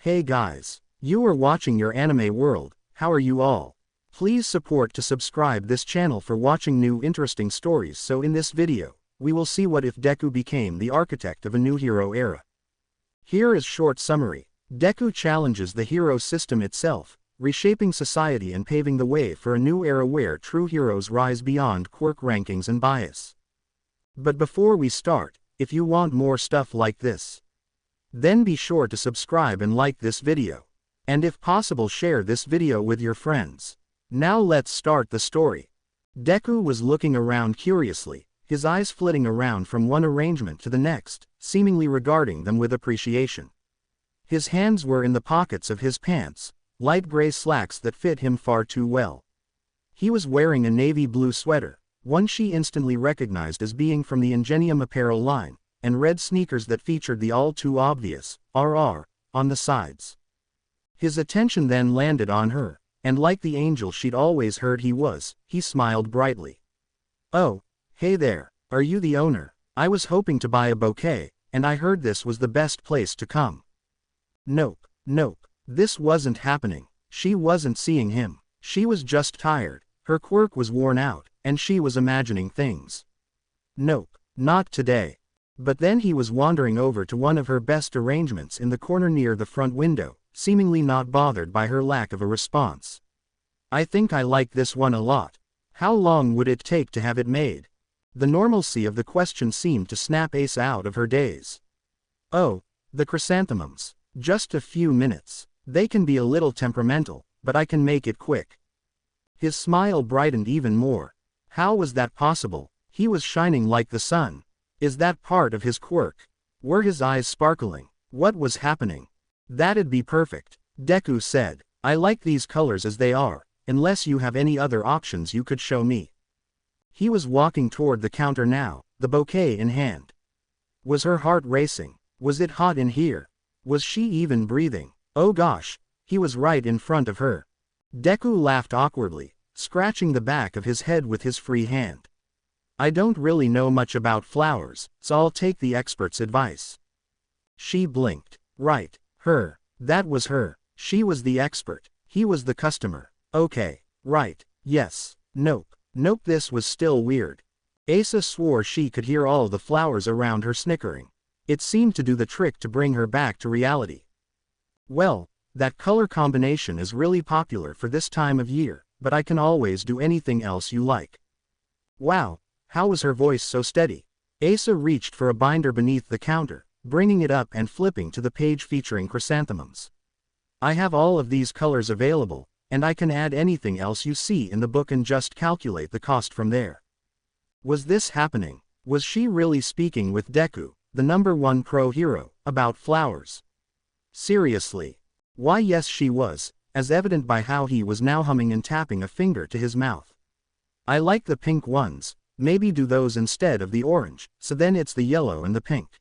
Hey guys, you are watching your anime world. How are you all? Please support to subscribe this channel for watching new interesting stories. So in this video, we will see what if Deku became the architect of a new hero era. Here is short summary. Deku challenges the hero system itself, reshaping society and paving the way for a new era where true heroes rise beyond quirk rankings and bias. But before we start, if you want more stuff like this, then be sure to subscribe and like this video. And if possible, share this video with your friends. Now let's start the story. Deku was looking around curiously, his eyes flitting around from one arrangement to the next, seemingly regarding them with appreciation. His hands were in the pockets of his pants, light gray slacks that fit him far too well. He was wearing a navy blue sweater, one she instantly recognized as being from the Ingenium apparel line, and red sneakers that featured the all-too-obvious RR on the sides. His attention then landed on her, and like the angel she'd always heard he was, he smiled brightly. "Oh, hey there, are you the owner? I was hoping to buy a bouquet, and I heard this was the best place to come." Nope, this wasn't happening. She wasn't seeing him. She was just tired, her quirk was worn out, and she was imagining things. Nope, not today. But then he was wandering over to one of her best arrangements in the corner near the front window, seemingly not bothered by her lack of a response. "I think I like this one a lot. How long would it take to have it made?" The normalcy of the question seemed to snap Asa out of her daze. "Oh, the chrysanthemums. Just a few minutes. They can be a little temperamental, but I can make it quick." His smile brightened even more. How was that possible? He was shining like the sun. Is that part of his quirk? Were his eyes sparkling? What was happening? "That'd be perfect," Deku said. "I like these colors as they are, unless you have any other options you could show me." He was walking toward the counter now, the bouquet in hand. Was her heart racing? Was it hot in here? Was she even breathing? Oh gosh, he was right in front of her. Deku laughed awkwardly, scratching the back of his head with his free hand. "I don't really know much about flowers, so I'll take the expert's advice." She blinked. Right, her. That was her. She was the expert. He was the customer. Okay, right, yes, nope, this was still weird. Asa swore she could hear all the flowers around her snickering. It seemed to do the trick to bring her back to reality. "Well, that color combination is really popular for this time of year, but I can always do anything else you like." Wow. How was her voice so steady? Asa reached for a binder beneath the counter, bringing it up and flipping to the page featuring chrysanthemums. "I have all of these colors available, and I can add anything else you see in the book and just calculate the cost from there." Was this happening? Was she really speaking with Deku, the #1 pro hero, about flowers? Seriously? Why yes she was, as evident by how he was now humming and tapping a finger to his mouth. "I like the pink ones. Maybe do those instead of the orange, so then it's the yellow and the pink."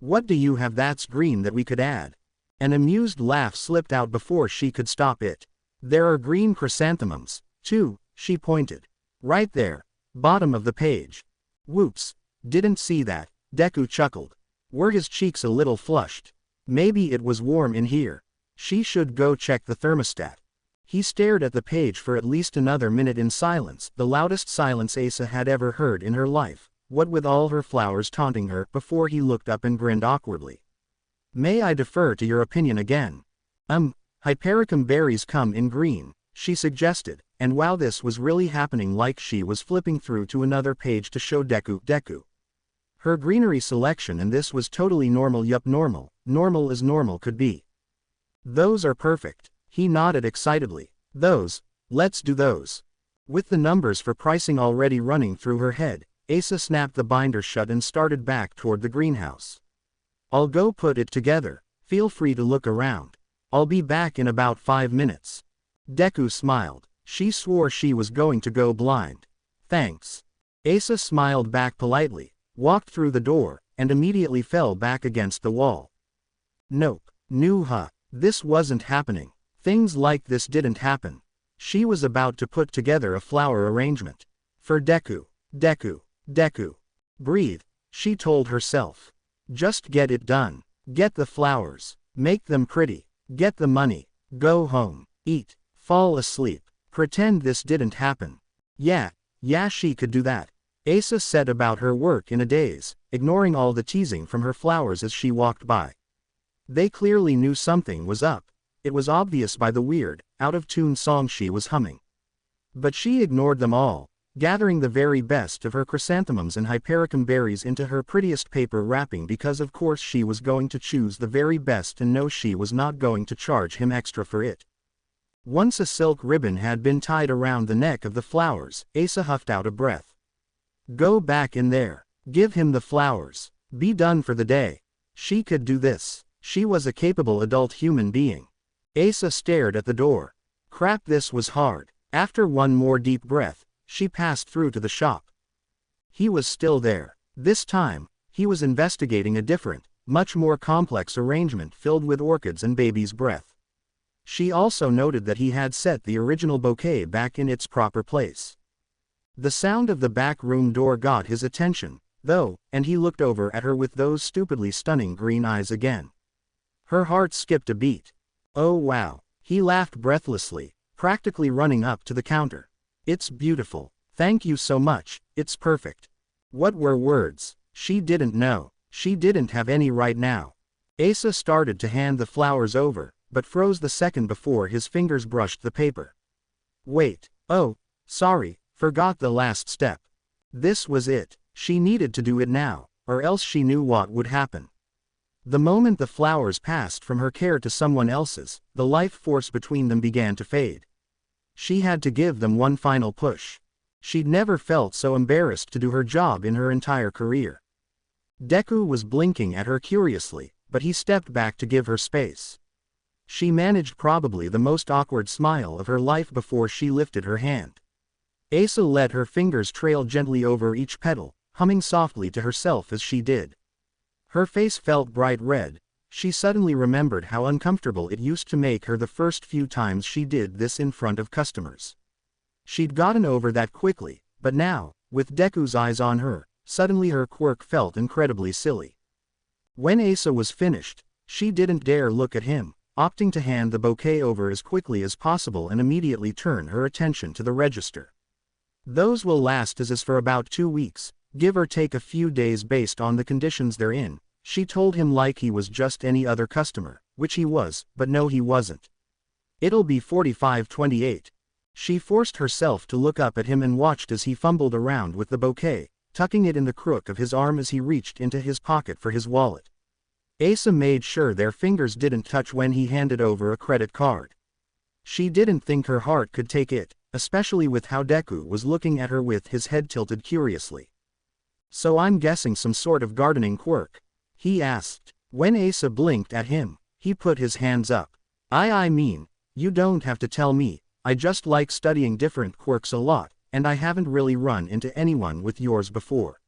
"What do you have that's green that we could add?" An amused laugh slipped out before she could stop it. "There are green chrysanthemums, too," she pointed. "Right there. Bottom of the page." "Whoops. Didn't see that," Deku chuckled. Were his cheeks a little flushed? Maybe it was warm in here. She should go check the thermostat. He stared at the page for at least another minute in silence, the loudest silence Asa had ever heard in her life, what with all her flowers taunting her, before he looked up and grinned awkwardly. "May I defer to your opinion again?" Hypericum berries come in green," she suggested, and wow, this was really happening, like she was flipping through to another page to show Deku. Her greenery selection, and this was totally normal. Yup, normal as normal could be. "Those are perfect." He nodded excitedly. "Those, let's do those." With the numbers for pricing already running through her head, Asa snapped the binder shut and started back toward the greenhouse. "I'll go put it together. Feel free to look around. I'll be back in about 5 minutes. Deku smiled. She swore she was going to go blind. "Thanks." Asa smiled back politely, walked through the door, and immediately fell back against the wall. Nope. This wasn't happening. Things like this didn't happen. She was about to put together a flower arrangement. For Deku. Breathe, she told herself. Just get it done. Get the flowers. Make them pretty. Get the money. Go home. Eat. Fall asleep. Pretend this didn't happen. Yeah, she could do that. Asa set about her work in a daze, ignoring all the teasing from her flowers as she walked by. They clearly knew something was up. It was obvious by the weird, out-of-tune song she was humming. But she ignored them all, gathering the very best of her chrysanthemums and hypericum berries into her prettiest paper wrapping because of course she was going to choose the very best and no she was not going to charge him extra for it. Once a silk ribbon had been tied around the neck of the flowers, Asa huffed out a breath. Go back in there. Give him the flowers. Be done for the day. She could do this. She was a capable adult human being. Asa stared at the door. Crap, this was hard. After one more deep breath, she passed through to the shop. He was still there. This time, he was investigating a different, much more complex arrangement filled with orchids and baby's breath. She also noted that he had set the original bouquet back in its proper place. The sound of the back room door got his attention, though, and he looked over at her with those stupidly stunning green eyes again. Her heart skipped a beat. Oh wow, he laughed breathlessly, practically running up to the counter. It's beautiful. Thank you so much, it's perfect. What were words? She didn't know. She didn't have any right now. Asa started to hand the flowers over, but froze the second before his fingers brushed the paper. Wait, oh, sorry, forgot the last step. This was it. She needed to do it now, or else she knew what would happen. The moment the flowers passed from her care to someone else's, the life force between them began to fade. She had to give them one final push. She'd never felt so embarrassed to do her job in her entire career. Deku was blinking at her curiously, but he stepped back to give her space. She managed probably the most awkward smile of her life before she lifted her hand. Asa let her fingers trail gently over each petal, humming softly to herself as she did. Her face felt bright red. She suddenly remembered how uncomfortable it used to make her the first few times she did this in front of customers. She'd gotten over that quickly, but now, with Deku's eyes on her, suddenly her quirk felt incredibly silly. When Asa was finished, she didn't dare look at him, opting to hand the bouquet over as quickly as possible and immediately turn her attention to the register. Those will last as is for about 2 weeks, give or take a few days based on the conditions they're in, she told him like he was just any other customer, which he was, but no he wasn't. It'll be 45.28. She forced herself to look up at him and watched as he fumbled around with the bouquet, tucking it in the crook of his arm as he reached into his pocket for his wallet. Asa made sure their fingers didn't touch when he handed over a credit card. She didn't think her heart could take it, especially with how Deku was looking at her with his head tilted curiously. So I'm guessing some sort of gardening quirk? He asked. When Asa blinked at him, he put his hands up. I mean, you don't have to tell me, I just like studying different quirks a lot, and I haven't really run into anyone with yours before.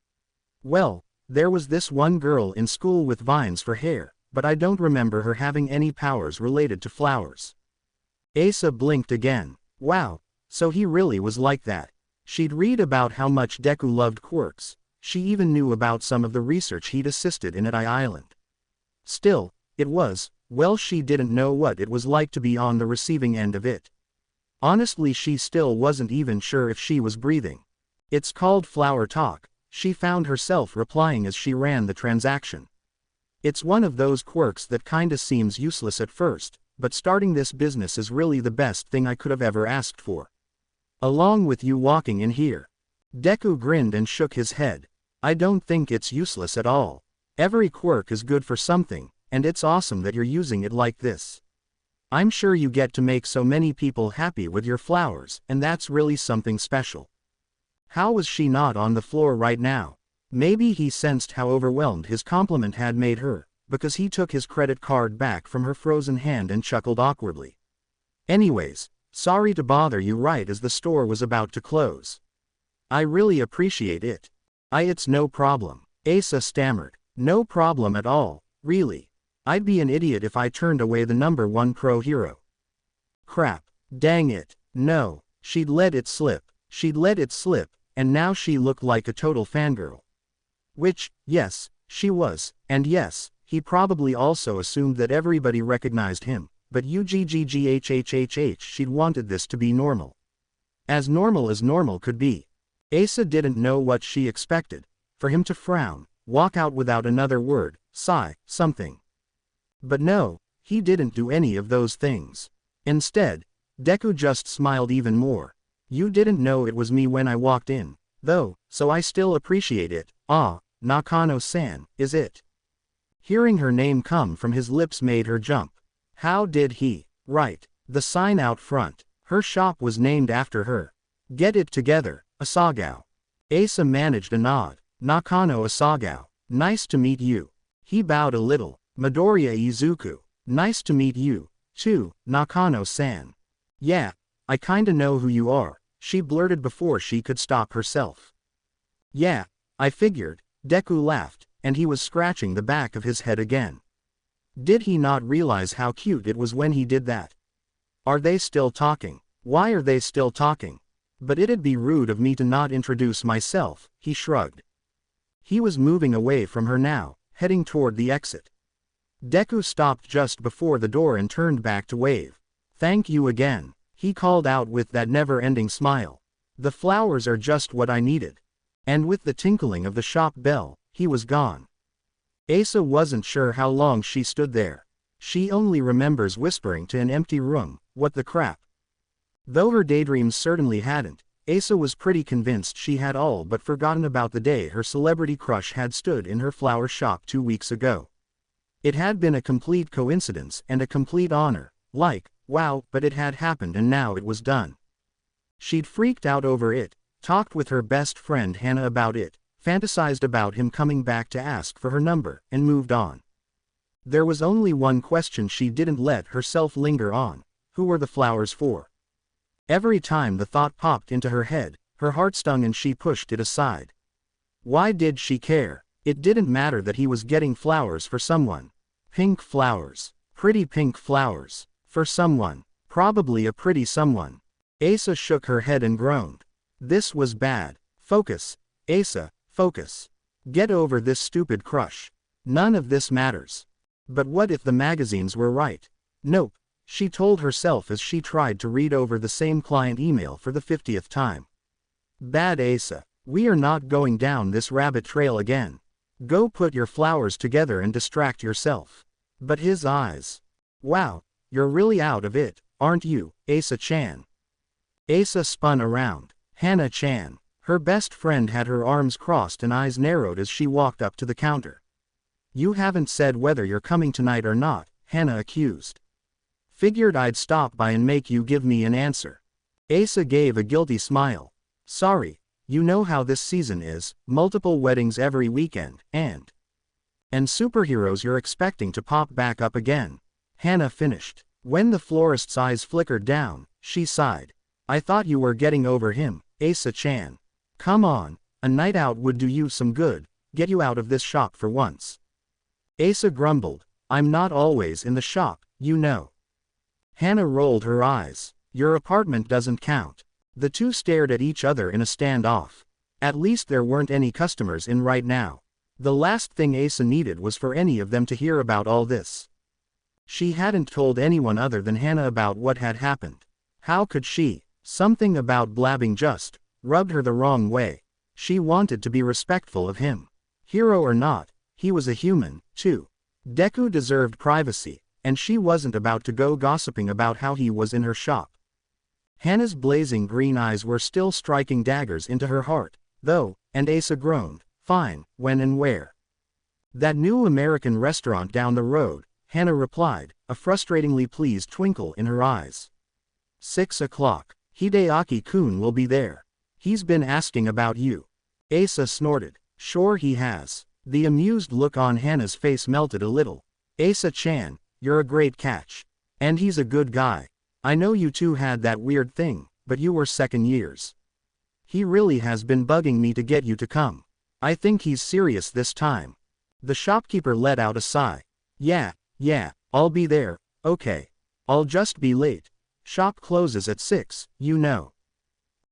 Well, there was this one girl in school with vines for hair, but I don't remember her having any powers related to flowers. Asa blinked again. Wow, so he really was like that. She'd read about how much Deku loved quirks. She even knew about some of the research he'd assisted in at Island. Still, it was, well, she didn't know what it was like to be on the receiving end of it. Honestly, she still wasn't even sure if she was breathing. It's called flower talk, she found herself replying as she ran the transaction. It's one of those quirks that kinda seems useless at first, but starting this business is really the best thing I could have ever asked for. Along with you walking in here. Deku grinned and shook his head. I don't think it's useless at all. Every quirk is good for something, and it's awesome that you're using it like this. I'm sure you get to make so many people happy with your flowers, and that's really something special. How was she not on the floor right now? Maybe he sensed how overwhelmed his compliment had made her, because he took his credit card back from her frozen hand and chuckled awkwardly. Anyways, sorry to bother you right as the store was about to close. I really appreciate it. It's no problem. Asa stammered. No problem at all, really. I'd be an idiot if I turned away the #1 pro hero. Crap. Dang it. No. She'd let it slip, and now she looked like a total fangirl. Which, yes, she was, and yes, he probably also assumed that everybody recognized him, but she'd wanted this to be normal. As normal could be. Asa didn't know what she expected. For him to frown, walk out without another word, sigh, something. But no, he didn't do any of those things. Instead, Deku just smiled even more. You didn't know it was me when I walked in, though, so I still appreciate it. Ah, Nakano-san, is it? Hearing her name come from his lips made her jump. How did he? Right, the sign out front. Her shop was named after her. Get it together, Asagao. Asa managed a nod. Nakano Asagao. Nice to meet you. He bowed a little. Midoriya Izuku. Nice to meet you, too, Nakano-san. Yeah, I kinda know who you are, she blurted before she could stop herself. Yeah, I figured, Deku laughed, and he was scratching the back of his head again. Did he not realize how cute it was when he did that? Are they still talking? Why are they still talking? But it'd be rude of me to not introduce myself, he shrugged. He was moving away from her now, heading toward the exit. Deku stopped just before the door and turned back to wave. Thank you again, he called out with that never-ending smile. The flowers are just what I needed. And with the tinkling of the shop bell, he was gone. Asa wasn't sure how long she stood there. She only remembers whispering to an empty room, what the crap. Though her daydreams certainly hadn't, Asa was pretty convinced she had all but forgotten about the day her celebrity crush had stood in her flower shop 2 weeks ago. It had been a complete coincidence and a complete honor, like, wow, but it had happened and now it was done. She'd freaked out over it, talked with her best friend Hannah about it, fantasized about him coming back to ask for her number, and moved on. There was only one question she didn't let herself linger on. Who were the flowers for? Every time the thought popped into her head, her heart stung and she pushed it aside. Why did she care? It didn't matter that he was getting flowers for someone. Pink flowers. Pretty pink flowers. For someone. Probably a pretty someone. Asa shook her head and groaned. This was bad. Focus. Asa, focus. Get over this stupid crush. None of this matters. But what if the magazines were right? Nope, she told herself as she tried to read over the same client email for the 50th time. Bad Asa. We are not going down this rabbit trail again. Go put your flowers together and distract yourself. But his eyes. Wow, you're really out of it, aren't you, Asa-chan? Asa spun around. Hannah-chan. Her best friend had her arms crossed and eyes narrowed as she walked up to the counter. You haven't said whether you're coming tonight or not, Hannah accused. Figured I'd stop by and make you give me an answer. Asa gave a guilty smile. Sorry. You know how this season is, multiple weddings every weekend, and superheroes you're expecting to pop back up again. Hannah finished. When the florist's eyes flickered down, she sighed. I thought you were getting over him, Asa-chan. Come on, a night out would do you some good, get you out of this shop for once. Asa grumbled. I'm not always in the shop, you know. Hannah rolled her eyes. Your apartment doesn't count. The two stared at each other in a standoff. At least there weren't any customers in right now. The last thing Asa needed was for any of them to hear about all this. She hadn't told anyone other than Hannah about what had happened. How could she? Something about blabbing just rubbed her the wrong way. She wanted to be respectful of him. Hero or not, he was a human, too. Deku deserved privacy, and she wasn't about to go gossiping about how he was in her shop. Hannah's blazing green eyes were still striking daggers into her heart, though, and Asa groaned. Fine, when and where? That new American restaurant down the road, Hannah replied, a frustratingly pleased twinkle in her eyes. 6 o'clock. Hideaki-kun will be there. He's been asking about you. Asa snorted. Sure he has. The amused look on Hannah's face melted a little. Asa-chan, you're a great catch. And he's a good guy. I know you two had that weird thing, but you were second years. He really has been bugging me to get you to come. I think he's serious this time. The shopkeeper let out a sigh. Yeah, I'll be there, okay. I'll just be late. Shop closes at 6, you know.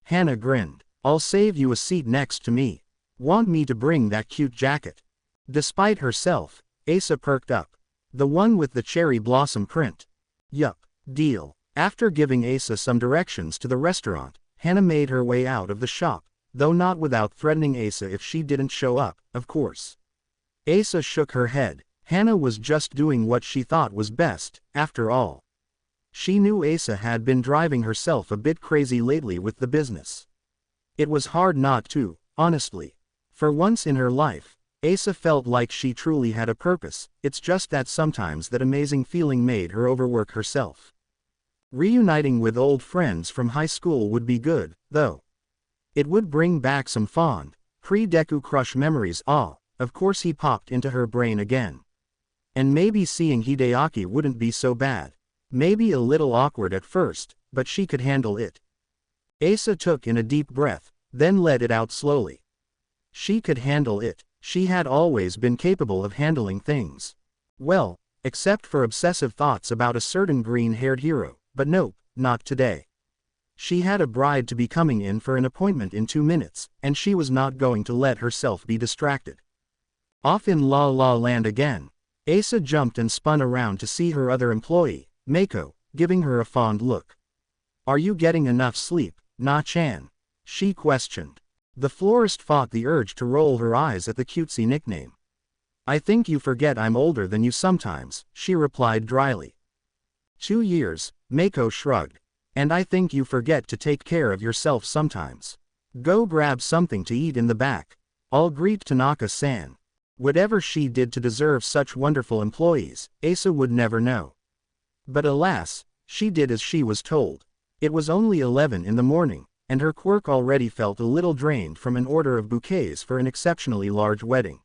Hannah grinned. I'll save you a seat next to me. Want me to bring that cute jacket? Despite herself, Asa perked up. The one with the cherry blossom print. Yup, deal. After giving Asa some directions to the restaurant, Hannah made her way out of the shop, though not without threatening Asa if she didn't show up, of course. Asa shook her head. Hannah was just doing what she thought was best, after all. She knew Asa had been driving herself a bit crazy lately with the business. It was hard not to, honestly. For once in her life, Asa felt like she truly had a purpose. It's just that sometimes that amazing feeling made her overwork herself. Reuniting with old friends from high school would be good, though. It would bring back some fond, pre-Deku crush memories. Of course he popped into her brain again. And maybe seeing Hideaki wouldn't be so bad. Maybe a little awkward at first, but she could handle it. Asa took in a deep breath, then let it out slowly. She could handle it. She had always been capable of handling things. Well, except for obsessive thoughts about a certain green-haired hero, but nope, not today. She had a bride to be coming in for an appointment in 2 minutes, and she was not going to let herself be distracted. Off in La La Land again. Asa jumped and spun around to see her other employee, Mako, giving her a fond look. "Are you getting enough sleep, Na-chan?" she questioned. The florist fought the urge to roll her eyes at the cutesy nickname. "I think you forget I'm older than you sometimes," she replied dryly. 2 years, Mako shrugged. "And I think you forget to take care of yourself sometimes. Go grab something to eat in the back. I'll greet Tanaka-san." Whatever she did to deserve such wonderful employees, Asa would never know. But alas, she did as she was told. It was only 11 in the morning, and her quirk already felt a little drained from an order of bouquets for an exceptionally large wedding.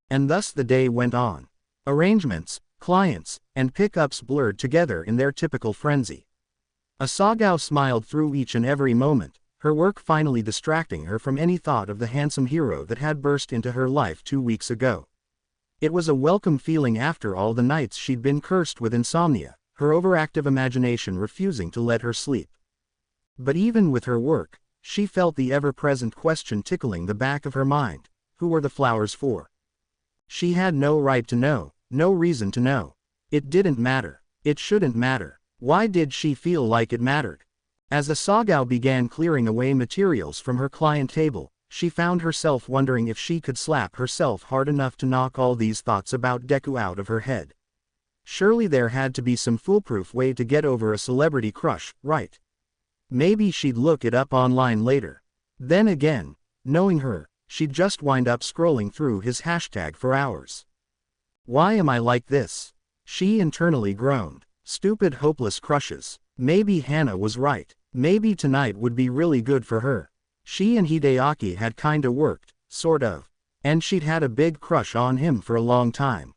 And thus the day went on. Arrangements, clients, and pickups blurred together in their typical frenzy. Asagao smiled through each and every moment, her work finally distracting her from any thought of the handsome hero that had burst into her life 2 weeks ago. It was a welcome feeling after all the nights she'd been cursed with insomnia, her overactive imagination refusing to let her sleep. But even with her work, she felt the ever-present question tickling the back of her mind: who were the flowers for? She had no right to know, no reason to know. It didn't matter. It shouldn't matter. Why did she feel like it mattered? As Asagao began clearing away materials from her client table, she found herself wondering if she could slap herself hard enough to knock all these thoughts about Deku out of her head. Surely there had to be some foolproof way to get over a celebrity crush, right? Maybe she'd look it up online later. Then again, knowing her, she'd just wind up scrolling through his hashtag for hours. "Why am I like this?" she internally groaned. Stupid hopeless crushes. Maybe Hannah was right. Maybe tonight would be really good for her. She and Hideaki had kinda worked, sort of. And she'd had a big crush on him for a long time.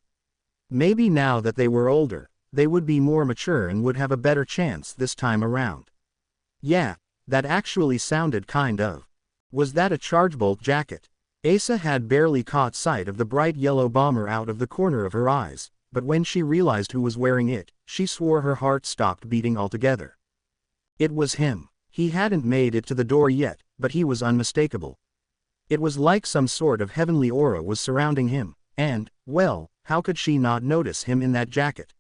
Maybe now that they were older, they would be more mature and would have a better chance this time around. Yeah, that actually sounded kind of. Was that a Chargebolt jacket? Asa had barely caught sight of the bright yellow bomber out of the corner of her eyes, but when she realized who was wearing it, she swore her heart stopped beating altogether. It was him. He hadn't made it to the door yet, but he was unmistakable. It was like some sort of heavenly aura was surrounding him, and, well, how could she not notice him in that jacket?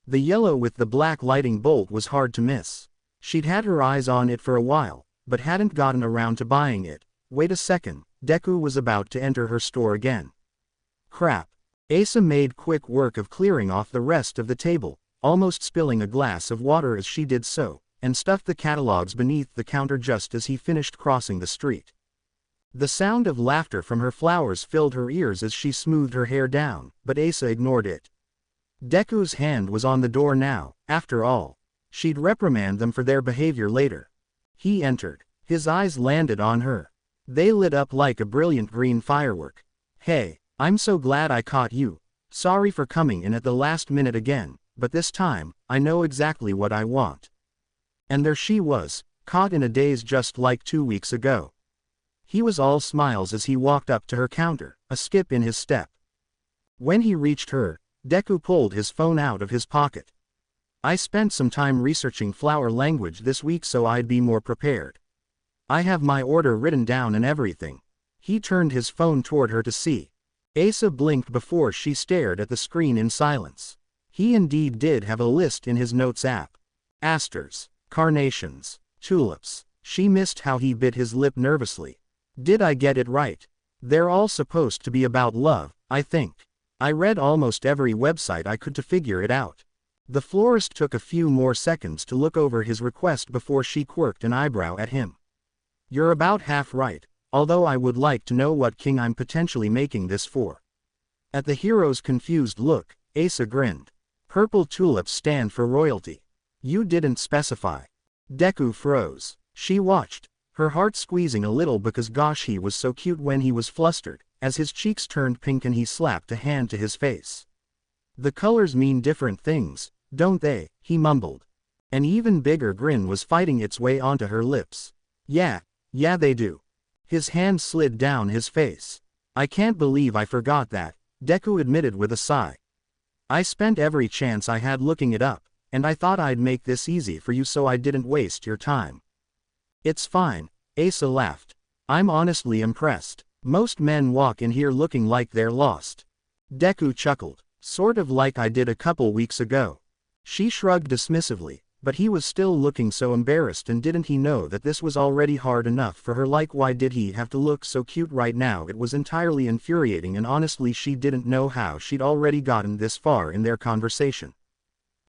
The yellow with the black lighting bolt was hard to miss. She'd had her eyes on it for a while, but hadn't gotten around to buying it. Wait a second, Deku was about to enter her store again. Crap. Asa made quick work of clearing off the rest of the table, almost spilling a glass of water as she did so, and stuffed the catalogs beneath the counter just as he finished crossing the street. The sound of laughter from her flowers filled her ears as she smoothed her hair down, but Asa ignored it. Deku's hand was on the door now, after all. She'd reprimand them for their behavior later. He entered. His eyes landed on her. They lit up like a brilliant green firework. "Hey, I'm so glad I caught you. Sorry for coming in at the last minute again, but this time, I know exactly what I want." And there she was, caught in a daze just like 2 weeks ago. He was all smiles as he walked up to her counter, a skip in his step. When he reached her, Deku pulled his phone out of his pocket. "I spent some time researching flower language this week so I'd be more prepared. I have my order written down and everything." He turned his phone toward her to see. Asa blinked before she stared at the screen in silence. He indeed did have a list in his notes app. Asters, carnations, tulips. She missed how he bit his lip nervously. Did I get it right? They're all supposed to be about love, I think. I read almost every website I could to figure it out. The florist took a few more seconds to look over his request before she quirked an eyebrow at him. You're about half right, although I would like to know what king I'm potentially making this for. At the hero's confused look, Asa grinned. Purple tulips stand for royalty. You didn't specify. Deku froze. She watched, her heart squeezing a little because gosh he was so cute when he was flustered, as his cheeks turned pink and he slapped a hand to his face. The colors mean different things, don't they? He mumbled. An even bigger grin was fighting its way onto her lips. Yeah they do. His hand slid down his face. I can't believe I forgot that, Deku admitted with a sigh. I spent every chance I had looking it up, and I thought I'd make this easy for you so I didn't waste your time. It's fine, Asa laughed. I'm honestly impressed. Most men walk in here looking like they're lost. Deku chuckled, sort of like I did a couple weeks ago. She shrugged dismissively, but he was still looking so embarrassed, and didn't he know that this was already hard enough for her? Like, why did he have to look so cute right now? It was entirely infuriating, and honestly she didn't know how she'd already gotten this far in their conversation.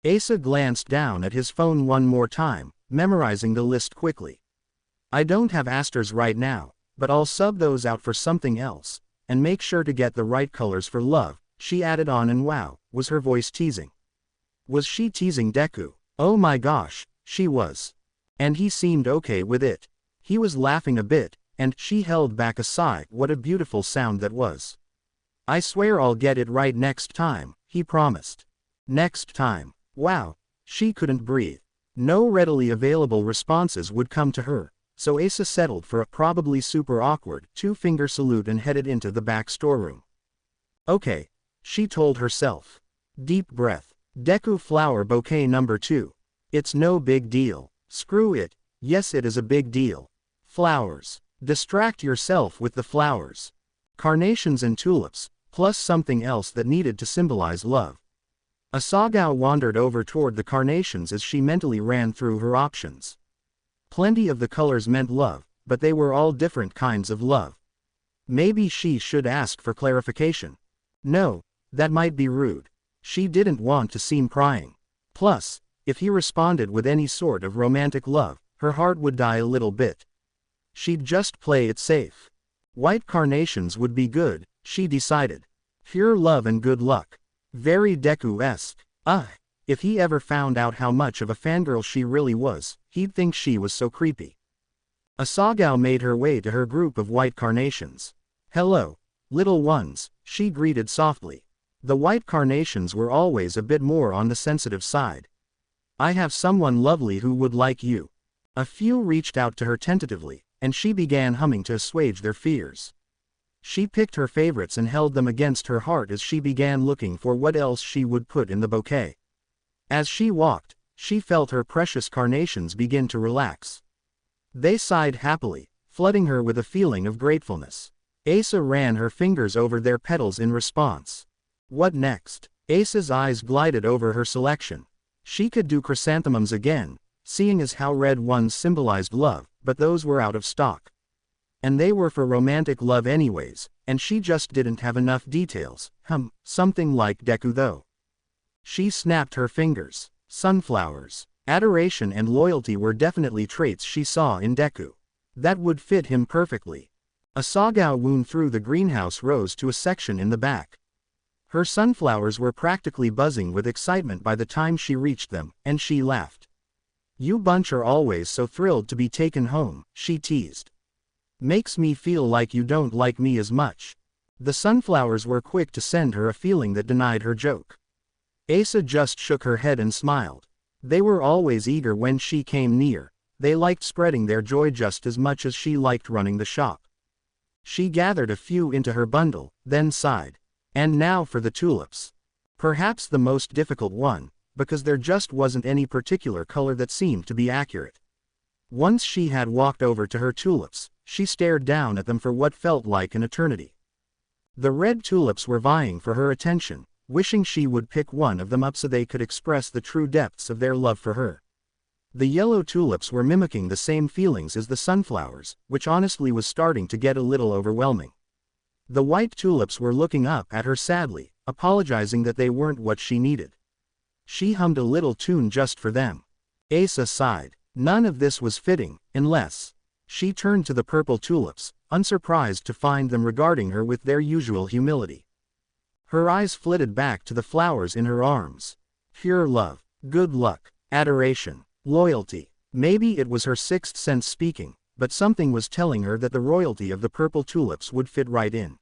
Asa glanced down at his phone one more time, memorizing the list quickly. I don't have asters right now, but I'll sub those out for something else, and make sure to get the right colors for love, she added on, and wow, was her voice teasing? Was she teasing Deku? Oh my gosh, she was. And he seemed okay with it. He was laughing a bit, and she held back a sigh. What a beautiful sound that was. I swear I'll get it right next time, he promised. Next time. Wow, she couldn't breathe. No readily available responses would come to her, so Asa settled for a probably super awkward two-finger salute and headed into the back storeroom. Okay, she told herself. Deep breath. Deku flower bouquet number 2. It's no big deal. Screw it. Yes, it is a big deal. Flowers. Distract yourself with the flowers. Carnations and tulips, plus something else that needed to symbolize love. Asagao wandered over toward the carnations as she mentally ran through her options. Plenty of the colors meant love, but they were all different kinds of love. Maybe she should ask for clarification. No, that might be rude. She didn't want to seem prying. Plus, if he responded with any sort of romantic love, her heart would die a little bit. She'd just play it safe. White carnations would be good, she decided. Pure love and good luck. Very Deku-esque. If he ever found out how much of a fangirl she really was, he'd think she was so creepy. Asagao made her way to her group of white carnations. Hello, little ones, she greeted softly. The white carnations were always a bit more on the sensitive side. I have someone lovely who would like you. A few reached out to her tentatively, and she began humming to assuage their fears. She picked her favorites and held them against her heart as she began looking for what else she would put in the bouquet. As she walked, she felt her precious carnations begin to relax. They sighed happily, flooding her with a feeling of gratefulness. Asa ran her fingers over their petals in response. What next? Asa's eyes glided over her selection. She could do chrysanthemums again, seeing as how red ones symbolized love, but those were out of stock. And they were for romantic love anyways, and she just didn't have enough details. Something like Deku though. She snapped her fingers. Sunflowers. Adoration and loyalty were definitely traits she saw in Deku. That would fit him perfectly. Asagao wound through the greenhouse rose to a section in the back. Her sunflowers were practically buzzing with excitement by the time she reached them, and she laughed. You bunch are always so thrilled to be taken home, she teased. Makes me feel like you don't like me as much. The sunflowers were quick to send her a feeling that denied her joke. Asa just shook her head and smiled. They were always eager when she came near. They liked spreading their joy just as much as she liked running the shop. She gathered a few into her bundle, then sighed. And now for the tulips. Perhaps the most difficult one, because there just wasn't any particular color that seemed to be accurate. Once she had walked over to her tulips, she stared down at them for what felt like an eternity. The red tulips were vying for her attention, wishing she would pick one of them up so they could express the true depths of their love for her. The yellow tulips were mimicking the same feelings as the sunflowers, which honestly was starting to get a little overwhelming. The white tulips were looking up at her sadly, apologizing that they weren't what she needed. She hummed a little tune just for them. Asa sighed. None of this was fitting, unless. She turned to the purple tulips, unsurprised to find them regarding her with their usual humility. Her eyes flitted back to the flowers in her arms. Pure love, good luck, adoration, loyalty. Maybe it was her sixth sense speaking, but something was telling her that the royalty of the purple tulips would fit right in.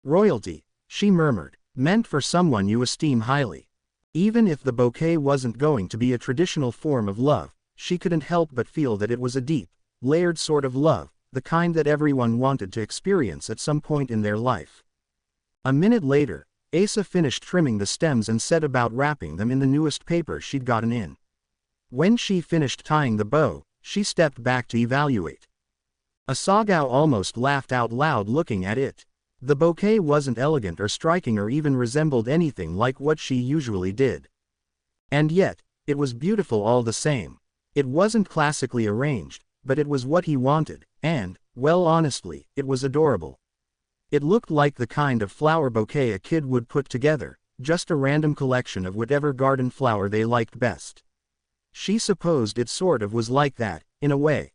Royalty, she murmured, meant for someone you esteem highly. Even if the bouquet wasn't going to be a traditional form of love, she couldn't help but feel that it was a deep, layered sort of love, the kind that everyone wanted to experience at some point in their life. A minute later, Asa finished trimming the stems and set about wrapping them in the newest paper she'd gotten in. When she finished tying the bow, she stepped back to evaluate. Asagao almost laughed out loud looking at it. The bouquet wasn't elegant or striking or even resembled anything like what she usually did. And yet, it was beautiful all the same. It wasn't classically arranged, but it was what he wanted, and, well honestly, it was adorable. It looked like the kind of flower bouquet a kid would put together, just a random collection of whatever garden flower they liked best. She supposed it sort of was like that, in a way.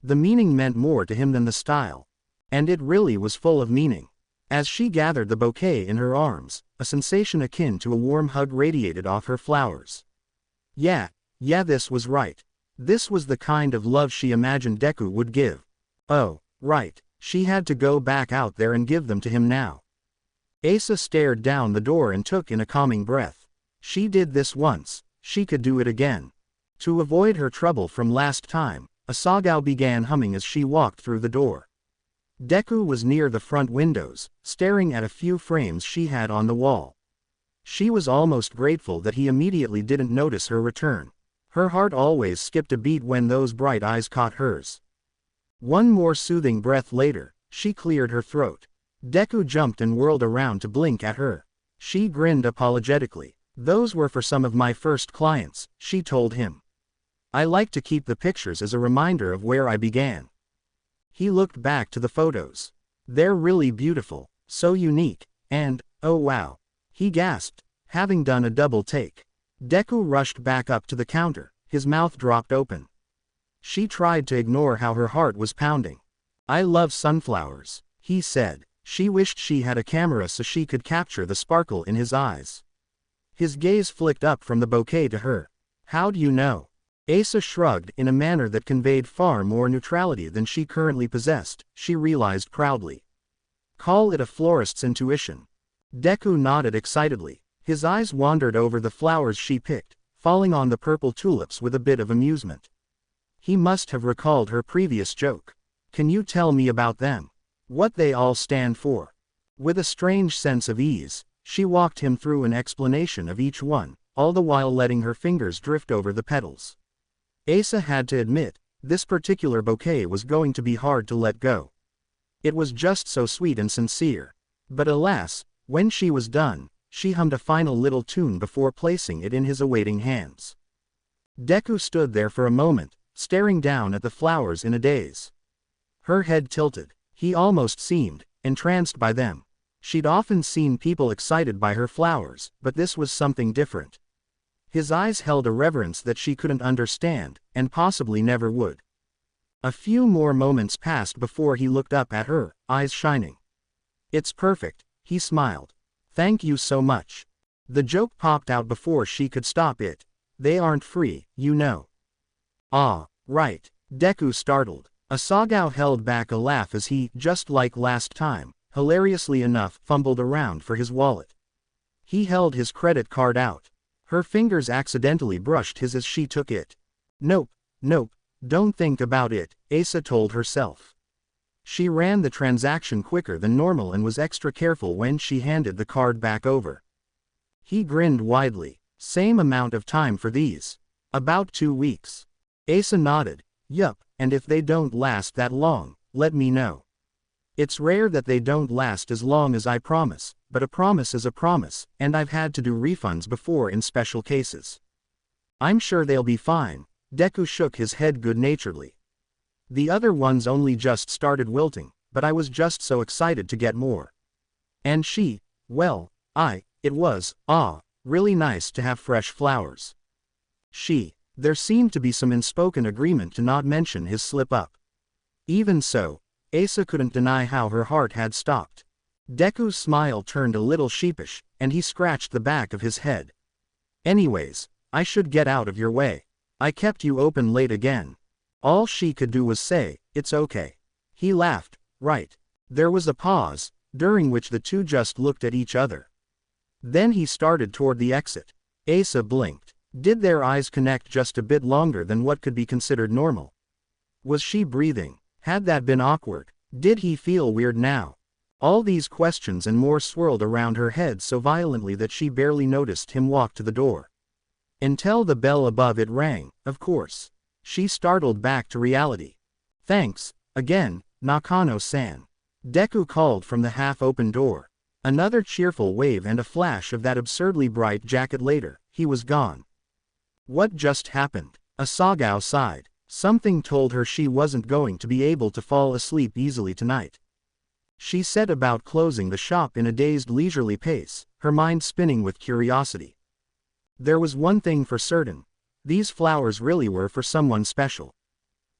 The meaning meant more to him than the style. And it really was full of meaning. As she gathered the bouquet in her arms, a sensation akin to a warm hug radiated off her flowers. Yeah, this was right. This was the kind of love she imagined Deku would give. Oh, right, she had to go back out there and give them to him now. Asa stared down the door and took in a calming breath. She did this once, she could do it again. To avoid her trouble from last time, Asagao began humming as she walked through the door. Deku was near the front windows, staring at a few frames she had on the wall. She was almost grateful that he immediately didn't notice her return. Her heart always skipped a beat when those bright eyes caught hers. One more soothing breath later, she cleared her throat. Deku jumped and whirled around to blink at her. She grinned apologetically. Those were for some of my first clients, she told him. I like to keep the pictures as a reminder of where I began. He looked back to the photos. They're really beautiful, so unique, and, oh wow. He gasped, having done a double take. Deku rushed back up to the counter, his mouth dropped open. She tried to ignore how her heart was pounding. I love sunflowers, he said. She wished she had a camera so she could capture the sparkle in his eyes. His gaze flicked up from the bouquet to her. How do you know? Asa shrugged in a manner that conveyed far more neutrality than she currently possessed, she realized proudly. Call it a florist's intuition. Deku nodded excitedly. His eyes wandered over the flowers she picked, falling on the purple tulips with a bit of amusement. He must have recalled her previous joke. Can you tell me about them? What they all stand for? With a strange sense of ease, she walked him through an explanation of each one, all the while letting her fingers drift over the petals. Asa had to admit, this particular bouquet was going to be hard to let go. It was just so sweet and sincere. But alas, when she was done, she hummed a final little tune before placing it in his awaiting hands. Deku stood there for a moment, staring down at the flowers in a daze. Her head tilted. He almost seemed entranced by them. She'd often seen people excited by her flowers, but this was something different. His eyes held a reverence that she couldn't understand, and possibly never would. A few more moments passed before he looked up at her, eyes shining. It's perfect, he smiled. Thank you so much. The joke popped out before she could stop it. They aren't free, you know. Ah, right. Deku startled. Asagao held back a laugh as he, just like last time, hilariously enough, fumbled around for his wallet. He held his credit card out. Her fingers accidentally brushed his as she took it. Nope, don't think about it, Asa told herself. She ran the transaction quicker than normal and was extra careful when she handed the card back over. He grinned widely. Same amount of time for these. About 2 weeks. Asa nodded. Yup, and if they don't last that long, let me know. It's rare that they don't last as long as I promise, but a promise is a promise, and I've had to do refunds before in special cases. I'm sure they'll be fine. Deku shook his head good-naturedly. The other ones only just started wilting, but I was just so excited to get more. And well, it was, really nice to have fresh flowers. There seemed to be some unspoken agreement to not mention his slip-up. Even so, Asa couldn't deny how her heart had stopped. Deku's smile turned a little sheepish, and he scratched the back of his head. Anyways, I should get out of your way. I kept you open late again. All she could do was say, it's okay. He laughed, right. There was a pause, during which the two just looked at each other. Then he started toward the exit. Asa blinked. Did their eyes connect just a bit longer than what could be considered normal? Was she breathing? Had that been awkward? Did he feel weird now? All these questions and more swirled around her head so violently that she barely noticed him walk to the door. Until the bell above it rang, of course. She startled back to reality. Thanks, again, Nakano-san. Deku called from the half-open door. Another cheerful wave and a flash of that absurdly bright jacket later, he was gone. What just happened? Asagao sighed. Something told her she wasn't going to be able to fall asleep easily tonight. She set about closing the shop in a dazed leisurely pace, her mind spinning with curiosity. There was one thing for certain. These flowers really were for someone special.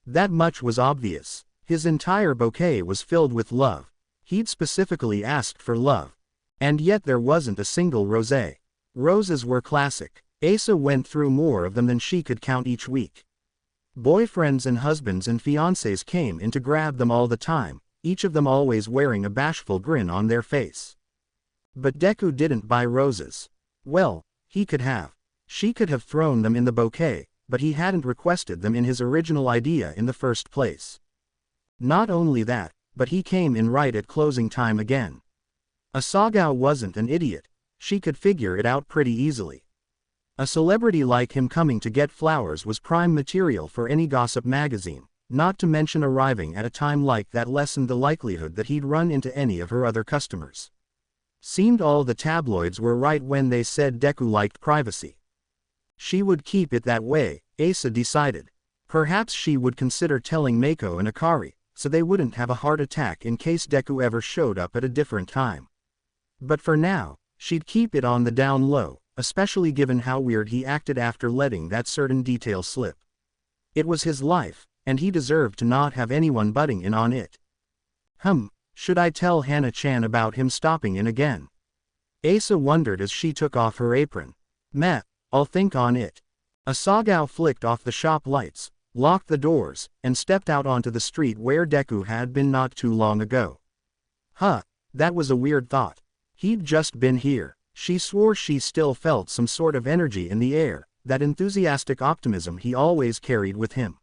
That much was obvious. His entire bouquet was filled with love. He'd specifically asked for love. And yet there wasn't a single rosé. Roses were classic. Asa went through more of them than she could count each week. Boyfriends and husbands and fiancés came in to grab them all the time, each of them always wearing a bashful grin on their face. But Deku didn't buy roses. Well, he could have. She could have thrown them in the bouquet, but he hadn't requested them in his original idea in the first place. Not only that, but he came in right at closing time again. Asagao wasn't an idiot. She could figure it out pretty easily. A celebrity like him coming to get flowers was prime material for any gossip magazine, not to mention arriving at a time like that lessened the likelihood that he'd run into any of her other customers. Seemed all the tabloids were right when they said Deku liked privacy. She would keep it that way, Asa decided. Perhaps she would consider telling Mako and Akari, so they wouldn't have a heart attack in case Deku ever showed up at a different time. But for now, she'd keep it on the down low, especially given how weird he acted after letting that certain detail slip. It was his life, and he deserved to not have anyone butting in on it. Should I tell Hana-chan about him stopping in again? Asa wondered as she took off her apron. Meh, I'll think on it. Asagao flicked off the shop lights, locked the doors, and stepped out onto the street where Deku had been not too long ago. That was a weird thought. He'd just been here. She swore she still felt some sort of energy in the air, that enthusiastic optimism he always carried with him.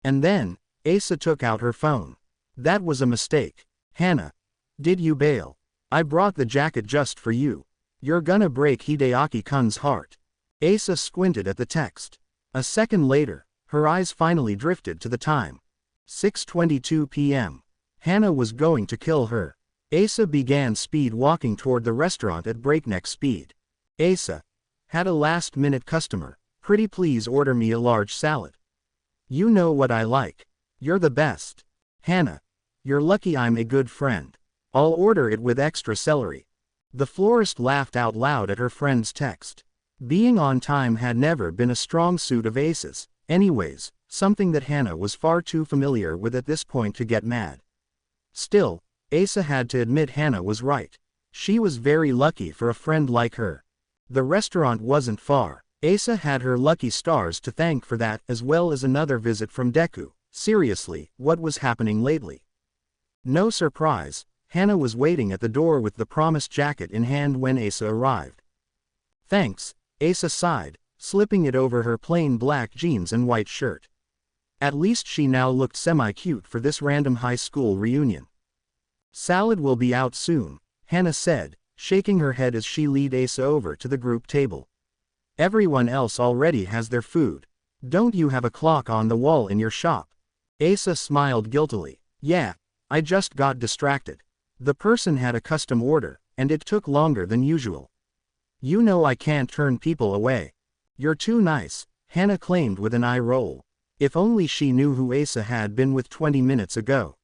And then, Asa took out her phone. That was a mistake. Hana. Did you bail? I brought the jacket just for you. You're gonna break Hideaki-kun's heart. Asa squinted at the text. A second later, her eyes finally drifted to the time. 6:22 p.m. Hana was going to kill her. Asa began speed walking toward the restaurant at breakneck speed. Asa. Had a last-minute customer. Pretty please order me a large salad. You know what I like. You're the best. Hana. You're lucky I'm a good friend. I'll order it with extra celery. The florist laughed out loud at her friend's text. Being on time had never been a strong suit of Asa's, anyways, something that Hana was far too familiar with at this point to get mad. Still, Asa had to admit Hana was right. She was very lucky for a friend like her. The restaurant wasn't far. Asa had her lucky stars to thank for that as well as another visit from Deku. Seriously, what was happening lately? No surprise, Hana was waiting at the door with the promised jacket in hand when Asa arrived. Thanks, Asa sighed, slipping it over her plain black jeans and white shirt. At least she now looked semi-cute for this random high school reunion. Salad will be out soon, Hana said, shaking her head as she led Asa over to the group table. Everyone else already has their food. Don't you have a clock on the wall in your shop? Asa smiled guiltily. Yeah, I just got distracted. The person had a custom order, and it took longer than usual. You know I can't turn people away. You're too nice, Hannah claimed with an eye roll. If only she knew who Asa had been with 20 minutes ago.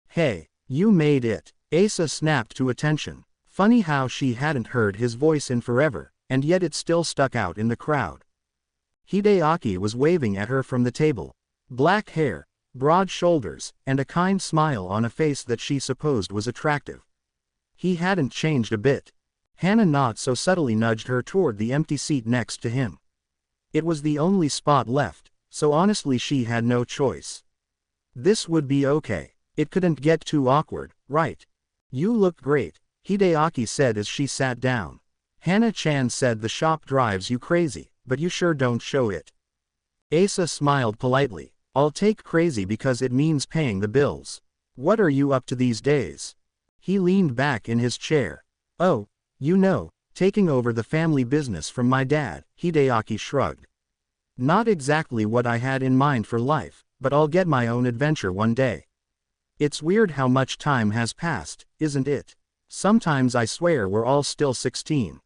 Hey, you made it, Asa snapped to attention. Funny how she hadn't heard his voice in forever, and yet it still stuck out in the crowd. Hideaki was waving at her from the table. Black hair, broad shoulders, and a kind smile on a face that she supposed was attractive. He hadn't changed a bit. Hannah not so subtly nudged her toward the empty seat next to him. It was the only spot left, so honestly she had no choice. This would be okay. It couldn't get too awkward, right? You look great, Hideaki said as she sat down. Hannah-chan said the shop drives you crazy, but you sure don't show it. Asa smiled politely. I'll take crazy because it means paying the bills. What are you up to these days? He leaned back in his chair. Oh, you know, taking over the family business from my dad, Hideaki shrugged. Not exactly what I had in mind for life, but I'll get my own adventure one day. It's weird how much time has passed, isn't it? Sometimes I swear we're all still 16.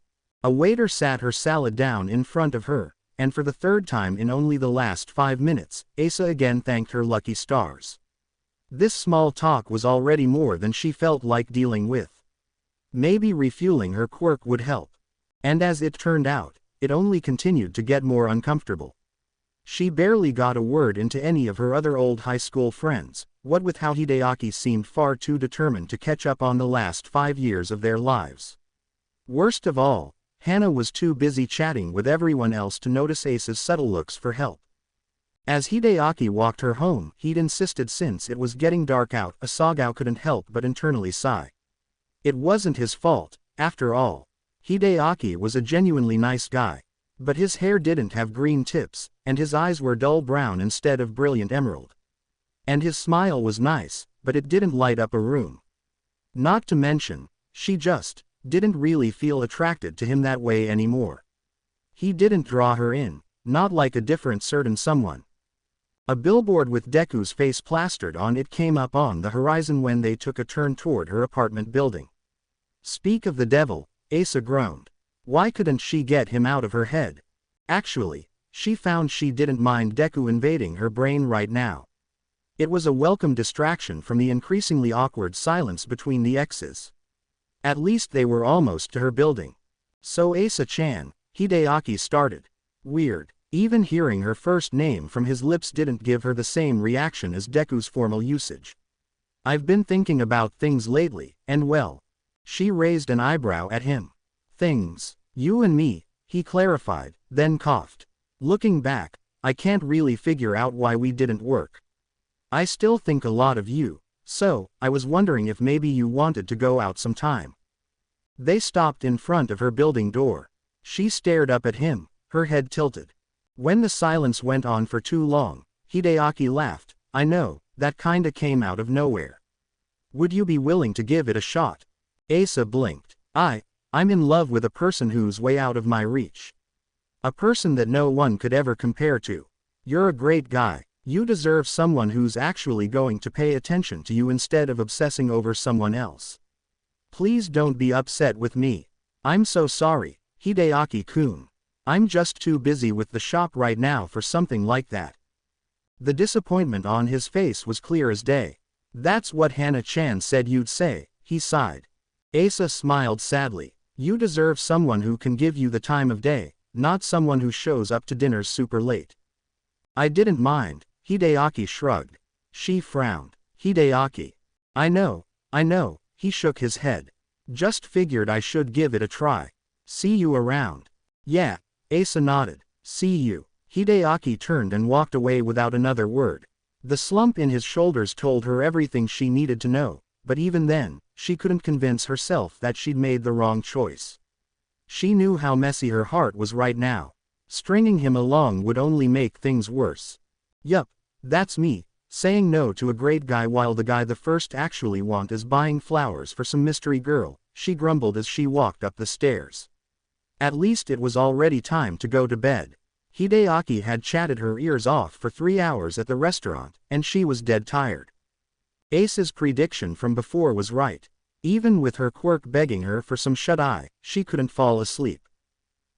A waiter sat her salad down in front of her, and for the third time in only the last 5 minutes, Asa again thanked her lucky stars. This small talk was already more than she felt like dealing with. Maybe refueling her quirk would help. And as it turned out, it only continued to get more uncomfortable. She barely got a word into any of her other old high school friends, what with how Hideaki seemed far too determined to catch up on the last 5 years of their lives. Worst of all, Hannah was too busy chatting with everyone else to notice Asa's subtle looks for help. As Hideaki walked her home, he'd insisted since it was getting dark out, Asagao couldn't help but internally sigh. It wasn't his fault, after all. Hideaki was a genuinely nice guy. But his hair didn't have green tips, and his eyes were dull brown instead of brilliant emerald. And his smile was nice, but it didn't light up a room. Not to mention, she just didn't really feel attracted to him that way anymore. He didn't draw her in, not like a different certain someone. A billboard with Deku's face plastered on it came up on the horizon when they took a turn toward her apartment building. Speak of the devil, Asa groaned. Why couldn't she get him out of her head? Actually, she found she didn't mind Deku invading her brain right now. It was a welcome distraction from the increasingly awkward silence between the exes. At least they were almost to her building. So Asa-chan, Hideaki started. Weird, even hearing her first name from his lips didn't give her the same reaction as Deku's formal usage. I've been thinking about things lately, and well. She raised an eyebrow at him. Things, you and me, he clarified, then coughed. Looking back, I can't really figure out why we didn't work. I still think a lot of you, so I was wondering if maybe you wanted to go out sometime. They stopped in front of her building door. She stared up at him, her head tilted. When the silence went on for too long, Hideaki laughed. I know, that kinda came out of nowhere. Would you be willing to give it a shot? Asa blinked. I'm in love with a person who's way out of my reach. A person that no one could ever compare to. You're a great guy. You deserve someone who's actually going to pay attention to you instead of obsessing over someone else. Please don't be upset with me. I'm so sorry, Hideaki-kun. I'm just too busy with the shop right now for something like that. The disappointment on his face was clear as day. That's what Hannah-chan said you'd say, he sighed. Asa smiled sadly. You deserve someone who can give you the time of day, not someone who shows up to dinners super late. I didn't mind, Hideaki shrugged. She frowned. Hideaki. I know, he shook his head. Just figured I should give it a try. See you around. Yeah, Asa nodded. See you. Hideaki turned and walked away without another word. The slump in his shoulders told her everything she needed to know, but even then, she couldn't convince herself that she'd made the wrong choice. She knew how messy her heart was right now. Stringing him along would only make things worse. Yup, that's me, saying no to a great guy while the guy the first actually want is buying flowers for some mystery girl, she grumbled as she walked up the stairs. At least it was already time to go to bed. Hideaki had chatted her ears off for 3 hours at the restaurant, and she was dead tired. Ace's prediction from before was right. Even with her quirk begging her for some shut-eye, she couldn't fall asleep.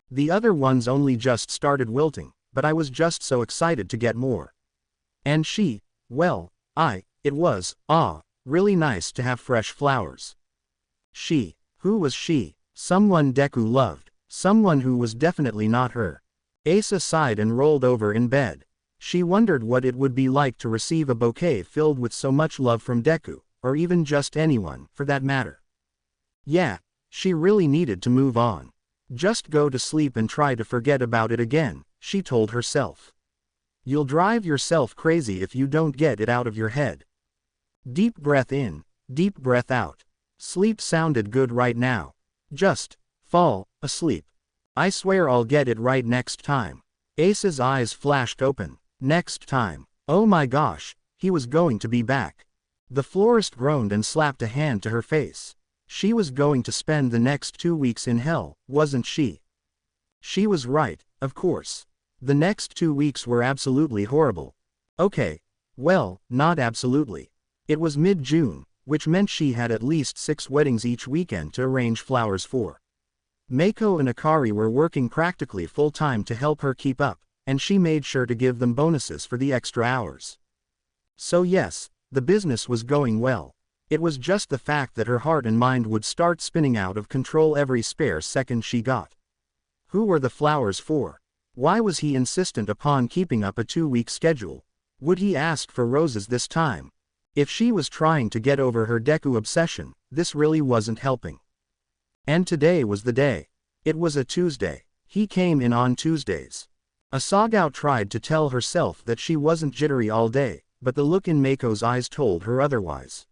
The other ones only just started wilting, but I was just so excited to get more. And it was, really nice to have fresh flowers. Who was she? Someone Deku loved, someone who was definitely not her. Asa sighed and rolled over in bed. She wondered what it would be like to receive a bouquet filled with so much love from Deku, or even just anyone, for that matter. Yeah, she really needed to move on. Just go to sleep and try to forget about it again, she told herself. You'll drive yourself crazy if you don't get it out of your head. Deep breath in, deep breath out. Sleep sounded good right now. Just fall asleep. I swear I'll get it right next time. Asa's eyes flashed open. Next time. Oh my gosh, he was going to be back. The florist groaned and slapped a hand to her face. She was going to spend the next 2 weeks in hell, wasn't she? She was right, of course. The next 2 weeks were absolutely horrible. Okay. Well, not absolutely. It was mid-June, which meant she had at least 6 weddings each weekend to arrange flowers for. Mako and Akari were working practically full-time to help her keep up, and she made sure to give them bonuses for the extra hours. So yes, the business was going well. It was just the fact that her heart and mind would start spinning out of control every spare second she got. Who were the flowers for? Why was he insistent upon keeping up a 2-week schedule? Would he ask for roses this time? If she was trying to get over her Deku obsession, this really wasn't helping. And today was the day. It was a Tuesday. He came in on Tuesdays. Asagao tried to tell herself that she wasn't jittery all day, but the look in Mako's eyes told her otherwise.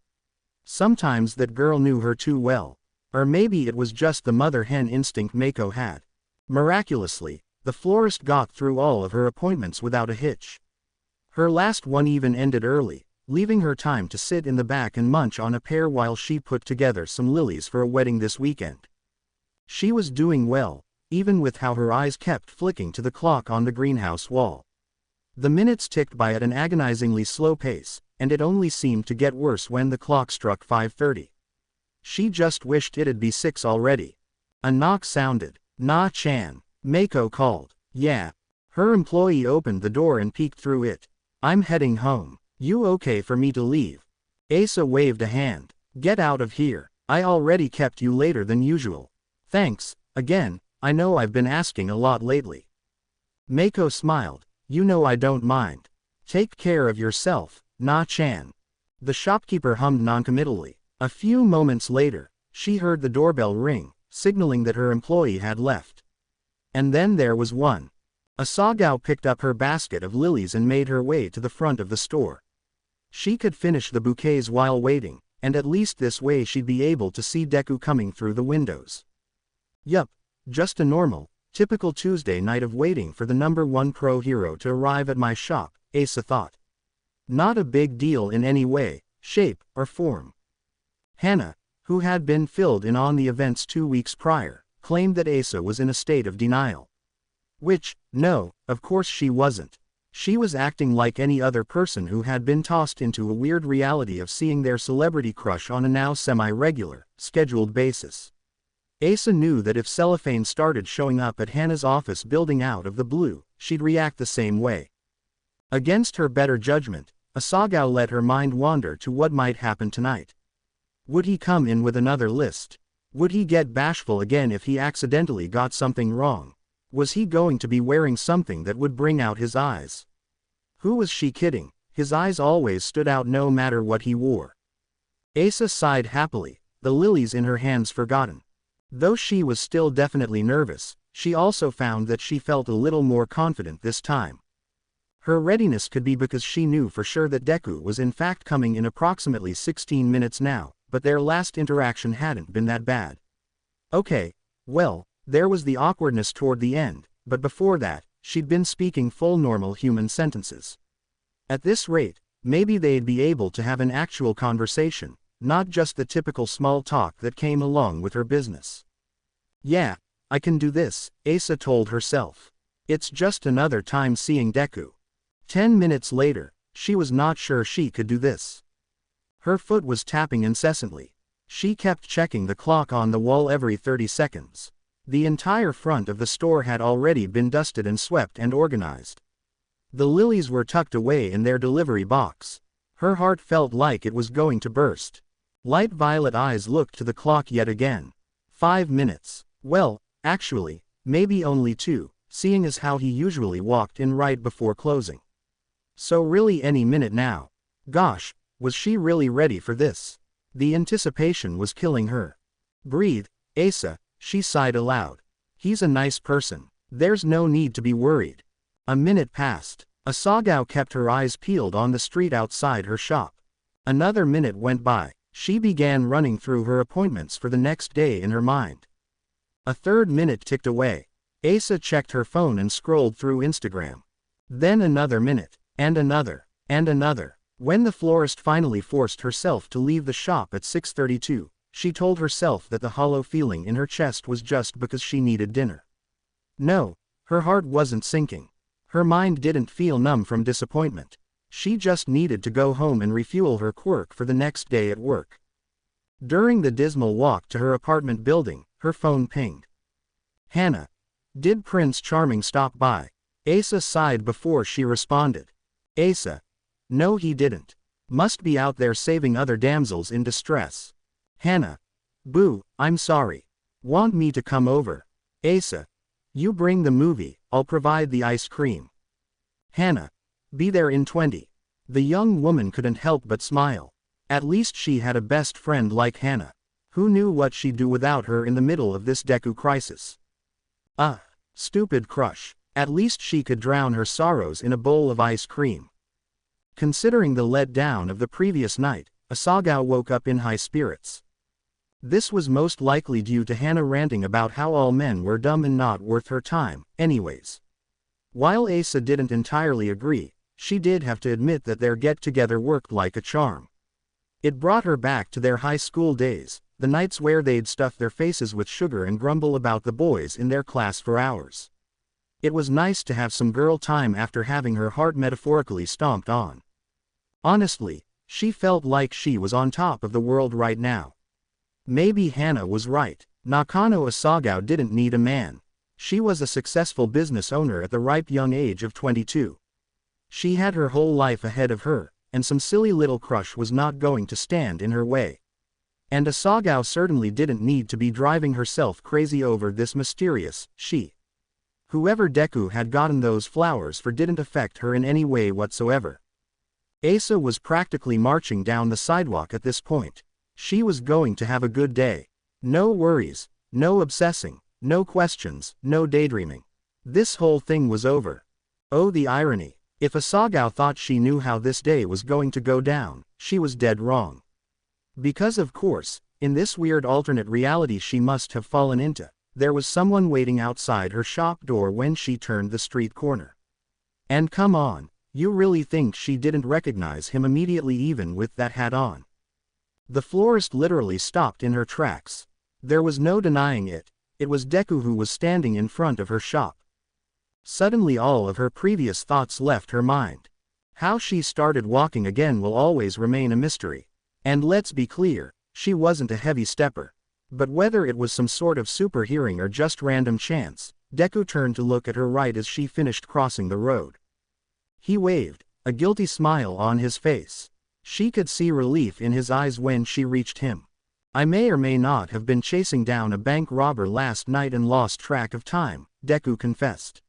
Sometimes that girl knew her too well. Or maybe it was just the mother hen instinct Mako had. Miraculously, the florist got through all of her appointments without a hitch. Her last one even ended early, leaving her time to sit in the back and munch on a pear while she put together some lilies for a wedding this weekend. She was doing well, even with how her eyes kept flicking to the clock on the greenhouse wall. The minutes ticked by at an agonizingly slow pace, and it only seemed to get worse when the clock struck 5:30. She just wished it'd be 6 already. A knock sounded. Na-chan. Mako called. Yeah. Her employee opened the door and peeked through it. I'm heading home. You okay for me to leave? Asa waved a hand. Get out of here. I already kept you later than usual. Thanks, again, I know I've been asking a lot lately. Mako smiled. You know I don't mind. Take care of yourself, Na-chan. The shopkeeper hummed noncommittally. A few moments later, she heard the doorbell ring, signaling that her employee had left. And then there was one. Asagao picked up her basket of lilies and made her way to the front of the store. She could finish the bouquets while waiting, and at least this way she'd be able to see Deku coming through the windows. Yup, just a normal, typical Tuesday night of waiting for the #1 pro hero to arrive at my shop, Asa thought. Not a big deal in any way, shape, or form. Hannah, who had been filled in on the events 2 weeks prior, claimed that Asa was in a state of denial. Which, no, of course she wasn't. She was acting like any other person who had been tossed into a weird reality of seeing their celebrity crush on a now semi-regular, scheduled basis. Asa knew that if Cellophane started showing up at Hannah's office building out of the blue, she'd react the same way. Against her better judgment, Asagao let her mind wander to what might happen tonight. Would he come in with another list? Would he get bashful again if he accidentally got something wrong? Was he going to be wearing something that would bring out his eyes? Who was she kidding? His eyes always stood out no matter what he wore. Asa sighed happily, the lilies in her hands forgotten. Though she was still definitely nervous, she also found that she felt a little more confident this time. Her readiness could be because she knew for sure that Deku was in fact coming in approximately 16 minutes now, but their last interaction hadn't been that bad. Okay, well, there was the awkwardness toward the end, but before that, she'd been speaking full normal human sentences. At this rate, maybe they'd be able to have an actual conversation, not just the typical small talk that came along with her business. Yeah, I can do this, Asa told herself. It's just another time seeing Deku. 10 minutes later, she was not sure she could do this. Her foot was tapping incessantly. She kept checking the clock on the wall every 30 seconds. The entire front of the store had already been dusted and swept and organized. The lilies were tucked away in their delivery box. Her heart felt like it was going to burst. Light violet eyes looked to the clock yet again. 5 minutes. Well, actually, maybe only 2, seeing as how he usually walked in right before closing. So really any minute now. Gosh, was she really ready for this? The anticipation was killing her. Breathe, Asa, she sighed aloud. He's a nice person. There's no need to be worried. A minute passed. Asagao kept her eyes peeled on the street outside her shop. Another minute went by. She began running through her appointments for the next day in her mind. A third minute ticked away. Asa checked her phone and scrolled through Instagram. Then another minute, and another, and another. When the florist finally forced herself to leave the shop at 6:32, she told herself that the hollow feeling in her chest was just because she needed dinner. No, her heart wasn't sinking. Her mind didn't feel numb from disappointment. She just needed to go home and refuel her quirk for the next day at work. During the dismal walk to her apartment building, her phone pinged. Hannah. Did Prince Charming stop by? Asa sighed before she responded. Asa. No, he didn't. Must be out there saving other damsels in distress. Hannah. Boo, I'm sorry. Want me to come over? Asa. You bring the movie, I'll provide the ice cream. Hannah. Be there in 20. The young woman couldn't help but smile. At least she had a best friend like Hannah. Who knew what she'd do without her in the middle of this Deku crisis? Stupid crush. At least she could drown her sorrows in a bowl of ice cream. Considering the letdown of the previous night, Asagao woke up in high spirits. This was most likely due to Hannah ranting about how all men were dumb and not worth her time, anyways. While Asa didn't entirely agree, she did have to admit that their get-together worked like a charm. It brought her back to their high school days, the nights where they'd stuff their faces with sugar and grumble about the boys in their class for hours. It was nice to have some girl time after having her heart metaphorically stomped on. Honestly, she felt like she was on top of the world right now. Maybe Hannah was right. Nakano Asagao didn't need a man. She was a successful business owner at the ripe young age of 22. She had her whole life ahead of her, and some silly little crush was not going to stand in her way. And Asagao certainly didn't need to be driving herself crazy over this mysterious she. Whoever Deku had gotten those flowers for didn't affect her in any way whatsoever. Asa was practically marching down the sidewalk at this point. She was going to have a good day. No worries, no obsessing, no questions, no daydreaming. This whole thing was over. Oh, the irony. If Asagao thought she knew how this day was going to go down, she was dead wrong. Because of course, in this weird alternate reality she must have fallen into, there was someone waiting outside her shop door when she turned the street corner. And come on, you really think she didn't recognize him immediately even with that hat on? The florist literally stopped in her tracks. There was no denying it, it was Deku who was standing in front of her shop. Suddenly all of her previous thoughts left her mind. How she started walking again will always remain a mystery. And let's be clear, she wasn't a heavy stepper. But whether it was some sort of super hearing or just random chance, Deku turned to look at her right as she finished crossing the road. He waved, a guilty smile on his face. She could see relief in his eyes when she reached him. I may or may not have been chasing down a bank robber last night and lost track of time, Deku confessed.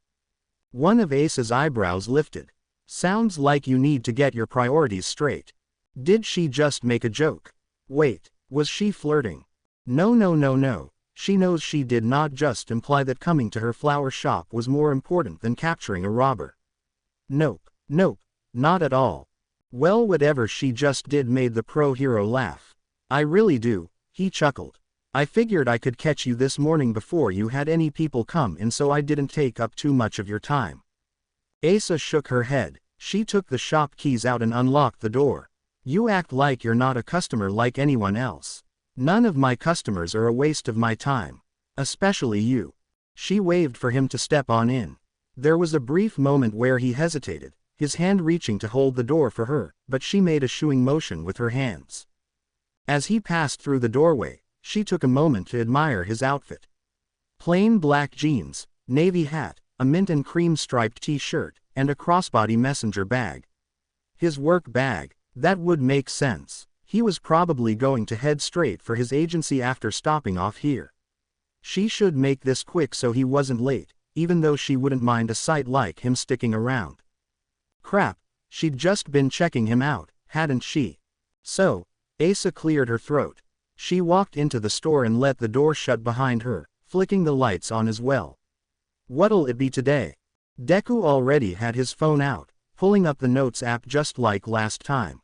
One of Asa's eyebrows lifted. Sounds like you need to get your priorities straight. Did she just make a joke? Wait, was she flirting? No. She knows she did not just imply that coming to her flower shop was more important than capturing a robber. Nope, not at all. Well, whatever she just did made the pro-hero laugh. I really do, he chuckled. I figured I could catch you this morning before you had any people come in, so I didn't take up too much of your time. Asa shook her head. She took the shop keys out and unlocked the door. You act like you're not a customer like anyone else. None of my customers are a waste of my time. Especially you. She waved for him to step on in. There was a brief moment where he hesitated, his hand reaching to hold the door for her, but she made a shooing motion with her hands. As he passed through the doorway, she took a moment to admire his outfit. Plain black jeans, navy hat, a mint and cream striped t-shirt, and a crossbody messenger bag. His work bag, that would make sense. He was probably going to head straight for his agency after stopping off here. She should make this quick so he wasn't late, even though she wouldn't mind a sight like him sticking around. Crap, she'd just been checking him out, hadn't she? So, Asa cleared her throat. She walked into the store and let the door shut behind her, flicking the lights on as well. What'll it be today? Deku already had his phone out, pulling up the Notes app just like last time.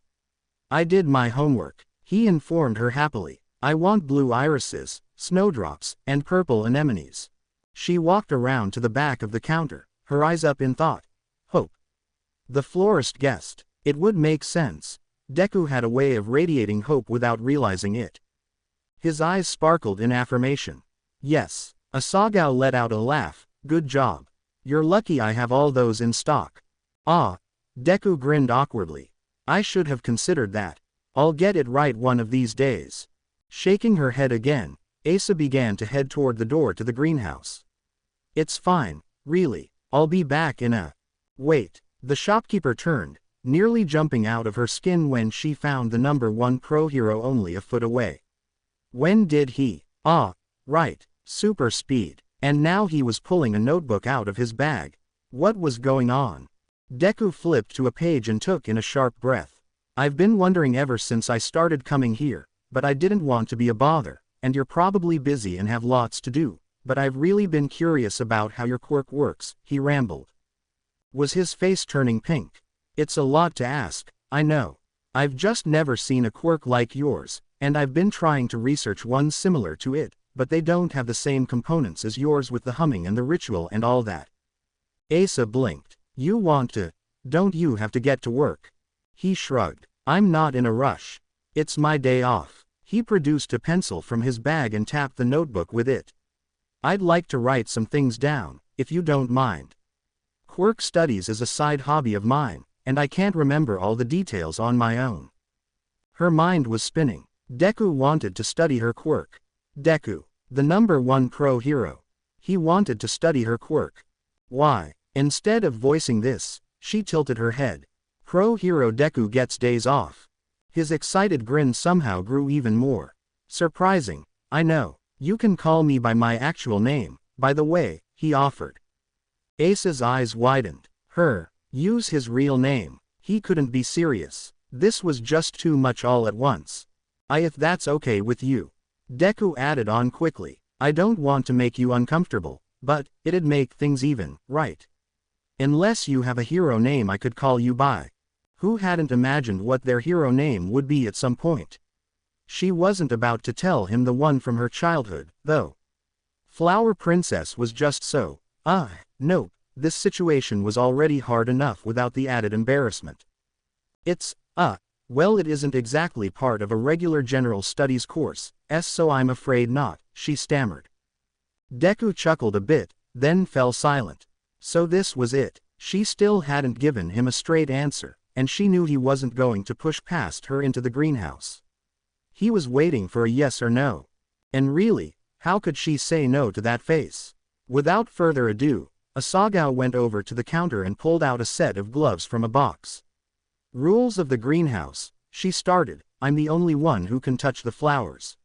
I did my homework, he informed her happily. I want blue irises, snowdrops, and purple anemones. She walked around to the back of the counter, her eyes up in thought. Hope. The florist guessed. It would make sense. Deku had a way of radiating hope without realizing it. His eyes sparkled in affirmation. Yes. Asagao let out a laugh. Good job. You're lucky I have all those in stock. Ah. Deku grinned awkwardly. I should have considered that. I'll get it right one of these days. Shaking her head again, Asa began to head toward the door to the greenhouse. It's fine, really. I'll be back in a... Wait. The shopkeeper turned, nearly jumping out of her skin when she found the number 1 pro hero only a foot away. When did he? Ah, right, super speed. And now he was pulling a notebook out of his bag. What was going on? Deku flipped to a page and took in a sharp breath. I've been wondering ever since I started coming here, but I didn't want to be a bother, and you're probably busy and have lots to do, but I've really been curious about how your quirk works, he rambled. Was his face turning pink? It's a lot to ask, I know. I've just never seen a quirk like yours, and I've been trying to research one similar to it, but they don't have the same components as yours with the humming and the ritual and all that. Asa blinked. You want to? Don't you have to get to work? He shrugged. I'm not in a rush. It's my day off. He produced a pencil from his bag and tapped the notebook with it. I'd like to write some things down, if you don't mind. Quirk studies is a side hobby of mine, and I can't remember all the details on my own. Her mind was spinning. Deku wanted to study her quirk. Deku, the number 1 pro hero. He wanted to study her quirk. Why? Instead of voicing this, she tilted her head. Pro hero Deku gets days off. His excited grin somehow grew even more. Surprising, I know. You can call me by my actual name, by the way, he offered. Asa's eyes widened. Use his real name. He couldn't be serious. This was just too much all at once. If that's okay with you. Deku added on quickly. I don't want to make you uncomfortable, but it'd make things even, right? Unless you have a hero name I could call you by. Who hadn't imagined what their hero name would be at some point? She wasn't about to tell him the one from her childhood, though. Flower Princess was just so. Nope, this situation was already hard enough without the added embarrassment. Well, it isn't exactly part of a regular general studies course, so I'm afraid not, she stammered. Deku chuckled a bit, then fell silent. So this was it. She still hadn't given him a straight answer, and she knew he wasn't going to push past her into the greenhouse. He was waiting for a yes or no. And really, how could she say no to that face? Without further ado, Asagao went over to the counter and pulled out a set of gloves from a box. Rules of the greenhouse, she started. I'm the only one who can touch the flowers.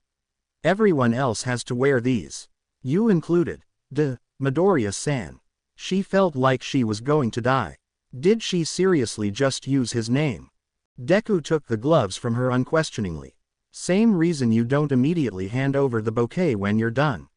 Everyone else has to wear these. You included. Midoriya-san. She felt like she was going to die. Did she seriously just use his name? Deku took the gloves from her unquestioningly. Same reason you don't immediately hand over the bouquet when you're done.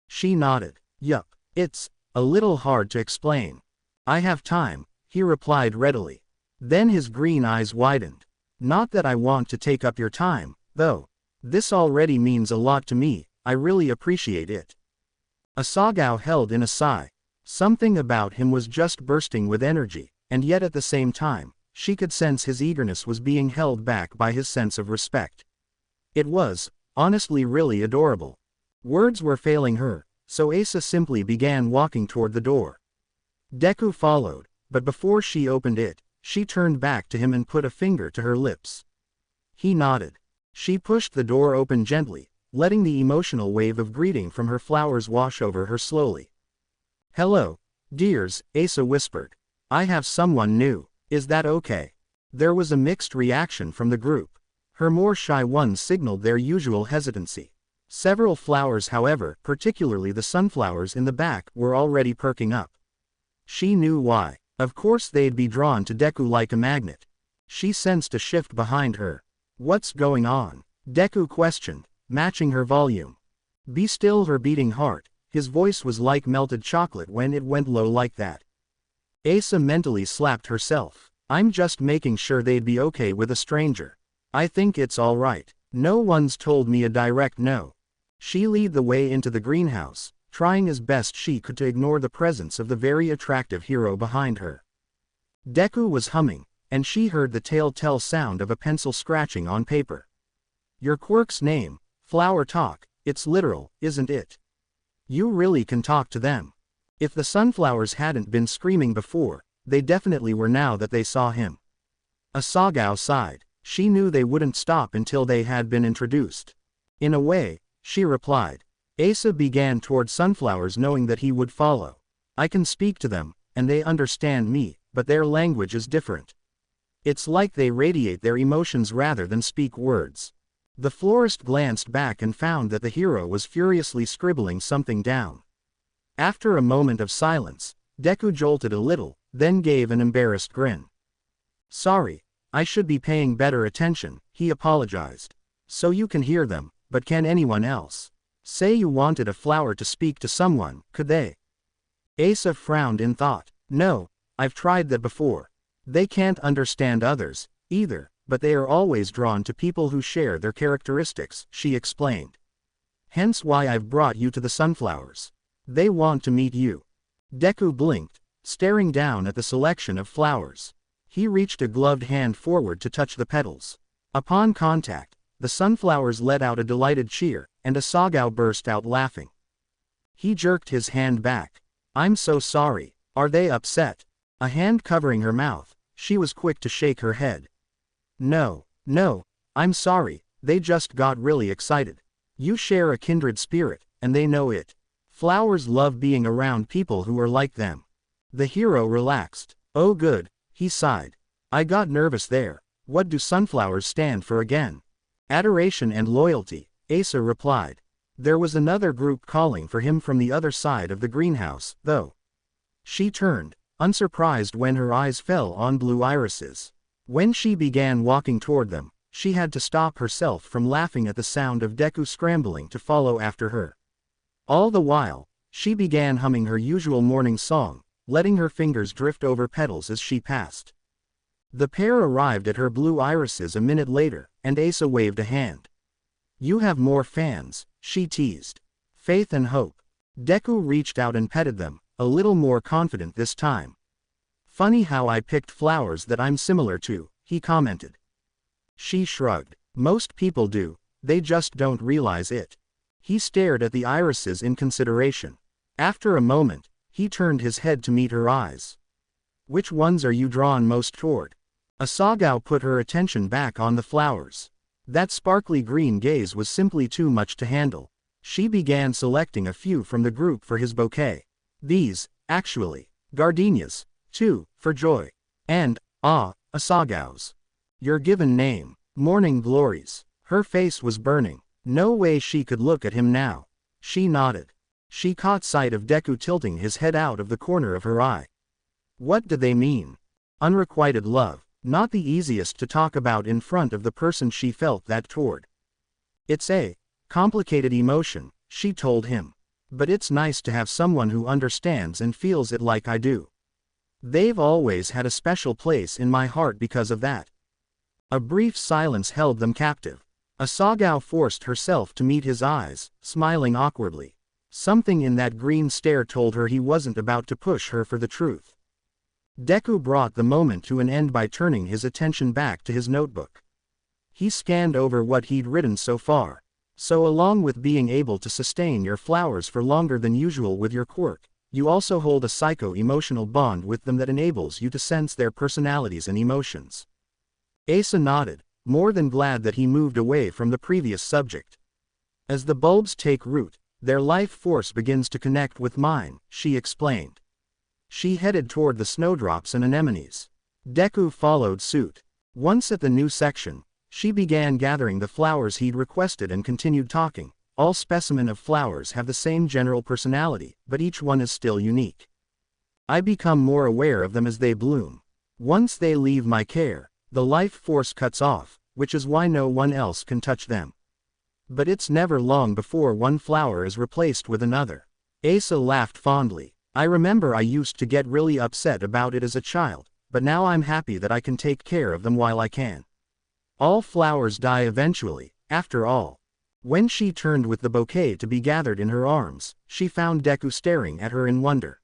She nodded. Yup. It's a little hard to explain. I have time, he replied readily. Then his green eyes widened. Not that I want to take up your time, though. This already means a lot to me, I really appreciate it. Asagao held in a sigh. Something about him was just bursting with energy, and yet at the same time, she could sense his eagerness was being held back by his sense of respect. It was, honestly, really adorable. Words were failing her, so Asa simply began walking toward the door. Deku followed, but before she opened it, she turned back to him and put a finger to her lips. He nodded. She pushed the door open gently, letting the emotional wave of greeting from her flowers wash over her slowly. "Hello, dears," Asa whispered. "I have someone new. Is that okay?" There was a mixed reaction from the group. Her more shy ones signaled their usual hesitancy. Several flowers, however, particularly the sunflowers in the back, were already perking up. She knew why. Of course they'd be drawn to Deku like a magnet. She sensed a shift behind her. "What's going on?" Deku questioned, matching her volume. "Be still," her beating heart. His voice was like melted chocolate when it went low like that. Asa mentally slapped herself. "I'm just making sure they'd be okay with a stranger. I think it's all right. No one's told me a direct no." She led the way into the greenhouse, trying as best she could to ignore the presence of the very attractive hero behind her. Deku was humming, and she heard the telltale sound of a pencil scratching on paper. "Your quirk's name, Flower Talk, it's literal, isn't it? You really can talk to them." If the sunflowers hadn't been screaming before, they definitely were now that they saw him. Asagao sighed. She knew they wouldn't stop until they had been introduced. "In a way," she replied. Asa began toward sunflowers, knowing that he would follow. "I can speak to them, and they understand me, but their language is different. It's like they radiate their emotions rather than speak words." The florist glanced back and found that the hero was furiously scribbling something down. After a moment of silence, Deku jolted a little, then gave an embarrassed grin. "Sorry, I should be paying better attention," he apologized. "So you can hear them, but can anyone else? Say you wanted a flower to speak to someone, could they?" Asa frowned in thought. "No, I've tried that before. They can't understand others, either, but they are always drawn to people who share their characteristics," she explained. "Hence why I've brought you to the sunflowers. They want to meet you." Deku blinked, staring down at the selection of flowers. He reached a gloved hand forward to touch the petals. Upon contact, the sunflowers let out a delighted cheer, and Asagao burst out laughing. He jerked his hand back. "I'm so sorry. Are they upset?" A hand covering her mouth, she was quick to shake her head. No, I'm sorry, they just got really excited. You share a kindred spirit, and they know it. Flowers love being around people who are like them." The hero relaxed. "Oh good," he sighed. "I got nervous there. What do sunflowers stand for again?" "Adoration and loyalty," Asa replied. There was another group calling for him from the other side of the greenhouse, though. She turned, unsurprised when her eyes fell on blue irises. When she began walking toward them, she had to stop herself from laughing at the sound of Deku scrambling to follow after her. All the while, she began humming her usual morning song, letting her fingers drift over petals as she passed. The pair arrived at her blue irises a minute later, and Asa waved a hand. "You have more fans," she teased. "Faith and hope." Deku reached out and petted them, a little more confident this time. "Funny how I picked flowers that I'm similar to," he commented. She shrugged. "Most people do, they just don't realize it." He stared at the irises in consideration. After a moment, he turned his head to meet her eyes. "Which ones are you drawn most toward?" Asagao put her attention back on the flowers. That sparkly green gaze was simply too much to handle. She began selecting a few from the group for his bouquet. "These, actually. Gardenias, too, for joy. And, Asagao's. Your given name, Morning Glories." Her face was burning. No way she could look at him now. She nodded. She caught sight of Deku tilting his head out of the corner of her eye. What do they mean? Unrequited love, not the easiest to talk about in front of the person she felt that toward. "It's a complicated emotion," she told him. "But it's nice to have someone who understands and feels it like I do. They've always had a special place in my heart because of that." A brief silence held them captive. Asagao forced herself to meet his eyes, smiling awkwardly. Something in that green stare told her he wasn't about to push her for the truth. Deku brought the moment to an end by turning his attention back to his notebook. He scanned over what he'd written so far. "So along with being able to sustain your flowers for longer than usual with your quirk, you also hold a psycho-emotional bond with them that enables you to sense their personalities and emotions." Asa nodded, more than glad that he moved away from the previous subject. As the bulbs take root, their life force begins to connect with mine, she explained. She headed toward the snowdrops and anemones. Deku followed suit. Once at the new section, she began gathering the flowers he'd requested and continued talking. All specimen of flowers have the same general personality, but each one is still unique. I become more aware of them as they bloom. Once they leave my care, the life force cuts off, which is why no one else can touch them. But it's never long before one flower is replaced with another. Asa laughed fondly. I remember I used to get really upset about it as a child, but now I'm happy that I can take care of them while I can. All flowers die eventually, after all. When she turned with the bouquet to be gathered in her arms, she found Deku staring at her in wonder.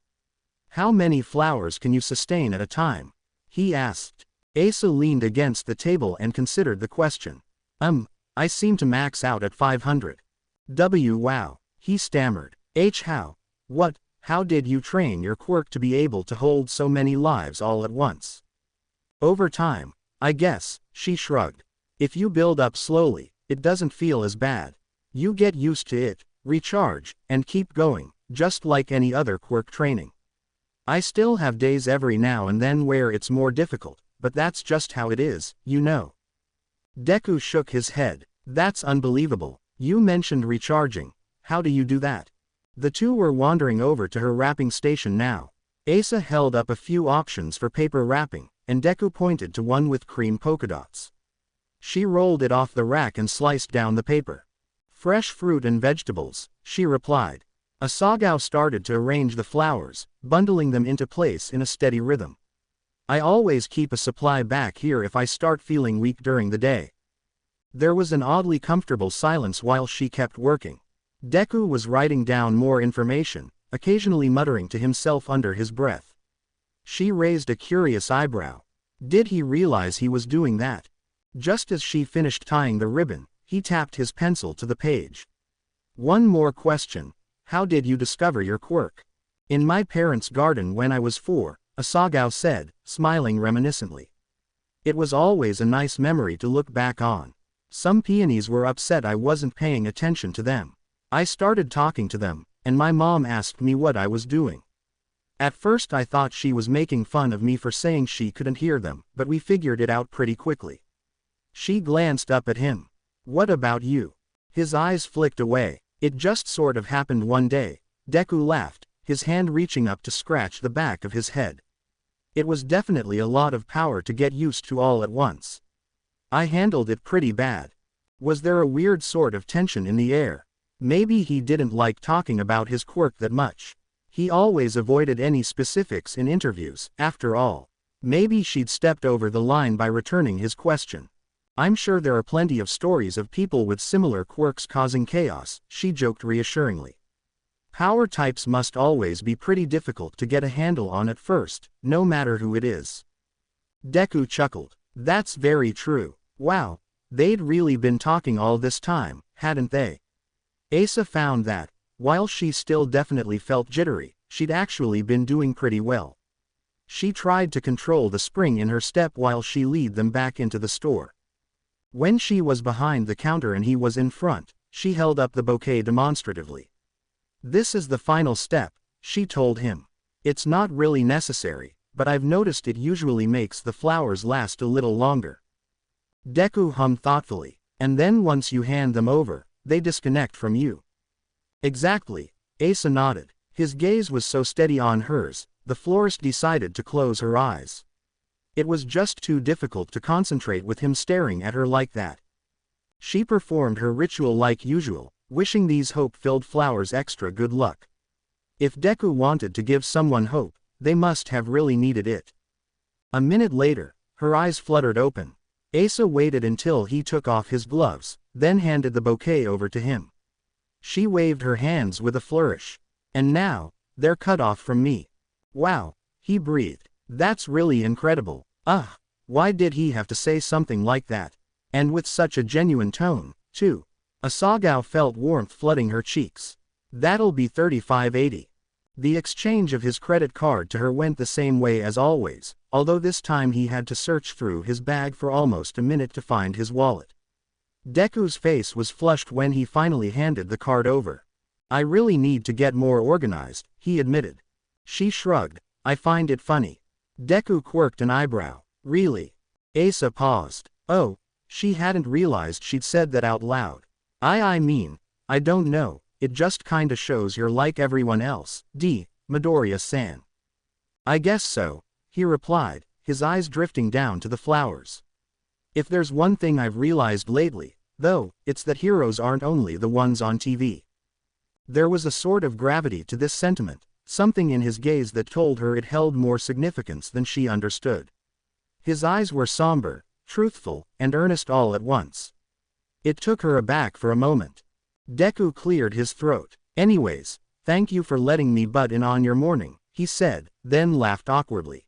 How many flowers can you sustain at a time? He asked. Asa leaned against the table and considered the question. I seem to max out at 500. Wow. He stammered. How did you train your quirk to be able to hold so many lives all at once? Over time, I guess, she shrugged. If you build up slowly, it doesn't feel as bad. You get used to it, recharge, and keep going, just like any other quirk training. I still have days every now and then where it's more difficult, but that's just how it is, you know. Deku shook his head. That's unbelievable. You mentioned recharging. How do you do that? The two were wandering over to her wrapping station now. Asa held up a few options for paper wrapping, and Deku pointed to one with cream polka dots. She rolled it off the rack and sliced down the paper. Fresh fruit and vegetables, she replied. Asagao started to arrange the flowers, bundling them into place in a steady rhythm. I always keep a supply back here if I start feeling weak during the day. There was an oddly comfortable silence while she kept working. Deku was writing down more information, occasionally muttering to himself under his breath. She raised a curious eyebrow. Did he realize he was doing that? Just as she finished tying the ribbon, he tapped his pencil to the page. One more question. How did you discover your quirk? In my parents' garden when I was 4, Asagao said, smiling reminiscently. It was always a nice memory to look back on. Some peonies were upset I wasn't paying attention to them. I started talking to them, and my mom asked me what I was doing. At first I thought she was making fun of me for saying she couldn't hear them, but we figured it out pretty quickly. She glanced up at him. What about you? His eyes flicked away. It just sort of happened one day. Deku laughed, his hand reaching up to scratch the back of his head. It was definitely a lot of power to get used to all at once. I handled it pretty bad. Was there a weird sort of tension in the air? Maybe he didn't like talking about his quirk that much. He always avoided any specifics in interviews, after all. Maybe she'd stepped over the line by returning his question. I'm sure there are plenty of stories of people with similar quirks causing chaos, she joked reassuringly. Power types must always be pretty difficult to get a handle on at first, no matter who it is. Deku chuckled. That's very true. Wow, they'd really been talking all this time, hadn't they? Asa found that, while she still definitely felt jittery, she'd actually been doing pretty well. She tried to control the spring in her step while she led them back into the store. When she was behind the counter and he was in front, she held up the bouquet demonstratively. This is the final step, she told him. It's not really necessary, but I've noticed it usually makes the flowers last a little longer. Deku hummed thoughtfully. And then once you hand them over, they disconnect from you. Exactly, Asa nodded. His gaze was so steady on hers, the florist decided to close her eyes. It was just too difficult to concentrate with him staring at her like that. She performed her ritual like usual, wishing these hope-filled flowers extra good luck. If Deku wanted to give someone hope, they must have really needed it. A minute later, her eyes fluttered open. Asa waited until he took off his gloves, then handed the bouquet over to him. She waved her hands with a flourish. And now, they're cut off from me. Wow, he breathed. That's really incredible. Why did he have to say something like that? And with such a genuine tone, too. Asagao felt warmth flooding her cheeks. That'll be $35.80. The exchange of his credit card to her went the same way as always, although this time he had to search through his bag for almost a minute to find his wallet. Deku's face was flushed when he finally handed the card over. "I really need to get more organized," he admitted. She shrugged. "I find it funny." Deku quirked an eyebrow. "Really?" Asa paused. Oh, she hadn't realized she'd said that out loud. I mean, I don't know, it just kinda shows you're like everyone else, Midoriya-san. "I guess so," he replied, his eyes drifting down to the flowers. "If there's one thing I've realized lately, though, it's that heroes aren't only the ones on TV." There was a sort of gravity to this sentiment, something in his gaze that told her it held more significance than she understood. His eyes were somber, truthful, and earnest all at once. It took her aback for a moment. Deku cleared his throat. "Anyways, thank you for letting me butt in on your morning," he said, then laughed awkwardly.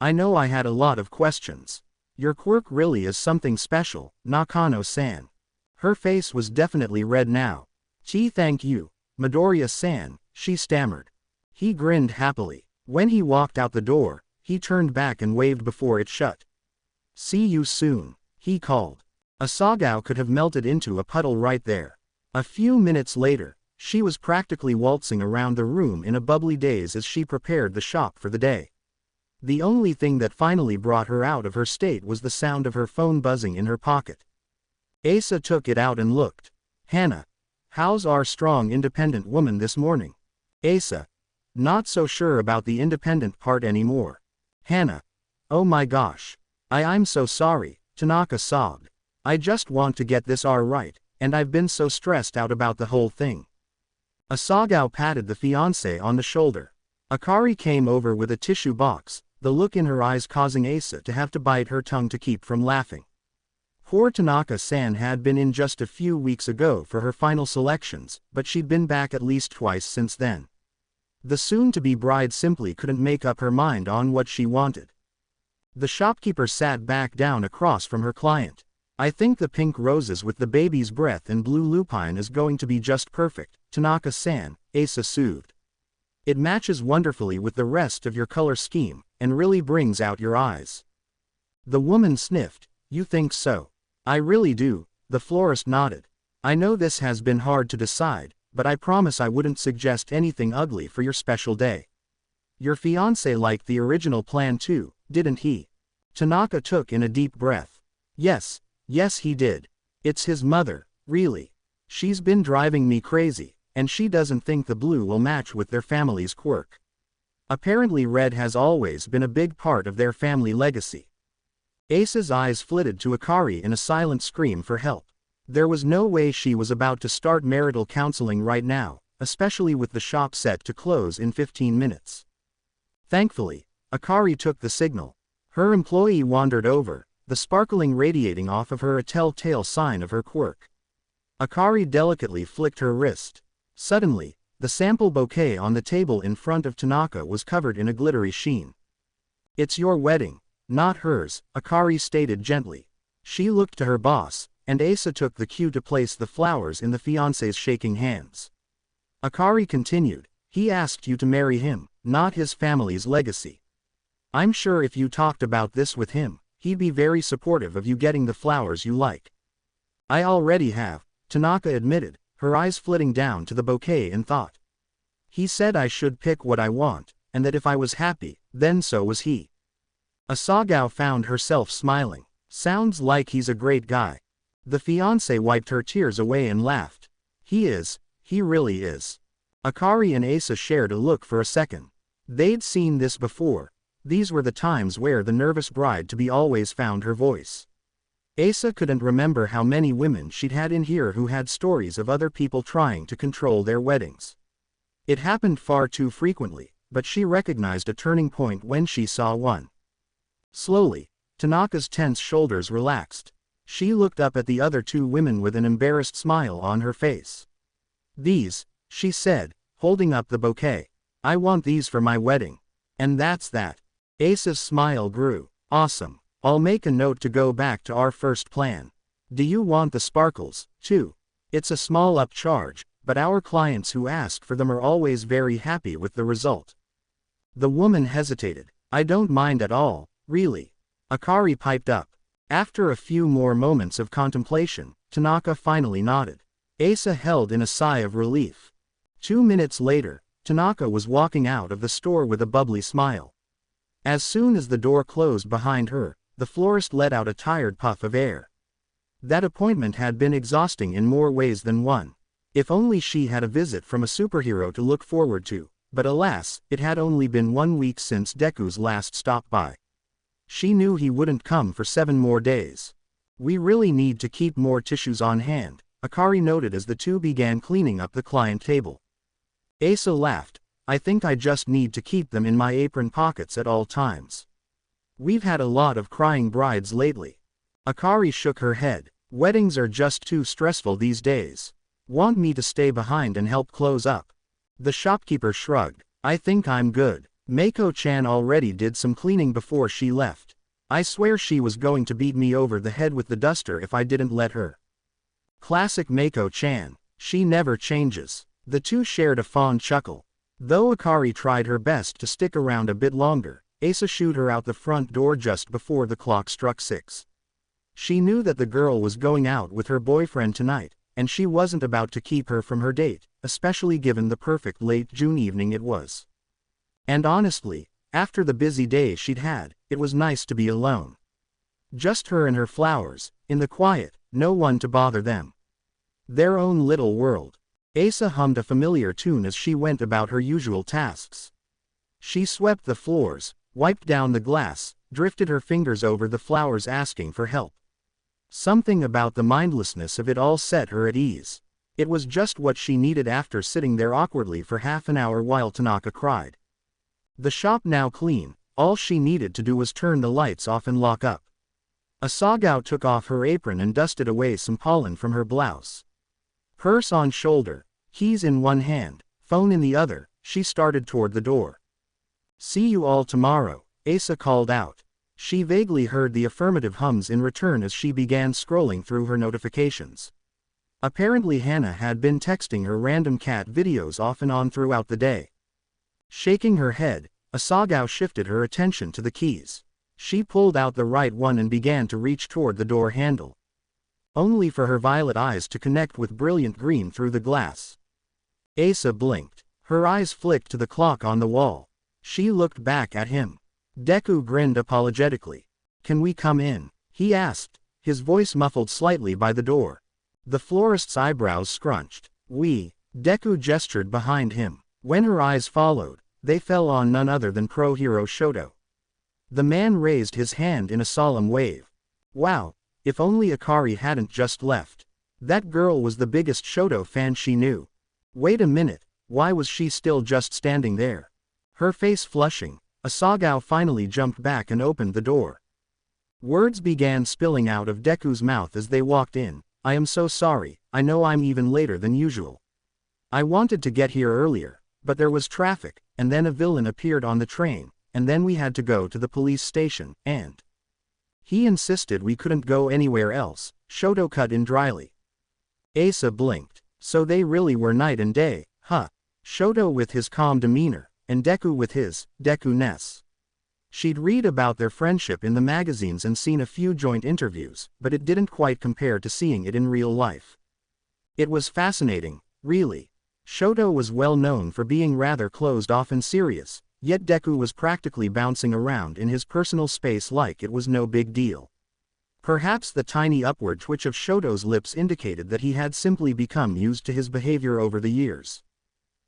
"I know I had a lot of questions. Your quirk really is something special, Nakano-san." Her face was definitely red now. Thank you, Midoriya-san," she stammered. He grinned happily. When he walked out the door, he turned back and waved before it shut. "See you soon," he called. Asagao could have melted into a puddle right there. A few minutes later, she was practically waltzing around the room in a bubbly daze as she prepared the shop for the day. The only thing that finally brought her out of her state was the sound of her phone buzzing in her pocket. Asa took it out and looked. "Hannah, how's our strong independent woman this morning?" Asa, not so sure about the independent part anymore. Hannah, "Oh my gosh. I'm so sorry," Tanaka sobbed. "I just want to get this right, and I've been so stressed out about the whole thing." Asagao patted the fiancé on the shoulder. Akari came over with a tissue box, the look in her eyes causing Asa to have to bite her tongue to keep from laughing. Poor Tanaka-san had been in just a few weeks ago for her final selections, but she'd been back at least twice since then. The soon-to-be bride simply couldn't make up her mind on what she wanted. The shopkeeper sat back down across from her client. "I think the pink roses with the baby's breath and blue lupine is going to be just perfect, Tanaka-san," Asa soothed. "It matches wonderfully with the rest of your color scheme, and really brings out your eyes." The woman sniffed. "You think so?" "I really do," the florist nodded. "I know this has been hard to decide, but I promise I wouldn't suggest anything ugly for your special day." "Your fiancé liked the original plan too, didn't he?" Tanaka took in a deep breath. Yes he did. It's his mother, really. She's been driving me crazy, and she doesn't think the blue will match with their family's quirk. Apparently red has always been a big part of their family legacy." Asa's eyes flitted to Akari in a silent scream for help. There was no way she was about to start marital counseling right now, especially with the shop set to close in 15 minutes. Thankfully, Akari took the signal. Her employee wandered over, the sparkling radiating off of her a telltale sign of her quirk. Akari delicately flicked her wrist. Suddenly, the sample bouquet on the table in front of Tanaka was covered in a glittery sheen. "It's your wedding, not hers," Akari stated gently. She looked to her boss, and Asa took the cue to place the flowers in the fiancé's shaking hands. Akari continued, "He asked you to marry him, not his family's legacy. I'm sure if you talked about this with him, he'd be very supportive of you getting the flowers you like." "I already have," Tanaka admitted, her eyes flitting down to the bouquet in thought. "He said I should pick what I want, and that if I was happy, then so was he." Asagao found herself smiling. "Sounds like he's a great guy." The fiancé wiped her tears away and laughed. He really is." Akari and Asa shared a look for a second. They'd seen this before. These were the times where the nervous bride-to-be always found her voice. Asa couldn't remember how many women she'd had in here who had stories of other people trying to control their weddings. It happened far too frequently, but she recognized a turning point when she saw one. Slowly, Tanaka's tense shoulders relaxed. She looked up at the other two women with an embarrassed smile on her face. "These," she said, holding up the bouquet. "I want these for my wedding. And that's that." Asa's smile grew. "Awesome. I'll make a note to go back to our first plan. Do you want the sparkles, too? It's a small upcharge, but our clients who ask for them are always very happy with the result." The woman hesitated. I don't mind at all, really. Akari piped up. After a few more moments of contemplation, Tanaka finally nodded. Asa held in a sigh of relief. 2 minutes later, Tanaka was walking out of the store with a bubbly smile. As soon as the door closed behind her, the florist let out a tired puff of air. That appointment had been exhausting in more ways than one. If only she had a visit from a superhero to look forward to, but alas, it had only been 1 week since Deku's last stop by. She knew he wouldn't come for 7 more days. We really need to keep more tissues on hand, Akari noted as the two began cleaning up the client table. Asa laughed. I think I just need to keep them in my apron pockets at all times. We've had a lot of crying brides lately. Akari shook her head. Weddings are just too stressful these days. Want me to stay behind and help close up? The shopkeeper shrugged. I think I'm good. Mako-chan already did some cleaning before she left. I swear she was going to beat me over the head with the duster if I didn't let her. Classic Mako-chan. She never changes. The two shared a fond chuckle. Though Akari tried her best to stick around a bit longer, Asa shooed her out the front door just before the clock struck 6. She knew that the girl was going out with her boyfriend tonight, and she wasn't about to keep her from her date, especially given the perfect late June evening it was. And honestly, after the busy day she'd had, it was nice to be alone. Just her and her flowers, in the quiet, no one to bother them. Their own little world. Asa hummed a familiar tune as she went about her usual tasks. She swept the floors, wiped down the glass, drifted her fingers over the flowers asking for help. Something about the mindlessness of it all set her at ease. It was just what she needed after sitting there awkwardly for half an hour while Tanaka cried. The shop now clean, all she needed to do was turn the lights off and lock up. Asagao took off her apron and dusted away some pollen from her blouse. Purse on shoulder, keys in one hand, phone in the other, she started toward the door. See you all tomorrow, Asa called out. She vaguely heard the affirmative hums in return as she began scrolling through her notifications. Apparently Hannah had been texting her random cat videos off and on throughout the day. Shaking her head, Asagao shifted her attention to the keys. She pulled out the right one and began to reach toward the door handle. Only for her violet eyes to connect with brilliant green through the glass. Asa blinked. Her eyes flicked to the clock on the wall. She looked back at him. Deku grinned apologetically. Can we come in? He asked, his voice muffled slightly by the door. The florist's eyebrows scrunched. Deku gestured behind him. When her eyes followed, they fell on none other than pro hero Shoto. The man raised his hand in a solemn wave. Wow, if only Akari hadn't just left. That girl was the biggest Shoto fan she knew. Wait a minute, why was she still just standing there? Her face flushing, Asagao finally jumped back and opened the door. Words began spilling out of Deku's mouth as they walked in. I am so sorry, I know I'm even later than usual. I wanted to get here earlier, but there was traffic, and then a villain appeared on the train, and then we had to go to the police station, and he insisted we couldn't go anywhere else, Shoto cut in dryly. Asa blinked. So they really were night and day, huh? Shoto with his calm demeanor, and Deku with his Deku-ness. She'd read about their friendship in the magazines and seen a few joint interviews, but it didn't quite compare to seeing it in real life. It was fascinating, really. Shoto was well known for being rather closed off and serious, yet Deku was practically bouncing around in his personal space like it was no big deal. Perhaps the tiny upward twitch of Shoto's lips indicated that he had simply become used to his behavior over the years.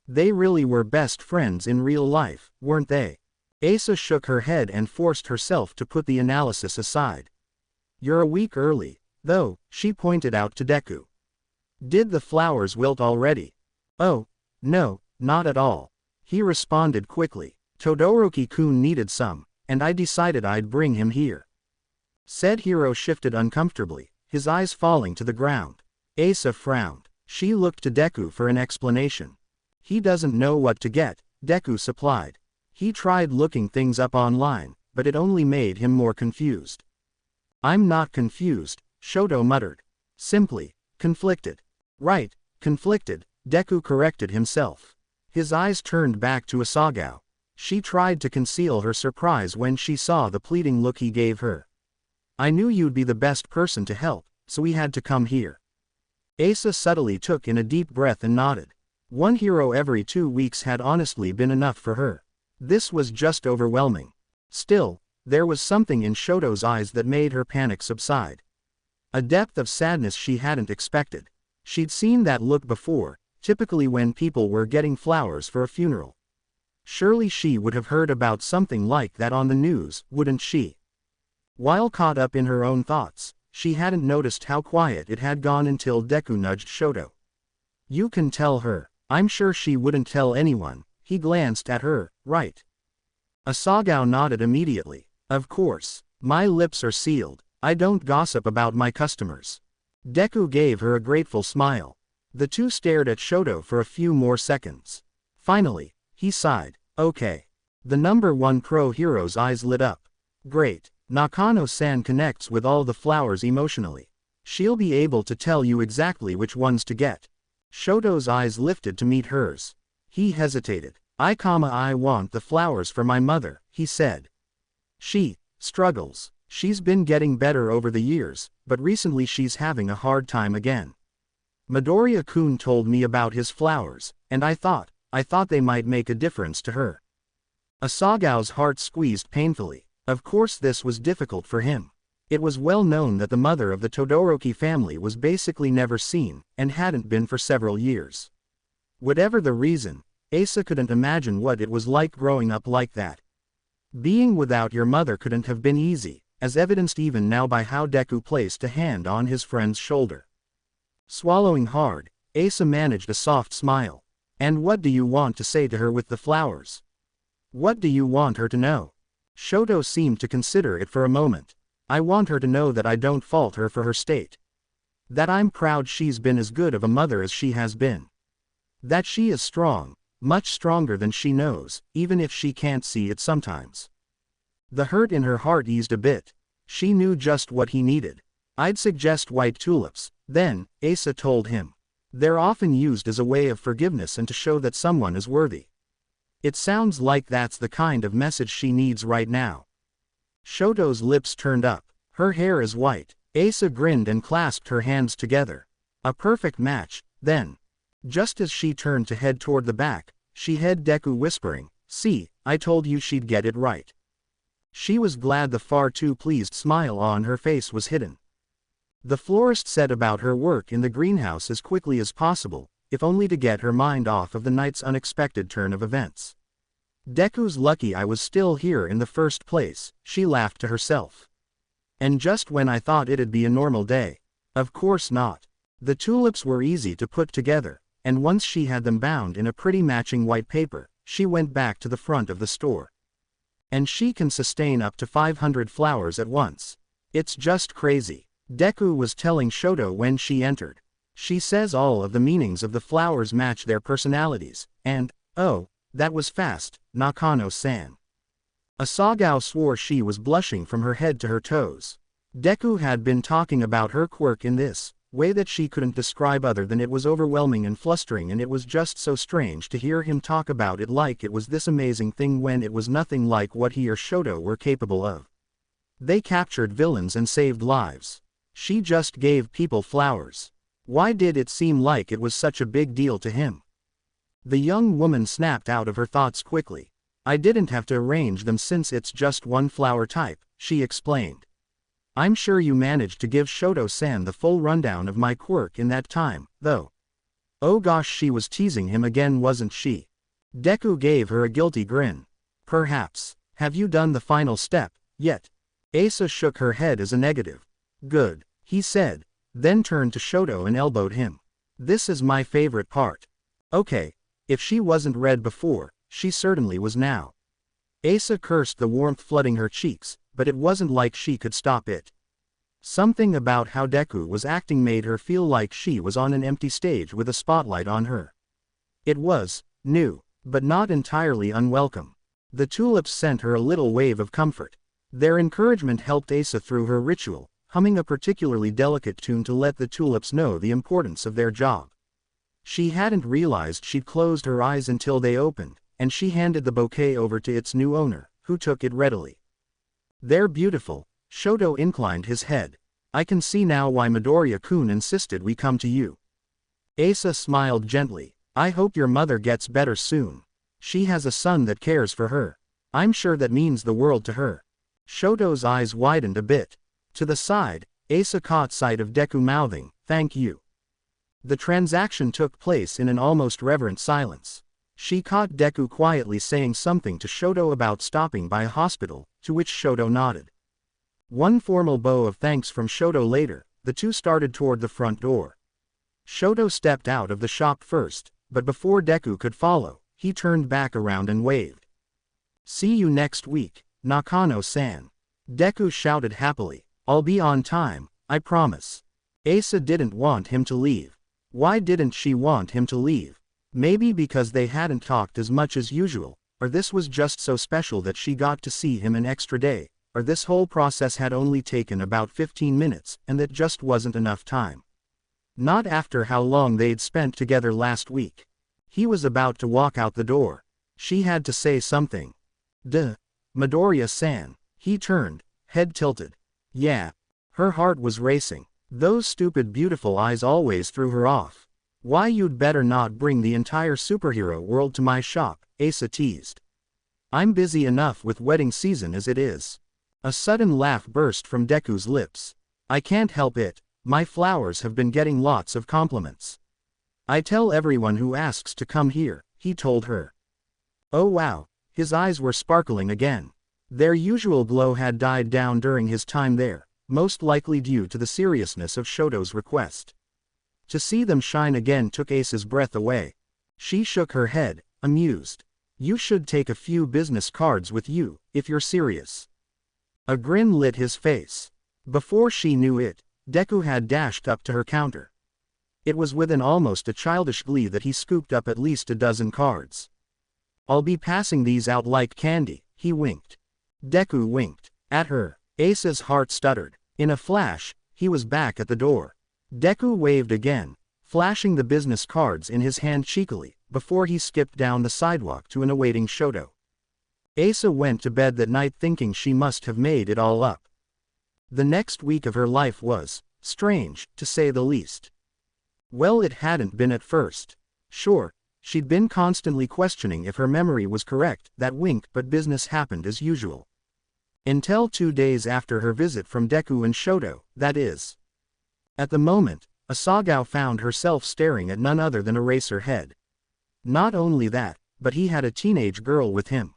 They really were best friends in real life, weren't they? Asa shook her head and forced herself to put the analysis aside. You're a week early, though, she pointed out to Deku. Did the flowers wilt already? Oh, no, not at all. He responded quickly. Todoroki-kun needed some, and I decided I'd bring him here. Said hero shifted uncomfortably, his eyes falling to the ground. Asa frowned. She looked to Deku for an explanation. He doesn't know what to get, Deku supplied. He tried looking things up online, but it only made him more confused. I'm not confused, Shoto muttered. Simply, conflicted. Right, conflicted, Deku corrected himself. His eyes turned back to Asagao. She tried to conceal her surprise when she saw the pleading look he gave her. "I knew you'd be the best person to help, so we had to come here." Asa subtly took in a deep breath and nodded. One hero every 2 weeks had honestly been enough for her. This was just overwhelming. Still, there was something in Shoto's eyes that made her panic subside. A depth of sadness she hadn't expected. She'd seen that look before, typically when people were getting flowers for a funeral. Surely she would have heard about something like that on the news, wouldn't she? While caught up in her own thoughts, she hadn't noticed how quiet it had gone until Deku nudged Shoto. "You can tell her. I'm sure she wouldn't tell anyone." He glanced at her, "Right?" Asagao nodded immediately. "Of course. My lips are sealed. I don't gossip about my customers." Deku gave her a grateful smile. The two stared at Shoto for a few more seconds. Finally, he sighed. "Okay." The number 1 pro hero's eyes lit up. "Great. Nakano-san connects with all the flowers emotionally. She'll be able to tell you exactly which ones to get." Shoto's eyes lifted to meet hers. He hesitated. I want the flowers for my mother," he said. "She struggles. She's been getting better over the years, but recently she's having a hard time again. Midoriya-kun told me about his flowers, and I thought they might make a difference to her." Asagao's heart squeezed painfully. Of course this was difficult for him. It was well known that the mother of the Todoroki family was basically never seen, and hadn't been for several years. Whatever the reason, Asa couldn't imagine what it was like growing up like that. Being without your mother couldn't have been easy, as evidenced even now by how Deku placed a hand on his friend's shoulder. Swallowing hard, Asa managed a soft smile. "And what do you want to say to her with the flowers? What do you want her to know?" Shoto seemed to consider it for a moment. "I want her to know that I don't fault her for her state. That I'm proud she's been as good of a mother as she has been. That she is strong, much stronger than she knows, even if she can't see it sometimes." The hurt in her heart eased a bit. She knew just what he needed. "I'd suggest white tulips, then," Asa told him. "They're often used as a way of forgiveness and to show that someone is worthy." It sounds like that's the kind of message she needs right now. Shoto's lips turned up. "Her hair is white." Asa grinned and clasped her hands together. "A perfect match, then." Just as she turned to head toward the back, she heard Deku whispering, "See, I told you she'd get it right." She was glad the far too pleased smile on her face was hidden. The florist set about her work in the greenhouse as quickly as possible, if only to get her mind off of the night's unexpected turn of events. "Deku's lucky I was still here in the first place," she laughed to herself. "And just when I thought it'd be a normal day. Of course not." The tulips were easy to put together, and once she had them bound in a pretty matching white paper, she went back to the front of the store. "And she can sustain up to 500 flowers at once. It's just crazy," Deku was telling Shoto when she entered. "She says all of the meanings of the flowers match their personalities, and, oh, that was fast, Nakano-san." Asagao swore she was blushing from her head to her toes. Deku had been talking about her quirk in this way that she couldn't describe other than it was overwhelming and flustering, and it was just so strange to hear him talk about it like it was this amazing thing when it was nothing like what he or Shoto were capable of. They captured villains and saved lives. She just gave people flowers. Why did it seem like it was such a big deal to him? The young woman snapped out of her thoughts quickly. "I didn't have to arrange them since it's just one flower type," she explained. "I'm sure you managed to give Shoto-san the full rundown of my quirk in that time, though." Oh gosh, she was teasing him again, wasn't she? Deku gave her a guilty grin. "Perhaps. Have you done the final step yet?" Asa shook her head as a negative. "Good," he said, then turned to Shoto and elbowed him. "This is my favorite part." Okay, if she wasn't red before, she certainly was now. Asa cursed the warmth flooding her cheeks, but it wasn't like she could stop it. Something about how Deku was acting made her feel like she was on an empty stage with a spotlight on her. It was new, but not entirely unwelcome. The tulips sent her a little wave of comfort. Their encouragement helped Asa through her ritual, humming a particularly delicate tune to let the tulips know the importance of their job. She hadn't realized she'd closed her eyes until they opened, and she handed the bouquet over to its new owner, who took it readily. "They're beautiful." Shoto inclined his head. "I can see now why Midoriya-kun insisted we come to you." Asa smiled gently. "I hope your mother gets better soon. She has a son that cares for her. I'm sure that means the world to her." Shoto's eyes widened a bit. To the side, Asa caught sight of Deku mouthing, "Thank you." The transaction took place in an almost reverent silence. She caught Deku quietly saying something to Shoto about stopping by a hospital, to which Shoto nodded. One formal bow of thanks from Shoto later, the two started toward the front door. Shoto stepped out of the shop first, but before Deku could follow, he turned back around and waved. "See you next week, Nakano-san." Deku shouted happily. "I'll be on time, I promise." Asa didn't want him to leave. Why didn't she want him to leave? Maybe because they hadn't talked as much as usual, or this was just so special that she got to see him an extra day, or this whole process had only taken about 15 minutes and that just wasn't enough time. Not after how long they'd spent together last week. He was about to walk out the door. She had to say something. "Duh. Midoriya-san." He turned, head tilted. "Yeah." Her heart was racing. Those stupid beautiful eyes always threw her off. "Why you'd better not bring the entire superhero world to my shop," Asa teased. "I'm busy enough with wedding season as it is." A sudden laugh burst from Deku's lips. "I can't help it, my flowers have been getting lots of compliments. I tell everyone who asks to come here," he told her. "Oh wow." His eyes were sparkling again. Their usual glow had died down during his time there, most likely due to the seriousness of Shoto's request. To see them shine again took Asa's breath away. She shook her head, amused. "You should take a few business cards with you, if you're serious." A grin lit his face. Before she knew it, Deku had dashed up to her counter. It was with an almost a childish glee that he scooped up at least a dozen cards. "I'll be passing these out like candy," he winked. Deku winked at her. Asa's heart stuttered. In a flash, he was back at the door. Deku waved again, flashing the business cards in his hand cheekily, before he skipped down the sidewalk to an awaiting Shoto. Asa went to bed that night thinking she must have made it all up. The next week of her life was strange, to say the least. Well, it hadn't been at first. Sure, she'd been constantly questioning if her memory was correct, that wink, but business happened as usual. Until 2 days after her visit from Deku and Shoto, that is. At the moment, Asagao found herself staring at none other than Eraserhead. Not only that, but he had a teenage girl with him.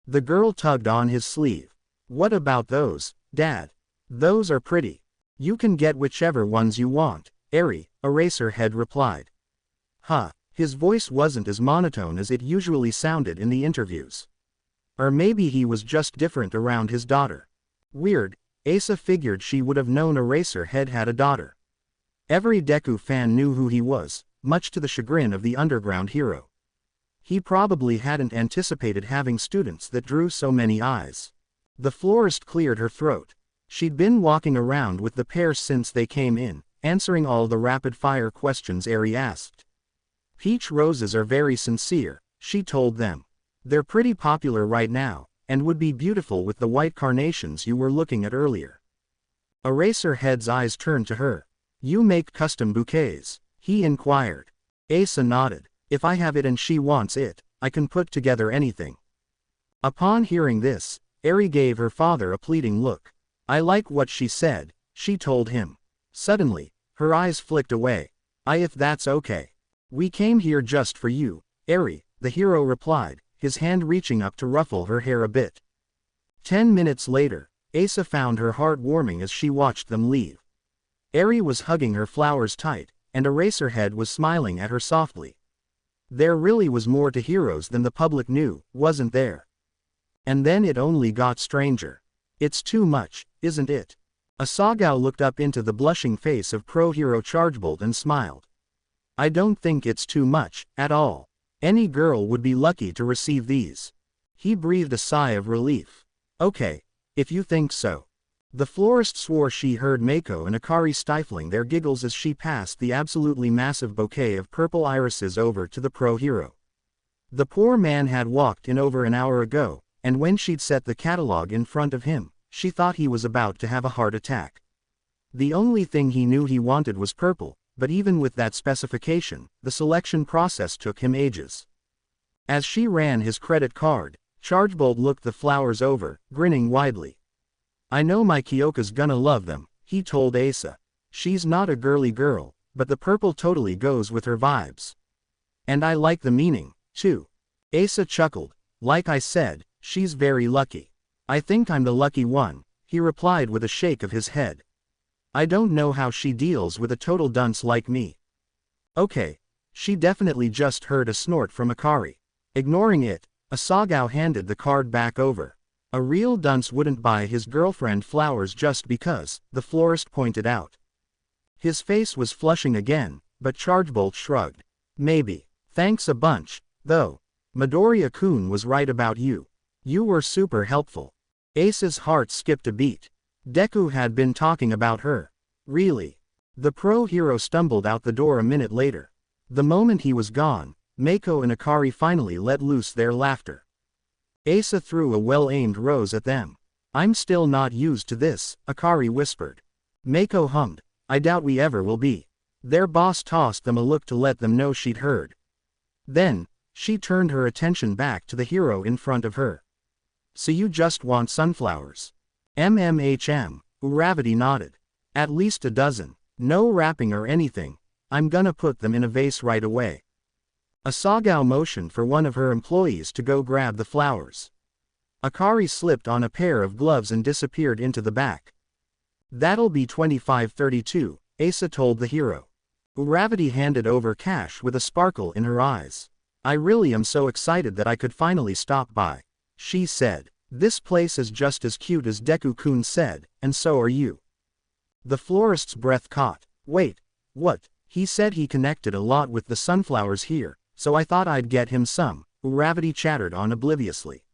The girl tugged on his sleeve. "What about those, Dad? Those are pretty. You can get whichever ones you want, Eri," Eraserhead replied. Huh, his voice wasn't as monotone as it usually sounded in the interviews. Or maybe he was just different around his daughter. Weird, Asa figured she would have known Eraserhead had a daughter. Every Deku fan knew who he was, much to the chagrin of the underground hero. He probably hadn't anticipated having students that drew so many eyes. The florist cleared her throat. She'd been walking around with the pair since they came in, answering all the rapid-fire questions Eri asked. "Peach roses are very sincere," she told them. "They're pretty popular right now, and would be beautiful with the white carnations you were looking at earlier." Eraserhead's eyes turned to her. "You make custom bouquets?" he inquired. Asa nodded. "If I have it and she wants it, I can put together anything." Upon hearing this, Eri gave her father a pleading look. "I like what she said," she told him. Suddenly, her eyes flicked away. If that's okay. We came here just for you, Eri," the hero replied, his hand reaching up to ruffle her hair a bit. 10 minutes later, Asa found her heart warming as she watched them leave. Eri was hugging her flowers tight, and Eraserhead was smiling at her softly. There really was more to heroes than the public knew, wasn't there? And then it only got stranger. "It's too much, isn't it?" Asagao looked up into the blushing face of pro-hero Chargebolt and smiled. "I don't think it's too much, at all. Any girl would be lucky to receive these." He breathed a sigh of relief. "Okay, if you think so." The florist swore she heard Mako and Akari stifling their giggles as she passed the absolutely massive bouquet of purple irises over to the pro-hero. The poor man had walked in over an hour ago, and when she'd set the catalog in front of him, she thought he was about to have a heart attack. The only thing he knew he wanted was purple, but even with that specification, the selection process took him ages. As she ran his credit card, Chargebolt looked the flowers over, grinning widely. "I know my Kyoka's gonna love them," he told Asa. "She's not a girly girl, but the purple totally goes with her vibes. And I like the meaning, too." Asa chuckled. "Like I said, she's very lucky." "I think I'm the lucky one," he replied with a shake of his head. "I don't know how she deals with a total dunce like me." "Okay." She definitely just heard a snort from Akari. Ignoring it, Asagao handed the card back over. "A real dunce wouldn't buy his girlfriend flowers just because," the florist pointed out. His face was flushing again, but Chargebolt shrugged. "Maybe. Thanks a bunch, though. Midoriya-kun was right about you. You were super helpful." Ace's heart skipped a beat. Deku had been talking about her. Really? The pro-hero stumbled out the door a minute later. The moment he was gone, Mako and Akari finally let loose their laughter. Asa threw a well-aimed rose at them. "I'm still not used to this," Akari whispered. Mako hummed. "I doubt we ever will be." Their boss tossed them a look to let them know she'd heard. Then, she turned her attention back to the hero in front of her. "So you just want sunflowers?" Uravity nodded. "At least a dozen. No wrapping or anything. I'm gonna put them in a vase right away." Asagao motioned for one of her employees to go grab the flowers. Akari slipped on a pair of gloves and disappeared into the back. "That'll be 2532, Asa told the hero. Uravity handed over cash with a sparkle in her eyes. "I really am so excited that I could finally stop by," she said. "This place is just as cute as Deku-kun said, and so are you." The florist's breath caught. "Wait, what?" "He said he connected a lot with the sunflowers here, so I thought I'd get him some," Uravity chattered on obliviously.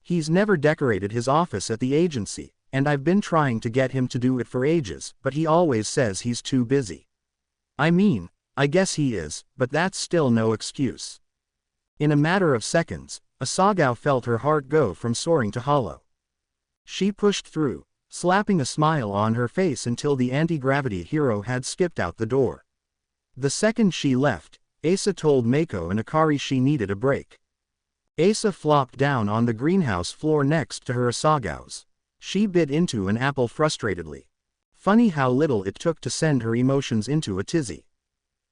"He's never decorated his office at the agency, and I've been trying to get him to do it for ages, but he always says he's too busy." "I mean, I guess he is, but that's still no excuse." In a matter of seconds, Asagao felt her heart go from soaring to hollow. She pushed through, slapping a smile on her face until the anti-gravity hero had skipped out the door. The second she left, Asa told Mako and Akari she needed a break. Asa flopped down on the greenhouse floor next to her Asagao's. She bit into an apple frustratedly. Funny how little it took to send her emotions into a tizzy.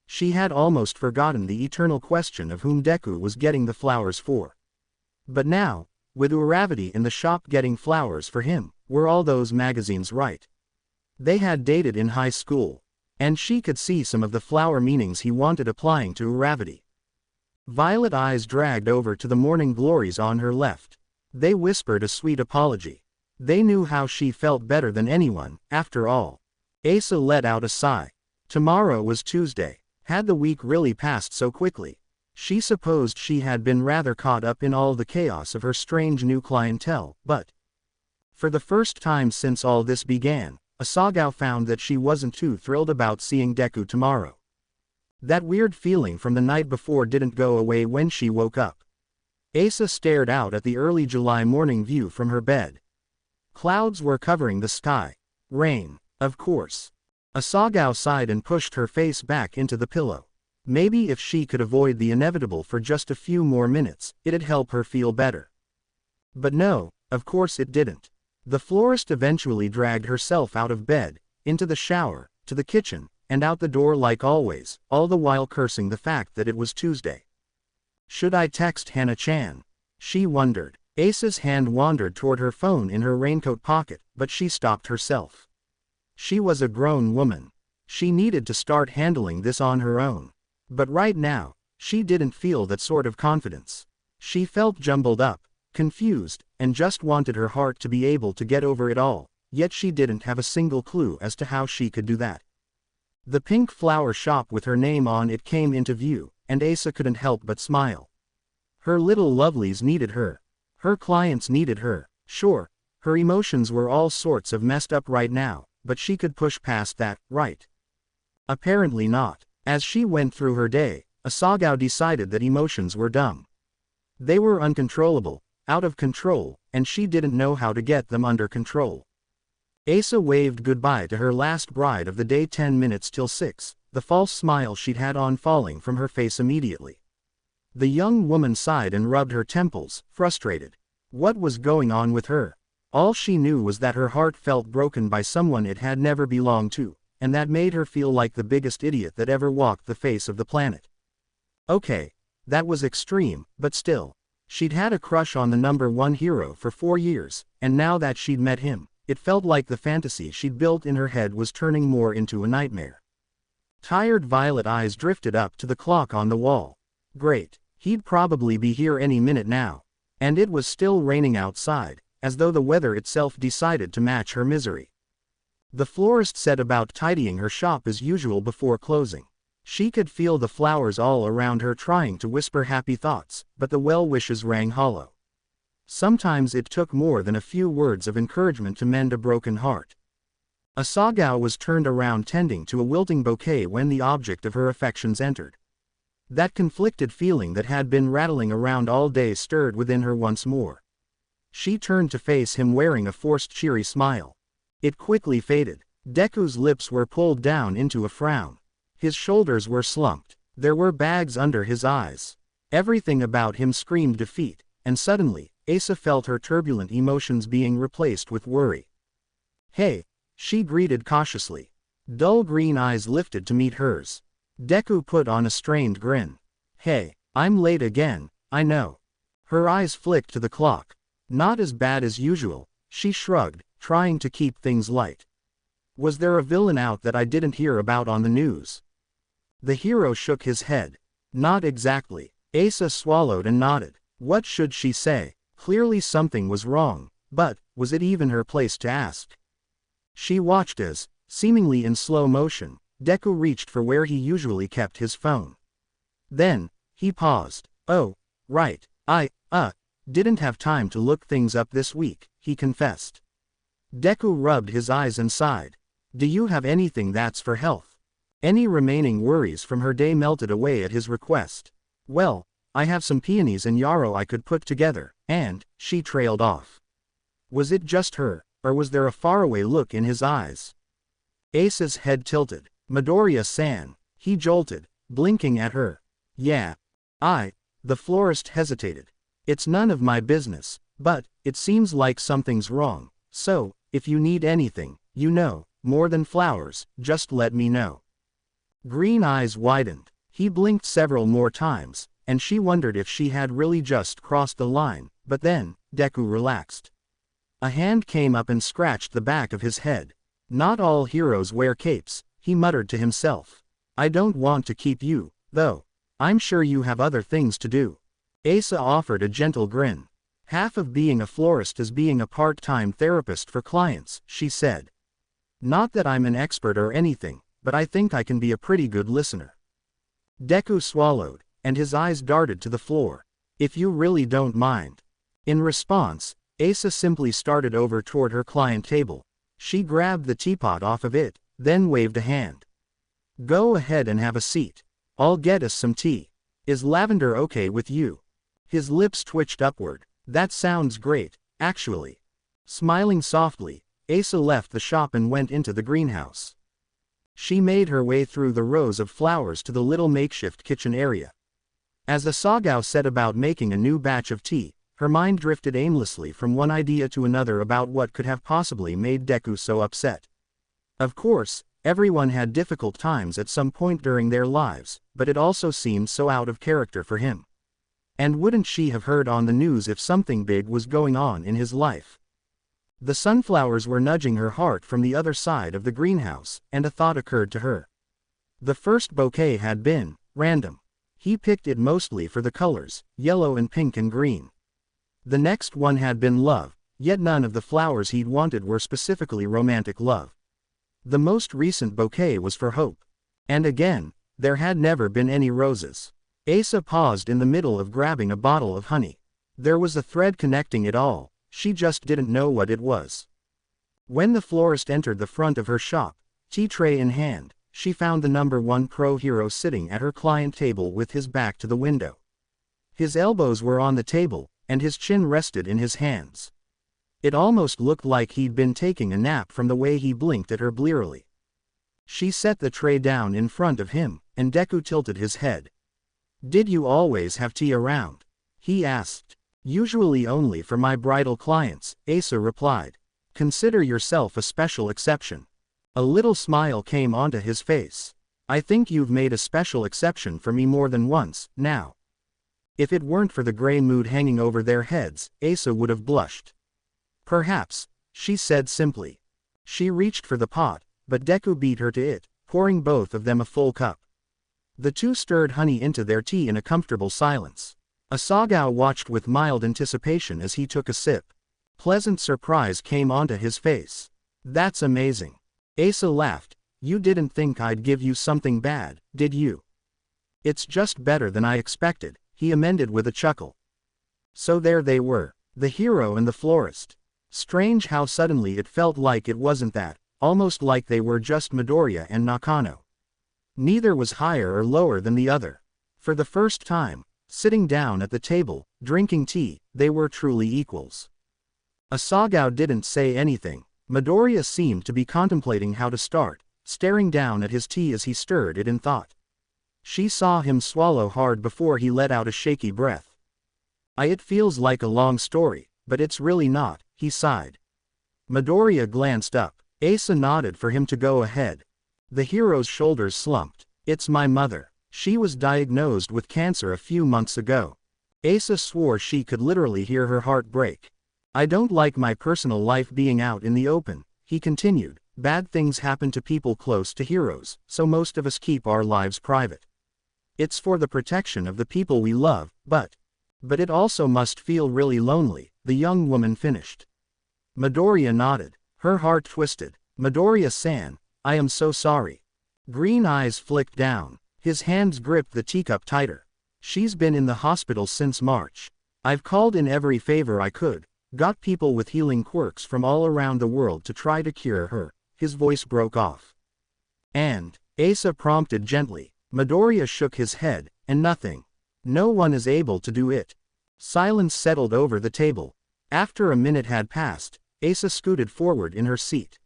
She had almost forgotten the eternal question of whom Deku was getting the flowers for. But now, with Uravity in the shop getting flowers for him, were all those magazines right? They had dated in high school, and she could see some of the flower meanings he wanted applying to Uravity. Violet eyes dragged over to the morning glories on her left. They whispered a sweet apology. They knew how she felt better than anyone, after all. Asa let out a sigh. Tomorrow was Tuesday. Had the week really passed so quickly? She supposed she had been rather caught up in all the chaos of her strange new clientele, but for the first time since all this began, Asagao found that she wasn't too thrilled about seeing Deku tomorrow. That weird feeling from the night before didn't go away when she woke up. Asa stared out at the early July morning view from her bed. Clouds were covering the sky. Rain, of course. Asagao sighed and pushed her face back into the pillow. Maybe if she could avoid the inevitable for just a few more minutes, it'd help her feel better. But no, of course it didn't. The florist eventually dragged herself out of bed, into the shower, to the kitchen, and out the door like always, all the while cursing the fact that it was Tuesday. Should I text Hana-chan? She wondered. Asa's hand wandered toward her phone in her raincoat pocket, but she stopped herself. She was a grown woman. She needed to start handling this on her own. But right now, she didn't feel that sort of confidence. She felt jumbled up, confused, and just wanted her heart to be able to get over it all, yet she didn't have a single clue as to how she could do that. The pink flower shop with her name on it came into view, and Asa couldn't help but smile. Her little lovelies needed her. Her clients needed her. Sure, her emotions were all sorts of messed up right now, but she could push past that, right? Apparently not. As she went through her day, Asagao decided that emotions were dumb. They were uncontrollable, out of control, and she didn't know how to get them under control. Asa waved goodbye to her last bride of the day 10 minutes till 6, the false smile she'd had on falling from her face immediately. The young woman sighed and rubbed her temples, frustrated. What was going on with her? All she knew was that her heart felt broken by someone it had never belonged to, and that made her feel like the biggest idiot that ever walked the face of the planet. Okay, that was extreme, but still. She'd had a crush on the #1 hero for 4 years, and now that she'd met him, it felt like the fantasy she'd built in her head was turning more into a nightmare. Tired violet eyes drifted up to the clock on the wall. Great, he'd probably be here any minute now. And it was still raining outside, as though the weather itself decided to match her misery. The florist set about tidying her shop as usual before closing. She could feel the flowers all around her trying to whisper happy thoughts, but the well wishes rang hollow. Sometimes it took more than a few words of encouragement to mend a broken heart. Asagao was turned around tending to a wilting bouquet when the object of her affections entered. That conflicted feeling that had been rattling around all day stirred within her once more. She turned to face him wearing a forced cheery smile. It quickly faded. Deku's lips were pulled down into a frown. His shoulders were slumped. There were bags under his eyes. Everything about him screamed defeat, and suddenly, Asa felt her turbulent emotions being replaced with worry. Hey, she greeted cautiously. Dull green eyes lifted to meet hers. Deku put on a strained grin. Hey, I'm late again, I know. Her eyes flicked to the clock. Not as bad as usual, she shrugged, trying to keep things light. Was there a villain out that I didn't hear about on the news? The hero shook his head. Not exactly. Asa swallowed and nodded. What should she say? Clearly something was wrong, but was it even her place to ask? She watched as, seemingly in slow motion, Deku reached for where he usually kept his phone. Then, he paused. Oh, right, didn't have time to look things up this week, he confessed. Deku rubbed his eyes and sighed. Do you have anything that's for health? Any remaining worries from her day melted away at his request. Well, I have some peonies and yarrow I could put together, and, she trailed off. Was it just her, or was there a faraway look in his eyes? Asa's head tilted. Midoriya-san, he jolted, blinking at her. Yeah. The florist hesitated. It's none of my business, but, it seems like something's wrong, so, if you need anything, you know, more than flowers, just let me know. Green eyes widened. He blinked several more times, and she wondered if she had really just crossed the line, but then, Deku relaxed. A hand came up and scratched the back of his head. Not all heroes wear capes, he muttered to himself. I don't want to keep you, though. I'm sure you have other things to do. Asa offered a gentle grin. Half of being a florist is being a part-time therapist for clients, she said. Not that I'm an expert or anything, but I think I can be a pretty good listener. Deku swallowed, and his eyes darted to the floor. If you really don't mind. In response, Asa simply started over toward her client table. She grabbed the teapot off of it, then waved a hand. Go ahead and have a seat. I'll get us some tea. Is lavender okay with you? His lips twitched upward. That sounds great, actually. Smiling softly, Asa left the shop and went into the greenhouse. She made her way through the rows of flowers to the little makeshift kitchen area. As Asagao set about making a new batch of tea, her mind drifted aimlessly from one idea to another about what could have possibly made Deku so upset. Of course, everyone had difficult times at some point during their lives, but it also seemed so out of character for him. And wouldn't she have heard on the news if something big was going on in his life? The sunflowers were nudging her heart from the other side of the greenhouse, and a thought occurred to her. The first bouquet had been random. He picked it mostly for the colors, yellow and pink and green. The next one had been love, yet none of the flowers he'd wanted were specifically romantic love. The most recent bouquet was for hope. And again, there had never been any roses. Asa paused in the middle of grabbing a bottle of honey. There was a thread connecting it all, she just didn't know what it was. When the florist entered the front of her shop, tea tray in hand, she found the #1 pro hero sitting at her client table with his back to the window. His elbows were on the table, and his chin rested in his hands. It almost looked like he'd been taking a nap from the way he blinked at her blearily. She set the tray down in front of him, and Deku tilted his head. "Did you always have tea around?" he asked. "Usually only for my bridal clients," Asa replied. "Consider yourself a special exception." A little smile came onto his face. "I think you've made a special exception for me more than once, now." If it weren't for the gray mood hanging over their heads, Asa would have blushed. "Perhaps," she said simply. She reached for the pot, but Deku beat her to it, pouring both of them a full cup. The two stirred honey into their tea in a comfortable silence. Asagao watched with mild anticipation as he took a sip. Pleasant surprise came onto his face. "That's amazing." Asa laughed. "You didn't think I'd give you something bad, did you?" "It's just better than I expected," he amended with a chuckle. So there they were, the hero and the florist. Strange how suddenly it felt like it wasn't that, almost like they were just Midoriya and Nakano. Neither was higher or lower than the other. For the first time, sitting down at the table, drinking tea, they were truly equals. Asagao didn't say anything. Midoriya seemed to be contemplating how to start, staring down at his tea as he stirred it in thought. She saw him swallow hard before he let out a shaky breath. It feels like a long story, but it's really not," he sighed. Midoriya glanced up. Asa nodded for him to go ahead. The hero's shoulders slumped. "It's my mother. She was diagnosed with cancer a few months ago." Asa swore she could literally hear her heart break. "I don't like my personal life being out in the open," he continued. "Bad things happen to people close to heroes, so most of us keep our lives private. It's for the protection of the people we love, but it also must feel really lonely," the young woman finished. Midoriya nodded. Her heart twisted. "Midoriya-san, I am so sorry." Green eyes flicked down. His hands gripped the teacup tighter. "She's been in the hospital since March. I've called in every favor I could. Got people with healing quirks from all around the world to try to cure her." His voice broke off. "And?" Asa prompted gently. Midoriya shook his head, "And nothing. No one is able to do it." Silence settled over the table. After a minute had passed, Asa scooted forward in her seat.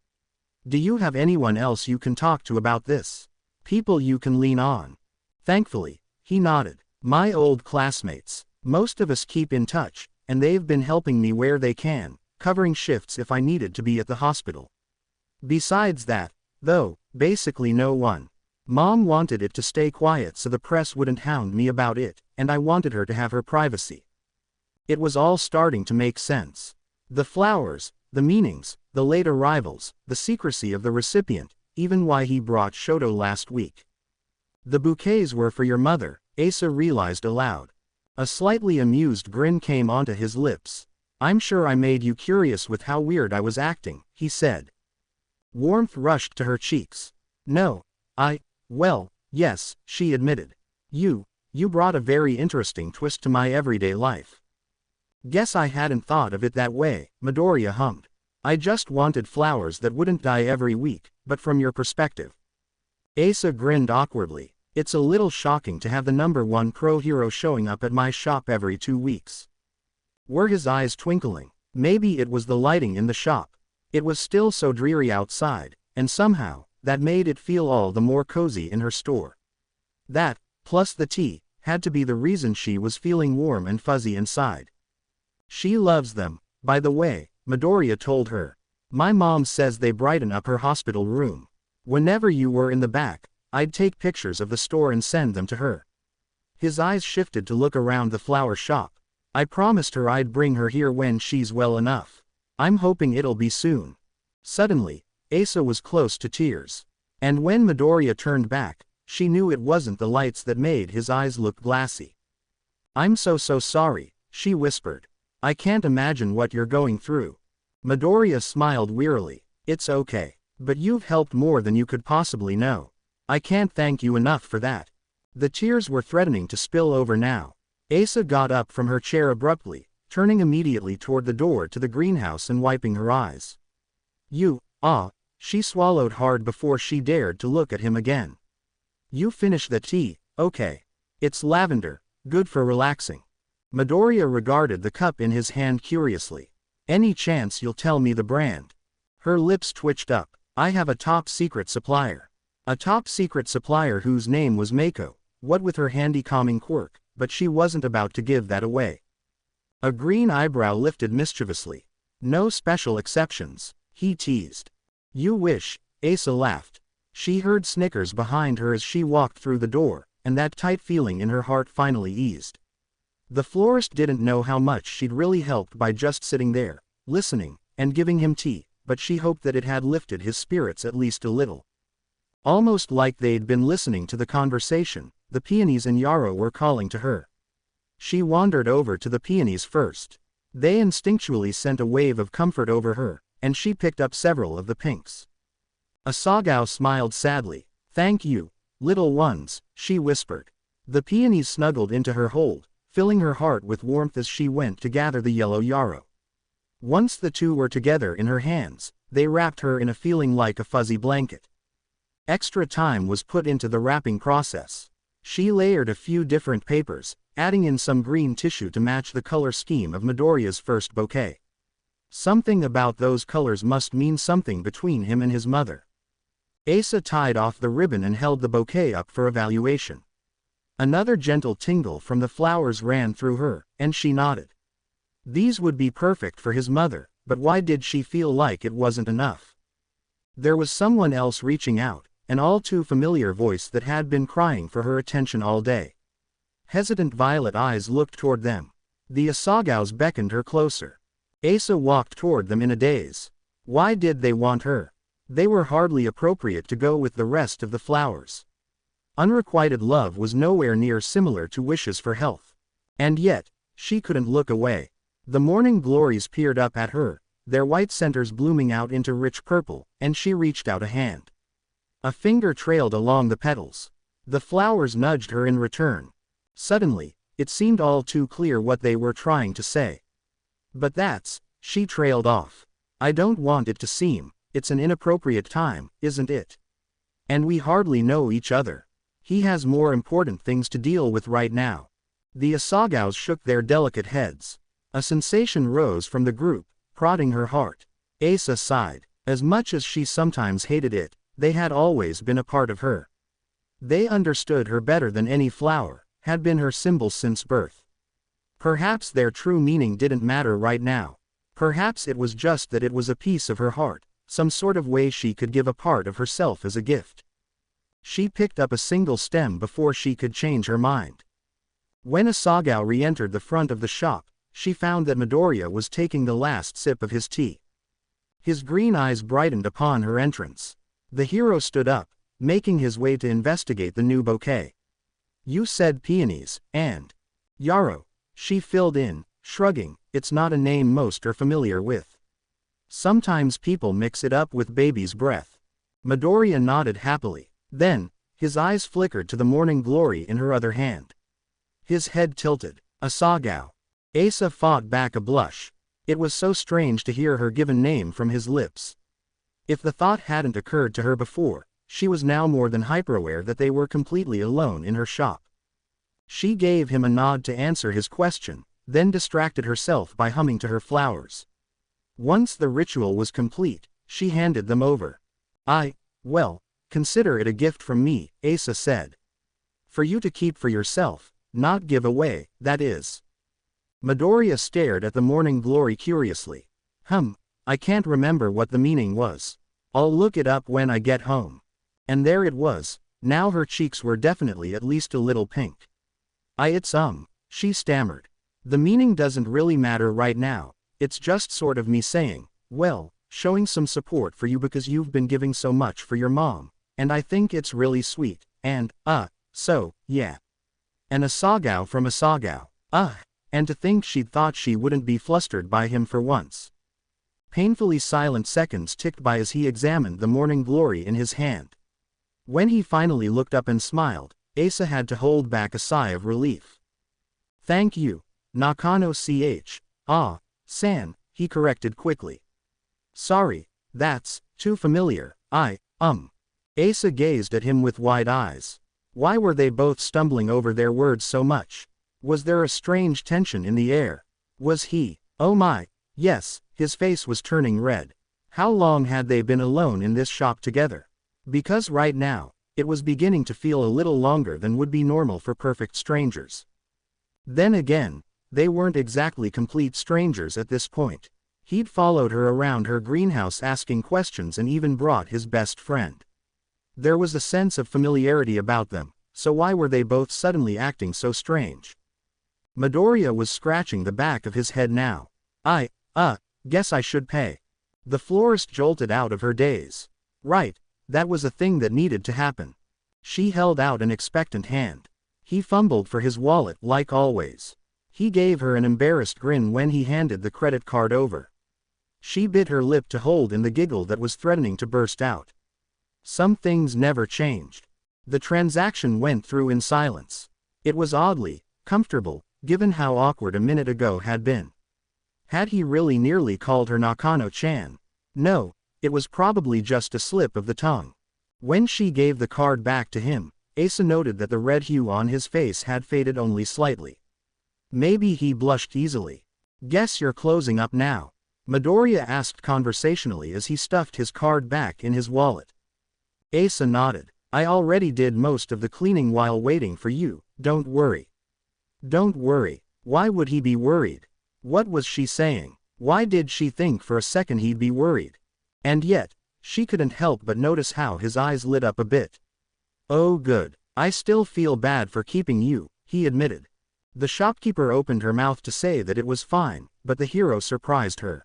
"Do you have anyone else you can talk to about this? People you can lean on?" "Thankfully," he nodded. "My old classmates. Most of us keep in touch, and they've been helping me where they can, covering shifts if I needed to be at the hospital. Besides that, though, basically no one. Mom wanted it to stay quiet so the press wouldn't hound me about it, and I wanted her to have her privacy." It was all starting to make sense. The flowers, the meanings, the late arrivals, the secrecy of the recipient, even why he brought Shoto last week. "The bouquets were for your mother," Asa realized aloud. A slightly amused grin came onto his lips. "I'm sure I made you curious with how weird I was acting," he said. Warmth rushed to her cheeks. "No, well, yes," she admitted. You brought a very interesting twist to my everyday life." "Guess I hadn't thought of it that way," Midoriya hummed. "I just wanted flowers that wouldn't die every week, but from your perspective." Asa grinned awkwardly. "It's a little shocking to have the #1 pro hero showing up at my shop every 2 weeks. Were his eyes twinkling? Maybe it was the lighting in the shop. It was still so dreary outside, and somehow, that made it feel all the more cozy in her store. That, plus the tea, had to be the reason she was feeling warm and fuzzy inside. "She loves them, by the way," Midoriya told her. "My mom says they brighten up her hospital room. Whenever you were in the back, I'd take pictures of the store and send them to her." His eyes shifted to look around the flower shop. "I promised her I'd bring her here when she's well enough. I'm hoping it'll be soon." Suddenly, Asa was close to tears. And when Midoriya turned back, she knew it wasn't the lights that made his eyes look glassy. "I'm so sorry," she whispered. "I can't imagine what you're going through." Midoriya smiled wearily. "It's okay. But you've helped more than you could possibly know. I can't thank you enough for that." The tears were threatening to spill over now. Asa got up from her chair abruptly, turning immediately toward the door to the greenhouse and wiping her eyes. She swallowed hard before she dared to look at him again. "You finish the tea, okay. It's lavender, good for relaxing." Midoriya regarded the cup in his hand curiously. Any chance you'll tell me the brand? Her lips twitched up. I have a top secret supplier. A top secret supplier whose name was Mako, what with her handy calming quirk, but she wasn't about to give that away. A green eyebrow lifted mischievously. No special exceptions, he teased. You wish, Asa laughed. She heard snickers behind her as she walked through the door, and that tight feeling in her heart finally eased. The florist didn't know how much she'd really helped by just sitting there, listening, and giving him tea, but she hoped that it had lifted his spirits at least a little. Almost like they'd been listening to the conversation, the peonies and Yarrow were calling to her. She wandered over to the peonies first. They instinctually sent a wave of comfort over her, and she picked up several of the pinks. Asagao smiled sadly. Thank you, little ones, she whispered. The peonies snuggled into her hold, filling her heart with warmth as she went to gather the yellow yarrow. Once the two were together in her hands, they wrapped her in a feeling like a fuzzy blanket. Extra time was put into the wrapping process. She layered a few different papers, adding in some green tissue to match the color scheme of Midoriya's first bouquet. Something about those colors must mean something between him and his mother. Asa tied off the ribbon and held the bouquet up for evaluation. Another gentle tingle from the flowers ran through her, and she nodded. These would be perfect for his mother, but why did she feel like it wasn't enough? There was someone else reaching out, an all too familiar voice that had been crying for her attention all day. Hesitant violet eyes looked toward them. The Asagaos beckoned her closer. Asa walked toward them in a daze. Why did they want her? They were hardly appropriate to go with the rest of the flowers. Unrequited love was nowhere near similar to wishes for health. And yet, she couldn't look away. The morning glories peered up at her, their white centers blooming out into rich purple, and she reached out a hand. A finger trailed along the petals. The flowers nudged her in return. Suddenly, it seemed all too clear what they were trying to say. But she trailed off. I don't want it to seem, it's an inappropriate time, isn't it? And we hardly know each other. He has more important things to deal with right now. The Asagaos shook their delicate heads. A sensation rose from the group, prodding her heart. Asa sighed. As much as she sometimes hated it, they had always been a part of her. They understood her better than any flower, had been her symbol since birth. Perhaps their true meaning didn't matter right now. Perhaps it was just that it was a piece of her heart, some sort of way she could give a part of herself as a gift. She picked up a single stem before she could change her mind. When Asagao re-entered the front of the shop, she found that Midoriya was taking the last sip of his tea. His green eyes brightened upon her entrance. The hero stood up, making his way to investigate the new bouquet. You said peonies, and Yarrow, she filled in, shrugging, it's not a name most are familiar with. Sometimes people mix it up with baby's breath. Midoriya nodded happily. Then, his eyes flickered to the morning glory in her other hand. His head tilted. Asagao. Asa fought back a blush. It was so strange to hear her given name from his lips. If the thought hadn't occurred to her before, she was now more than hyperaware that they were completely alone in her shop. She gave him a nod to answer his question, then distracted herself by humming to her flowers. Once the ritual was complete, she handed them over. Well, consider it a gift from me, Asa said. For you to keep for yourself, not give away, that is. Midoriya stared at the morning glory curiously. I can't remember what the meaning was. I'll look it up when I get home. And there it was. Now her cheeks were definitely at least a little pink. She stammered. The meaning doesn't really matter right now, it's just sort of me saying, well, showing some support for you because you've been giving so much for your mom, and I think it's really sweet, and, so, yeah. An Asagao from Asagao, and to think she'd thought she wouldn't be flustered by him for once. Painfully silent seconds ticked by as he examined the morning glory in his hand. When he finally looked up and smiled, Asa had to hold back a sigh of relief. Thank you, Nakano San, he corrected quickly. Sorry, that's too familiar, Asa gazed at him with wide eyes. Why were they both stumbling over their words so much? Was there a strange tension in the air? Was he? Oh my, yes, his face was turning red. How long had they been alone in this shop together? Because right now, it was beginning to feel a little longer than would be normal for perfect strangers. Then again, they weren't exactly complete strangers at this point. He'd followed her around her greenhouse asking questions and even brought his best friend. There was a sense of familiarity about them, so why were they both suddenly acting so strange? Midoriya was scratching the back of his head now. Guess I should pay. The florist jolted out of her daze. Right, that was a thing that needed to happen. She held out an expectant hand. He fumbled for his wallet like always. He gave her an embarrassed grin when he handed the credit card over. She bit her lip to hold in the giggle that was threatening to burst out. Some things never changed. The transaction went through in silence. It was oddly comfortable, given how awkward a minute ago had been. Had he really nearly called her Nakano-chan? No, it was probably just a slip of the tongue. When she gave the card back to him, Asa noted that the red hue on his face had faded only slightly. Maybe he blushed easily. Guess you're closing up now? Midoriya asked conversationally as he stuffed his card back in his wallet. Asa nodded. I already did most of the cleaning while waiting for you, don't worry. Don't worry. Why would he be worried? What was she saying? Why did she think for a second he'd be worried? And yet, she couldn't help but notice how his eyes lit up a bit. Oh good. I still feel bad for keeping you, he admitted. The shopkeeper opened her mouth to say that it was fine, but the hero surprised her.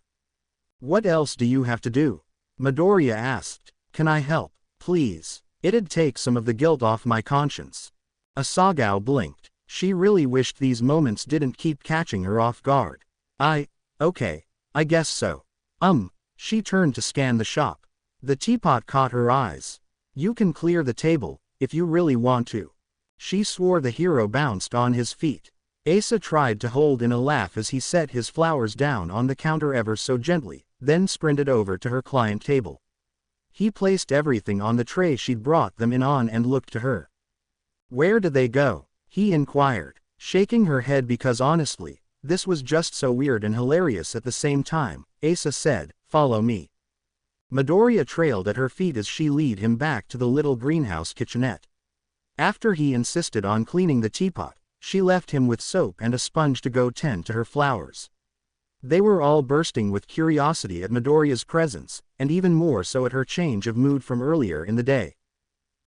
What else do you have to do? Midoriya asked. Can I help, please? It'd take some of the guilt off my conscience. Asagao blinked. She really wished these moments didn't keep catching her off guard. Okay, I guess so. She turned to scan the shop. The teapot caught her eyes. You can clear the table, if you really want to. She swore the hero bounced on his feet. Asa tried to hold in a laugh as he set his flowers down on the counter ever so gently, then sprinted over to her client table. He placed everything on the tray she'd brought them in on and looked to her. Where did they go? He inquired, shaking her head because honestly, this was just so weird and hilarious at the same time. Asa said, follow me. Midoriya trailed at her feet as she led him back to the little greenhouse kitchenette. After he insisted on cleaning the teapot, she left him with soap and a sponge to go tend to her flowers. They were all bursting with curiosity at Midoriya's presence, and even more so at her change of mood from earlier in the day.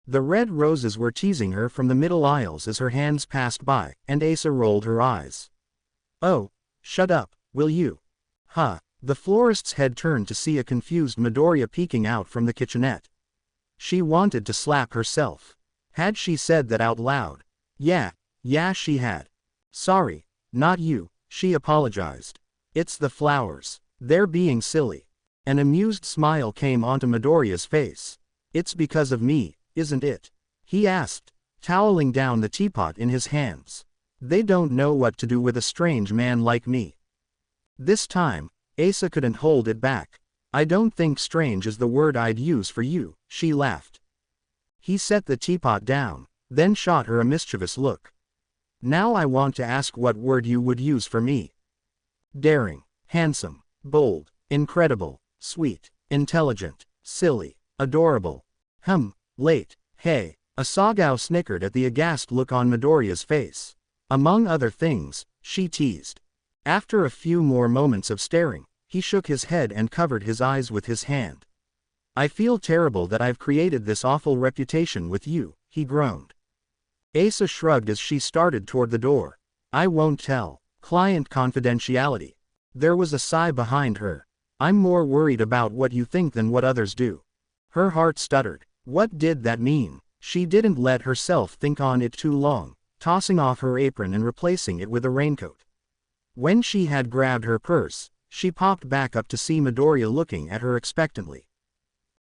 The red roses were teasing her from the middle aisles as her hands passed by, and Asa rolled her eyes. Oh, shut up, will you? Huh. The florist's head turned to see a confused Midoriya peeking out from the kitchenette. She wanted to slap herself. Had she said that out loud? Yeah, she had. Sorry, not you, she apologized. It's the flowers. They're being silly. An amused smile came onto Midoriya's face. It's because of me, isn't it? He asked, toweling down the teapot in his hands. They don't know what to do with a strange man like me. This time, Asa couldn't hold it back. I don't think strange is the word I'd use for you, she laughed. He set the teapot down, then shot her a mischievous look. Now I want to ask what word you would use for me. Daring, handsome, bold, incredible, sweet, intelligent, silly, adorable. Late, hey. Asagao snickered at the aghast look on Midoriya's face. Among other things, she teased. After a few more moments of staring, he shook his head and covered his eyes with his hand. I feel terrible that I've created this awful reputation with you, he groaned. Asa shrugged as she started toward the door. I won't tell. Client confidentiality. There was a sigh behind her. I'm more worried about what you think than what others do. Her heart stuttered. What did that mean? She didn't let herself think on it too long, tossing off her apron and replacing it with a raincoat. When she had grabbed her purse, she popped back up to see Midoriya looking at her expectantly.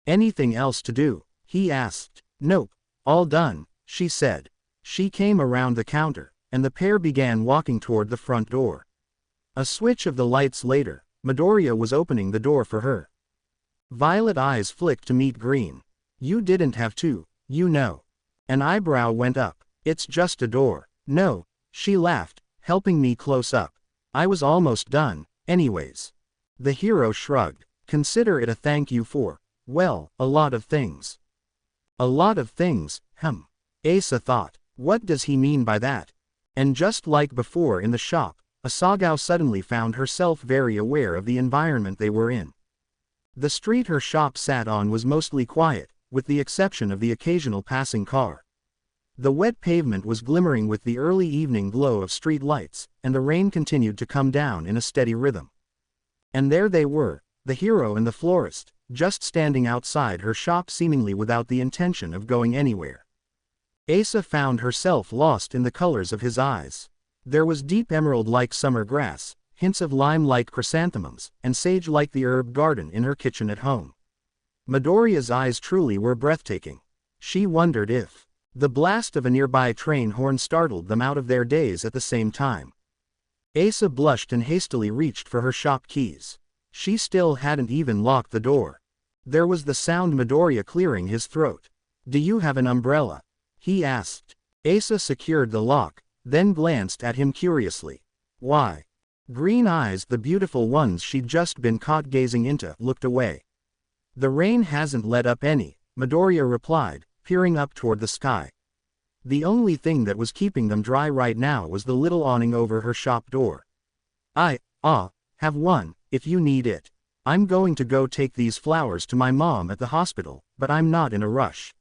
Anything else to do? He asked. Nope, all done, she said. She came around the counter, and the pair began walking toward the front door. A switch of the lights later, Midoriya was opening the door for her. Violet eyes flicked to meet green. You didn't have to, you know. An eyebrow went up. It's just a door. No, she laughed, helping me close up. I was almost done, anyways. The hero shrugged. Consider it a thank you for, well, a lot of things. A lot of things, Asa thought. What does he mean by that? And just like before in the shop, Asagao suddenly found herself very aware of the environment they were in. The street her shop sat on was mostly quiet, with the exception of the occasional passing car. The wet pavement was glimmering with the early evening glow of street lights, and the rain continued to come down in a steady rhythm. And there they were, the hero and the florist, just standing outside her shop seemingly without the intention of going anywhere. Asa found herself lost in the colors of his eyes. There was deep emerald-like summer grass, hints of lime-like chrysanthemums, and sage-like the herb garden in her kitchen at home. Midoriya's eyes truly were breathtaking. She wondered if the blast of a nearby train horn startled them out of their daze at the same time. Asa blushed and hastily reached for her shop keys. She still hadn't even locked the door. There was the sound Midoriya clearing his throat. "Do you have an umbrella?" he asked. Asa secured the lock, then glanced at him curiously. Why? Green eyes, the beautiful ones she'd just been caught gazing into, looked away. "The rain hasn't let up any," Midoriya replied, peering up toward the sky. The only thing that was keeping them dry right now was the little awning over her shop door. "I have one, if you need it. I'm going to go take these flowers to my mom at the hospital, but I'm not in a rush."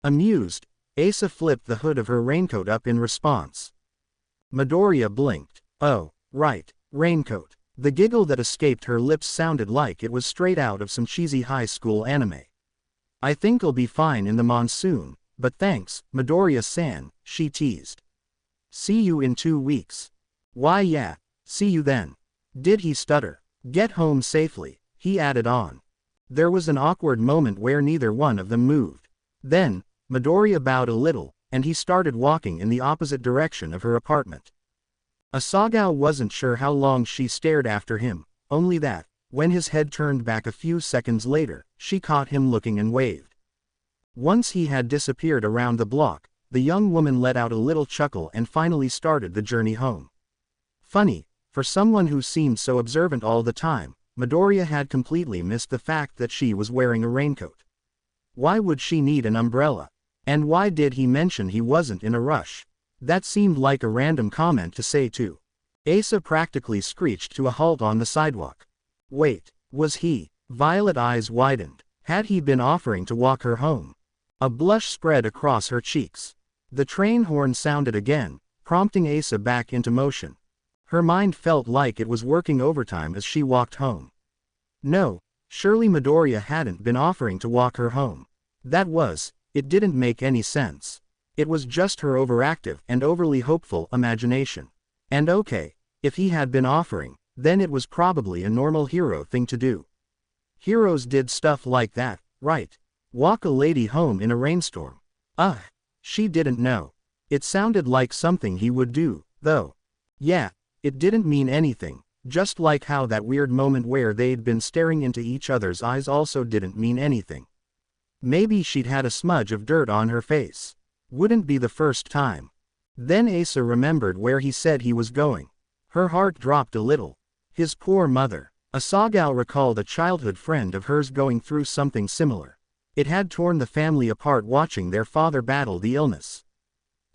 Amused, Asa flipped the hood of her raincoat up in response. Midoriya blinked. "Oh, right, raincoat." The giggle that escaped her lips sounded like it was straight out of some cheesy high school anime. "I think I'll be fine in the monsoon, but thanks, Midoriya-san," she teased. "See you in 2 weeks." "Why yeah, see you then." Did he stutter? "Get home safely," he added on. There was an awkward moment where neither one of them moved. Then, Midoriya bowed a little, and he started walking in the opposite direction of her apartment. Asagao wasn't sure how long she stared after him, only that, when his head turned back a few seconds later, she caught him looking and waved. Once he had disappeared around the block, the young woman let out a little chuckle and finally started the journey home. Funny, for someone who seemed so observant all the time, Midoriya had completely missed the fact that she was wearing a raincoat. Why would she need an umbrella? And why did he mention he wasn't in a rush? That seemed like a random comment to say too. Asa practically screeched to a halt on the sidewalk. Wait, was he? Violet eyes widened. Had he been offering to walk her home? A blush spread across her cheeks. The train horn sounded again, prompting Asa back into motion. Her mind felt like it was working overtime as she walked home. No, surely Midoriya hadn't been offering to walk her home. It didn't make any sense. It was just her overactive and overly hopeful imagination. And okay, if he had been offering, then it was probably a normal hero thing to do. Heroes did stuff like that, right? Walk a lady home in a rainstorm. She didn't know. It sounded like something he would do, though. Yeah, it didn't mean anything, just like how that weird moment where they'd been staring into each other's eyes also didn't mean anything. Maybe she'd had a smudge of dirt on her face. Wouldn't be the first time. Then Asa remembered where he said he was going. Her heart dropped a little. His poor mother. Asagao recalled a childhood friend of hers going through something similar. It had torn the family apart watching their father battle the illness.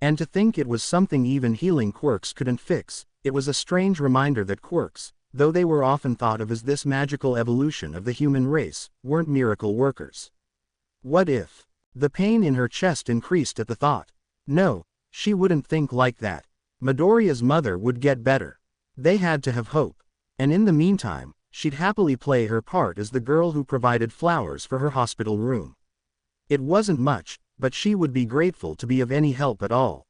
And to think it was something even healing quirks couldn't fix, it was a strange reminder that quirks, though they were often thought of as this magical evolution of the human race, weren't miracle workers. What if? The pain in her chest increased at the thought. No, she wouldn't think like that. Midoriya's mother would get better. They had to have hope. And in the meantime, she'd happily play her part as the girl who provided flowers for her hospital room. It wasn't much, but she would be grateful to be of any help at all.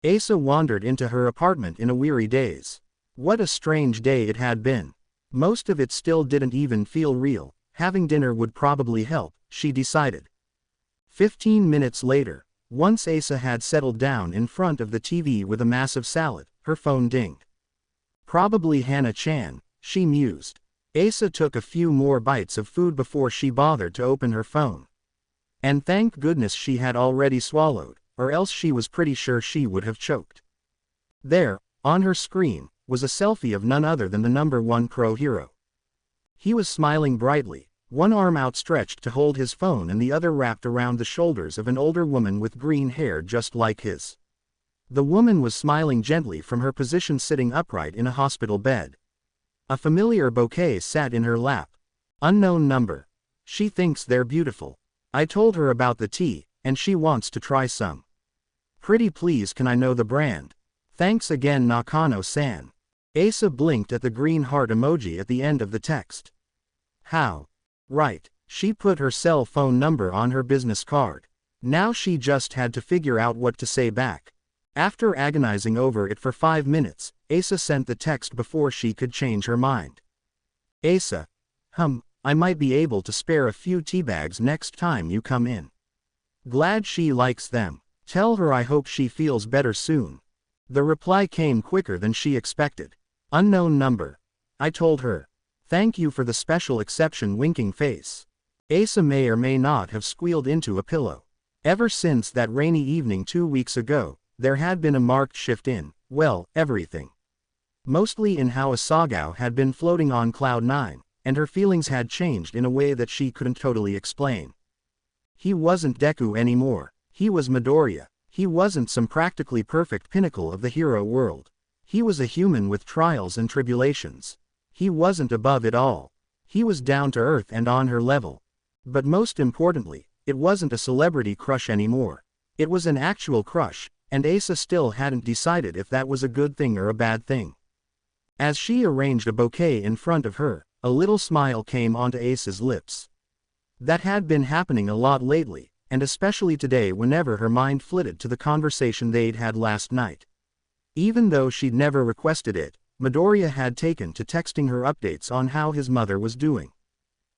Asa wandered into her apartment in a weary daze. What a strange day it had been. Most of it still didn't even feel real. Having dinner would probably help, she decided. 15 minutes later, once Asa had settled down in front of the TV with a massive salad, her phone dinged. Probably Hana-chan, she mused. Asa took a few more bites of food before she bothered to open her phone. And thank goodness she had already swallowed, or else she was pretty sure she would have choked. There, On her screen was a selfie of none other than the #1 pro hero. He was smiling brightly, one arm outstretched to hold his phone and the other wrapped around the shoulders of an older woman with green hair just like his. The woman was smiling gently from her position sitting upright in a hospital bed. A familiar bouquet sat in her lap. Unknown number. She thinks they're beautiful. I told her about the tea, and she wants to try some. Pretty please, can I know the brand? Thanks again, Nakano-san. Asa blinked at the green heart emoji at the end of the text. How? Right, she put her cell phone number on her business card. Now she just had to figure out what to say back. After agonizing over it for 5 minutes, Asa sent the text before she could change her mind. Asa. I might be able to spare a few teabags next time you come in. Glad she likes them. Tell her I hope she feels better soon. The reply came quicker than she expected. Unknown number. I told her. Thank you for the special exception, winking face. Asa may or may not have squealed into a pillow. Ever since that rainy evening 2 weeks ago, there had been a marked shift in, well, everything. Mostly in how Asagao had been floating on cloud 9, and her feelings had changed in a way that she couldn't totally explain. He wasn't Deku anymore. He was Midoriya. He wasn't some practically perfect pinnacle of the hero world. He was a human with trials and tribulations. He wasn't above it all. He was down to earth and on her level. But most importantly, it wasn't a celebrity crush anymore. It was an actual crush, and Asa still hadn't decided if that was a good thing or a bad thing. As she arranged a bouquet in front of her, a little smile came onto Asa's lips. That had been happening a lot lately, and especially today whenever her mind flitted to the conversation they'd had last night. Even though she'd never requested it, Midoriya had taken to texting her updates on how his mother was doing.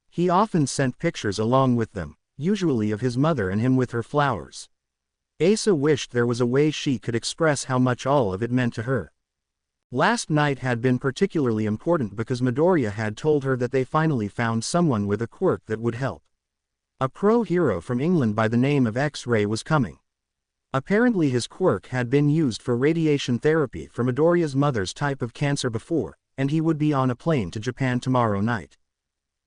He often sent pictures along with them, usually of his mother and him with her flowers. Asa wished there was a way she could express how much all of it meant to her. Last night had been particularly important because Midoriya had told her that they finally found someone with a quirk that would help. A pro hero from England by the name of X-Ray was coming. Apparently his quirk had been used for radiation therapy for Midoriya's mother's type of cancer before, and he would be on a plane to Japan tomorrow night.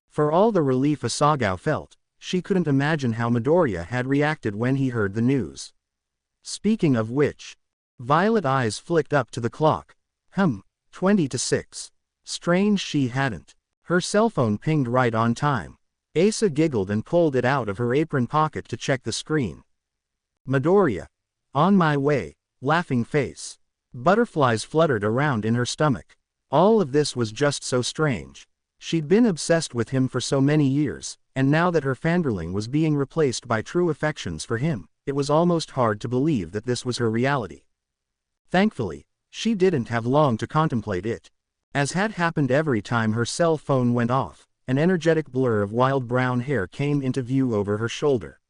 For all the relief Asagao felt, she couldn't imagine how Midoriya had reacted when he heard the news. Speaking of which, violet eyes flicked up to the clock. 20 to 6. Strange she hadn't. Her cell phone pinged right on time. Asa giggled and pulled it out of her apron pocket to check the screen. Midoriya. On my way, laughing face. Butterflies fluttered around in her stomach. All of this was just so strange. She'd been obsessed with him for so many years, and now that her fangirling was being replaced by true affections for him, it was almost hard to believe that this was her reality. Thankfully, she didn't have long to contemplate it. As had happened every time her cell phone went off, an energetic blur of wild brown hair came into view over her shoulder.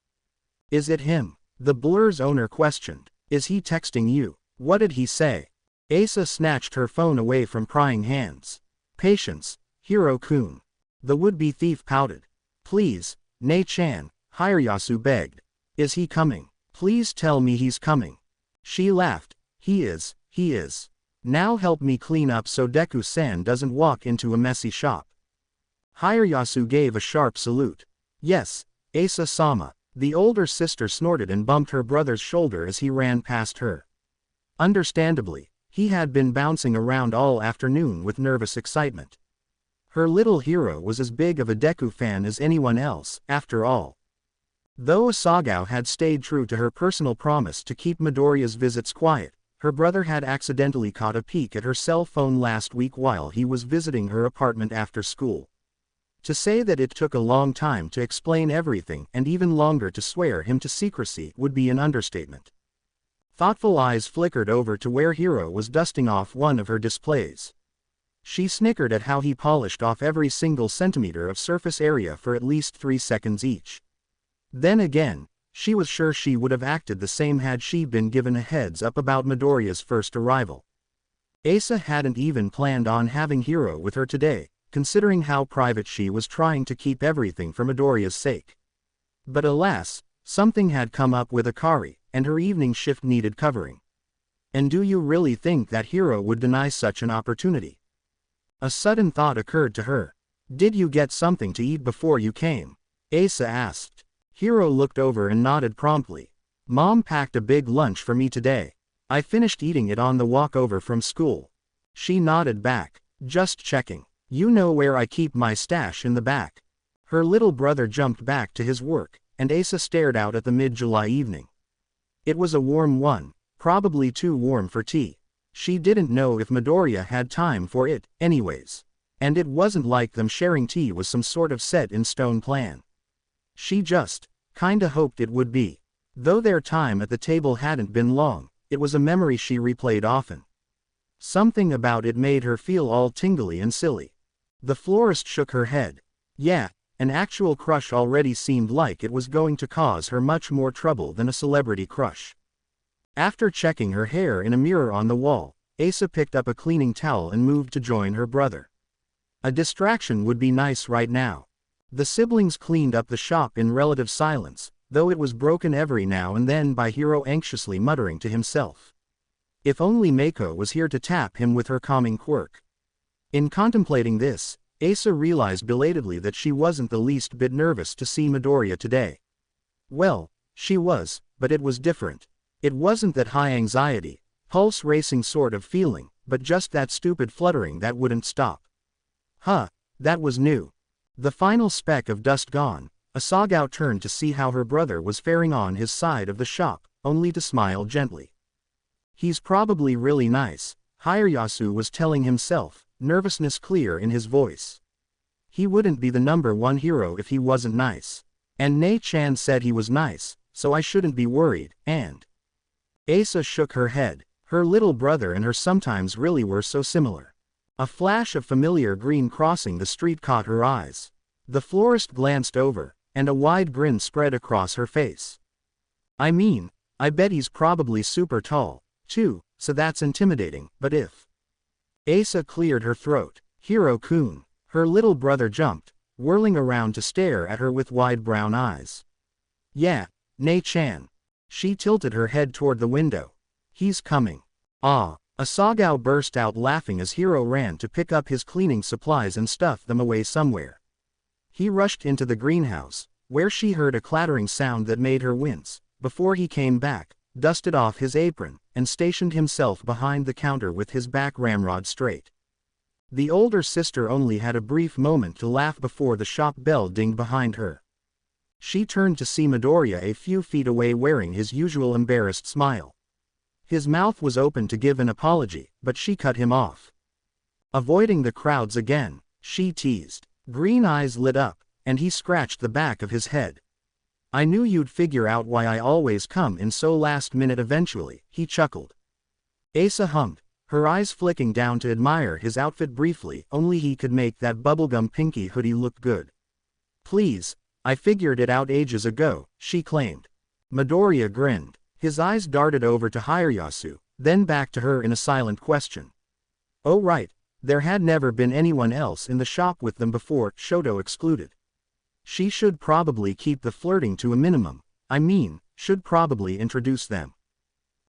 Is it him? The blur's owner questioned. Is he texting you? What did he say? Asa snatched her phone away from prying hands. Patience, Hiro-kun. The would-be thief pouted. Please, Nei-chan, Hiroyasu begged. Is he coming? Please tell me he's coming. She laughed. He is. Now help me clean up so Deku-san doesn't walk into a messy shop. Hiroyasu gave a sharp salute. Yes, Asa-sama. The older sister snorted and bumped her brother's shoulder as he ran past her. Understandably, he had been bouncing around all afternoon with nervous excitement. Her little hero was as big of a Deku fan as anyone else, after all. Though Asagao had stayed true to her personal promise to keep Midoriya's visits quiet, her brother had accidentally caught a peek at her cell phone last week while he was visiting her apartment after school. To say that it took a long time to explain everything and even longer to swear him to secrecy would be an understatement. Thoughtful eyes flickered over to where Hiro was dusting off one of her displays. She snickered at how he polished off every single centimeter of surface area for at least 3 seconds each. Then again, she was sure she would have acted the same had she been given a heads up about Midoriya's first arrival. Asa hadn't even planned on having Hiro with her today, considering how private she was trying to keep everything for Midoriya's sake. But alas, something had come up with Akari, and her evening shift needed covering. And do you really think that Hiro would deny such an opportunity? A sudden thought occurred to her. Did you get something to eat before you came? Asa asked. Hiro looked over and nodded promptly. Mom packed a big lunch for me today. I finished eating it on the walk over from school. She nodded back. Just checking. You know where I keep my stash in the back. Her little brother jumped back to his work, and Asa stared out at the mid-July evening. It was a warm one, probably too warm for tea. She didn't know if Midoriya had time for it, anyways. And it wasn't like them sharing tea was some sort of set-in-stone plan. She just kinda hoped it would be. Though their time at the table hadn't been long, it was a memory she replayed often. Something about it made her feel all tingly and silly. The florist shook her head. Yeah, an actual crush already seemed like it was going to cause her much more trouble than a celebrity crush. After checking her hair in a mirror on the wall, Asa picked up a cleaning towel and moved to join her brother. A distraction would be nice right now. The siblings cleaned up the shop in relative silence, though it was broken every now and then by Hiro anxiously muttering to himself. If only Mako was here to tap him with her calming quirk. In contemplating this, Asa realized belatedly that she wasn't the least bit nervous to see Midoriya today. Well, she was, but it was different. It wasn't that high anxiety, pulse racing sort of feeling, but just that stupid fluttering that wouldn't stop. That was new. The final speck of dust gone, Asagao turned to see how her brother was faring on his side of the shop, only to smile gently. He's probably really nice, Hiroyasu was telling himself, nervousness clear in his voice. He wouldn't be the #1 hero if he wasn't nice. And Nei-chan said he was nice, so I shouldn't be worried, and... Asa shook her head. Her little brother and her sometimes really were so similar. A flash of familiar green crossing the street caught her eyes. The florist glanced over, and a wide grin spread across her face. I mean, I bet he's probably super tall, too, so that's intimidating, but if... Asa cleared her throat. Hiro-kun. Her little brother jumped, whirling around to stare at her with wide brown eyes. Yeah, Nei-chan. She tilted her head toward the window. He's coming. Ah. Asagao burst out laughing as Hiro ran to pick up his cleaning supplies and stuff them away somewhere. He rushed into the greenhouse, where she heard a clattering sound that made her wince. Before he came back, dusted off his apron, and stationed himself behind the counter with his back ramrod straight. The older sister only had a brief moment to laugh before the shop bell dinged behind her. She turned to see Midoriya a few feet away wearing his usual embarrassed smile. His mouth was open to give an apology, but she cut him off. Avoiding the crowds again, she teased. Green eyes lit up, and he scratched the back of his head. I knew you'd figure out why I always come in so last minute eventually, he chuckled. Asa hummed, her eyes flicking down to admire his outfit briefly. Only he could make that bubblegum pinky hoodie look good. Please, I figured it out ages ago, she claimed. Midoriya grinned. His eyes darted over to Hiroyasu, then back to her in a silent question. Oh right, there had never been anyone else in the shop with them before, Shoto excluded. She should probably keep the flirting to a minimum, I mean, should probably introduce them.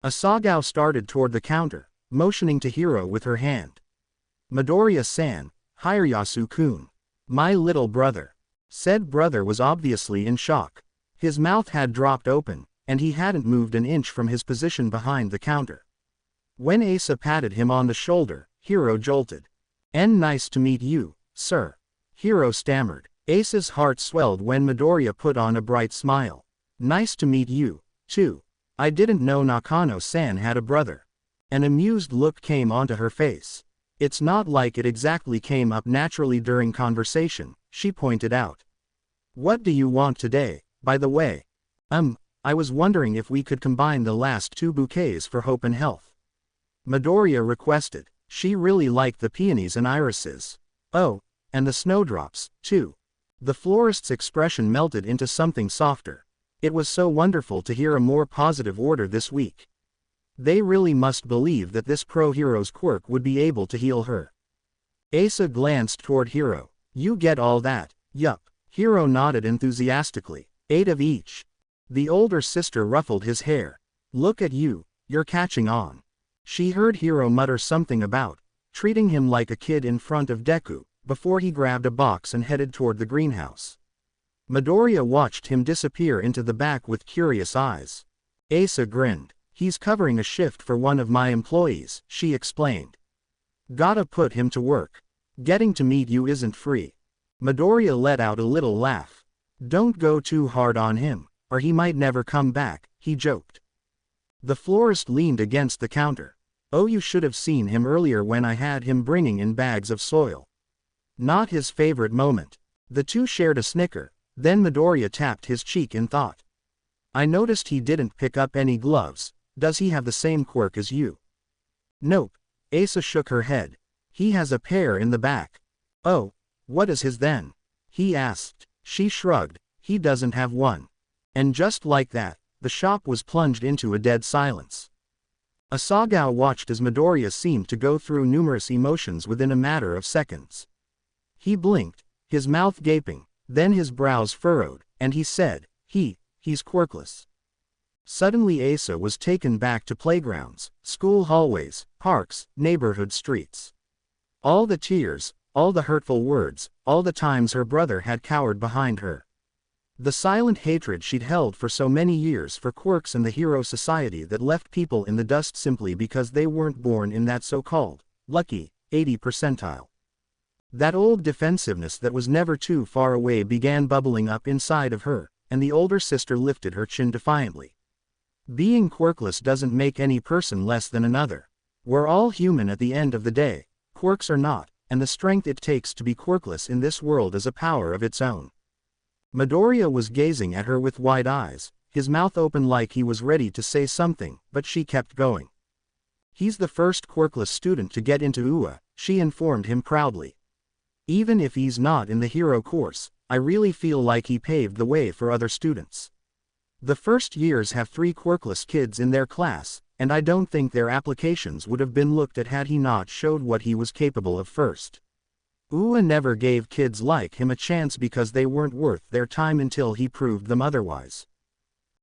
Asagao started toward the counter, motioning to Hiro with her hand. Midoriya-san, Hiroyasu-kun. My little brother. Said brother was obviously in shock. His mouth had dropped open, and he hadn't moved an inch from his position behind the counter. When Asa patted him on the shoulder, Hiro jolted. Nice to meet you, sir. Hiro stammered. Asa's heart swelled when Midoriya put on a bright smile. Nice to meet you, too. I didn't know Nakano-san had a brother. An amused look came onto her face. It's not like it exactly came up naturally during conversation, she pointed out. What do you want today, by the way? I was wondering if we could combine the last 2 bouquets for hope and health. Midoriya requested. She really liked the peonies and irises. Oh, and the snowdrops, too. The florist's expression melted into something softer. It was so wonderful to hear a more positive order this week. They really must believe that this pro-hero's quirk would be able to heal her. Asa glanced toward Hiro. You get all that? Yup. Hiro nodded enthusiastically. 8 of each. The older sister ruffled his hair. Look at you, you're catching on. She heard Hiro mutter something about treating him like a kid in front of Deku, before he grabbed a box and headed toward the greenhouse. Midoriya watched him disappear into the back with curious eyes. Asa grinned. He's covering a shift for one of my employees, she explained. Gotta put him to work. Getting to meet you isn't free. Midoriya let out a little laugh. Don't go too hard on him, or he might never come back, he joked. The florist leaned against the counter. Oh, you should have seen him earlier when I had him bringing in bags of soil. Not his favorite moment. The two shared a snicker, then Midoriya tapped his cheek in thought. I noticed he didn't pick up any gloves. Does he have the same quirk as you? Nope. Asa shook her head. He has a pair in the back. Oh, what is his then? He asked. She shrugged. He doesn't have one. And just like that, the shop was plunged into a dead silence. Asagao watched as Midoriya seemed to go through numerous emotions within a matter of seconds. He blinked, his mouth gaping, then his brows furrowed, and he said, he's quirkless. Suddenly Asa was taken back to playgrounds, school hallways, parks, neighborhood streets. All the tears, all the hurtful words, all the times her brother had cowered behind her. The silent hatred she'd held for so many years for quirks and the hero society that left people in the dust simply because they weren't born in that so-called lucky 80th percentile. That old defensiveness that was never too far away began bubbling up inside of her, and the older sister lifted her chin defiantly. Being quirkless doesn't make any person less than another. We're all human at the end of the day, quirks or not, and the strength it takes to be quirkless in this world is a power of its own. Midoriya was gazing at her with wide eyes, his mouth open like he was ready to say something, but she kept going. He's the first quirkless student to get into UA, she informed him proudly. Even if he's not in the hero course, I really feel like he paved the way for other students. The first years have 3 quirkless kids in their class, and I don't think their applications would have been looked at had he not showed what he was capable of first. UA never gave kids like him a chance because they weren't worth their time until he proved them otherwise.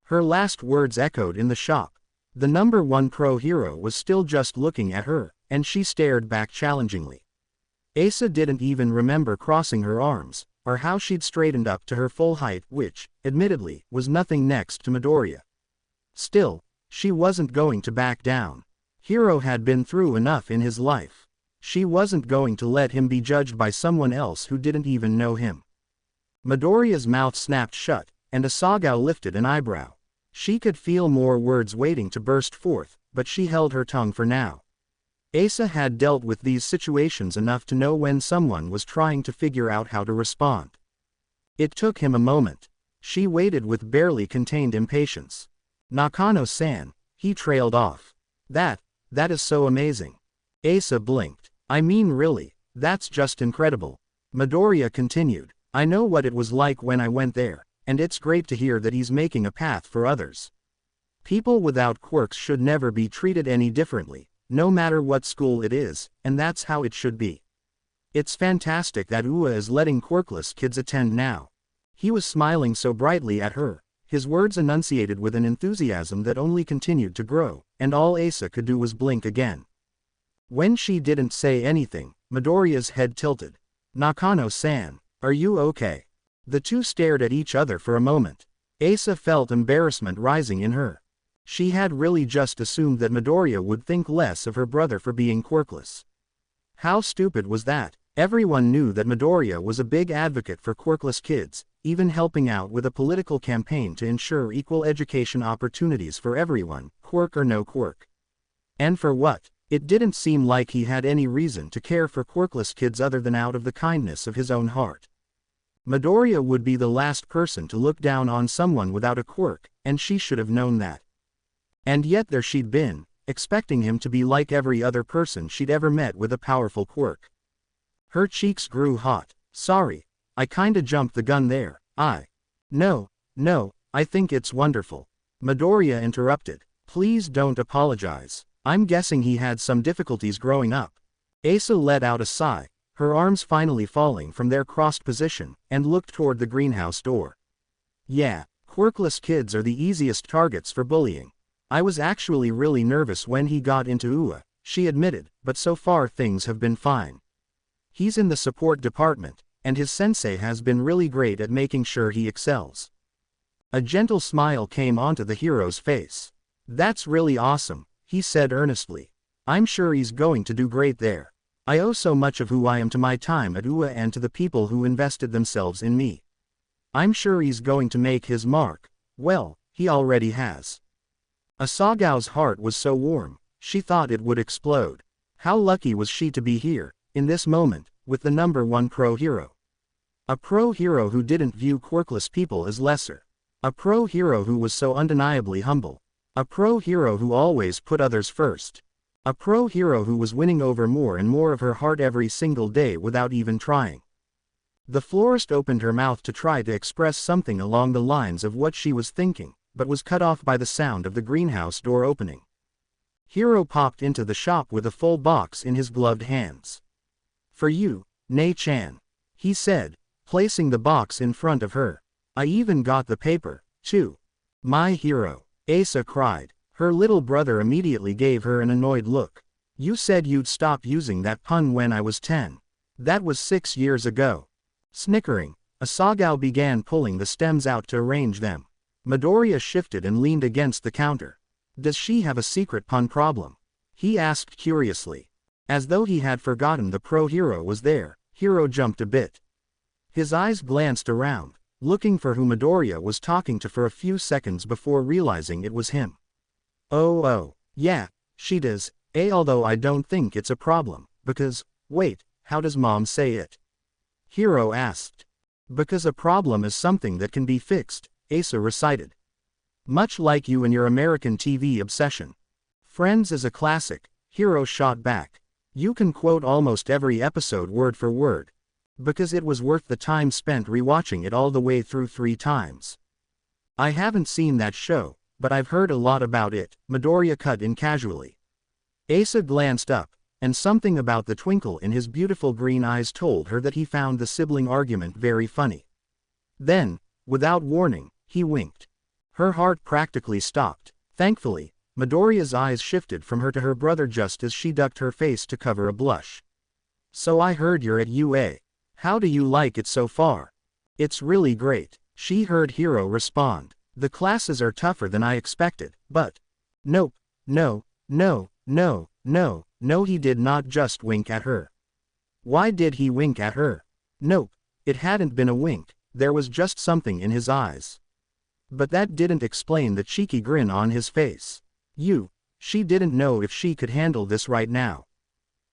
Her last words echoed in the shop. The number 1 pro hero was still just looking at her, and she stared back challengingly. Asa didn't even remember crossing her arms, or how she'd straightened up to her full height, which, admittedly, was nothing next to Midoriya. Still, she wasn't going to back down. Hiro had been through enough in his life. She wasn't going to let him be judged by someone else who didn't even know him. Midoriya's mouth snapped shut, and Asagao lifted an eyebrow. She could feel more words waiting to burst forth, but she held her tongue for now. Asa had dealt with these situations enough to know when someone was trying to figure out how to respond. It took him a moment. She waited with barely contained impatience. Nakano-san, he trailed off. That is so amazing. Asa blinked. I mean really, that's just incredible. Midoriya continued. I know what it was like when I went there, and it's great to hear that he's making a path for others. People without quirks should never be treated any differently, no matter what school it is, and that's how it should be. It's fantastic that UA is letting quirkless kids attend now. He was smiling so brightly at her, his words enunciated with an enthusiasm that only continued to grow, and all Asa could do was blink again. When she didn't say anything, Midoriya's head tilted. Nakano-san, are you okay? The two stared at each other for a moment. Asa felt embarrassment rising in her. She had really just assumed that Midoriya would think less of her brother for being quirkless. How stupid was that? Everyone knew that Midoriya was a big advocate for quirkless kids, even helping out with a political campaign to ensure equal education opportunities for everyone, quirk or no quirk. And for what? It didn't seem like he had any reason to care for quirkless kids other than out of the kindness of his own heart. Midoriya would be the last person to look down on someone without a quirk, and she should have known that. And yet there she'd been, expecting him to be like every other person she'd ever met with a powerful quirk. Her cheeks grew hot. Sorry, I kinda jumped the gun there. No, I think it's wonderful. Midoriya interrupted. Please don't apologize. I'm guessing he had some difficulties growing up. Asa let out a sigh, her arms finally falling from their crossed position, and looked toward the greenhouse door. Yeah, quirkless kids are the easiest targets for bullying. I was actually really nervous when he got into UA, she admitted, but so far things have been fine. He's in the support department, and his sensei has been really great at making sure he excels. A gentle smile came onto the hero's face. That's really awesome, he said earnestly. I'm sure he's going to do great there. I owe so much of who I am to my time at UA and to the people who invested themselves in me. I'm sure he's going to make his mark. Well, he already has. Asagao's heart was so warm, she thought it would explode. How lucky was she to be here, in this moment, with the #1 pro hero. A pro hero who didn't view quirkless people as lesser. A pro hero who was so undeniably humble. A pro hero who always put others first. A pro hero who was winning over more and more of her heart every single day without even trying. The florist opened her mouth to try to express something along the lines of what she was thinking, but was cut off by the sound of the greenhouse door opening. Hiro popped into the shop with a full box in his gloved hands. For you, Nei-chan, he said, placing the box in front of her. I even got the paper, too. My hero, Asa cried. Her little brother immediately gave her an annoyed look. You said you'd stop using that pun when I was 10. That was 6 years ago. Snickering, Asagao began pulling the stems out to arrange them. Midoriya shifted and leaned against the counter. Does she have a secret pun problem? He asked curiously. As though he had forgotten the pro hero was there, Hiro jumped a bit. His eyes glanced around, looking for who Midoriya was talking to for a few seconds before realizing it was him. Oh, yeah, she does, although I don't think it's a problem, because, wait, how does mom say it? Hiro asked. Because a problem is something that can be fixed, Asa recited. Much like you and your American TV obsession. Friends is a classic, Hiro shot back. You can quote almost every episode word for word. Because it was worth the time spent rewatching it all the way through 3 times. I haven't seen that show, but I've heard a lot about it, Midoriya cut in casually. Asa glanced up, and something about the twinkle in his beautiful green eyes told her that he found the sibling argument very funny. Then, without warning, he winked. Her heart practically stopped. Thankfully, Midoriya's eyes shifted from her to her brother just as she ducked her face to cover a blush. So I heard you're at UA. How do you like it so far? It's really great, she heard Hiro respond. The classes are tougher than I expected, but... Nope, no, he did not just wink at her. Why did he wink at her? Nope, it hadn't been a wink, there was just something in his eyes. But that didn't explain the cheeky grin on his face. She didn't know if she could handle this right now.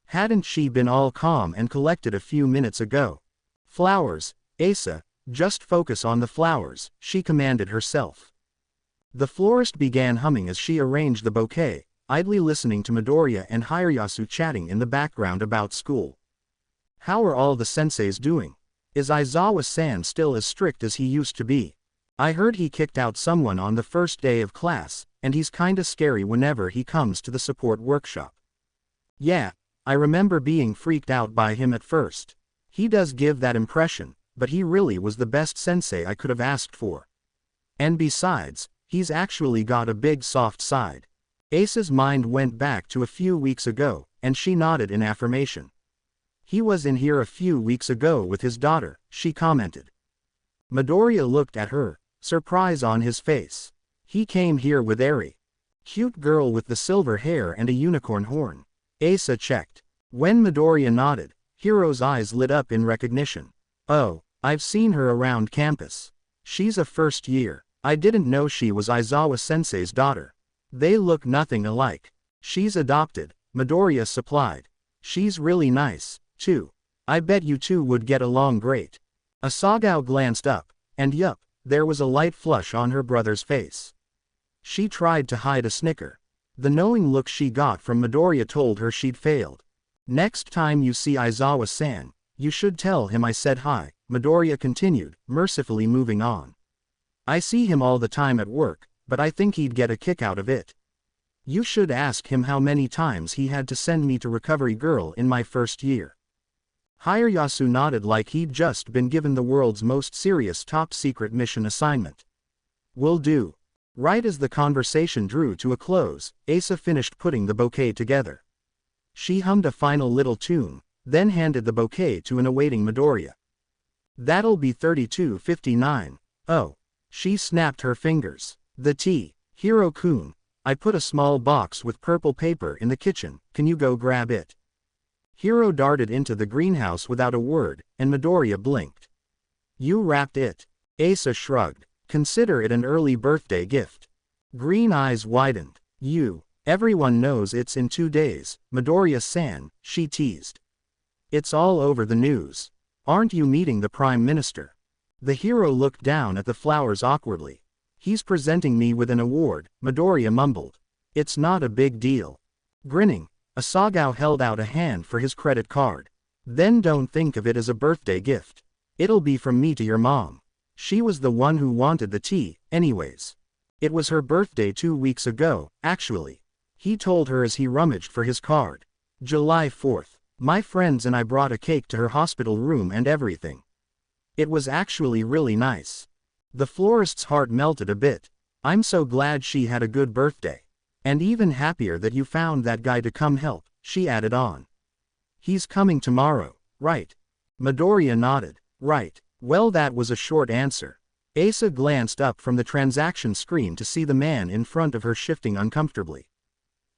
Hadn't she been all calm and collected a few minutes ago? Flowers, Asa, just focus on the flowers, she commanded herself. The florist began humming as she arranged the bouquet, idly listening to Midoriya and Hiroyasu chatting in the background about school. How are all the senseis doing? Is Aizawa-san still as strict as he used to be? I heard he kicked out someone on the first day of class, and he's kinda scary whenever he comes to the support workshop. Yeah, I remember being freaked out by him at first. He does give that impression, but he really was the best sensei I could have asked for. And besides, he's actually got a big soft side. Asa's mind went back to a few weeks ago, and she nodded in affirmation. He was in here a few weeks ago with his daughter, she commented. Midoriya looked at her, surprise on his face. He came here with Eri. Cute girl with the silver hair and a unicorn horn. Asa checked. When Midoriya nodded, Hiro's eyes lit up in recognition. Oh, I've seen her around campus. She's a first year. I didn't know she was Aizawa-sensei's daughter. They look nothing alike. She's adopted, Midoriya supplied. She's really nice, too. I bet you two would get along great. Asagao glanced up, and yup, there was a light flush on her brother's face. She tried to hide a snicker. The knowing look she got from Midoriya told her she'd failed. Next time you see Aizawa-san, you should tell him I said hi, Midoriya continued, mercifully moving on. I see him all the time at work, but I think he'd get a kick out of it. You should ask him how many times he had to send me to Recovery Girl in my first year. Hiroyasu nodded like he'd just been given the world's most serious top-secret mission assignment. Will do. Right as the conversation drew to a close, Asa finished putting the bouquet together. She hummed a final little tune, then handed the bouquet to an awaiting Midoriya. That'll be 32.59. Oh. She snapped her fingers. The tea. Hiro-kun, I put a small box with purple paper in the kitchen, can you go grab it? Hiro darted into the greenhouse without a word, and Midoriya blinked. You wrapped it. Asa shrugged. Consider it an early birthday gift. Green eyes widened. Everyone knows it's in 2 days, Midoriya-san, she teased. It's all over the news. Aren't you meeting the Prime Minister? The hero looked down at the flowers awkwardly. He's presenting me with an award, Midoriya mumbled. It's not a big deal. Grinning, Asagao held out a hand for his credit card. Then don't think of it as a birthday gift. It'll be from me to your mom. She was the one who wanted the tea, anyways. It was her birthday 2 weeks ago, actually. He told her as he rummaged for his card. July 4th. My friends and I brought a cake to her hospital room and everything. It was actually really nice. The florist's heart melted a bit. I'm so glad she had a good birthday. And even happier that you found that guy to come help, she added on. He's coming tomorrow, right? Midoriya nodded. Right. Well, that was a short answer. Asa glanced up from the transaction screen to see the man in front of her shifting uncomfortably.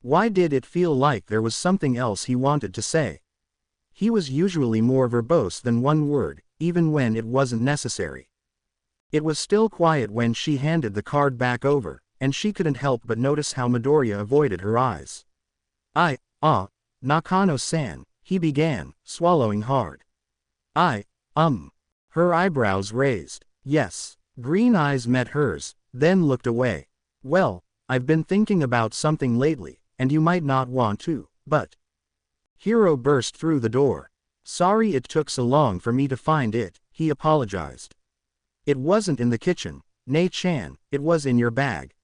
Why did it feel like there was something else he wanted to say? He was usually more verbose than one word, even when it wasn't necessary. It was still quiet when she handed the card back over, and she couldn't help but notice how Midoriya avoided her eyes. Nakano-san, he began, swallowing hard. Her eyebrows raised. Yes. Green eyes met hers, then looked away. Well, I've been thinking about something lately, and you might not want to, but... Hiro burst through the door. Sorry it took so long for me to find it, he apologized. It wasn't in the kitchen, Nei-chan, it was in your bag.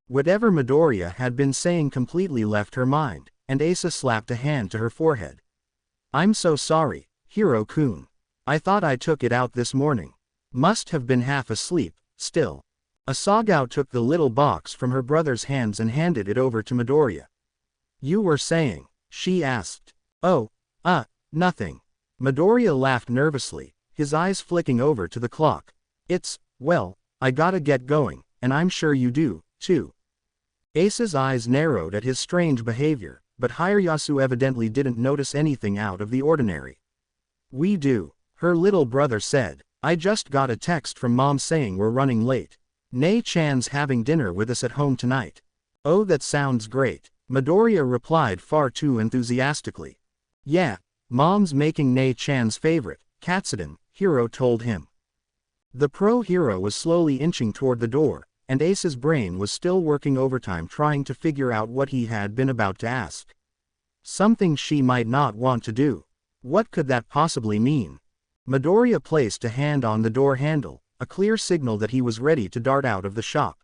Whatever Midoriya had been saying completely left her mind, and Asa slapped a hand to her forehead. I'm so sorry, Hiro-kun. I thought I took it out this morning. Must have been half asleep, still. Asagao took the little box from her brother's hands and handed it over to Midoriya. You were saying, she asked. Oh, nothing. Midoriya laughed nervously, his eyes flicking over to the clock. Well, I gotta get going, and I'm sure you do, too. Asa's eyes narrowed at his strange behavior, but Hiroyasu evidently didn't notice anything out of the ordinary. We do, her little brother said. I just got a text from Mom saying we're running late. Nei-chan's having dinner with us at home tonight. Oh, that sounds great, Midoriya replied far too enthusiastically. Yeah, Mom's making Nei-chan's favorite, Katsudon, Hiro told him. The pro-hero was slowly inching toward the door, and Ace's brain was still working overtime trying to figure out what he had been about to ask. Something she might not want to do. What could that possibly mean? Midoriya placed a hand on the door handle, a clear signal that he was ready to dart out of the shop.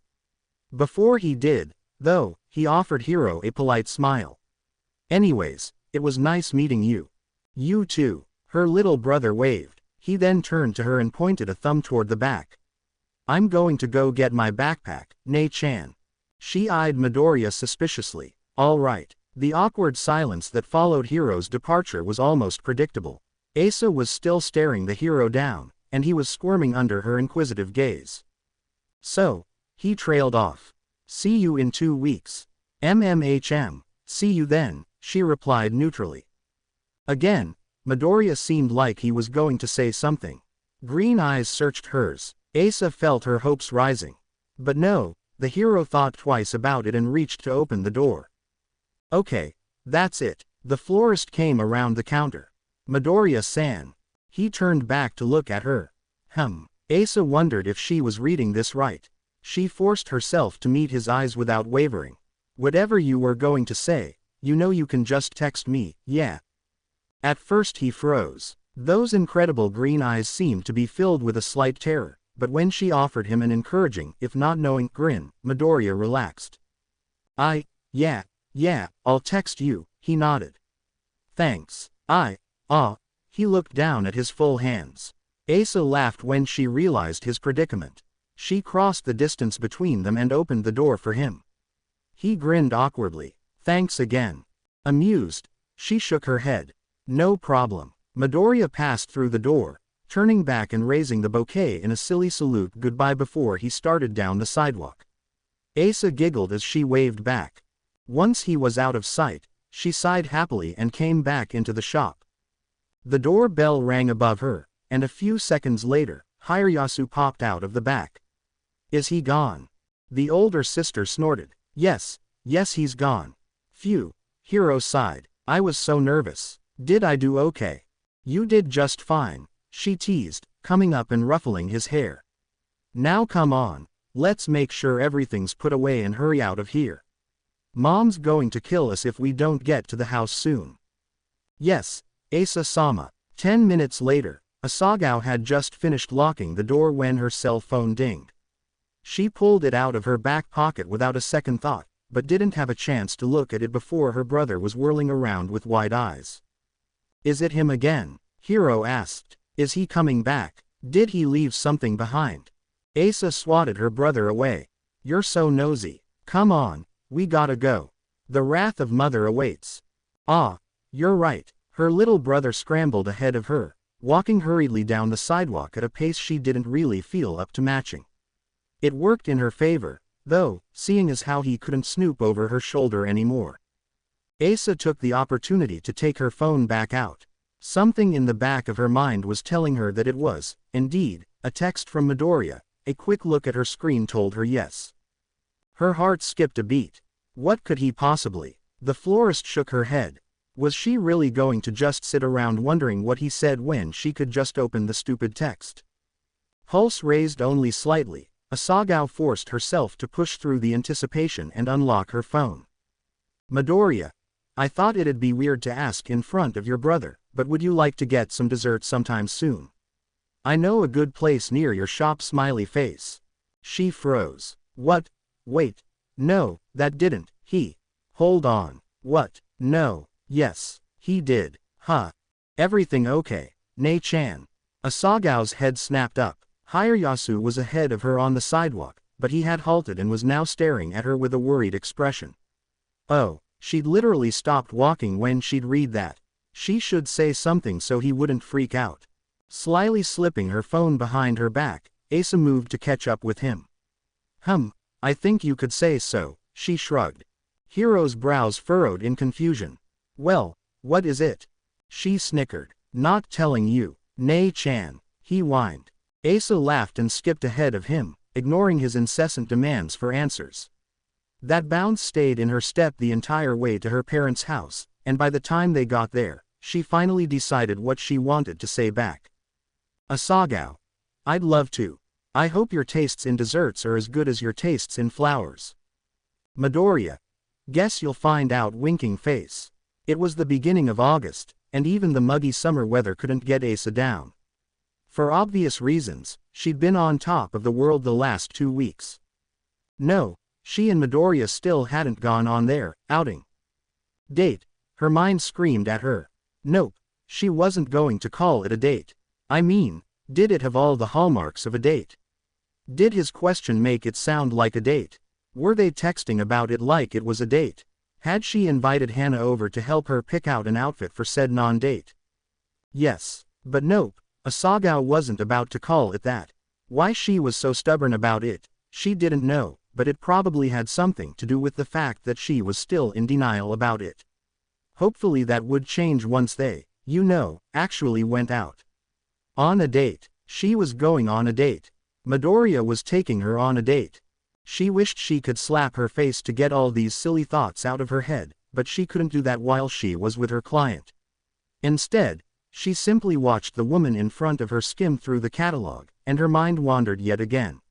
Before he did, though, he offered Hiro a polite smile. Anyways, it was nice meeting you. You too, her little brother waved. He then turned to her and pointed a thumb toward the back. I'm going to go get my backpack, Nei-chan. She eyed Midoriya suspiciously. All right. The awkward silence that followed Hiro's departure was almost predictable. Asa was still staring the hero down, and he was squirming under her inquisitive gaze. So, he trailed off. See you in 2 weeks. See you then, she replied neutrally. Again, Midoriya seemed like he was going to say something. Green eyes searched hers. Asa felt her hopes rising. But no, the hero thought twice about it and reached to open the door. Okay, that's it. The florist came around the counter. Midoriya-san. He turned back to look at her. Asa wondered if she was reading this right. She forced herself to meet his eyes without wavering. Whatever you were going to say, you know you can just text me, yeah. At first he froze. Those incredible green eyes seemed to be filled with a slight terror, but when she offered him an encouraging, if not knowing, grin, Midoriya relaxed. Yeah, I'll text you, he nodded. Thanks. He looked down at his full hands. Asa laughed when she realized his predicament. She crossed the distance between them and opened the door for him. He grinned awkwardly. Thanks again. Amused, she shook her head. No problem. Midoriya passed through the door, turning back and raising the bouquet in a silly salute goodbye before he started down the sidewalk. Asa giggled as she waved back. Once he was out of sight, she sighed happily and came back into the shop. The door bell rang above her, and a few seconds later, Hiroyasu popped out of the back. Is he gone? The older sister snorted. Yes, he's gone. Phew, Hiro sighed. I was so nervous. Did I do okay? You did just fine, she teased, coming up and ruffling his hair. Now come on, let's make sure everything's put away and hurry out of here. Mom's going to kill us if we don't get to the house soon. Yes, Asa-sama. 10 minutes later, Asagao had just finished locking the door when her cell phone dinged. She pulled it out of her back pocket without a second thought, but didn't have a chance to look at it before her brother was whirling around with wide eyes. Is it him again? Hiro asked. Is he coming back? Did he leave something behind? Asa swatted her brother away. You're so nosy. Come on, we gotta go. The wrath of mother awaits. Ah, you're right. Her little brother scrambled ahead of her, walking hurriedly down the sidewalk at a pace she didn't really feel up to matching. It worked in her favor, though, seeing as how he couldn't snoop over her shoulder anymore. Asa took the opportunity to take her phone back out. Something in the back of her mind was telling her that it was, indeed, a text from Midoriya. A quick look at her screen told her yes. Her heart skipped a beat. What could he possibly? The florist shook her head. Was she really going to just sit around wondering what he said when she could just open the stupid text? Pulse raised only slightly. Asagao forced herself to push through the anticipation and unlock her phone. Midoriya, I thought it'd be weird to ask in front of your brother, but would you like to get some dessert sometime soon? I know a good place near your shop. Smiley face. She froze. What? Wait. No, that didn't. He. Hold on. What? No. Yes. He did. Huh. Everything okay? Nei-chan. Asagao's head snapped up. Hiroyasu was ahead of her on the sidewalk, but he had halted and was now staring at her with a worried expression. Oh, she'd literally stopped walking when she'd read that. She should say something so he wouldn't freak out. Slyly slipping her phone behind her back, Asa moved to catch up with him. I think you could say so, she shrugged. Hiro's brows furrowed in confusion. Well, what is it? She snickered. Not telling you, Nei-chan, he whined. Asa laughed and skipped ahead of him, ignoring his incessant demands for answers. That bounce stayed in her step the entire way to her parents' house, and by the time they got there, she finally decided what she wanted to say back. Asagao. I'd love to. I hope your tastes in desserts are as good as your tastes in flowers. Midoriya. Guess you'll find out. Winking face. It was the beginning of August, and even the muggy summer weather couldn't get Asa down. For obvious reasons, she'd been on top of the world the last 2 weeks. No, she and Midoriya still hadn't gone on their outing. Date. Her mind screamed at her. Nope, she wasn't going to call it a date. I mean, did it have all the hallmarks of a date? Did his question make it sound like a date? Were they texting about it like it was a date? Had she invited Hana over to help her pick out an outfit for said non-date? Yes, but nope. Asagao wasn't about to call it that. Why she was so stubborn about it, she didn't know, but it probably had something to do with the fact that she was still in denial about it. Hopefully that would change once they, actually went out. On a date. She was going on a date. Midoriya was taking her on a date. She wished she could slap her face to get all these silly thoughts out of her head, but she couldn't do that while she was with her client. Instead, she simply watched the woman in front of her skim through the catalog, and her mind wandered yet again.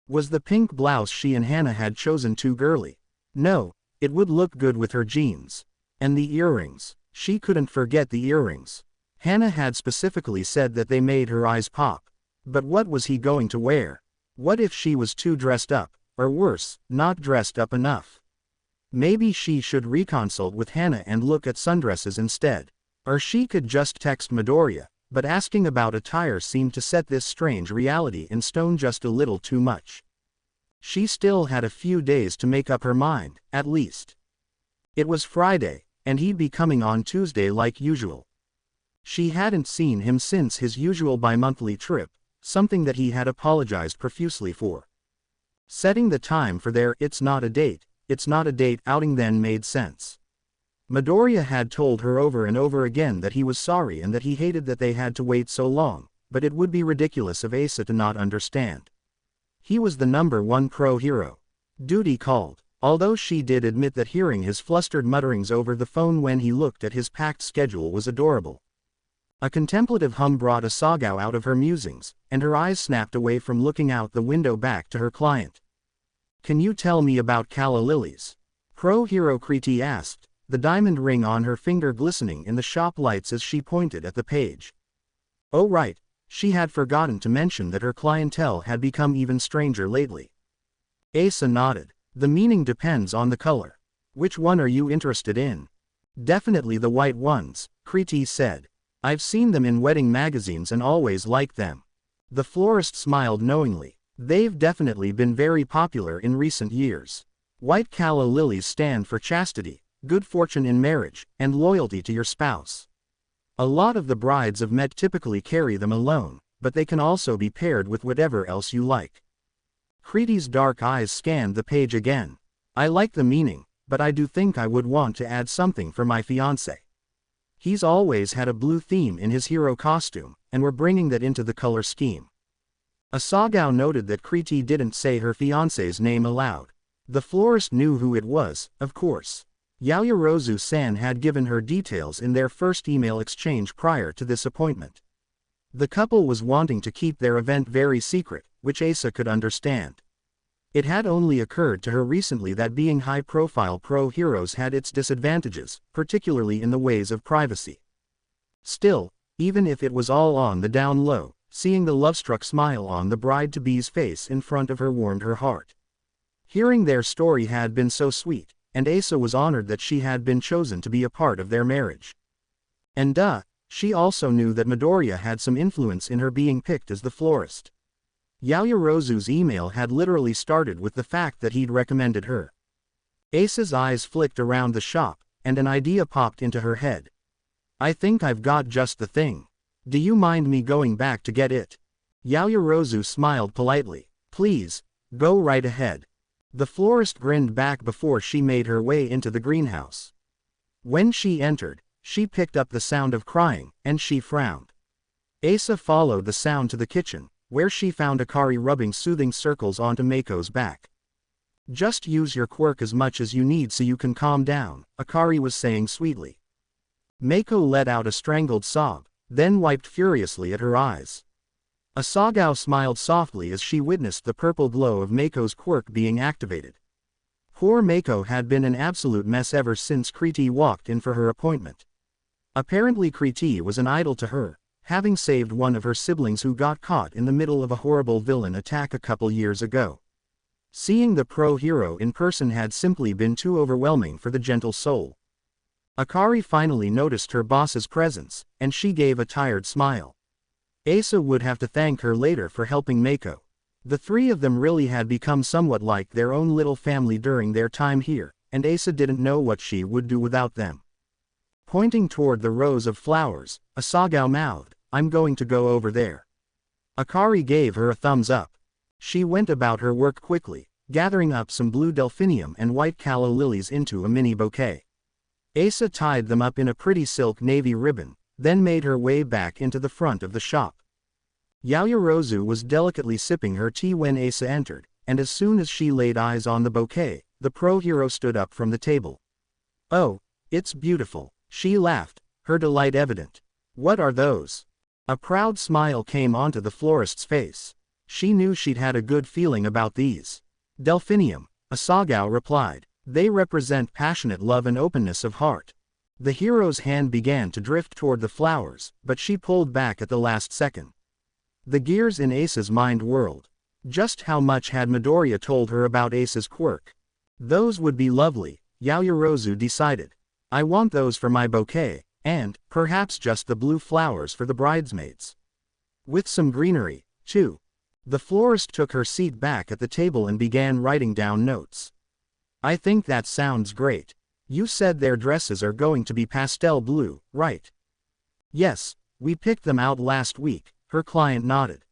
Was the pink blouse she and Hana had chosen too girly? No, it would look good with her jeans. And the earrings. She couldn't forget the earrings. Hana had specifically said that they made her eyes pop. But what was he going to wear? What if she was too dressed up, or worse, not dressed up enough? Maybe she should reconsult with Hana and look at sundresses instead. Or she could just text Midoriya, but asking about attire seemed to set this strange reality in stone just a little too much. She still had a few days to make up her mind, at least. It was Friday, and he'd be coming on Tuesday like usual. She hadn't seen him since his usual bi-monthly trip, something that he had apologized profusely for. Setting the time for their it's not a date outing then made sense. Midoriya had told her over and over again that he was sorry and that he hated that they had to wait so long, but it would be ridiculous of Asa to not understand. He was the #1 pro hero. Duty called, although she did admit that hearing his flustered mutterings over the phone when he looked at his packed schedule was adorable. A contemplative hum brought Asagao out of her musings, and her eyes snapped away from looking out the window back to her client. "Can you tell me about calla lilies?" Pro Hero Kriti asked, the diamond ring on her finger glistening in the shop lights as she pointed at the page. Oh right, she had forgotten to mention that her clientele had become even stranger lately. Asa nodded. "The meaning depends on the color. Which one are you interested in?" "Definitely the white ones," Kriti said. "I've seen them in wedding magazines and always liked them." The florist smiled knowingly. "They've definitely been very popular in recent years. White calla lilies stand for chastity, good fortune in marriage, and loyalty to your spouse. A lot of the brides I've met typically carry them alone, but they can also be paired with whatever else you like." Kriti's dark eyes scanned the page again. "I like the meaning, but I do think I would want to add something for my fiancé. He's always had a blue theme in his hero costume, and we're bringing that into the color scheme." Asagao noted that Kriti didn't say her fiancé's name aloud. The florist knew who it was, of course. Yaoyorozu-san had given her details in their first email exchange prior to this appointment. The couple was wanting to keep their event very secret, which Asa could understand. It had only occurred to her recently that being high-profile pro heroes had its disadvantages, particularly in the ways of privacy. Still, even if it was all on the down low, seeing the love-struck smile on the bride-to-be's face in front of her warmed her heart. Hearing their story had been so sweet, and Asa was honored that she had been chosen to be a part of their marriage. And she also knew that Midoriya had some influence in her being picked as the florist. Yaoyorozu's email had literally started with the fact that he'd recommended her. Asa's eyes flicked around the shop, and an idea popped into her head. "I think I've got just the thing. Do you mind me going back to get it?" Yaoyorozu smiled politely. "Please, go right ahead." The florist grinned back before she made her way into the greenhouse. When she entered, she picked up the sound of crying, and she frowned. Asa followed the sound to the kitchen, where she found Akari rubbing soothing circles onto Mako's back. "Just use your quirk as much as you need so you can calm down," Akari was saying sweetly. Mako let out a strangled sob, then wiped furiously at her eyes. Asagao smiled softly as she witnessed the purple glow of Mako's quirk being activated. Poor Mako had been an absolute mess ever since Kriti walked in for her appointment. Apparently Kriti was an idol to her, having saved one of her siblings who got caught in the middle of a horrible villain attack a couple years ago. Seeing the pro hero in person had simply been too overwhelming for the gentle soul. Akari finally noticed her boss's presence, and she gave a tired smile. Asa would have to thank her later for helping Mako. The three of them really had become somewhat like their own little family during their time here, and Asa didn't know what she would do without them. Pointing toward the rows of flowers, Asagao mouthed, "I'm going to go over there." Akari gave her a thumbs up. She went about her work quickly, gathering up some blue delphinium and white calla lilies into a mini bouquet. Asa tied them up in a pretty silk navy ribbon, then made her way back into the front of the shop. Yaoyorozu was delicately sipping her tea when Asa entered, and as soon as she laid eyes on the bouquet, the pro hero stood up from the table. "Oh, it's beautiful," she laughed, her delight evident. "What are those?" A proud smile came onto the florist's face. She knew she'd had a good feeling about these. "Delphinium," Asagao replied. "They represent passionate love and openness of heart." The hero's hand began to drift toward the flowers, but she pulled back at the last second. The gears in Asa's mind whirled. Just how much had Midoriya told her about Asa's quirk? Those would be lovely, Yaoyorozu decided. "I want those for my bouquet," And, perhaps just the blue flowers for the bridesmaids. With some greenery, too. The florist took her seat back at the table and began writing down notes. I think that sounds great. You said their dresses are going to be pastel blue, right? Yes, we picked them out last week, her client nodded.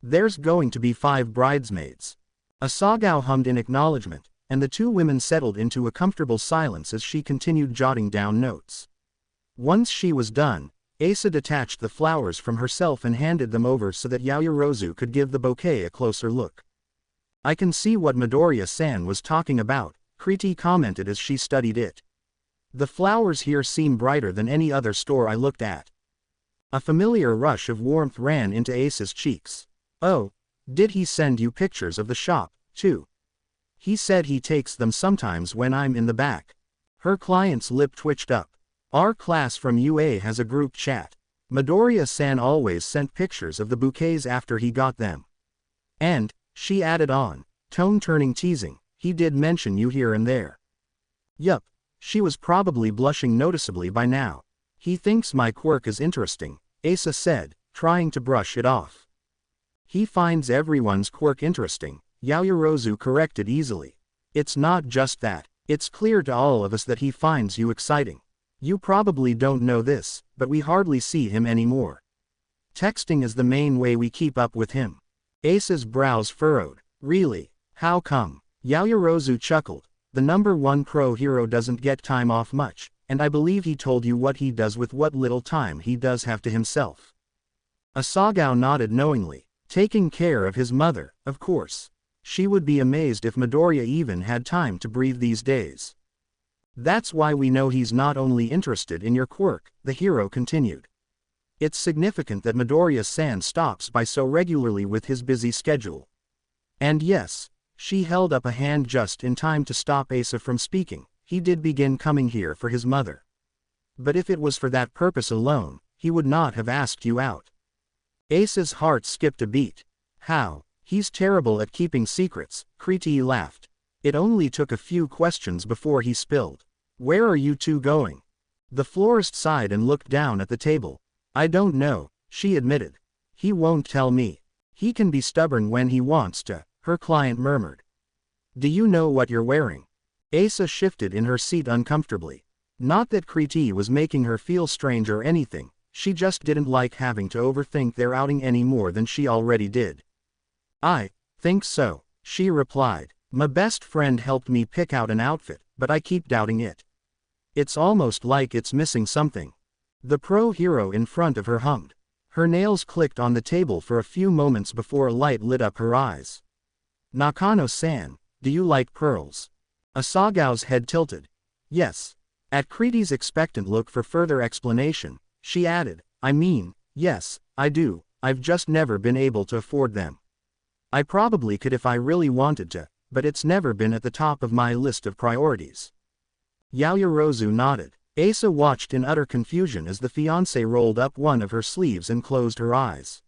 There's going to be 5 bridesmaids. Asagao hummed in acknowledgement, and the 2 women settled into a comfortable silence as she continued jotting down notes. Once she was done, Asa detached the flowers from herself and handed them over so that Yaoyorozu could give the bouquet a closer look. I can see what Midoriya-san was talking about, Kriti commented as she studied it. The flowers here seem brighter than any other store I looked at. A familiar rush of warmth ran into Asa's cheeks. Oh, did he send you pictures of the shop, too? He said he takes them sometimes when I'm in the back. Her client's lip twitched up. Our class from UA has a group chat. Midoriya-san always sent pictures of the bouquets after he got them. And, she added on, tone turning teasing, he did mention you here and there. Yup, she was probably blushing noticeably by now. He thinks my quirk is interesting, Asa said, trying to brush it off. He finds everyone's quirk interesting, Yaoyorozu corrected easily. It's not just that, it's clear to all of us that he finds you exciting. You probably don't know this, but we hardly see him anymore. Texting is the main way we keep up with him. Asa's brows furrowed. Really? How come? Yaoyorozu chuckled. The #1 pro hero doesn't get time off much, and I believe he told you what he does with what little time he does have to himself. Asagao nodded knowingly. Taking care of his mother, of course. She would be amazed if Midoriya even had time to breathe these days. That's why we know he's not only interested in your quirk, the hero continued. It's significant that Midoriya-san stops by so regularly with his busy schedule. And yes, she held up a hand just in time to stop Asa from speaking, he did begin coming here for his mother. But if it was for that purpose alone, he would not have asked you out. Asa's heart skipped a beat. How? He's terrible at keeping secrets, Kriti laughed. It only took a few questions before he spilled. Where are you 2 going? The florist sighed and looked down at the table. I don't know, she admitted. He won't tell me. He can be stubborn when he wants to, her client murmured. Do you know what you're wearing? Asa shifted in her seat uncomfortably. Not that Kriti was making her feel strange or anything, she just didn't like having to overthink their outing any more than she already did. I think so, she replied. My best friend helped me pick out an outfit, but I keep doubting it. It's almost like it's missing something. The pro hero in front of her hummed. Her nails clicked on the table for a few moments before a light lit up her eyes. Nakano-san, do you like pearls? Asagao's head tilted. Yes. At Kriti's expectant look for further explanation, she added, I mean, yes, I do, I've just never been able to afford them. I probably could if I really wanted to, but it's never been at the top of my list of priorities. Yaoyorozu nodded. Asa watched in utter confusion as the fiancé rolled up one of her sleeves and closed her eyes.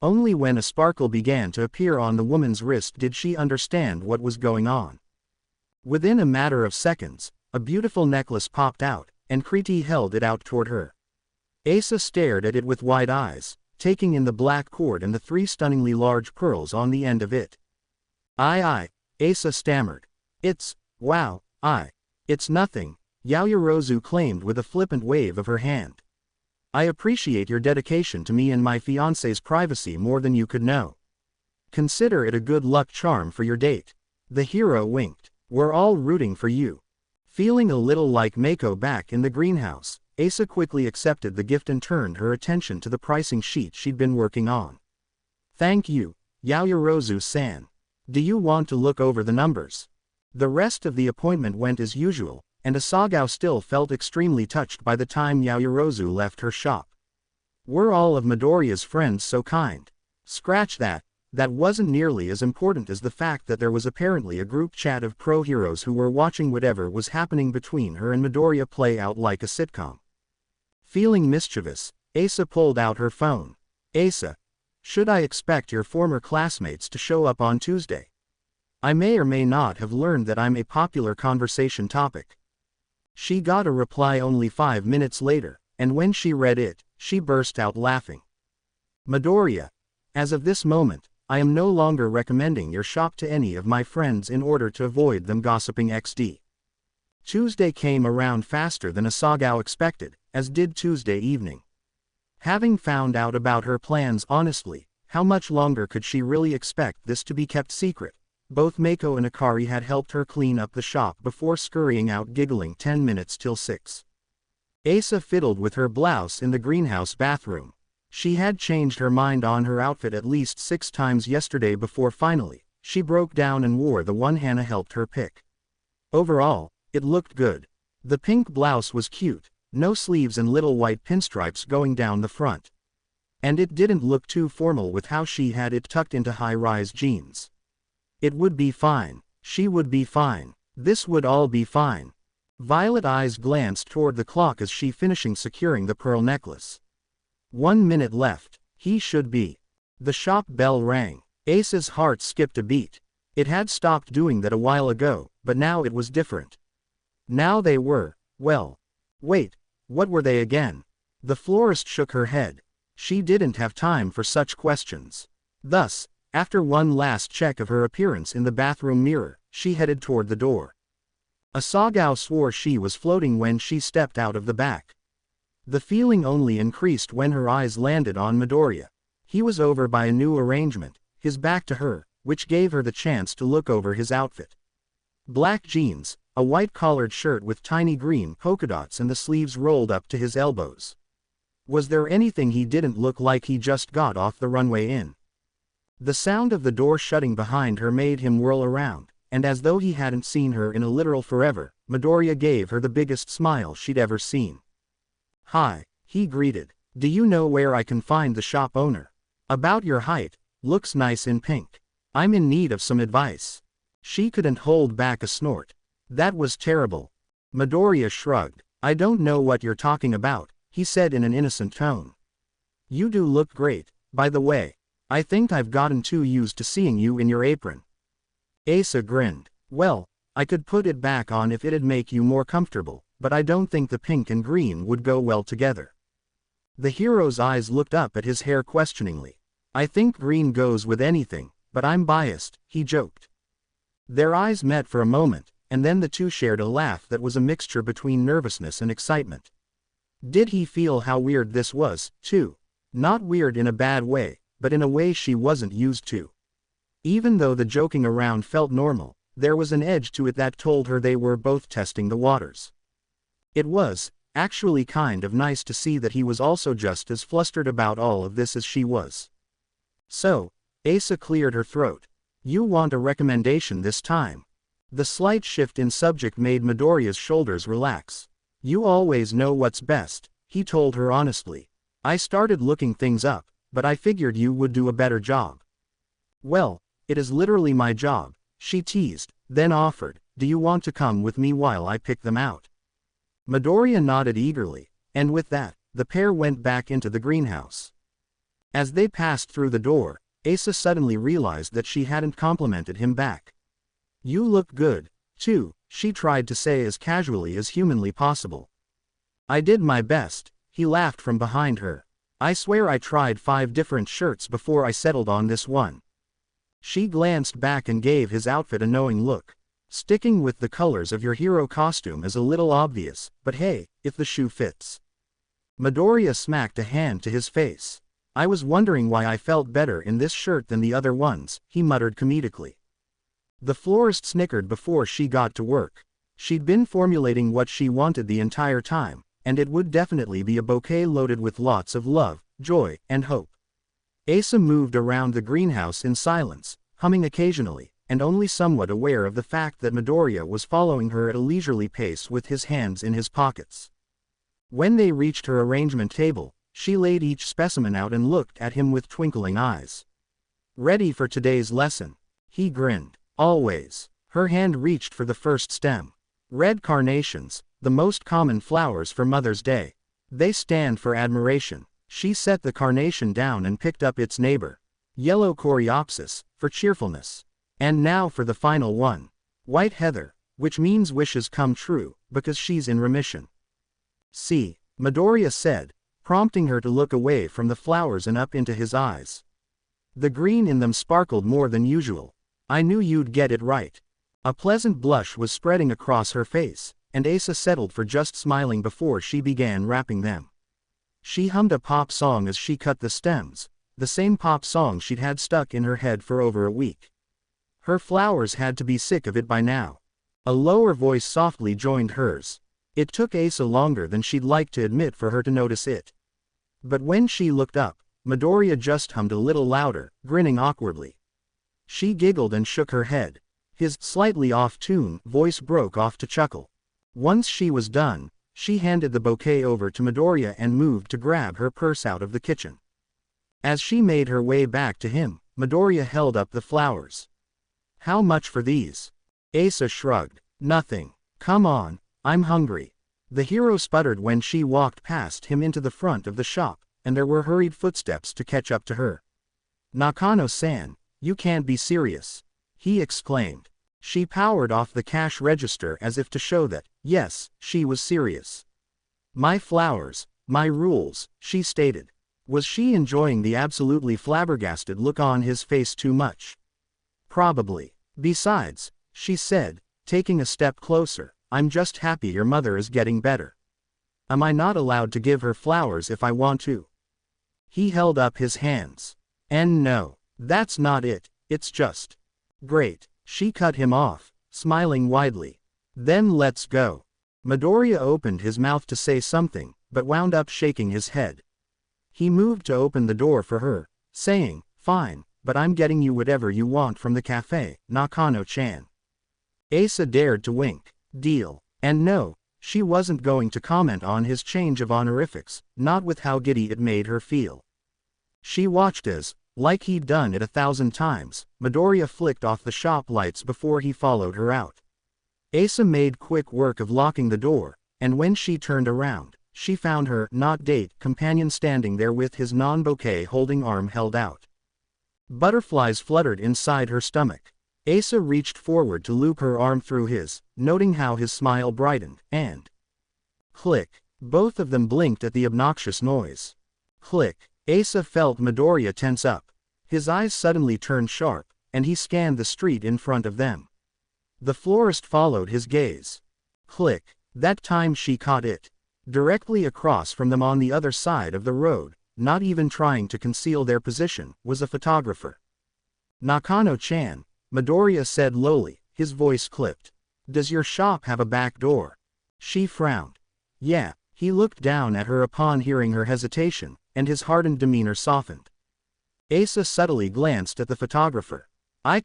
Only when a sparkle began to appear on the woman's wrist did she understand what was going on. Within a matter of seconds, a beautiful necklace popped out, and Kriti held it out toward her. Asa stared at it with wide eyes, taking in the black cord and the 3 stunningly large pearls on the end of it. Asa stammered. Wow, it's nothing, Yaoyorozu claimed with a flippant wave of her hand. I appreciate your dedication to me and my fiancé's privacy more than you could know. Consider it a good luck charm for your date. The hero winked. We're all rooting for you. Feeling a little like Mako back in the greenhouse, Asa quickly accepted the gift and turned her attention to the pricing sheet she'd been working on. Thank you, Yaoyorozu-san. Do you want to look over the numbers? The rest of the appointment went as usual, and Asagao still felt extremely touched by the time Yaoyorozu left her shop. Were all of Midoriya's friends so kind? Scratch that. That wasn't nearly as important as the fact that there was apparently a group chat of pro heroes who were watching whatever was happening between her and Midoriya play out like a sitcom. Feeling mischievous, Asa pulled out her phone. Asa, should I expect your former classmates to show up on Tuesday? I may or may not have learned that I'm a popular conversation topic. She got a reply only 5 minutes later, and when she read it, she burst out laughing. Midoriya, as of this moment, I am no longer recommending your shop to any of my friends in order to avoid them gossiping XD. Tuesday came around faster than Asagao expected, as did Tuesday evening. Having found out about her plans honestly, how much longer could she really expect this to be kept secret? Both Mako and Akari had helped her clean up the shop before scurrying out giggling 10 minutes till 6. Asa fiddled with her blouse in the greenhouse bathroom. She had changed her mind on her outfit at least 6 times yesterday before finally, she broke down and wore the one Hannah helped her pick. Overall, it looked good. The pink blouse was cute, no sleeves and little white pinstripes going down the front. And it didn't look too formal with how she had it tucked into high-rise jeans. It would be fine. She would be fine. This would all be fine. Violet eyes glanced toward the clock as she finishing securing the pearl necklace. 1 minute left. He should be. The shop bell rang. Asa's heart skipped a beat. It had stopped doing that a while ago, but now it was different. Now they were, well. Wait, what were they again? The florist shook her head. She didn't have time for such questions. Thus, after one last check of her appearance in the bathroom mirror, she headed toward the door. Asagao swore she was floating when she stepped out of the back. The feeling only increased when her eyes landed on Midoriya. He was over by a new arrangement, his back to her, which gave her the chance to look over his outfit. Black jeans, a white collared shirt with tiny green polka dots and the sleeves rolled up to his elbows. Was there anything he didn't look like he just got off the runway in? The sound of the door shutting behind her made him whirl around, and as though he hadn't seen her in a literal forever, Midoriya gave her the biggest smile she'd ever seen. Hi, he greeted. Do you know where I can find the shop owner? About your height, looks nice in pink. I'm in need of some advice. She couldn't hold back a snort. That was terrible. Midoriya shrugged. I don't know what you're talking about, he said in an innocent tone. You do look great, by the way. I think I've gotten too used to seeing you in your apron. Asa grinned. Well, I could put it back on if it'd make you more comfortable, but I don't think the pink and green would go well together. The hero's eyes looked up at his hair questioningly. I think green goes with anything, but I'm biased, he joked. Their eyes met for a moment, and then the two shared a laugh that was a mixture between nervousness and excitement. Did he feel how weird this was, too? Not weird in a bad way, but in a way she wasn't used to. Even though the joking around felt normal, there was an edge to it that told her they were both testing the waters. It was, actually kind of nice to see that he was also just as flustered about all of this as she was. So, Asa cleared her throat. You want a recommendation this time? The slight shift in subject made Midoriya's shoulders relax. You always know what's best, he told her honestly. I started looking things up, but I figured you would do a better job. Well, it is literally my job, she teased, then offered, do you want to come with me while I pick them out? Midoriya nodded eagerly, and with that, the pair went back into the greenhouse. As they passed through the door, Asa suddenly realized that she hadn't complimented him back. You look good, too, she tried to say as casually as humanly possible. I did my best, he laughed from behind her. I swear I tried 5 different shirts before I settled on this one. She glanced back and gave his outfit a knowing look. Sticking with the colors of your hero costume is a little obvious, but hey, if the shoe fits. Midoriya smacked a hand to his face. I was wondering why I felt better in this shirt than the other ones, he muttered comedically. The florist snickered before she got to work. She'd been formulating what she wanted the entire time, and it would definitely be a bouquet loaded with lots of love, joy, and hope. Asa moved around the greenhouse in silence, humming occasionally, and only somewhat aware of the fact that Midoriya was following her at a leisurely pace with his hands in his pockets. When they reached her arrangement table, she laid each specimen out and looked at him with twinkling eyes. Ready for today's lesson? He grinned. Always. Her hand reached for the first stem. Red carnations, the most common flowers for Mother's Day. They stand for admiration. She set the carnation down and picked up its neighbor. Yellow coreopsis, for cheerfulness. And now for the final one. White heather, which means wishes come true, because she's in remission. See, Midoriya said, prompting her to look away from the flowers and up into his eyes. The green in them sparkled more than usual. I knew you'd get it right. A pleasant blush was spreading across her face, and Asa settled for just smiling before she began wrapping them. She hummed a pop song as she cut the stems, the same pop song she'd had stuck in her head for over a week. Her flowers had to be sick of it by now. A lower voice softly joined hers. It took Asa longer than she'd like to admit for her to notice it. But when she looked up, Midoriya just hummed a little louder, grinning awkwardly. She giggled and shook her head. His slightly off-tune voice broke off to chuckle. Once she was done, she handed the bouquet over to Midoriya and moved to grab her purse out of the kitchen. As she made her way back to him, Midoriya held up the flowers. How much for these? Asa shrugged. Nothing. Come on, I'm hungry. The hero sputtered when she walked past him into the front of the shop, and there were hurried footsteps to catch up to her. Nakano-san, you can't be serious, he exclaimed. She powered off the cash register as if to show that, yes, she was serious. My flowers, my rules, she stated. Was she enjoying the absolutely flabbergasted look on his face too much? Probably. Besides, she said, taking a step closer, I'm just happy your mother is getting better. Am I not allowed to give her flowers if I want to? He held up his hands. And no, that's not it, it's just. Great, she cut him off, smiling widely. Then let's go. Midoriya opened his mouth to say something, but wound up shaking his head. He moved to open the door for her, saying, fine, but I'm getting you whatever you want from the cafe, Nakano-chan. Asa dared to wink. Deal. And no, she wasn't going to comment on his change of honorifics, not with how giddy it made her feel. She watched as, like he'd done it 1,000 times, Midoriya flicked off the shop lights before he followed her out. Asa made quick work of locking the door, and when she turned around, she found her not-date companion standing there with his non-bouquet holding arm held out. Butterflies fluttered inside her stomach. Asa reached forward to loop her arm through his, noting how his smile brightened, and click, both of them blinked at the obnoxious noise. Click, Asa felt Midoriya tense up. His eyes suddenly turned sharp, and he scanned the street in front of them. The florist followed his gaze. Click, that time she caught it. Directly across from them on the other side of the road, not even trying to conceal their position, was a photographer. Nakano-chan, Midoriya said lowly, his voice clipped. Does your shop have a back door? She frowned. Yeah, he looked down at her upon hearing her hesitation, and his hardened demeanor softened. Asa subtly glanced at the photographer. I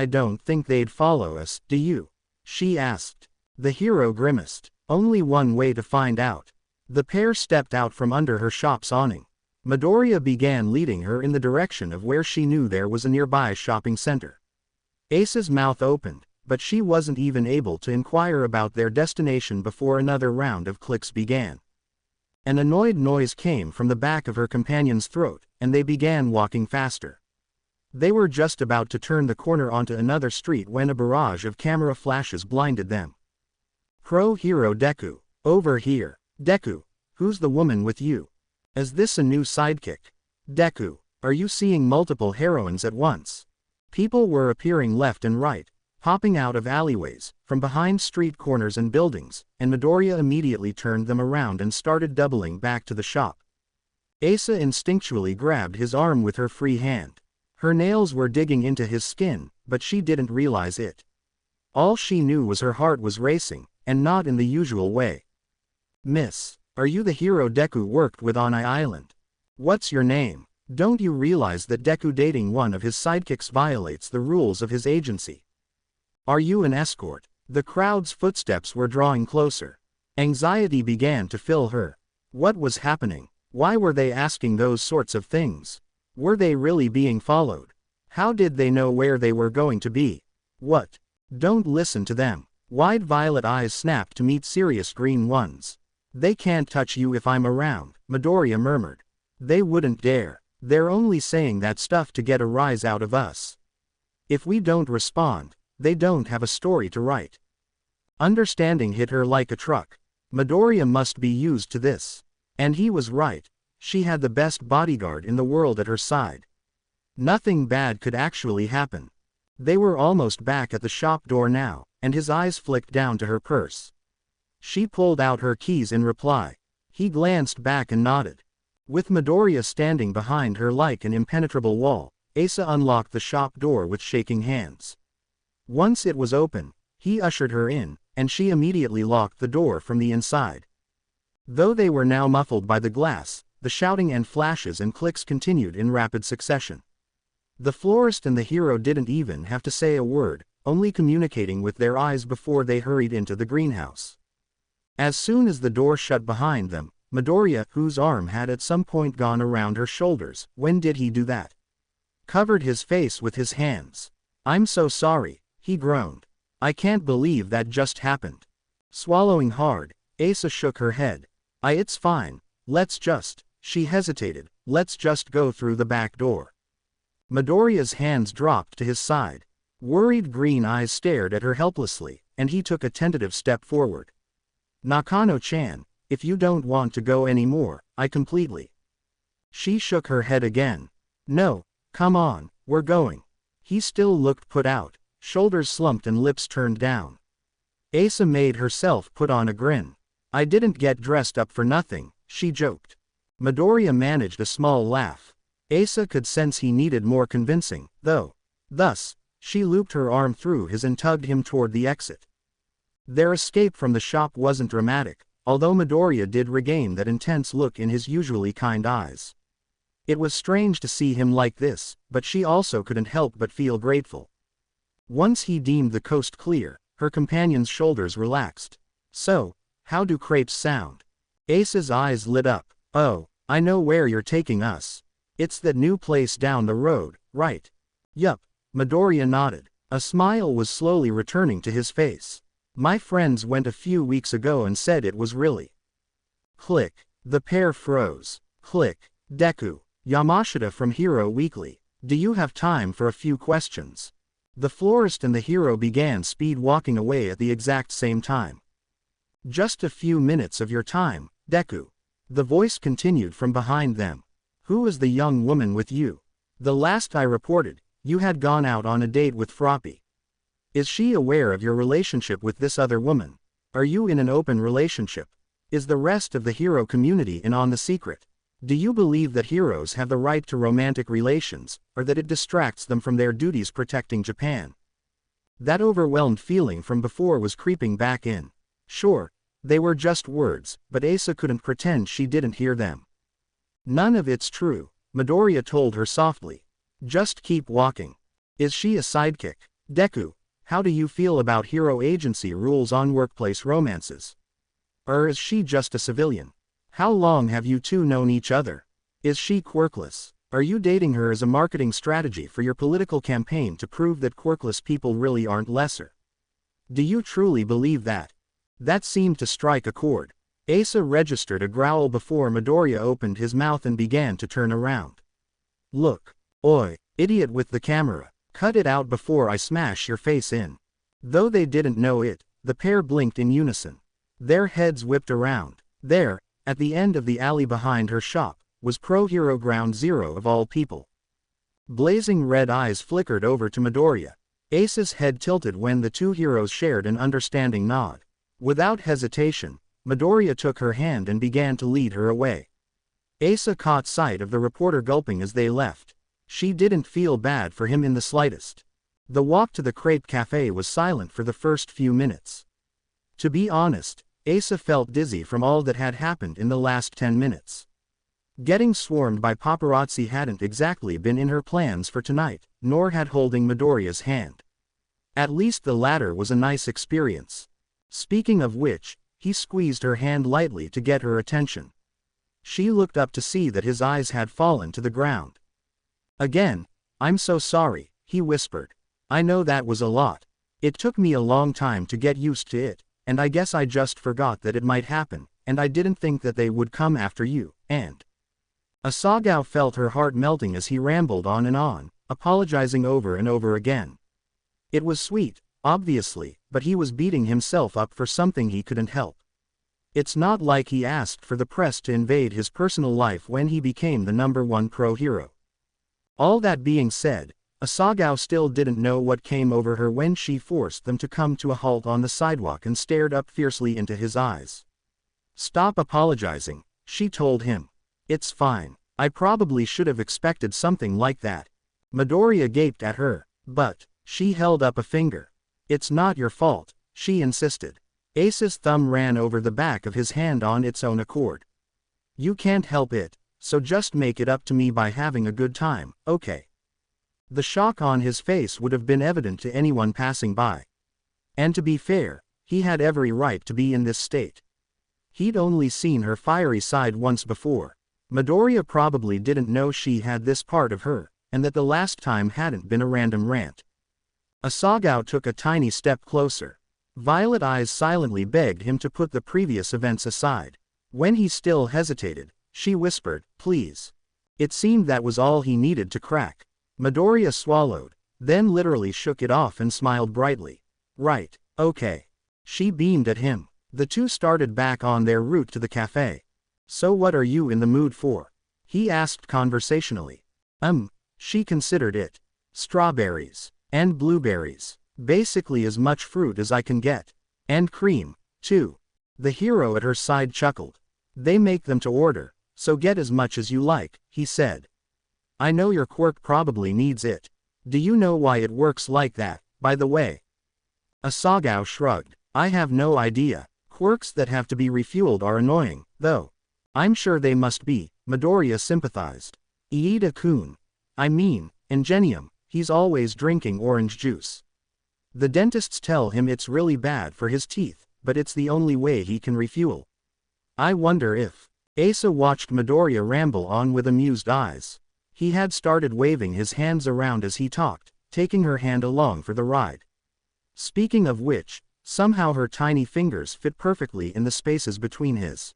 don't think they'd follow us, do you? She asked. The hero grimaced. Only one way to find out. The pair stepped out from under her shop's awning. Midoriya began leading her in the direction of where she knew there was a nearby shopping center. Asa's mouth opened, but she wasn't even able to inquire about their destination before another round of clicks began. An annoyed noise came from the back of her companion's throat, and they began walking faster. They were just about to turn the corner onto another street when a barrage of camera flashes blinded them. Pro Hero Deku, over here. Deku, who's the woman with you? Is this a new sidekick? Deku, are you seeing multiple heroines at once? People were appearing left and right, popping out of alleyways, from behind street corners and buildings, and Midoriya immediately turned them around and started doubling back to the shop. Asa instinctually grabbed his arm with her free hand. Her nails were digging into his skin, but she didn't realize it. All she knew was her heart was racing, and not in the usual way. Miss, are you the hero Deku worked with on Island? What's your name? Don't you realize that Deku dating one of his sidekicks violates the rules of his agency? Are you an escort? The crowd's footsteps were drawing closer. Anxiety began to fill her. What was happening? Why were they asking those sorts of things? Were they really being followed? How did they know where they were going to be? What? Don't listen to them. Wide violet eyes snapped to meet serious green ones. They can't touch you if I'm around, Midoriya murmured. They wouldn't dare. They're only saying that stuff to get a rise out of us. If we don't respond, they don't have a story to write. Understanding hit her like a truck. Midoriya must be used to this. And he was right. She had the best bodyguard in the world at her side. Nothing bad could actually happen. They were almost back at the shop door now, and his eyes flicked down to her purse. She pulled out her keys in reply. He glanced back and nodded. With Midoriya standing behind her like an impenetrable wall, Asa unlocked the shop door with shaking hands. Once it was open, he ushered her in, and she immediately locked the door from the inside. Though they were now muffled by the glass, the shouting and flashes and clicks continued in rapid succession. The florist and the hero didn't even have to say a word, only communicating with their eyes before they hurried into the greenhouse. As soon as the door shut behind them, Midoriya, whose arm had at some point gone around her shoulders, when did he do that? Covered his face with his hands. "I'm so sorry," he groaned. "I can't believe that just happened." Swallowing hard, Asa shook her head. It's fine, she hesitated, "let's just go through the back door." Midoriya's hands dropped to his side. Worried green eyes stared at her helplessly, and he took a tentative step forward. "Nakano-chan, if you don't want to go anymore, I completely." She shook her head again. "No, come on, we're going." He still looked put out, shoulders slumped and lips turned down. Asa made herself put on a grin. "I didn't get dressed up for nothing," she joked. Midoriya managed a small laugh. Asa could sense he needed more convincing, though. Thus, she looped her arm through his and tugged him toward the exit. Their escape from the shop wasn't dramatic, although Midoriya did regain that intense look in his usually kind eyes. It was strange to see him like this, but she also couldn't help but feel grateful. Once he deemed the coast clear, her companion's shoulders relaxed. "So, how do crepes sound?" Asa's eyes lit up. "Oh, I know where you're taking us. It's that new place down the road, right?" "Yup," Midoriya nodded. A smile was slowly returning to his face. "My friends went a few weeks ago and said it was really..." Click. The pair froze. Click. "Deku, Yamashita from Hero Weekly. Do you have time for a few questions?" The florist and the hero began speed walking away at the exact same time. "Just a few minutes of your time, Deku." The voice continued from behind them. "Who is the young woman with you? The last I reported, you had gone out on a date with Froppy. Is she aware of your relationship with this other woman? Are you in an open relationship? Is the rest of the hero community in on the secret? Do you believe that heroes have the right to romantic relations, or that it distracts them from their duties protecting Japan?" That overwhelmed feeling from before was creeping back in. Sure, they were just words, but Asa couldn't pretend she didn't hear them. "None of it's true," Midoriya told her softly. "Just keep walking." "Is she a sidekick? Deku, how do you feel about hero agency rules on workplace romances? Or is she just a civilian? How long have you two known each other? Is she quirkless? Are you dating her as a marketing strategy for your political campaign to prove that quirkless people really aren't lesser? Do you truly believe that?" That seemed to strike a chord. Asa registered a growl before Midoriya opened his mouth and began to turn around. "Look. Oi, idiot with the camera. Cut it out before I smash your face in." Though they didn't know it, the pair blinked in unison. Their heads whipped around. There, at the end of the alley behind her shop, was Pro Hero Ground Zero of all people. Blazing red eyes flickered over to Midoriya. Asa's head tilted when the two heroes shared an understanding nod. Without hesitation, Midoriya took her hand and began to lead her away. Asa caught sight of the reporter gulping as they left. She didn't feel bad for him in the slightest. The walk to the crepe cafe was silent for the first few minutes. To be honest, Asa felt dizzy from all that had happened in the last 10 minutes. Getting swarmed by paparazzi hadn't exactly been in her plans for tonight, nor had holding Midoriya's hand. At least the latter was a nice experience. Speaking of which, he squeezed her hand lightly to get her attention. She looked up to see that his eyes had fallen to the ground. "Again, I'm so sorry," he whispered. "I know that was a lot. It took me a long time to get used to it, and I guess I just forgot that it might happen, and I didn't think that they would come after you, and..." Asagao felt her heart melting as he rambled on and on, apologizing over and over again. It was sweet, obviously, but he was beating himself up for something he couldn't help. It's not like he asked for the press to invade his personal life when he became the #1 pro hero. All that being said, Asagao still didn't know what came over her when she forced them to come to a halt on the sidewalk and stared up fiercely into his eyes. "Stop apologizing," she told him. "It's fine. I probably should have expected something like that." Midoriya gaped at her, but she held up a finger. "It's not your fault," she insisted. Ace's thumb ran over the back of his hand on its own accord. "You can't help it, so just make it up to me by having a good time, okay?" The shock on his face would have been evident to anyone passing by. And to be fair, he had every right to be in this state. He'd only seen her fiery side once before. Midoriya probably didn't know she had this part of her, and that the last time hadn't been a random rant. Asagao took a tiny step closer. Violet eyes silently begged him to put the previous events aside. When he still hesitated, she whispered, "Please." It seemed that was all he needed to crack. Midoriya swallowed, then literally shook it off and smiled brightly. "Right, okay." She beamed at him. The two started back on their route to the cafe. "So what are you in the mood for?" he asked conversationally. She considered it. "Strawberries. And blueberries. Basically as much fruit as I can get. And cream, too." The hero at her side chuckled. "They make them to order, so get as much as you like," he said. "I know your quirk probably needs it. Do you know why it works like that, by the way?" Asagao shrugged. "I have no idea. Quirks that have to be refueled are annoying, though." "I'm sure they must be," Midoriya sympathized. "Iida-kun. I mean, Ingenium, he's always drinking orange juice. The dentists tell him it's really bad for his teeth, but it's the only way he can refuel. I wonder if..." Asa watched Midoriya ramble on with amused eyes. He had started waving his hands around as he talked, taking her hand along for the ride. Speaking of which, somehow her tiny fingers fit perfectly in the spaces between his.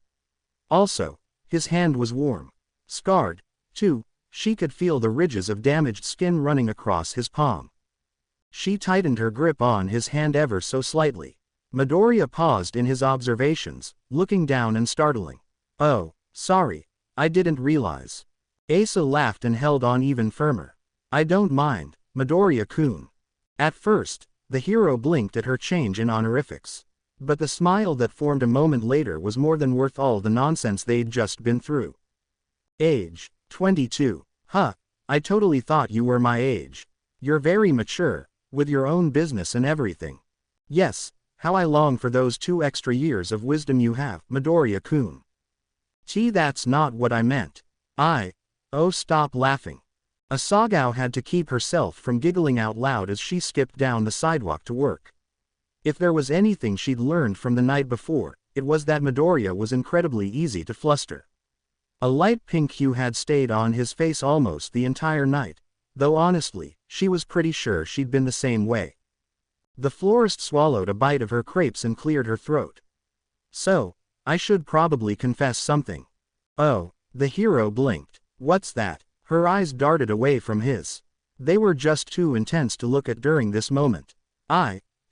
Also, his hand was warm. Scarred, too, she could feel the ridges of damaged skin running across his palm. She tightened her grip on his hand ever so slightly. Midoriya paused in his observations, looking down and startling. "Oh, sorry, I didn't realize." Asa laughed and held on even firmer. "I don't mind, Midoriya-kun." At first, the hero blinked at her change in honorifics. But the smile that formed a moment later was more than worth all the nonsense they'd just been through. "Age, 22. Huh, I totally thought you were my age. You're very mature, with your own business and everything. Yes, how I long for those 2 extra years of wisdom you have, Midoriya-kun." That's not what I meant. Oh, stop laughing." Asagao had to keep herself from giggling out loud as she skipped down the sidewalk to work. If there was anything she'd learned from the night before, it was that Midoriya was incredibly easy to fluster. A light pink hue had stayed on his face almost the entire night, though honestly, she was pretty sure she'd been the same way. The florist swallowed a bite of her crepes and cleared her throat. "So, I should probably confess something." "Oh," the hero blinked. "What's that?" Her eyes darted away from his. They were just too intense to look at during this moment.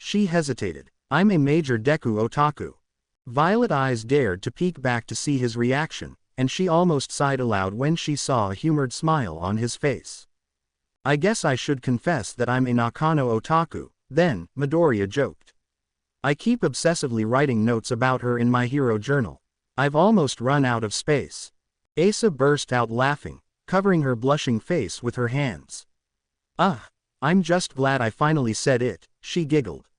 She hesitated. "I'm a major Deku otaku." Violet eyes dared to peek back to see his reaction, and she almost sighed aloud when she saw a humored smile on his face. "I guess I should confess that I'm a Nakano otaku, then," Midoriya joked. "I keep obsessively writing notes about her in my hero journal. I've almost run out of space." Asa burst out laughing, covering her blushing face with her hands. I'm just glad I finally said it," she giggled.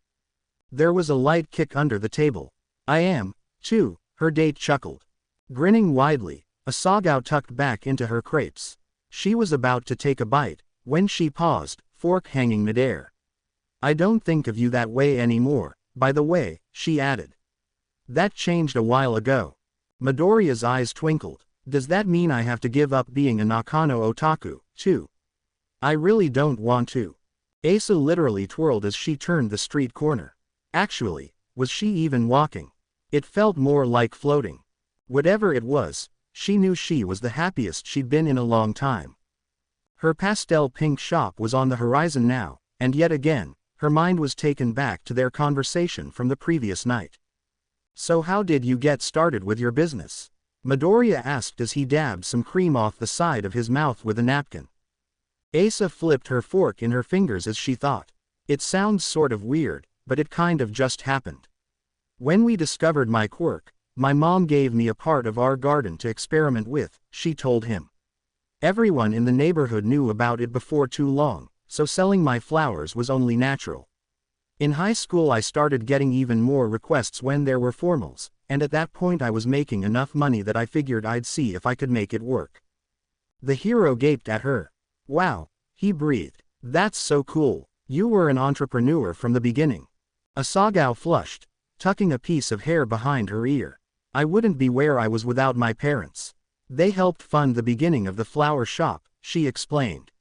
There was a light kick under the table. "I am, too," her date chuckled. Grinning widely, Asagao tucked back into her crepes. She was about to take a bite, when she paused, fork hanging midair. "I don't think of you that way anymore, by the way," she added. "That changed a while ago." Midoriya's eyes twinkled. "Does that mean I have to give up being a Nakano otaku, too?" "I really don't want to." Asa literally twirled as she turned the street corner. Actually, was she even walking? It felt more like floating. Whatever it was, she knew she was the happiest she'd been in a long time. Her pastel pink shop was on the horizon now, and yet again, her mind was taken back to their conversation from the previous night. So how did you get started with your business? Midoriya asked as he dabbed some cream off the side of his mouth with a napkin. Asa flipped her fork in her fingers as she thought. It sounds sort of weird, but it kind of just happened. When we discovered my quirk, my mom gave me a part of our garden to experiment with, she told him. Everyone in the neighborhood knew about it before too long, so selling my flowers was only natural. In high school I started getting even more requests when there were formals, and at that point I was making enough money that I figured I'd see if I could make it work. The hero gaped at her. Wow, he breathed. That's so cool. You were an entrepreneur from the beginning. Asagao flushed, tucking a piece of hair behind her ear. I wouldn't be where I was without my parents. They helped fund the beginning of the flower shop, she explained.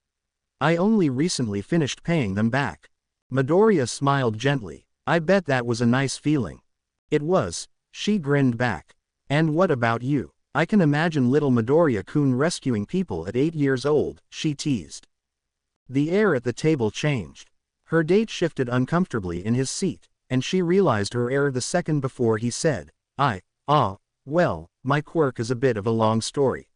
I only recently finished paying them back. Midoriya smiled gently. I bet that was a nice feeling. It was, she grinned back. And what about you? I can imagine little Midoriya-kun rescuing people at 8 years old, she teased. The air at the table changed. Her date shifted uncomfortably in his seat, and she realized her error the second before he said, well, my quirk is a bit of a long story.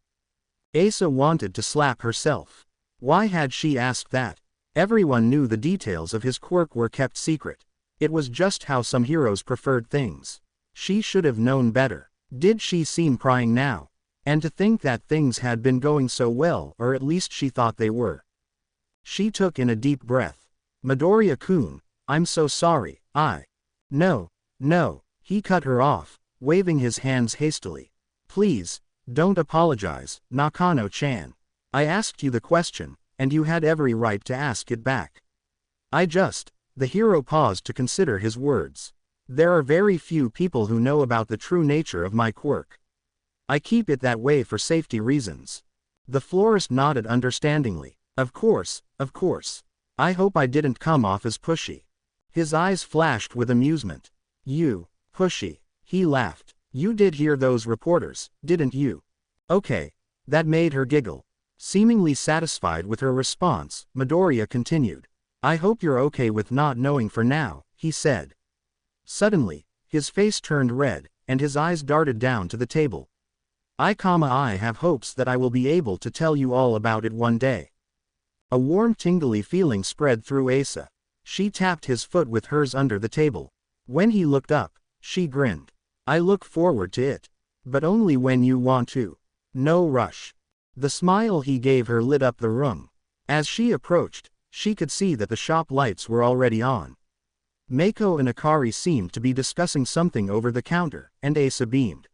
Asa wanted to slap herself. Why had she asked that? Everyone knew the details of his quirk were kept secret. It was just how some heroes preferred things. She should have known better. Did she seem prying now? And to think that things had been going so well, or at least she thought they were. She took in a deep breath. Midoriya-kun, I'm so sorry, No, he cut her off, waving his hands hastily. Please, don't apologize, Nakano-chan. I asked you the question, and you had every right to ask it back. The hero paused to consider his words. There are very few people who know about the true nature of my quirk. I keep it that way for safety reasons. The florist nodded understandingly. Of course. I hope I didn't come off as pushy. His eyes flashed with amusement. You, pushy, he laughed. You did hear those reporters, didn't you? Okay. That made her giggle. Seemingly satisfied with her response, Midoriya continued. I hope you're okay with not knowing for now, he said. Suddenly, his face turned red, and his eyes darted down to the table. I have hopes that I will be able to tell you all about it one day. A warm tingly feeling spread through Asa. She tapped his foot with hers under the table. When he looked up, she grinned. I look forward to it. But only when you want to. No rush. The smile he gave her lit up the room. As she approached, she could see that the shop lights were already on. Mako and Akari seemed to be discussing something over the counter, and Asa beamed.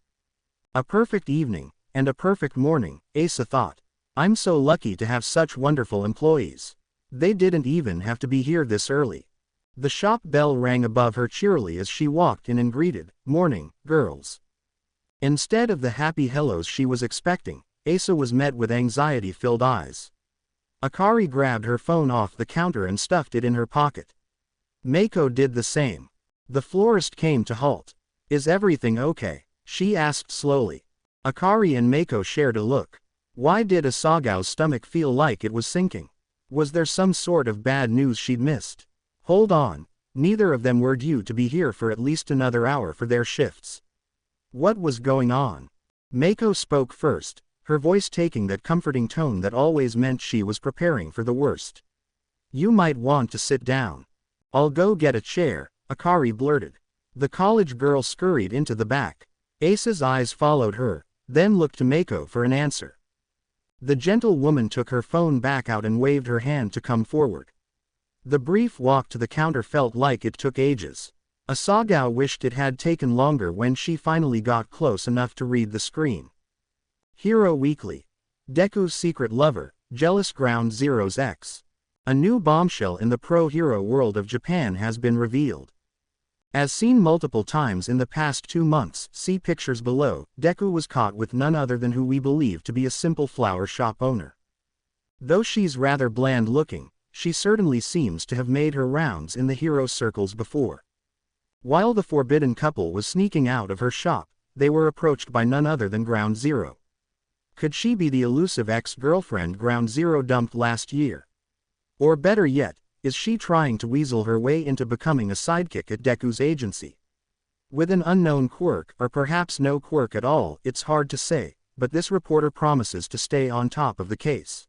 A perfect evening, and a perfect morning, Asa thought. I'm so lucky to have such wonderful employees. They didn't even have to be here this early. The shop bell rang above her cheerily as she walked in and greeted, "Morning, girls." Instead of the happy hellos she was expecting, Asa was met with anxiety-filled eyes. Akari grabbed her phone off the counter and stuffed it in her pocket. Mako did the same. The florist came to halt. Is everything okay? She asked slowly. Akari and Mako shared a look. Why did Asagao's stomach feel like it was sinking? Was there some sort of bad news she'd missed? Hold on, neither of them were due to be here for at least another hour for their shifts. What was going on? Mako spoke first, her voice taking that comforting tone that always meant she was preparing for the worst. You might want to sit down. I'll go get a chair, Akari blurted. The college girl scurried into the back. Asa's eyes followed her, then looked to Mako for an answer. The gentle woman took her phone back out and waved her hand to come forward. The brief walk to the counter felt like it took ages. Asagao wished it had taken longer when she finally got close enough to read the screen. Hero Weekly. Deku's secret lover, jealous Ground Zeroes X. A new bombshell in the pro-hero world of Japan has been revealed. As seen multiple times in the past 2 months, see pictures below, Deku was caught with none other than who we believe to be a simple flower shop owner. Though she's rather bland looking, she certainly seems to have made her rounds in the hero circles before. While the forbidden couple was sneaking out of her shop, they were approached by none other than Ground Zero. Could she be the elusive ex-girlfriend Ground Zero dumped last year? Or better yet, is she trying to weasel her way into becoming a sidekick at Deku's agency? With an unknown quirk, or perhaps no quirk at all, it's hard to say, but this reporter promises to stay on top of the case.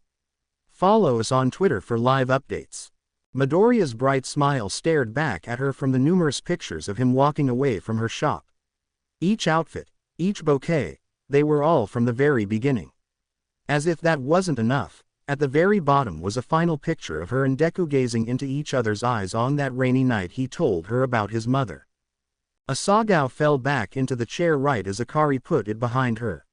Follow us on Twitter for live updates. Midoriya's bright smile stared back at her from the numerous pictures of him walking away from her shop. Each outfit, each bouquet, they were all from the very beginning. As if that wasn't enough, at the very bottom was a final picture of her and Deku gazing into each other's eyes on that rainy night he told her about his mother. Asagao fell back into the chair right as Akari put it behind her.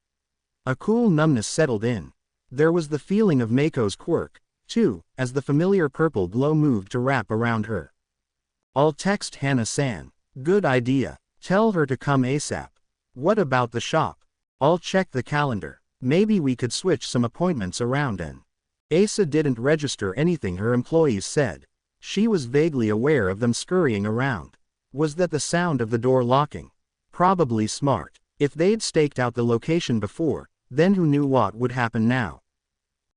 A cool numbness settled in. There was the feeling of Mako's quirk, too, as the familiar purple glow moved to wrap around her. I'll text Hana-san. Good idea. Tell her to come ASAP. What about the shop? I'll check the calendar. Maybe we could switch some appointments around and... Asa didn't register anything her employees said. She was vaguely aware of them scurrying around. Was that the sound of the door locking? Probably smart. If they'd staked out the location before, then who knew what would happen now?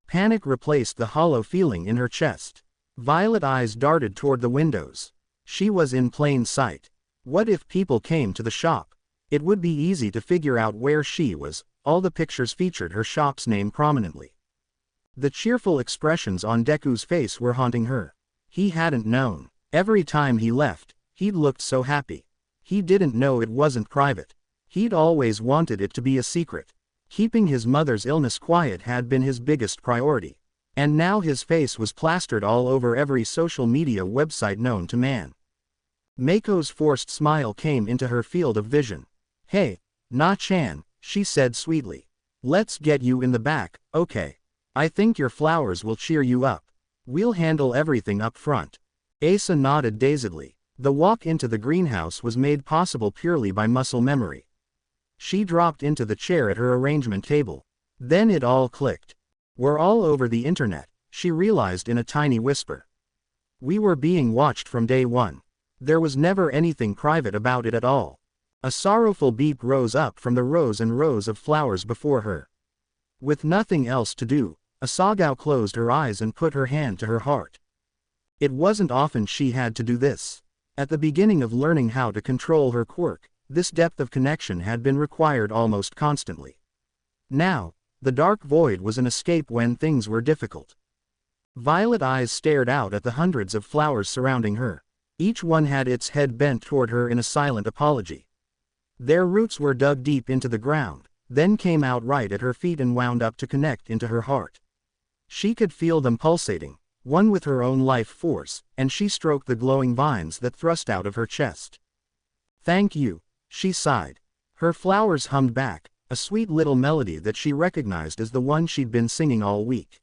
Panic replaced the hollow feeling in her chest. Violet eyes darted toward the windows. She was in plain sight. What if people came to the shop? It would be easy to figure out where she was. All the pictures featured her shop's name prominently. The cheerful expressions on Deku's face were haunting her. He hadn't known. Every time he left, he'd looked so happy. He didn't know it wasn't private. He'd always wanted it to be a secret. Keeping his mother's illness quiet had been his biggest priority. And now his face was plastered all over every social media website known to man. Mako's forced smile came into her field of vision. Hey, Na-chan, she said sweetly. Let's get you in the back, okay? I think your flowers will cheer you up. We'll handle everything up front. Asa nodded dazedly. The walk into the greenhouse was made possible purely by muscle memory. She dropped into the chair at her arrangement table. Then it all clicked. We're all over the internet, she realized in a tiny whisper. We were being watched from day one. There was never anything private about it at all. A sorrowful beep rose up from the rows and rows of flowers before her. With nothing else to do, Asagao closed her eyes and put her hand to her heart. It wasn't often she had to do this. At the beginning of learning how to control her quirk, this depth of connection had been required almost constantly. Now, the dark void was an escape when things were difficult. Violet eyes stared out at the hundreds of flowers surrounding her. Each one had its head bent toward her in a silent apology. Their roots were dug deep into the ground, then came out right at her feet and wound up to connect into her heart. She could feel them pulsating, one with her own life force, and she stroked the glowing vines that thrust out of her chest. Thank you, she sighed. Her flowers hummed back, a sweet little melody that she recognized as the one she'd been singing all week.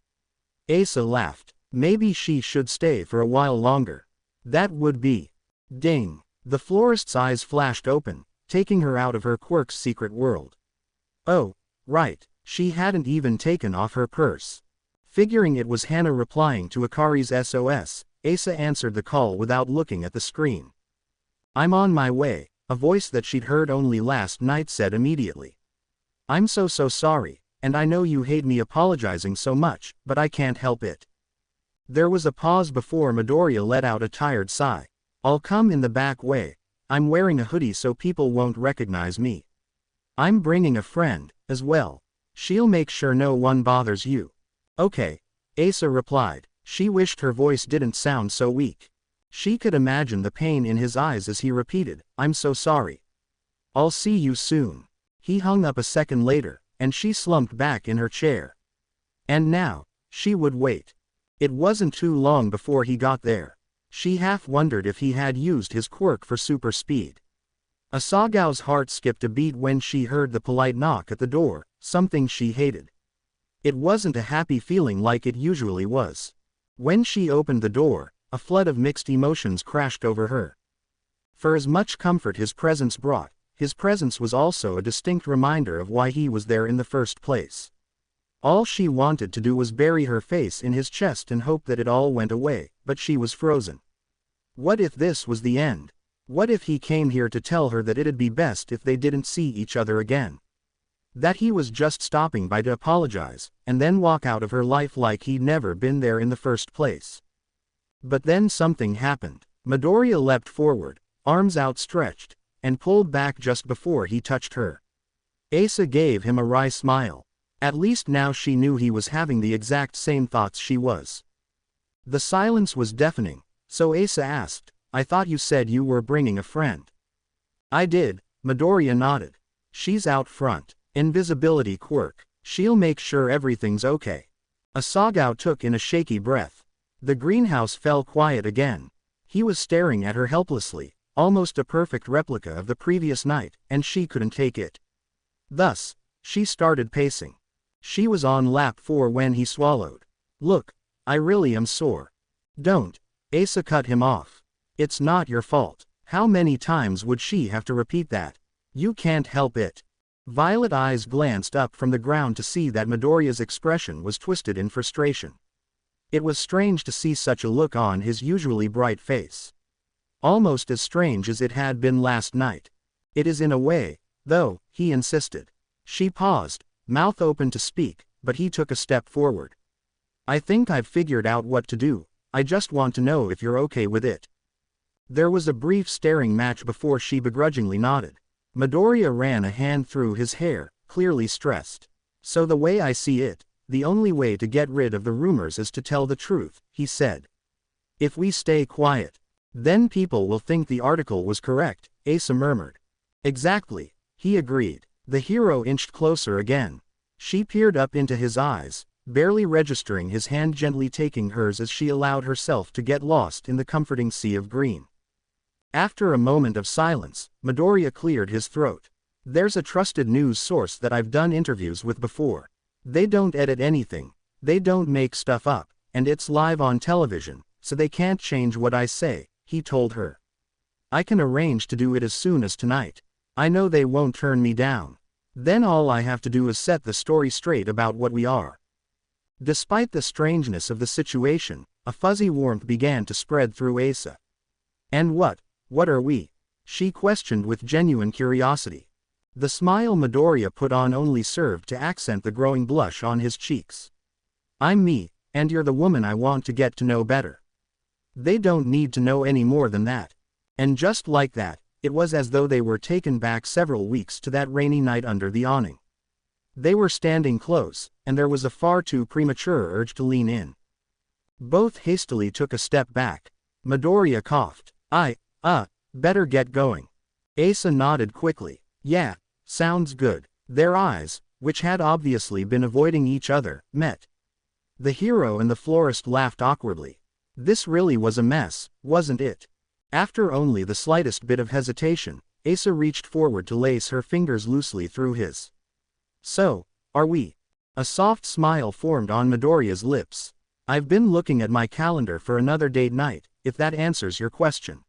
Asa laughed. Maybe she should stay for a while longer. That would be... Ding! The florist's eyes flashed open, taking her out of her quirk's secret world. Oh, right, she hadn't even taken off her purse. Figuring it was Hana replying to Akari's SOS, Asa answered the call without looking at the screen. I'm on my way, a voice that she'd heard only last night said immediately. I'm so sorry, and I know you hate me apologizing so much, but I can't help it. There was a pause before Midoriya let out a tired sigh. I'll come in the back way. I'm wearing a hoodie so people won't recognize me. I'm bringing a friend, as well. She'll make sure no one bothers you. Okay, Asa replied. She wished her voice didn't sound so weak. She could imagine the pain in his eyes as he repeated, I'm so sorry. I'll see you soon. He hung up a second later, and she slumped back in her chair. And now, she would wait. It wasn't too long before he got there. She half wondered if he had used his quirk for super speed. Asagao's heart skipped a beat when she heard the polite knock at the door, something she hated. It wasn't a happy feeling like it usually was. When she opened the door, a flood of mixed emotions crashed over her. For as much comfort his presence brought, his presence was also a distinct reminder of why he was there in the first place. All she wanted to do was bury her face in his chest and hope that it all went away, but she was frozen. What if this was the end? What if he came here to tell her that it'd be best if they didn't see each other again? That he was just stopping by to apologize, and then walk out of her life like he'd never been there in the first place. But then something happened. Midoriya leapt forward, arms outstretched, and pulled back just before he touched her. Asa gave him a wry smile. At least now she knew he was having the exact same thoughts she was. The silence was deafening, so Asa asked, "I thought you said you were bringing a friend." "I did," Midoriya nodded. "She's out front. Invisibility quirk. She'll make sure everything's okay." Asagao took in a shaky breath. The greenhouse fell quiet again. He was staring at her helplessly, almost a perfect replica of the previous night, and she couldn't take it. Thus, she started pacing. She was on lap 4 when he swallowed. "Look, I really am sore." "Don't." Asa cut him off. "It's not your fault." How many times would she have to repeat that? "You can't help it." Violet eyes glanced up from the ground to see that Midoriya's expression was twisted in frustration. It was strange to see such a look on his usually bright face. Almost as strange as it had been last night. "It is in a way, though," he insisted. She paused, mouth open to speak, but he took a step forward. "I think I've figured out what to do. I just want to know if you're okay with it." There was a brief staring match before she begrudgingly nodded. Midoriya ran a hand through his hair, clearly stressed. "So the way I see it, the only way to get rid of the rumors is to tell the truth," he said. "If we stay quiet, then people will think the article was correct," Asa murmured. "Exactly," he agreed. The hero inched closer again. She peered up into his eyes, barely registering his hand gently taking hers as she allowed herself to get lost in the comforting sea of green. After a moment of silence, Midoriya cleared his throat. "There's a trusted news source that I've done interviews with before. They don't edit anything, they don't make stuff up, and it's live on television, so they can't change what I say," he told her. "I can arrange to do it as soon as tonight. I know they won't turn me down. Then all I have to do is set the story straight about what we are." Despite the strangeness of the situation, a fuzzy warmth began to spread through Asa. "And what are we?" she questioned with genuine curiosity. The smile Midoriya put on only served to accent the growing blush on his cheeks. "I'm me, and you're the woman I want to get to know better." They don't need to know any more than that. And just like that, it was as though they were taken back several weeks to that rainy night under the awning. They were standing close, and there was a far too premature urge to lean in. Both hastily took a step back. Midoriya coughed. Better get going." Asa nodded quickly. "Yeah, sounds good." Their eyes, which had obviously been avoiding each other, met. The hero and the florist laughed awkwardly. This really was a mess, wasn't it? After only the slightest bit of hesitation, Asa reached forward to lace her fingers loosely through his. "So, are we?" A soft smile formed on Midoriya's lips. "I've been looking at my calendar for another date night, if that answers your question."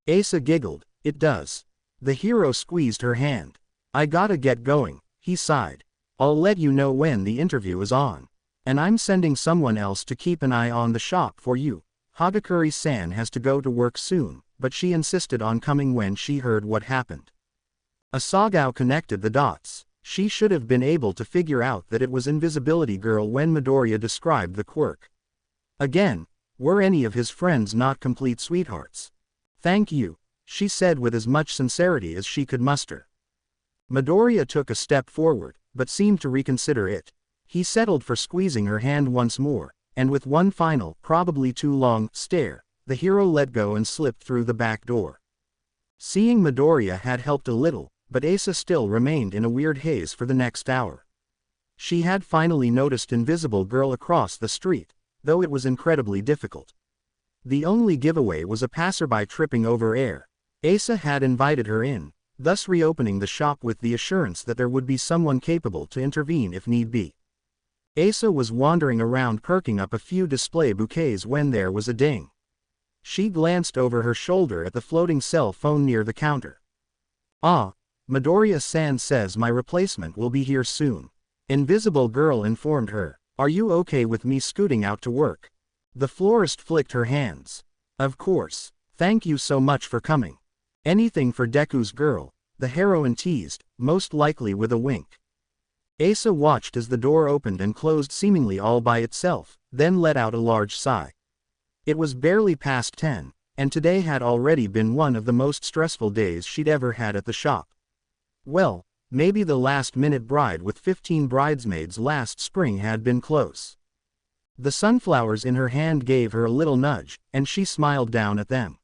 Asa giggled. "It does." The hero squeezed her hand. "I gotta get going," he sighed. "I'll let you know when the interview is on. And I'm sending someone else to keep an eye on the shop for you. Hagakuri-san has to go to work soon, but she insisted on coming when she heard what happened." Asagao connected the dots. She should have been able to figure out that it was Invisibility Girl when Midoriya described the quirk. Again, were any of his friends not complete sweethearts? "Thank you," she said with as much sincerity as she could muster. Midoriya took a step forward, but seemed to reconsider it. He settled for squeezing her hand once more, and with one final, probably too long, stare, the hero let go and slipped through the back door. Seeing Midoriya had helped a little, but Asa still remained in a weird haze for the next hour. She had finally noticed Invisible Girl across the street, though it was incredibly difficult. The only giveaway was a passerby tripping over air. Asa had invited her in, thus reopening the shop with the assurance that there would be someone capable to intervene if need be. Asa was wandering around perking up a few display bouquets when there was a ding. She glanced over her shoulder at the floating cell phone near the counter. "Ah, Midoriya-san says my replacement will be here soon," Invisible Girl informed her. "Are you okay with me scooting out to work?" The florist flicked her hands. "Of course. Thank you so much for coming." "Anything for Deku's girl," the heroine teased, most likely with a wink. Asa watched as the door opened and closed seemingly all by itself, then let out a large sigh. It was barely past 10, and today had already been one of the most stressful days she'd ever had at the shop. Well, maybe the last-minute bride with 15 bridesmaids last spring had been close. The sunflowers in her hand gave her a little nudge, and she smiled down at them.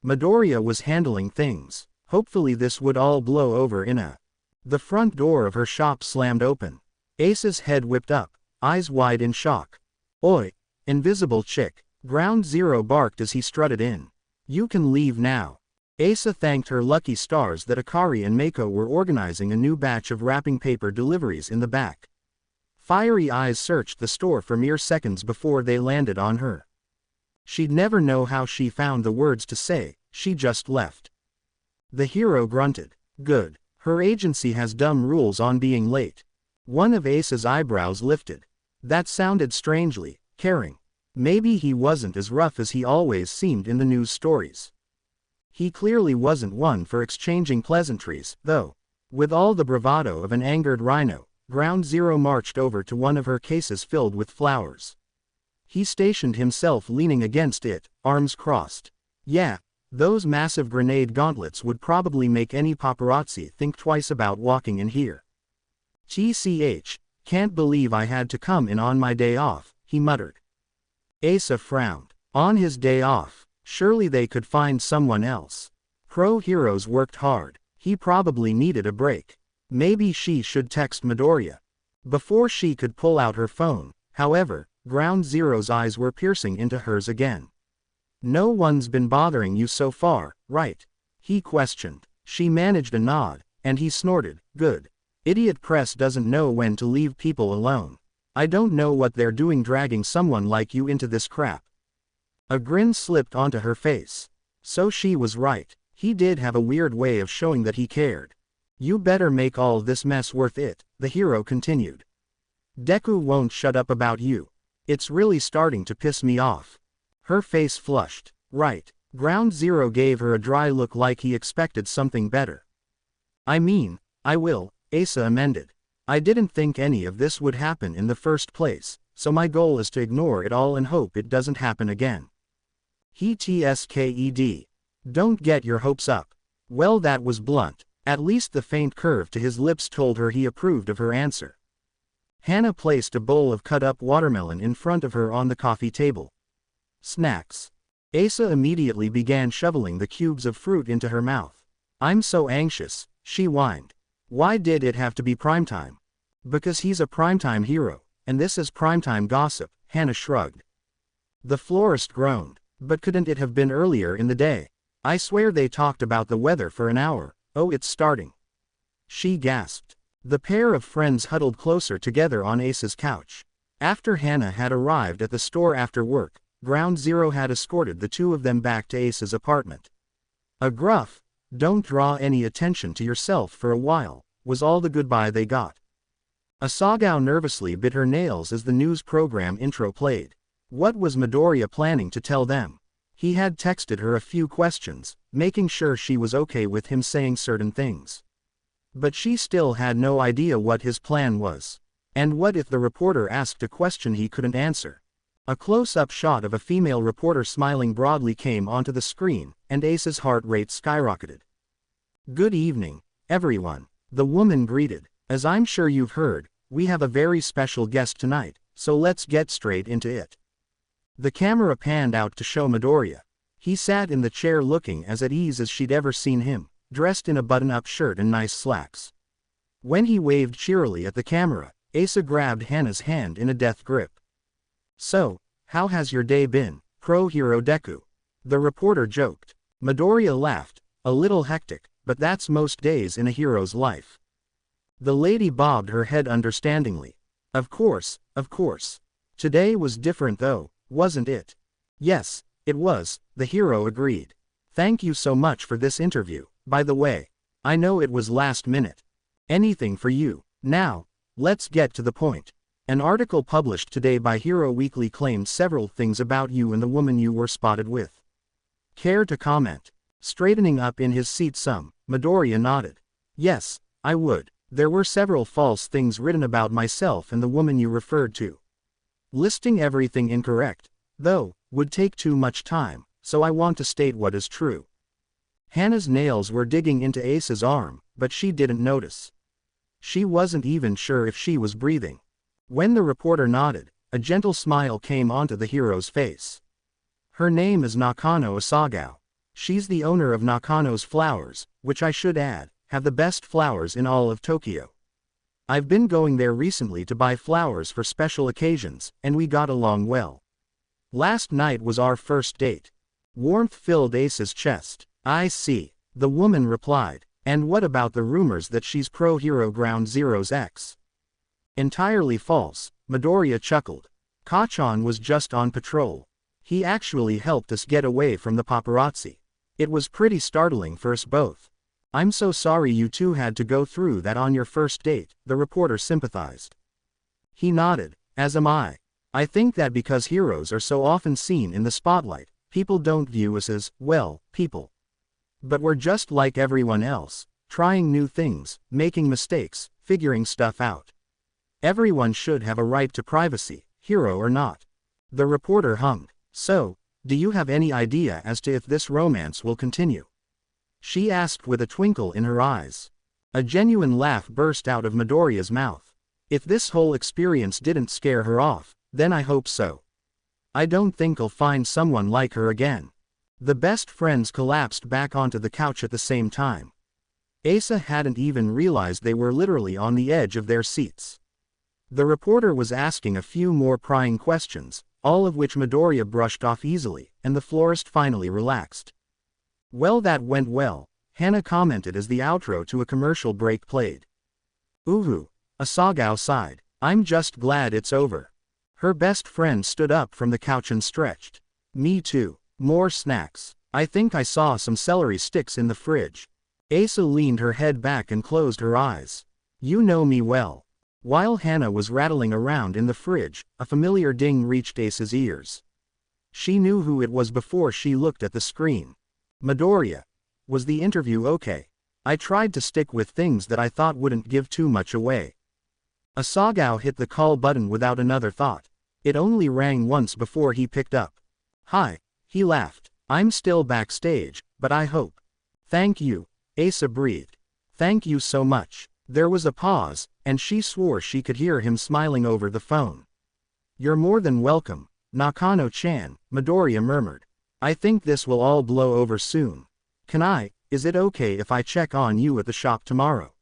Midoriya was handling things. Hopefully this would all blow over in a... The front door of her shop slammed open. Ace's head whipped up, eyes wide in shock. "Oi, invisible chick," Ground Zero barked as he strutted in. "You can leave now." Asa thanked her lucky stars that Akari and Mako were organizing a new batch of wrapping paper deliveries in the back. Fiery eyes searched the store for mere seconds before they landed on her. She'd never know how she found the words to say, she just left. The hero grunted. "Good. Her agency has dumb rules on being late." One of Ace's eyebrows lifted. That sounded strangely caring. Maybe he wasn't as rough as he always seemed in the news stories. He clearly wasn't one for exchanging pleasantries, though. With all the bravado of an angered rhino, Ground Zero marched over to one of her cases filled with flowers. He stationed himself leaning against it, arms crossed. Yeah, those massive grenade gauntlets would probably make any paparazzi think twice about walking in here. "TCH, can't believe I had to come in on my day off," he muttered. Asa frowned. On his day off, surely they could find someone else. Pro heroes worked hard. He probably needed a break. Maybe she should text Midoriya. Before she could pull out her phone, however, Ground Zero's eyes were piercing into hers again. "No one's been bothering you so far, right?" he questioned. She managed a nod, and he snorted. "Good. Idiot press doesn't know when to leave people alone. I don't know what they're doing dragging someone like you into this crap." A grin slipped onto her face. So she was right. He did have a weird way of showing that he cared. "You better make all this mess worth it," the hero continued. "Deku won't shut up about you. It's really starting to piss me off." Her face flushed. "Right." Ground Zero gave her a dry look like he expected something better. "I mean, I will," Asa amended. "I didn't think any of this would happen in the first place, so my goal is to ignore it all and hope it doesn't happen again." He tsked. "Don't get your hopes up." Well, that was blunt. At least the faint curve to his lips told her he approved of her answer. Hana placed a bowl of cut-up watermelon in front of her on the coffee table. "Snacks." Asa immediately began shoveling the cubes of fruit into her mouth. "I'm so anxious," she whined. "Why did it have to be primetime?" "Because he's a primetime hero, and this is primetime gossip," Hana shrugged. The florist groaned. "But couldn't it have been earlier in the day? I swear they talked about the weather for an hour." "Oh, it's starting." She gasped. The pair of friends huddled closer together on Ace's couch. After Hana had arrived at the store after work, Ground Zero had escorted the two of them back to Ace's apartment. A gruff, "Don't draw any attention to yourself for a while," was all the goodbye they got. Asagao nervously bit her nails as the news program intro played. What was Midoriya planning to tell them? He had texted her a few questions, making sure she was okay with him saying certain things. But she still had no idea what his plan was. And what if the reporter asked a question he couldn't answer? A close-up shot of a female reporter smiling broadly came onto the screen, and Ace's heart rate skyrocketed. "Good evening, everyone," the woman greeted. "As I'm sure you've heard, we have a very special guest tonight, so let's get straight into it." The camera panned out to show Midoriya. He sat in the chair looking as at ease as she'd ever seen him, dressed in a button-up shirt and nice slacks. When he waved cheerily at the camera, Asa grabbed Hana's hand in a death grip. "So, how has your day been, Pro Hero Deku?" the reporter joked. Midoriya laughed. "A little hectic, but that's most days in a hero's life." The lady bobbed her head understandingly. Of course. Today was different though, wasn't it?" "Yes, it was," the hero agreed. "Thank you so much for this interview, by the way. I know it was last minute." "Anything for you. Now, let's get to the point. An article published today by Hero Weekly claimed several things about you and the woman you were spotted with. Care to comment?" Straightening up in his seat some, Midoriya nodded. "Yes, I would. There were several false things written about myself and the woman you referred to. Listing everything incorrect, though, would take too much time. so I want to state what is true. Hana's nails were digging into Asa's arm, but she didn't notice. She wasn't even sure if she was breathing. When the reporter nodded, a gentle smile came onto the hero's face. Her name is Nakano Asagao. She's the owner of Nakano's Flowers, which I should add, have the best flowers in all of Tokyo. I've been going there recently to buy flowers for special occasions, and we got along well. Last night was our first date. Warmth filled Asa's chest. I see, the woman replied. And what about the rumors that she's pro-hero Ground Zero's ex? Entirely false, Midoriya chuckled. Kachan was just on patrol. He actually helped us get away from the paparazzi. It was pretty startling for us both. I'm so sorry you two had to go through that on your first date, the reporter sympathized. He nodded, as am I. I think that because heroes are so often seen in the spotlight, people don't view us as, well, people. But we're just like everyone else, trying new things, making mistakes, figuring stuff out. Everyone should have a right to privacy, hero or not. The reporter hummed. So, do you have any idea as to if this romance will continue? She asked with a twinkle in her eyes. A genuine laugh burst out of Midoriya's mouth. If this whole experience didn't scare her off, then I hope so. I don't think I'll find someone like her again. The best friends collapsed back onto the couch at the same time. Asa hadn't even realized they were literally on the edge of their seats. The reporter was asking a few more prying questions, all of which Midoriya brushed off easily, and the florist finally relaxed. Well, that went well, Hana commented as the outro to a commercial break played. Uhu, Asagao sighed. I'm just glad it's over. Her best friend stood up from the couch and stretched. Me too. More snacks. I think I saw some celery sticks in the fridge. Asa leaned her head back and closed her eyes. You know me well. While Hana was rattling around in the fridge, a familiar ding reached Asa's ears. She knew who it was before she looked at the screen. Midoriya. Was the interview okay? I tried to stick with things that I thought wouldn't give too much away. Asagao hit the call button without another thought. It only rang once before he picked up. Hi. He laughed. I'm still backstage, but I hope. Thank you, Asa breathed. Thank you so much. There was a pause, and she swore she could hear him smiling over the phone. You're more than welcome, Nakano-chan, Midoriya murmured. I think this will all blow over soon. Is it okay if I check on you at the shop tomorrow?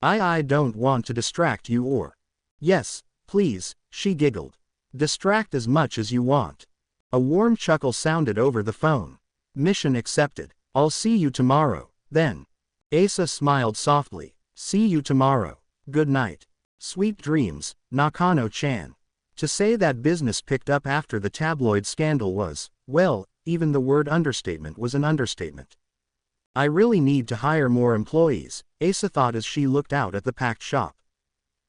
I don't want to distract you or. Yes, please, she giggled. Distract as much as you want. A warm chuckle sounded over the phone. Mission accepted. I'll see you tomorrow, then. Asa smiled softly. See you tomorrow. Good night. Sweet dreams, Nakano-chan. To say that business picked up after the tabloid scandal was, well, even the word understatement was an understatement. I really need to hire more employees, Asa thought as she looked out at the packed shop.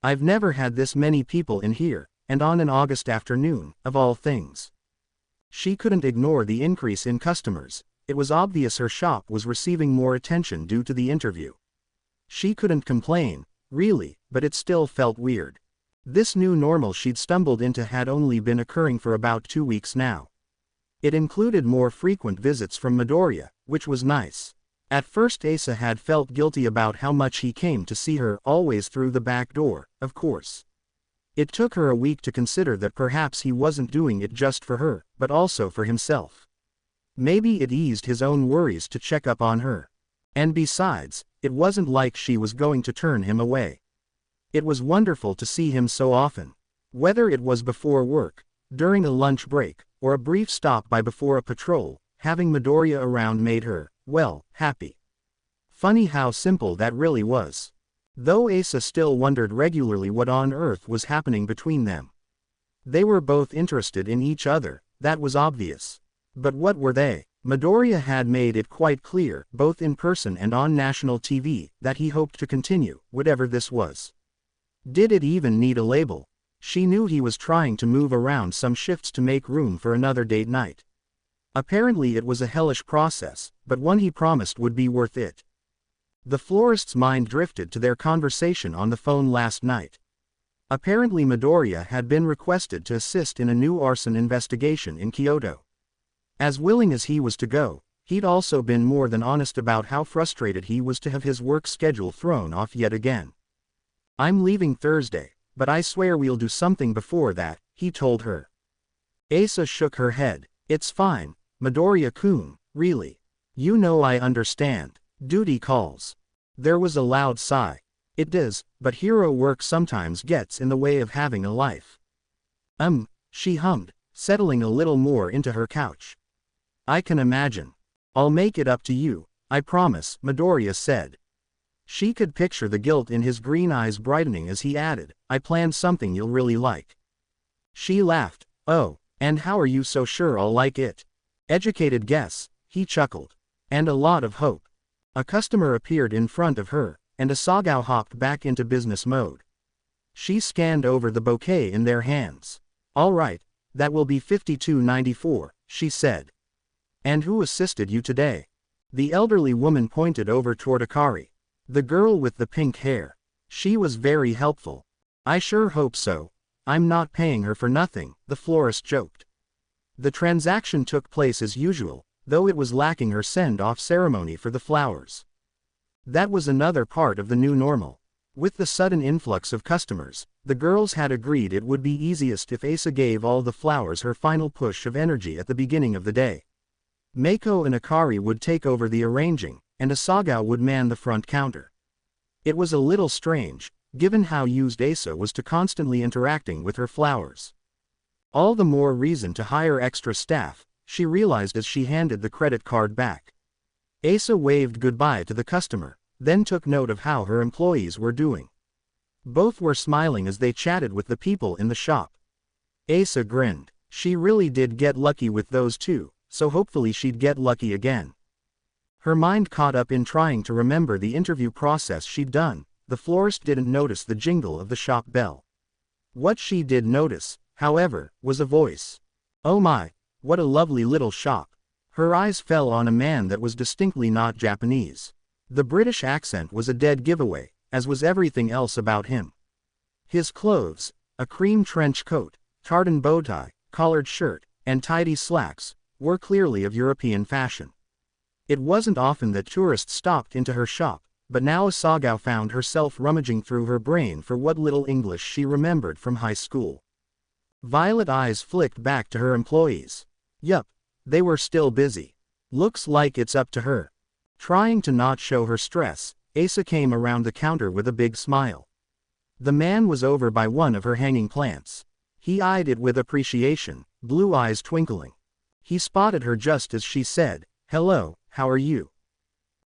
I've never had this many people in here, and on an August afternoon, of all things. She couldn't ignore the increase in customers. It was obvious her shop was receiving more attention due to the interview. She couldn't complain, really, but it still felt weird. This new normal she'd stumbled into had only been occurring for about 2 weeks now. It included more frequent visits from Midoriya, which was nice. At first Asa had felt guilty about how much he came to see her, always through the back door, of course. It took her a week to consider that perhaps he wasn't doing it just for her, but also for himself. Maybe it eased his own worries to check up on her. And besides, it wasn't like she was going to turn him away. It was wonderful to see him so often. Whether it was before work, during a lunch break, or a brief stop by before a patrol, having Midoriya around made her, well, happy. Funny how simple that really was. Though Asa still wondered regularly what on earth was happening between them. They were both interested in each other, that was obvious. But what were they? Midoriya had made it quite clear, both in person and on national TV, that he hoped to continue, whatever this was. Did it even need a label? She knew he was trying to move around some shifts to make room for another date night. Apparently it was a hellish process, but one he promised would be worth it. The florist's mind drifted to their conversation on the phone last night. Apparently Midoriya had been requested to assist in a new arson investigation in Kyoto. As willing as he was to go, he'd also been more than honest about how frustrated he was to have his work schedule thrown off yet again. "I'm leaving Thursday, but I swear we'll do something before that," he told her. Asa shook her head. "It's fine, Midoriya-kun, really. You know I understand. Duty calls." There was a loud sigh. "It does, but hero work sometimes gets in the way of having a life." She hummed, settling a little more into her couch. "I can imagine. I'll make it up to you, I promise," Midoriya said. She could picture the guilt in his green eyes brightening as he added, "I planned something you'll really like." She laughed. "Oh, and how are you so sure I'll like it?" "Educated guess," he chuckled. "And a lot of hope." A customer appeared in front of her, and Asagao hopped back into business mode. She scanned over the bouquet in their hands. "All right, that will be $52.94, she said. "And who assisted you today?" The elderly woman pointed over toward Akari. "The girl with the pink hair. She was very helpful." "I sure hope so. I'm not paying her for nothing," the florist joked. The transaction took place as usual, though it was lacking her send-off ceremony for the flowers. That was another part of the new normal. With the sudden influx of customers, the girls had agreed it would be easiest if Asa gave all the flowers her final push of energy at the beginning of the day. Meiko and Akari would take over the arranging, and Asagao would man the front counter. It was a little strange, given how used Asa was to constantly interacting with her flowers. All the more reason to hire extra staff, she realized as she handed the credit card back. Asa waved goodbye to the customer, then took note of how her employees were doing. Both were smiling as they chatted with the people in the shop. Asa grinned. She really did get lucky with those two, so hopefully she'd get lucky again. Her mind caught up in trying to remember the interview process she'd done. The florist didn't notice the jingle of the shop bell. What she did notice, however, was a voice. "Oh my, what a lovely little shop." Her eyes fell on a man that was distinctly not Japanese. The British accent was a dead giveaway, as was everything else about him. His clothes, a cream trench coat, tartan bow tie, collared shirt, and tidy slacks, were clearly of European fashion. It wasn't often that tourists stopped into her shop, but now Asagao found herself rummaging through her brain for what little English she remembered from high school. Violet eyes flicked back to her employees. Yup, they were still busy. Looks like it's up to her. Trying to not show her stress, Asa came around the counter with a big smile. The man was over by one of her hanging plants. He eyed it with appreciation, blue eyes twinkling. He spotted her just as she said, "Hello, how are you?"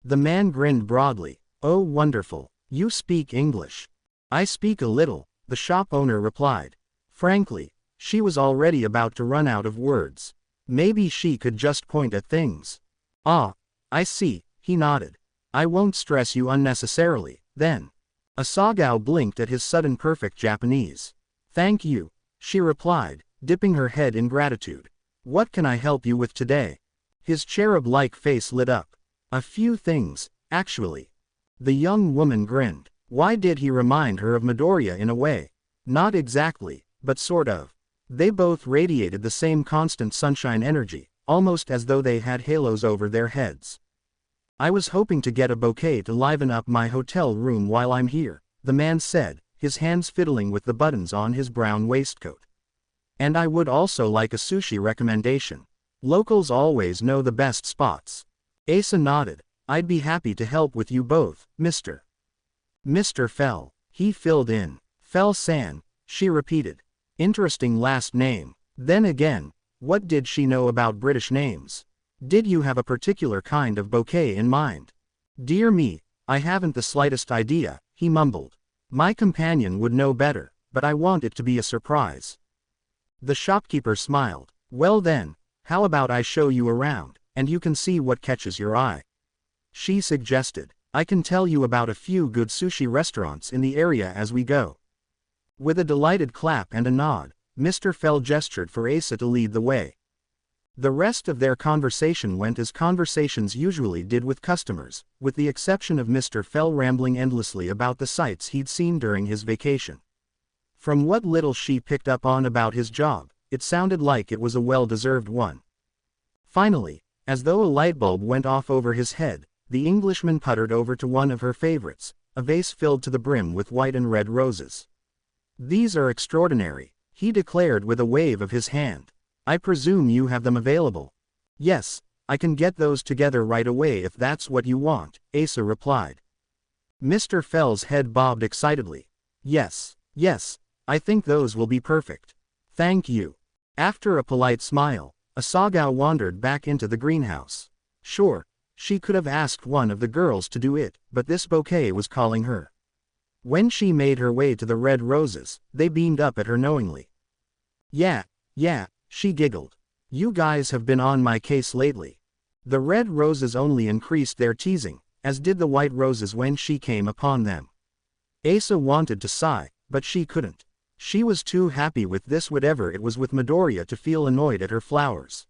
The man grinned broadly. "Oh, wonderful. You speak English." "I speak a little," the shop owner replied. Frankly, she was already about to run out of words. Maybe she could just point at things. "Ah, I see," he nodded. "I won't stress you unnecessarily, then." Asagao blinked at his sudden perfect Japanese. "Thank you," she replied, dipping her head in gratitude. "What can I help you with today?" His cherub-like face lit up. "A few things, actually." The young woman grinned. Why did he remind her of Midoriya in a way? Not exactly, but sort of. They both radiated the same constant sunshine energy, almost as though they had halos over their heads. "I was hoping to get a bouquet to liven up my hotel room while I'm here," the man said, his hands fiddling with the buttons on his brown waistcoat. "And I would also like a sushi recommendation. Locals always know the best spots." Asa nodded. "I'd be happy to help with you both, Mr. Fell." He filled in. "Fell-san," she repeated. Interesting last name. Then again, what did she know about British names? Did you have a particular kind of bouquet in mind? "Dear me, I haven't the slightest idea," he mumbled. "My companion would know better, but I want it to be a surprise." The shopkeeper smiled. "Well then, how about I show you around, and you can see what catches your eye?" She suggested. "I can tell you about a few good sushi restaurants in the area as we go." With a delighted clap and a nod, Mr. Fell gestured for Asa to lead the way. The rest of their conversation went as conversations usually did with customers, with the exception of Mr. Fell rambling endlessly about the sights he'd seen during his vacation. From what little she picked up on about his job, it sounded like it was a well-deserved one. Finally, as though a light bulb went off over his head, the Englishman puttered over to one of her favorites, a vase filled to the brim with white and red roses. "These are extraordinary," he declared with a wave of his hand. "I presume you have them available." "Yes, I can get those together right away if that's what you want," Asa replied. Mr. Fell's head bobbed excitedly. Yes, I think those will be perfect. Thank you." After a polite smile, Asagao wandered back into the greenhouse. Sure, she could have asked one of the girls to do it, but this bouquet was calling her. When she made her way to the red roses, they beamed up at her knowingly. Yeah, she giggled. "You guys have been on my case lately." The red roses only increased their teasing, as did the white roses when she came upon them. Asa wanted to sigh, but she couldn't. She was too happy with this whatever it was with Midoriya to feel annoyed at her flowers.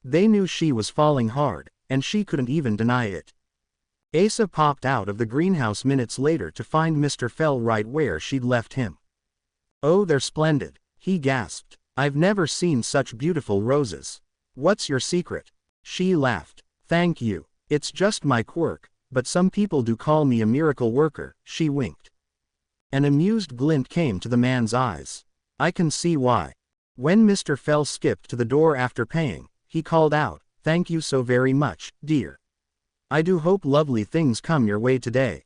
They knew she was falling hard, and she couldn't even deny it. Asa popped out of the greenhouse minutes later to find Mr. Fell right where she'd left him. "Oh, they're splendid," he gasped. "I've never seen such beautiful roses. What's your secret?" She laughed. "Thank you. It's just my quirk, but some people do call me a miracle worker," she winked. An amused glint came to the man's eyes. "I can see why." When Mr. Fell skipped to the door after paying, he called out, "Thank you so very much, dear. I do hope lovely things come your way today."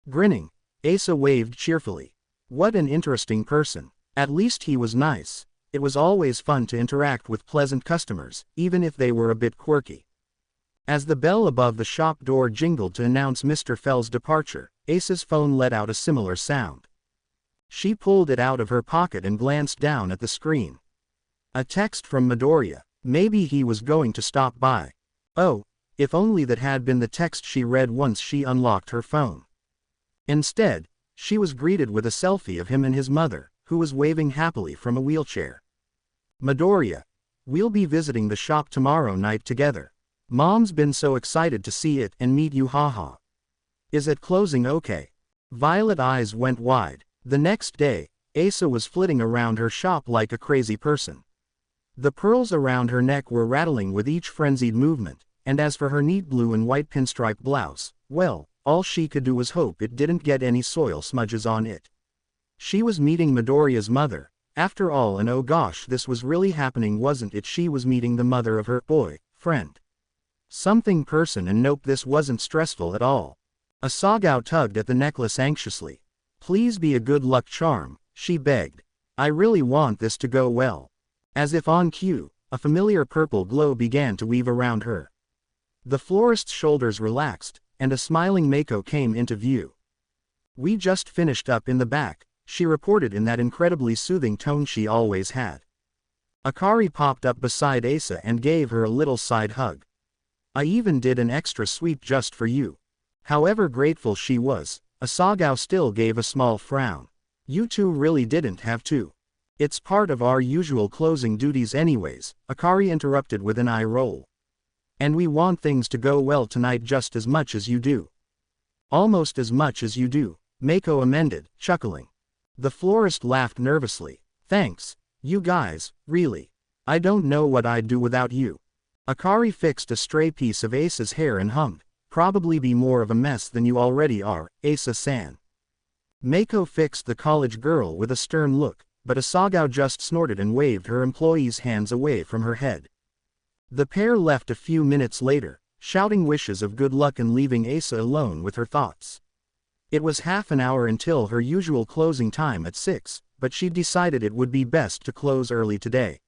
Grinning, Asa waved cheerfully. What an interesting person. At least he was nice. It was always fun to interact with pleasant customers, even if they were a bit quirky. As the bell above the shop door jingled to announce Mr. Fell's departure, Asa's phone let out a similar sound. She pulled it out of her pocket and glanced down at the screen. A text from Midoriya. Maybe he was going to stop by. Oh, if only that had been the text she read once she unlocked her phone. Instead, she was greeted with a selfie of him and his mother, who was waving happily from a wheelchair. "Midoriya, we'll be visiting the shop tomorrow night together. Mom's been so excited to see it and meet you, haha. Is it closing okay?" Violet eyes went wide. The next day, Asa was flitting around her shop like a crazy person. The pearls around her neck were rattling with each frenzied movement, and as for her neat blue and white pinstripe blouse, well, all she could do was hope it didn't get any soil smudges on it. She was meeting Midoriya's mother, after all, and oh gosh, this was really happening, wasn't it? She was meeting the mother of her boy-friend. Something person, and nope, this wasn't stressful at all. Asagao tugged at the necklace anxiously. "Please be a good luck charm," she begged. "I really want this to go well." As if on cue, a familiar purple glow began to weave around her. The florist's shoulders relaxed, and a smiling Mako came into view. "We just finished up in the back," she reported in that incredibly soothing tone she always had. Akari popped up beside Asa and gave her a little side hug. "I even did an extra sweep just for you." However grateful she was, Asagao still gave a small frown. "You two really didn't have to. It's part of our usual closing duties anyways," Akari interrupted with an eye roll. "And we want things to go well tonight just as much as you do." "Almost as much as you do," Mako amended, chuckling. The florist laughed nervously. "Thanks, you guys, really. I don't know what I'd do without you." Akari fixed a stray piece of Asa's hair and hummed, "Probably be more of a mess than you already are, Asa-san." Mako fixed the college girl with a stern look, but Asagao just snorted and waved her employee's hands away from her head. The pair left a few minutes later, shouting wishes of good luck and leaving Asa alone with her thoughts. It was half an hour until her usual closing time at 6, but she'd decided it would be best to close early today.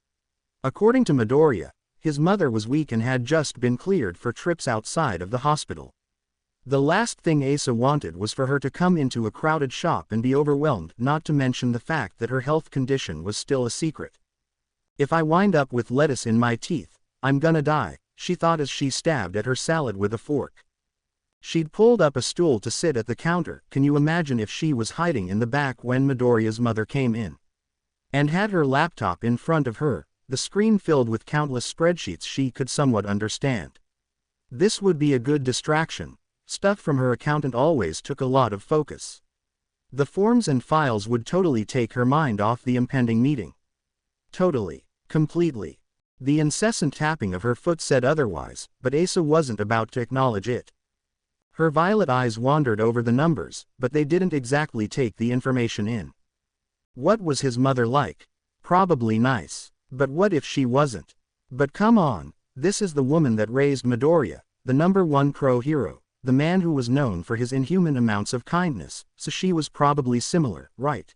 According to Midoriya, his mother was weak and had just been cleared for trips outside of the hospital. The last thing Asa wanted was for her to come into a crowded shop and be overwhelmed, not to mention the fact that her health condition was still a secret. "If I wind up with lettuce in my teeth, I'm gonna die," she thought as she stabbed at her salad with a fork. She'd pulled up a stool to sit at the counter. Can you imagine if she was hiding in the back when Midoriya's mother came in? And had her laptop in front of her, the screen filled with countless spreadsheets she could somewhat understand. This would be a good distraction. Stuff from her accountant always took a lot of focus. The forms and files would totally take her mind off the impending meeting. Totally. Completely. The incessant tapping of her foot said otherwise, but Asa wasn't about to acknowledge it. Her violet eyes wandered over the numbers, but they didn't exactly take the information in. What was his mother like? Probably nice. But what if she wasn't? But come on, this is the woman that raised Midoriya, the #1 pro hero, the man who was known for his inhuman amounts of kindness, so she was probably similar, right?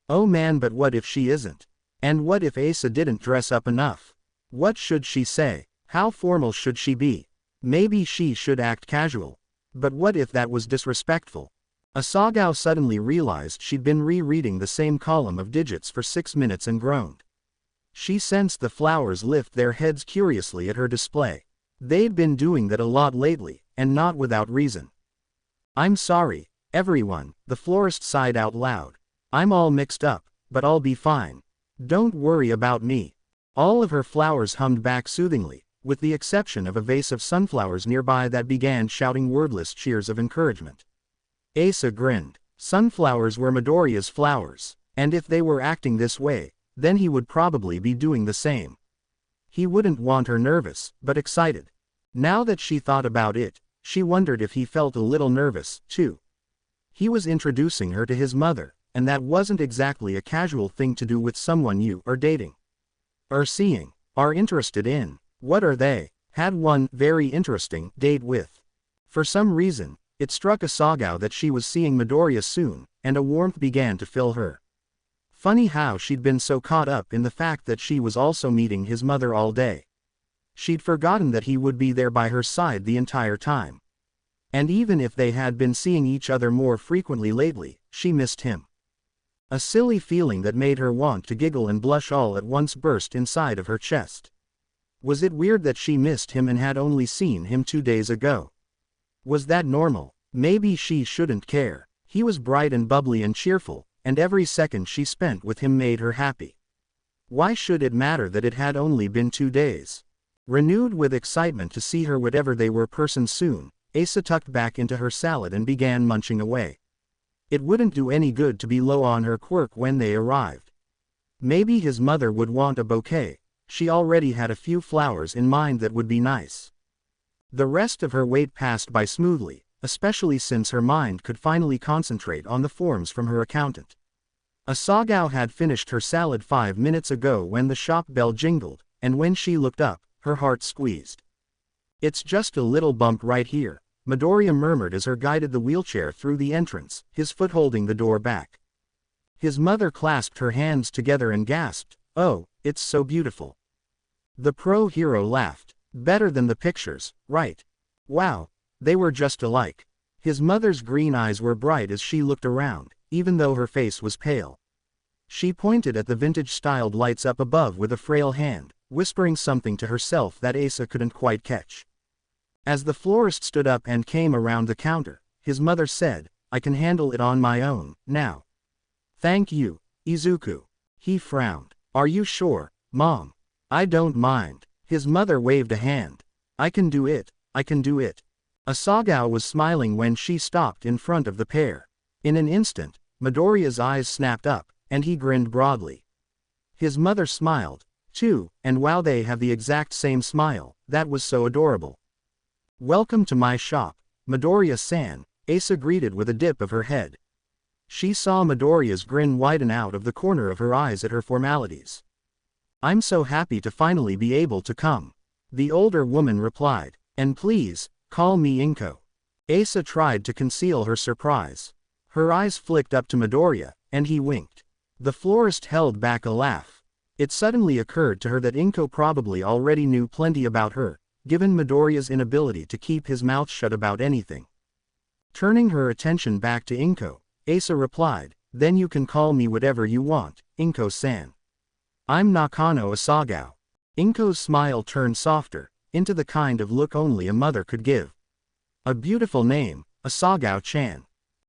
Oh man, but what if she isn't? And what if Asa didn't dress up enough? What should she say? How formal should she be? Maybe she should act casual. But what if that was disrespectful? Asagao suddenly realized she'd been rereading the same column of digits for 6 minutes and groaned. She sensed the flowers lift their heads curiously at her display. They'd been doing that a lot lately, and not without reason. I'm sorry, everyone, the florist sighed out loud. I'm all mixed up, but I'll be fine. Don't worry about me. All of her flowers hummed back soothingly, with the exception of a vase of sunflowers nearby that began shouting wordless cheers of encouragement. Asa grinned. Sunflowers were Midoriya's flowers, and if they were acting this way, then he would probably be doing the same. He wouldn't want her nervous, but excited. Now that she thought about it, she wondered if he felt a little nervous, too. He was introducing her to his mother, and that wasn't exactly a casual thing to do with someone you are dating. Are seeing, are interested in. What are they? Had one very interesting date with. For some reason, it struck Asagao that she was seeing Midoriya soon, and a warmth began to fill her. Funny how she'd been so caught up in the fact that she was also meeting his mother all day. She'd forgotten that he would be there by her side the entire time. And even if they had been seeing each other more frequently lately, she missed him. A silly feeling that made her want to giggle and blush all at once burst inside of her chest. Was it weird that she missed him and had only seen him 2 days ago? Was that normal? Maybe she shouldn't care. He was bright and bubbly and cheerful, and every second she spent with him made her happy. Why should it matter that it had only been 2 days? Renewed with excitement to see her whatever they were person soon, Asa tucked back into her salad and began munching away. It wouldn't do any good to be low on her quirk when they arrived. Maybe his mother would want a bouquet. She already had a few flowers in mind that would be nice. The rest of her wait passed by smoothly, especially since her mind could finally concentrate on the forms from her accountant. Asagao had finished her salad 5 minutes ago when the shop bell jingled, and when she looked up, her heart squeezed. It's just a little bump right here, Midoriya murmured as her guided the wheelchair through the entrance, his foot holding the door back. His mother clasped her hands together and gasped, "Oh, it's so beautiful." The pro hero laughed. Better than the pictures, right? Wow, they were just alike. His mother's green eyes were bright as she looked around, even though her face was pale. She pointed at the vintage-styled lights up above with a frail hand, whispering something to herself that Asa couldn't quite catch. As the florist stood up and came around the counter, his mother said, "I can handle it on my own, now." "Thank you, Izuku." He frowned. "Are you sure, Mom?" "I don't mind." His mother waved a hand. "I can do it, I can do it." Asagao was smiling when she stopped in front of the pair. In an instant, Midoriya's eyes snapped up, and he grinned broadly. His mother smiled, too, and wow, they have the exact same smile. That was so adorable. "Welcome to my shop, Midoriya-san," Asa greeted with a dip of her head. She saw Midoriya's grin widen out of the corner of her eyes at her formalities. "I'm so happy to finally be able to come," the older woman replied. "And please, call me Inko." Asa tried to conceal her surprise. Her eyes flicked up to Midoriya, and he winked. The florist held back a laugh. It suddenly occurred to her that Inko probably already knew plenty about her, given Midoriya's inability to keep his mouth shut about anything. Turning her attention back to Inko, Asa replied, "Then you can call me whatever you want, Inko-san. I'm Nakano Asagao." Inko's smile turned softer, into the kind of look only a mother could give. "A beautiful name, Asagao-chan."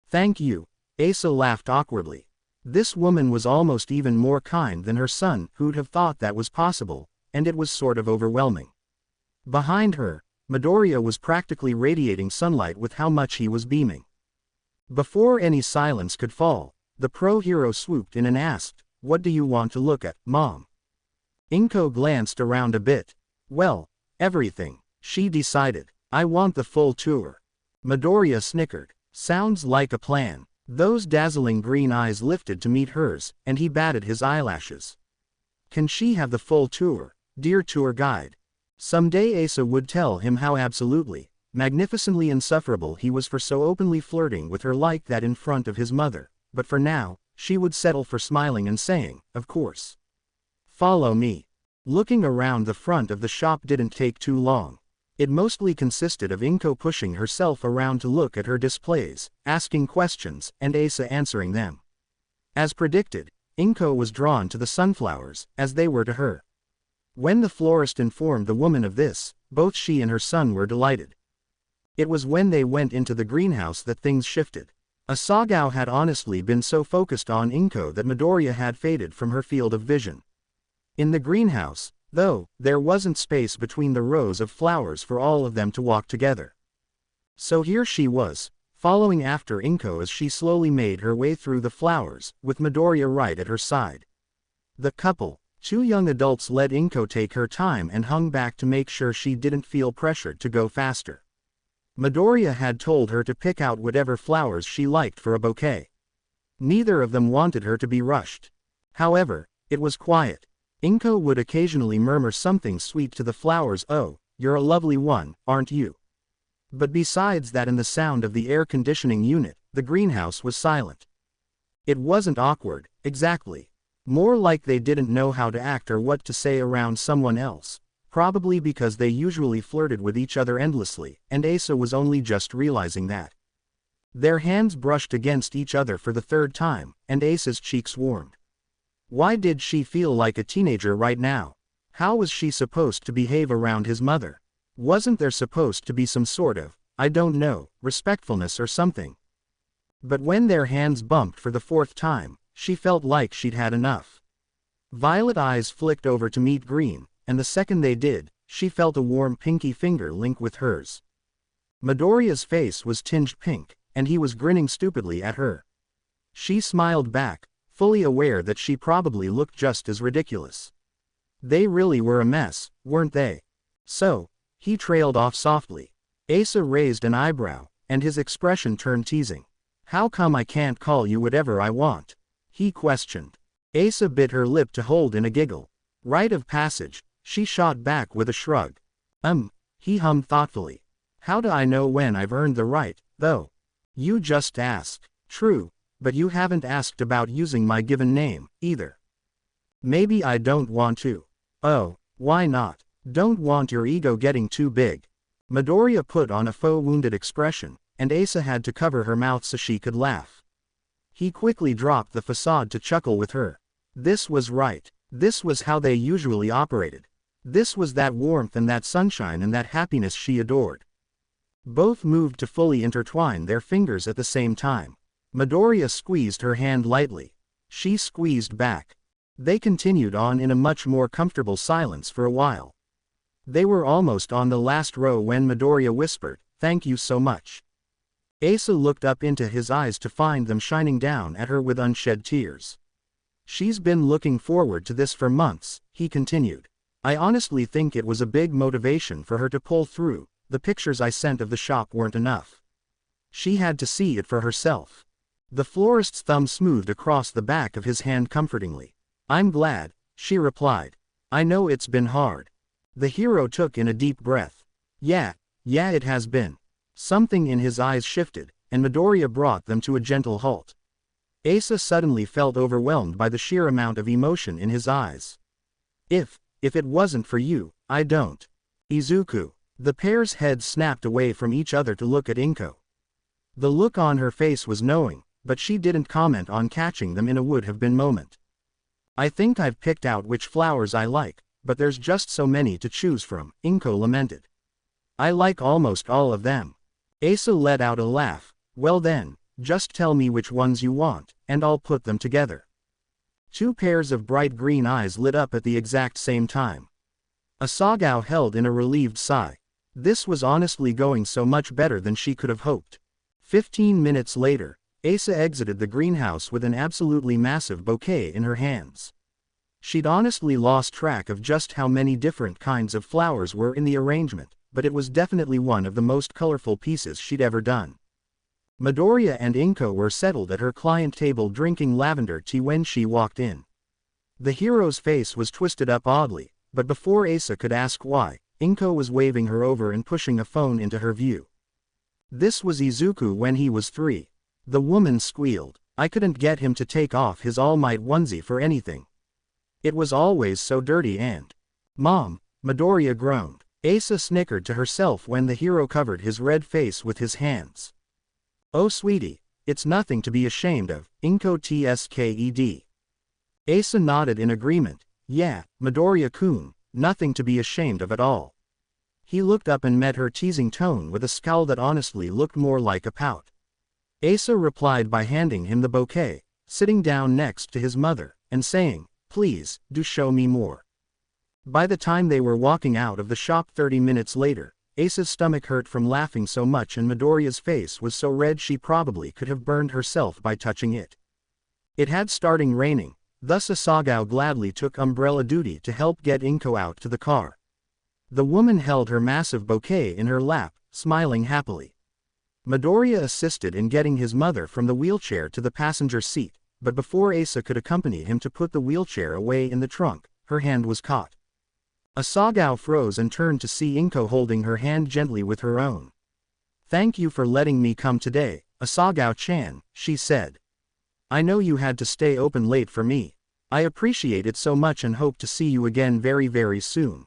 "Thank you." Asa laughed awkwardly. This woman was almost even more kind than her son, who'd have thought that was possible, and it was sort of overwhelming. Behind her, Midoriya was practically radiating sunlight with how much he was beaming. Before any silence could fall, the pro hero swooped in and asked, "What do you want to look at, Mom?" Inko glanced around a bit. Well, everything, she decided. I want the full tour. Midoriya snickered. Sounds like a plan. Those dazzling green eyes lifted to meet hers, and he batted his eyelashes. Can she have the full tour, dear tour guide? Someday Asa would tell him how absolutely, magnificently insufferable he was for so openly flirting with her like that in front of his mother, but for now, she would settle for smiling and saying, of course. Follow me. Looking around the front of the shop didn't take too long. It mostly consisted of Inko pushing herself around to look at her displays, asking questions, and Asa answering them. As predicted, Inko was drawn to the sunflowers, as they were to her. When the florist informed the woman of this, both she and her son were delighted. It was when they went into the greenhouse that things shifted. Asagao had honestly been so focused on Inko that Midoriya had faded from her field of vision. In the greenhouse, though, there wasn't space between the rows of flowers for all of them to walk together. So here she was, following after Inko as she slowly made her way through the flowers, with Midoriya right at her side. The couple, two young adults, let Inko take her time and hung back to make sure she didn't feel pressured to go faster. Midoriya had told her to pick out whatever flowers she liked for a bouquet. Neither of them wanted her to be rushed. However, it was quiet. Inko would occasionally murmur something sweet to the flowers. Oh, you're a lovely one, aren't you? But besides that and the sound of the air conditioning unit, the greenhouse was silent. It wasn't awkward, exactly. More like they didn't know how to act or what to say around someone else, probably because they usually flirted with each other endlessly, and Asa was only just realizing that. Their hands brushed against each other for the third time, and Asa's cheeks warmed. Why did she feel like a teenager right now? How was she supposed to behave around his mother? Wasn't there supposed to be some sort of, I don't know, respectfulness or something? But when their hands bumped for the fourth time, she felt like she'd had enough. Violet eyes flicked over to meet green, and the second they did, she felt a warm pinky finger link with hers. Midoriya's face was tinged pink, and he was grinning stupidly at her. She smiled back, fully aware that she probably looked just as ridiculous. They really were a mess, weren't they? So, he trailed off softly. Asa raised an eyebrow, and his expression turned teasing. How come I can't call you whatever I want? He questioned. Asa bit her lip to hold in a giggle. Rite of passage, she shot back with a shrug. He hummed thoughtfully. How do I know when I've earned the right, though? You just ask. True, but you haven't asked about using my given name, either. Maybe I don't want to. Oh, why not? Don't want your ego getting too big. Midoriya put on a faux wounded expression, and Asa had to cover her mouth so she could laugh. He quickly dropped the facade to chuckle with her. This was right. This was how they usually operated. This was that warmth and that sunshine and that happiness she adored. Both moved to fully intertwine their fingers at the same time. Midoriya squeezed her hand lightly. She squeezed back. They continued on in a much more comfortable silence for a while. They were almost on the last row when Midoriya whispered, "Thank you so much." Asa looked up into his eyes to find them shining down at her with unshed tears. She's been looking forward to this for months, he continued. I honestly think it was a big motivation for her to pull through. The pictures I sent of the shop weren't enough. She had to see it for herself. The florist's thumb smoothed across the back of his hand comfortingly. I'm glad, she replied. I know it's been hard. The hero took in a deep breath. Yeah, it has been. Something in his eyes shifted, and Midoriya brought them to a gentle halt. Asa suddenly felt overwhelmed by the sheer amount of emotion in his eyes. If it wasn't for you, I don't. Izuku. The pair's heads snapped away from each other to look at Inko. The look on her face was knowing, but she didn't comment on catching them in a would-have-been moment. I think I've picked out which flowers I like, but there's just so many to choose from, Inko lamented. I like almost all of them. Asa let out a laugh. Well then, just tell me which ones you want, and I'll put them together. Two pairs of bright green eyes lit up at the exact same time. Asagao held in a relieved sigh. This was honestly going so much better than she could have hoped. 15 minutes later, Asa exited the greenhouse with an absolutely massive bouquet in her hands. She'd honestly lost track of just how many different kinds of flowers were in the arrangement, but it was definitely one of the most colorful pieces she'd ever done. Midoriya and Inko were settled at her client table drinking lavender tea when she walked in. The hero's face was twisted up oddly, but before Asa could ask why, Inko was waving her over and pushing a phone into her view. This was Izuku when he was 3. The woman squealed. I couldn't get him to take off his All Might onesie for anything. It was always so dirty and... Mom, Midoriya groaned. Asa snickered to herself when the hero covered his red face with his hands. Oh sweetie, it's nothing to be ashamed of, Inko tsked. Asa nodded in agreement. Yeah, Midoriya-kun, nothing to be ashamed of at all. He looked up and met her teasing tone with a scowl that honestly looked more like a pout. Asa replied by handing him the bouquet, sitting down next to his mother, and saying, please, do show me more. By the time they were walking out of the shop 30 minutes later, Asa's stomach hurt from laughing so much and Midoriya's face was so red she probably could have burned herself by touching it. It had started raining, thus Asagao gladly took umbrella duty to help get Inko out to the car. The woman held her massive bouquet in her lap, smiling happily. Midoriya assisted in getting his mother from the wheelchair to the passenger seat, but before Asa could accompany him to put the wheelchair away in the trunk, her hand was caught. Asagao froze and turned to see Inko holding her hand gently with her own. Thank you for letting me come today, Asagao-chan, she said. I know you had to stay open late for me. I appreciate it so much and hope to see you again very very soon.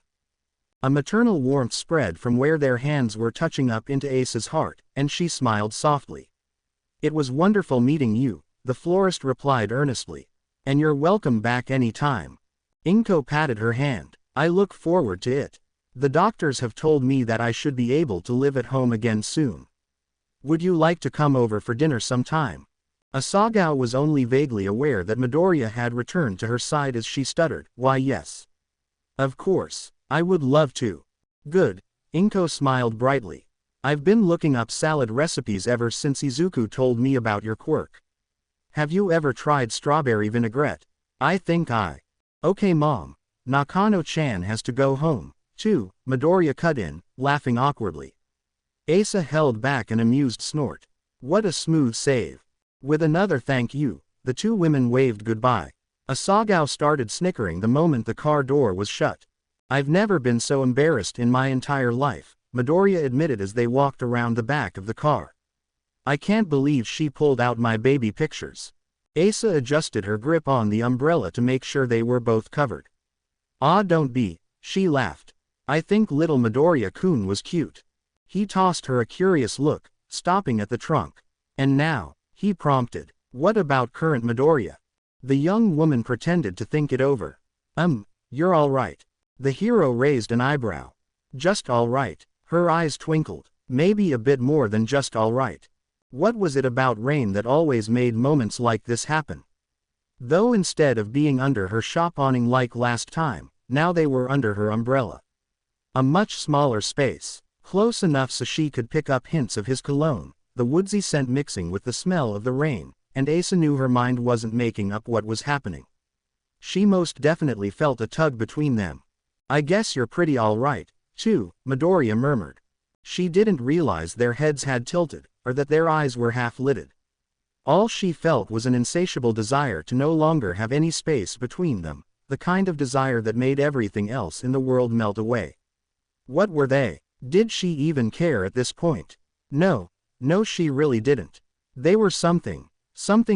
A maternal warmth spread from where their hands were touching up into Asa's heart, and she smiled softly. It was wonderful meeting you, the florist replied earnestly. And you're welcome back any time. Inko patted her hand. I look forward to it. The doctors have told me that I should be able to live at home again soon. Would you like to come over for dinner sometime? Asagao was only vaguely aware that Midoriya had returned to her side as she stuttered, why yes. Of course, I would love to. Good. Inko smiled brightly. I've been looking up salad recipes ever since Izuku told me about your quirk. Have you ever tried strawberry vinaigrette? I think Okay mom. Nakano-chan has to go home, too, Midoriya cut in, laughing awkwardly. Asa held back an amused snort. What a smooth save. With another thank you, the two women waved goodbye. Asagao started snickering the moment the car door was shut. I've never been so embarrassed in my entire life, Midoriya admitted as they walked around the back of the car. I can't believe she pulled out my baby pictures. Asa adjusted her grip on the umbrella to make sure they were both covered. Ah, don't be, she laughed. I think little Midoriya-kun was cute. He tossed her a curious look, stopping at the trunk. And now, he prompted, what about current Midoriya? The young woman pretended to think it over. You're all right. The hero raised an eyebrow. Just all right. Her eyes twinkled. Maybe a bit more than just all right. What was it about rain that always made moments like this happen? Though instead of being under her shop awning like last time, now they were under her umbrella. A much smaller space, close enough so she could pick up hints of his cologne, the woodsy scent mixing with the smell of the rain, and Asa knew her mind wasn't making up what was happening. She most definitely felt a tug between them. I guess you're pretty all right, too, Midoriya murmured. She didn't realize their heads had tilted, or that their eyes were half-lidded. All she felt was an insatiable desire to no longer have any space between them, the kind of desire that made everything else in the world melt away. What were they? Did she even care at this point? No, she really didn't. They were something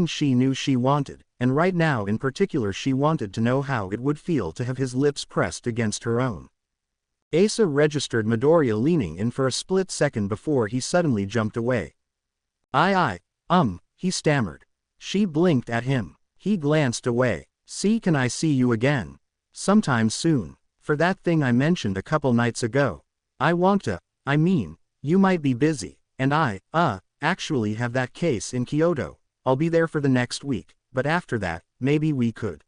she knew she wanted, and right now in particular she wanted to know how it would feel to have his lips pressed against her own. Asa registered Midoriya leaning in for a split second before he suddenly jumped away. He stammered. She blinked at him. He glanced away. Can I see you again? Sometime soon. For that thing I mentioned a couple nights ago. You might be busy, and actually have that case in Kyoto. I'll be there for the next week, but after that, maybe we could.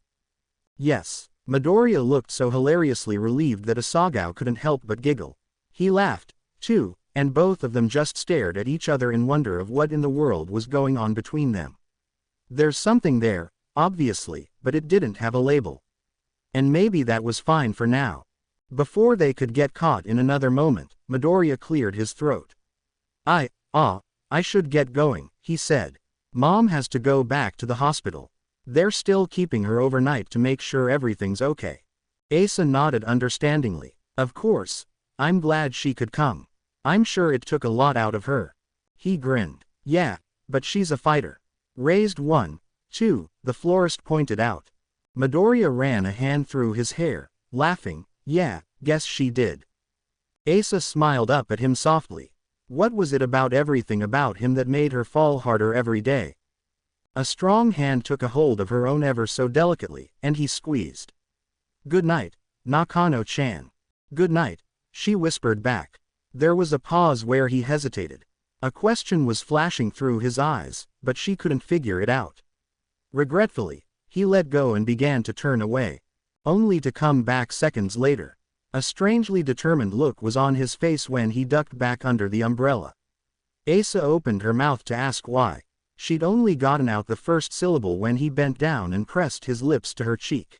Yes. Midoriya looked so hilariously relieved that Asagao couldn't help but giggle. He laughed, too, and both of them just stared at each other in wonder of what in the world was going on between them. There's something there, obviously, but it didn't have a label. And maybe that was fine for now. Before they could get caught in another moment, Midoriya cleared his throat. I should get going, he said. Mom has to go back to the hospital. They're still keeping her overnight to make sure everything's okay. Asa nodded understandingly. Of course. I'm glad she could come. I'm sure it took a lot out of her. He grinned. Yeah, but she's a fighter. Raised 1, 2, the florist pointed out. Midoriya ran a hand through his hair, laughing. Yeah, guess she did. Asa smiled up at him softly. What was it about everything about him that made her fall harder every day? A strong hand took a hold of her own ever so delicately, and he squeezed. Good night, Nakano-chan. Good night, she whispered back. There was a pause where he hesitated. A question was flashing through his eyes, but she couldn't figure it out. Regretfully, he let go and began to turn away. Only to come back seconds later. A strangely determined look was on his face when he ducked back under the umbrella. Asa opened her mouth to ask why. She'd only gotten out the first syllable when he bent down and pressed his lips to her cheek.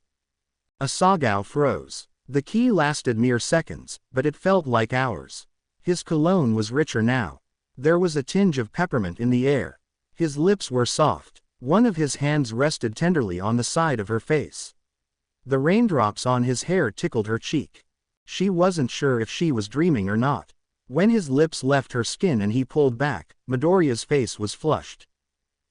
Asagao froze. The key lasted mere seconds, but it felt like hours. His cologne was richer now. There was a tinge of peppermint in the air. His lips were soft. One of his hands rested tenderly on the side of her face. The raindrops on his hair tickled her cheek. She wasn't sure if she was dreaming or not. When his lips left her skin and he pulled back, Midoriya's face was flushed.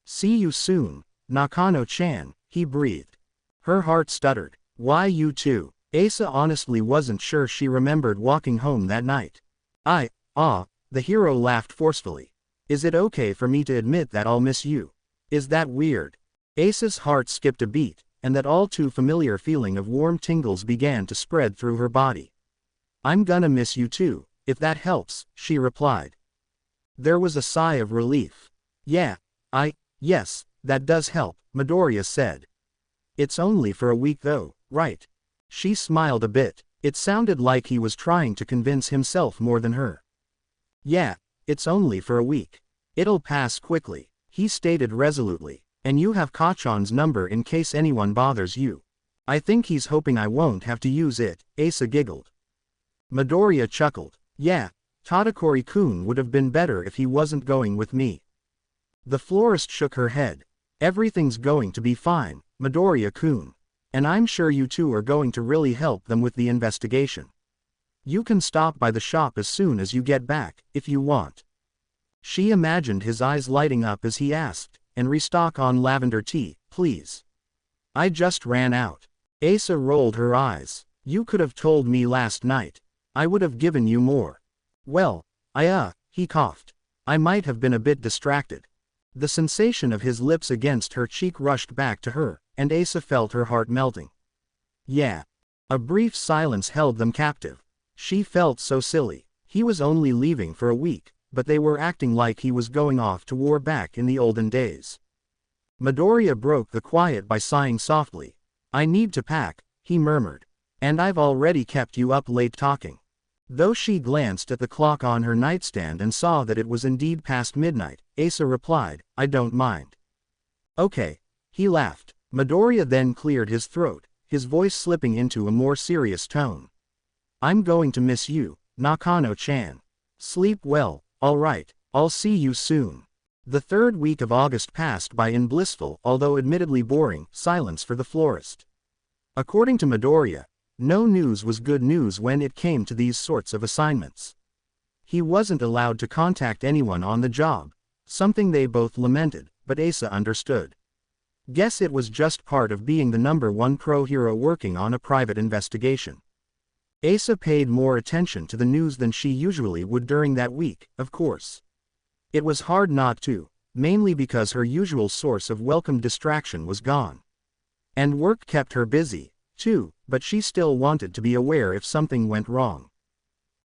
See you soon, Nakano-chan, he breathed. Her heart stuttered. Why you too? Asa honestly wasn't sure she remembered walking home that night. The hero laughed forcefully. Is it okay for me to admit that I'll miss you? Is that weird? Asa's heart skipped a beat, and that all too familiar feeling of warm tingles began to spread through her body. I'm gonna miss you too, if that helps, she replied. There was a sigh of relief. Yes, that does help, Midoriya said. It's only for a week though, right? She smiled a bit. It sounded like he was trying to convince himself more than her. Yeah, it's only for a week. It'll pass quickly, he stated resolutely, and you have Kachan's number in case anyone bothers you. I think he's hoping I won't have to use it, Asa giggled. Midoriya chuckled. Yeah, Tadakori-kun would have been better if he wasn't going with me. The florist shook her head. Everything's going to be fine, Midoriya-kun. And I'm sure you two are going to really help them with the investigation. You can stop by the shop as soon as you get back, if you want. She imagined his eyes lighting up as he asked, and restock on lavender tea, please. I just ran out. Asa rolled her eyes. You could have told me last night. I would have given you more. Well, he coughed. I might have been a bit distracted. The sensation of his lips against her cheek rushed back to her, and Asa felt her heart melting. Yeah. A brief silence held them captive. She felt so silly. He was only leaving for a week, but they were acting like he was going off to war back in the olden days. Midoriya broke the quiet by sighing softly. I need to pack, he murmured. And I've already kept you up late talking. Though she glanced at the clock on her nightstand and saw that it was indeed past midnight, Asa replied, I don't mind. Okay, he laughed. Midoriya then cleared his throat, his voice slipping into a more serious tone. I'm going to miss you, Nakano-chan. Sleep well, alright, I'll see you soon. The third week of August passed by in blissful, although admittedly boring, silence for the florist. According to Midoriya, no news was good news when it came to these sorts of assignments. He wasn't allowed to contact anyone on the job, something they both lamented, but Asa understood. Guess it was just part of being the #1 pro hero working on a private investigation. Asa paid more attention to the news than she usually would during that week, of course. It was hard not to, mainly because her usual source of welcome distraction was gone. And work kept her busy, too, but she still wanted to be aware if something went wrong.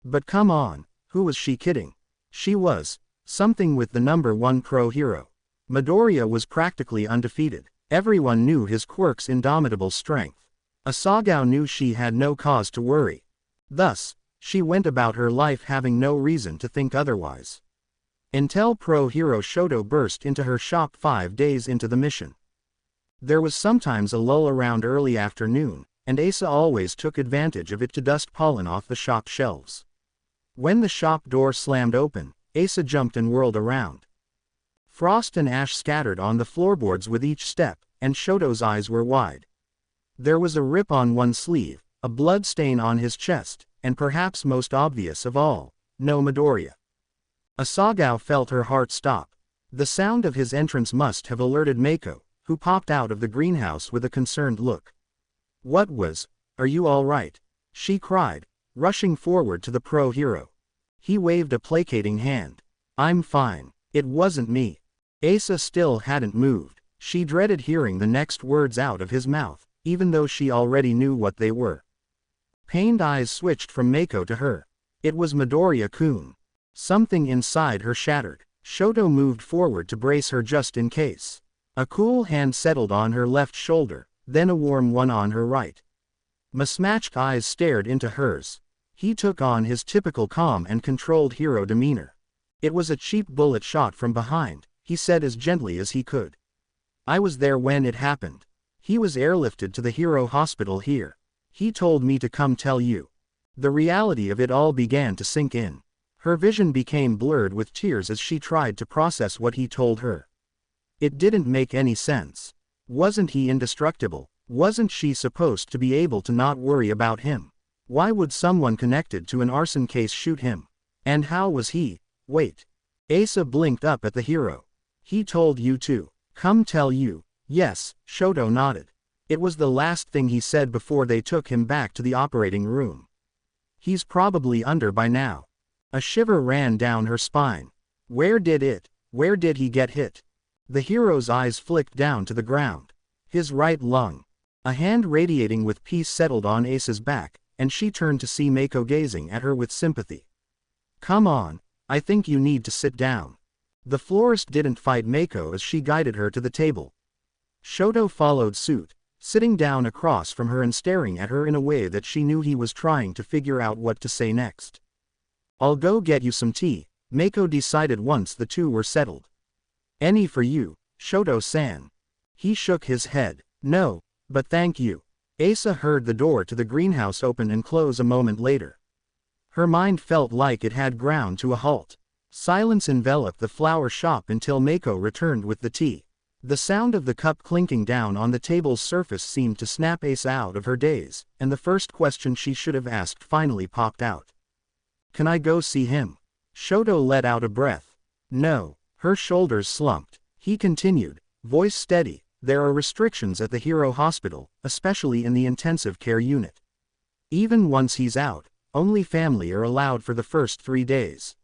But come on, who was she kidding? She was something with the #1 pro hero. Midoriya was practically undefeated. Everyone knew his quirk's indomitable strength. Asagao knew she had no cause to worry. Thus, she went about her life having no reason to think otherwise. Until pro hero Shoto burst into her shop 5 days into the mission. There was sometimes a lull around early afternoon, and Asa always took advantage of it to dust pollen off the shop shelves. When the shop door slammed open, Asa jumped and whirled around. Frost and ash scattered on the floorboards with each step, and Shoto's eyes were wide. There was a rip on one sleeve, a blood stain on his chest, and perhaps most obvious of all, no Midoriya. Asagao felt her heart stop. The sound of his entrance must have alerted Mako, who popped out of the greenhouse with a concerned look. Are you all right? She cried, rushing forward to the pro-hero. He waved a placating hand. I'm fine. It wasn't me. Asa still hadn't moved. She dreaded hearing the next words out of his mouth, even though she already knew what they were. Pained eyes switched from Mako to her. It was Midoriya-kun. Something inside her shattered. Shoto moved forward to brace her just in case. A cool hand settled on her left shoulder, then a warm one on her right. Mismatched eyes stared into hers. He took on his typical calm and controlled hero demeanor. It was a cheap bullet shot from behind, he said as gently as he could. I was there when it happened. He was airlifted to the hero hospital here. He told me to come tell you. The reality of it all began to sink in. Her vision became blurred with tears as she tried to process what he told her. It didn't make any sense. Wasn't he indestructible? Wasn't she supposed to be able to not worry about him? Why would someone connected to an arson case shoot him? And how was he? Wait. Asa blinked up at the hero. He told you to come tell you. Yes, Shoto nodded. It was the last thing he said before they took him back to the operating room. He's probably under by now. A shiver ran down her spine. Where did he get hit? The hero's eyes flicked down to the ground. His right lung. A hand radiating with peace settled on Asa's back, and she turned to see Mako gazing at her with sympathy. Come on, I think you need to sit down. The florist didn't fight Mako as she guided her to the table. Shoto followed suit, sitting down across from her and staring at her in a way that she knew he was trying to figure out what to say next. I'll go get you some tea, Mako decided once the two were settled. Any for you, Shoto-san. He shook his head. No, but thank you. Asa heard the door to the greenhouse open and close a moment later. Her mind felt like it had ground to a halt. Silence enveloped the flower shop until Mako returned with the tea. The sound of the cup clinking down on the table's surface seemed to snap Asa out of her daze, and the first question she should have asked finally popped out. Can I go see him? Shoto let out a breath. No. Her shoulders slumped. He continued, voice steady, there are restrictions at the hero hospital, especially in the intensive care unit. Even once he's out, only family are allowed for the first 3 days.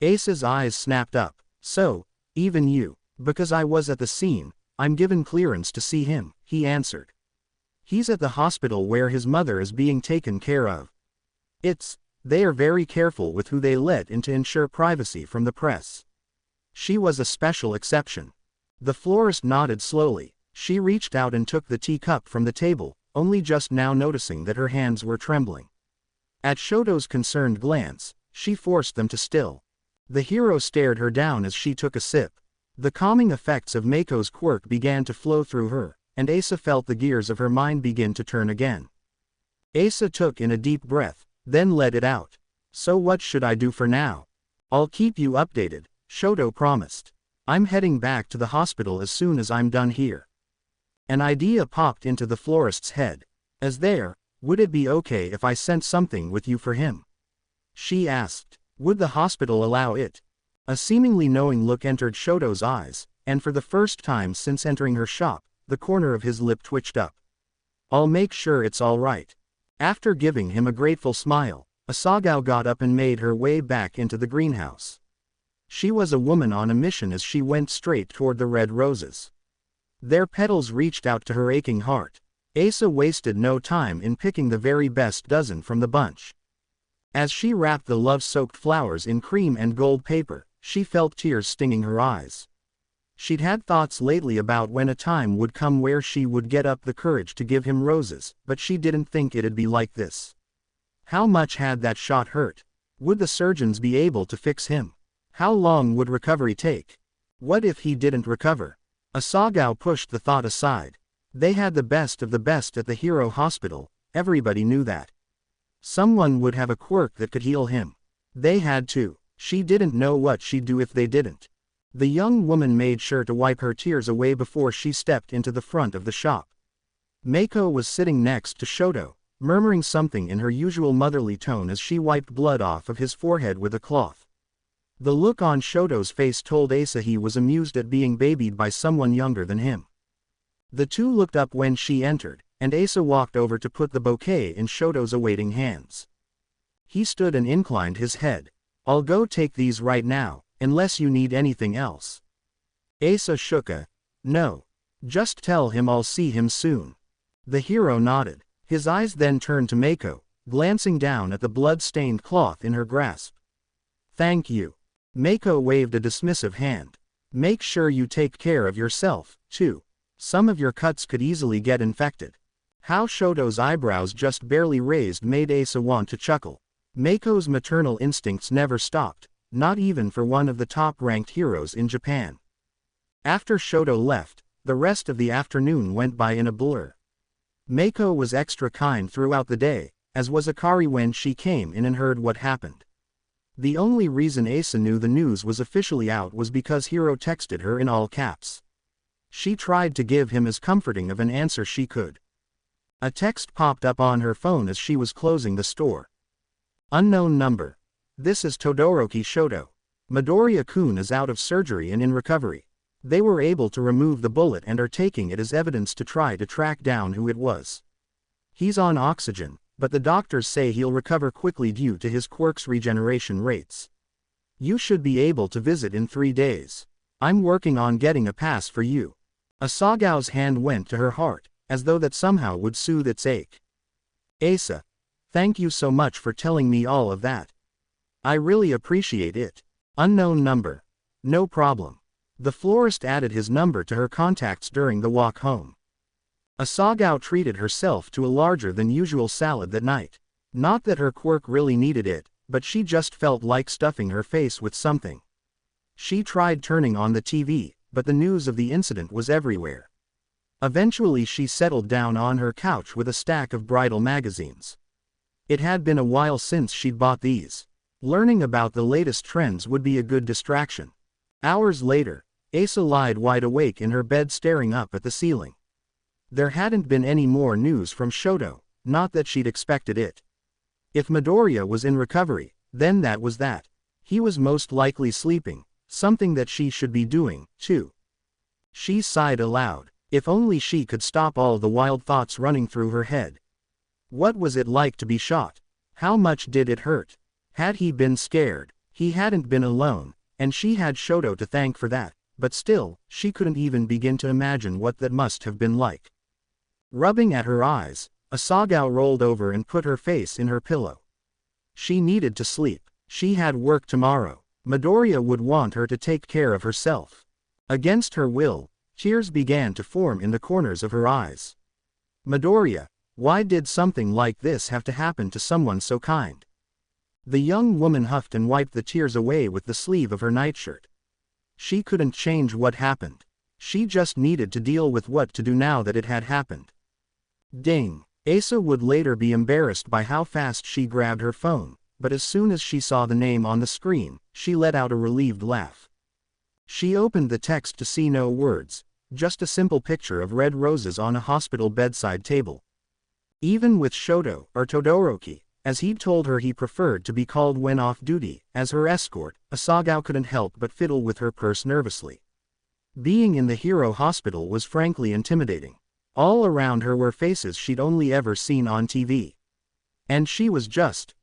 Asa's eyes snapped up. So, even you, because I was at the scene, I'm given clearance to see him, he answered. He's at the hospital where his mother is being taken care of. They are very careful with who they let in to ensure privacy from the press. She was a special exception. The florist nodded slowly. She reached out and took the teacup from the table, only just now noticing that her hands were trembling. At Shoto's concerned glance, she forced them to still. The hero stared her down as she took a sip. The calming effects of Mako's quirk began to flow through her, and Asa felt the gears of her mind begin to turn again. Asa took in a deep breath, then let it out. So what should I do for now? I'll keep you updated, Shoto promised. I'm heading back to the hospital as soon as I'm done here. An idea popped into the florist's head. Would it be okay if I sent something with you for him? She asked. Would the hospital allow it? A seemingly knowing look entered Shoto's eyes, and for the first time since entering her shop, the corner of his lip twitched up. I'll make sure it's all right. After giving him a grateful smile, Asagao got up and made her way back into the greenhouse. She was a woman on a mission as she went straight toward the red roses. Their petals reached out to her aching heart. Asa wasted no time in picking the very best dozen from the bunch. As she wrapped the love-soaked flowers in cream and gold paper, she felt tears stinging her eyes. She'd had thoughts lately about when a time would come where she would get up the courage to give him roses, but she didn't think it'd be like this. How much had that shot hurt? Would the surgeons be able to fix him? How long would recovery take? What if he didn't recover? Asagao pushed the thought aside. They had the best of the best at the Hero Hospital, everybody knew that. Someone would have a quirk that could heal him. They had to. She didn't know what she'd do if they didn't. The young woman made sure to wipe her tears away before she stepped into the front of the shop. Mako was sitting next to Shoto, murmuring something in her usual motherly tone as she wiped blood off of his forehead with a cloth. The look on Shoto's face told Asa he was amused at being babied by someone younger than him. The two looked up when she entered, and Asa walked over to put the bouquet in Shoto's awaiting hands. He stood and inclined his head. "I'll go take these right now, unless you need anything else." Asa shook a no. "Just tell him I'll see him soon." The hero nodded. His eyes then turned to Mako, glancing down at the blood-stained cloth in her grasp. "Thank you." Mako waved a dismissive hand. "Make sure you take care of yourself, too. Some of your cuts could easily get infected." How Shoto's eyebrows just barely raised made Asa want to chuckle. Mako's maternal instincts never stopped, not even for one of the top-ranked heroes in Japan. After Shoto left, the rest of the afternoon went by in a blur. Mako was extra kind throughout the day, as was Akari when she came in and heard what happened. The only reason Asa knew the news was officially out was because Hiro texted her in all caps. She tried to give him as comforting of an answer she could. A text popped up on her phone as she was closing the store. "Unknown number. This is Todoroki Shoto. Midoriya-kun is out of surgery and in recovery. They were able to remove the bullet and are taking it as evidence to try to track down who it was. He's on oxygen, but the doctors say he'll recover quickly due to his quirk's regeneration rates. You should be able to visit in 3 days. I'm working on getting a pass for you." Asagao's hand went to her heart, as though that somehow would soothe its ache. "Asa, thank you so much for telling me all of that. I really appreciate it." Unknown number. "No problem." The florist added his number to her contacts during the walk home. Asagao treated herself to a larger-than-usual salad that night. Not that her quirk really needed it, but she just felt like stuffing her face with something. She tried turning on the TV, but the news of the incident was everywhere. Eventually she settled down on her couch with a stack of bridal magazines. It had been a while since she'd bought these. Learning about the latest trends would be a good distraction. Hours later, Asa lied wide awake in her bed staring up at the ceiling. There hadn't been any more news from Shoto, not that she'd expected it. If Midoriya was in recovery, then that was that. He was most likely sleeping, something that she should be doing, too. She sighed aloud. If only she could stop all the wild thoughts running through her head. What was it like to be shot? How much did it hurt? Had he been scared? He hadn't been alone, and she had Shoto to thank for that, but still, she couldn't even begin to imagine what that must have been like. Rubbing at her eyes, Asagao rolled over and put her face in her pillow. She needed to sleep. She had work tomorrow. Midoriya would want her to take care of herself. Against her will, tears began to form in the corners of her eyes. Midoriya, why did something like this have to happen to someone so kind? The young woman huffed and wiped the tears away with the sleeve of her nightshirt. She couldn't change what happened. She just needed to deal with what to do now that it had happened. Ding! Asa would later be embarrassed by how fast she grabbed her phone, but as soon as she saw the name on the screen, she let out a relieved laugh. She opened the text to see no words, just a simple picture of red roses on a hospital bedside table. Even with Shoto, or Todoroki, as he'd told her he preferred to be called when off duty, as her escort, Asagao couldn't help but fiddle with her purse nervously. Being in the Hero Hospital was frankly intimidating. All around her were faces she'd only ever seen on TV. And she was just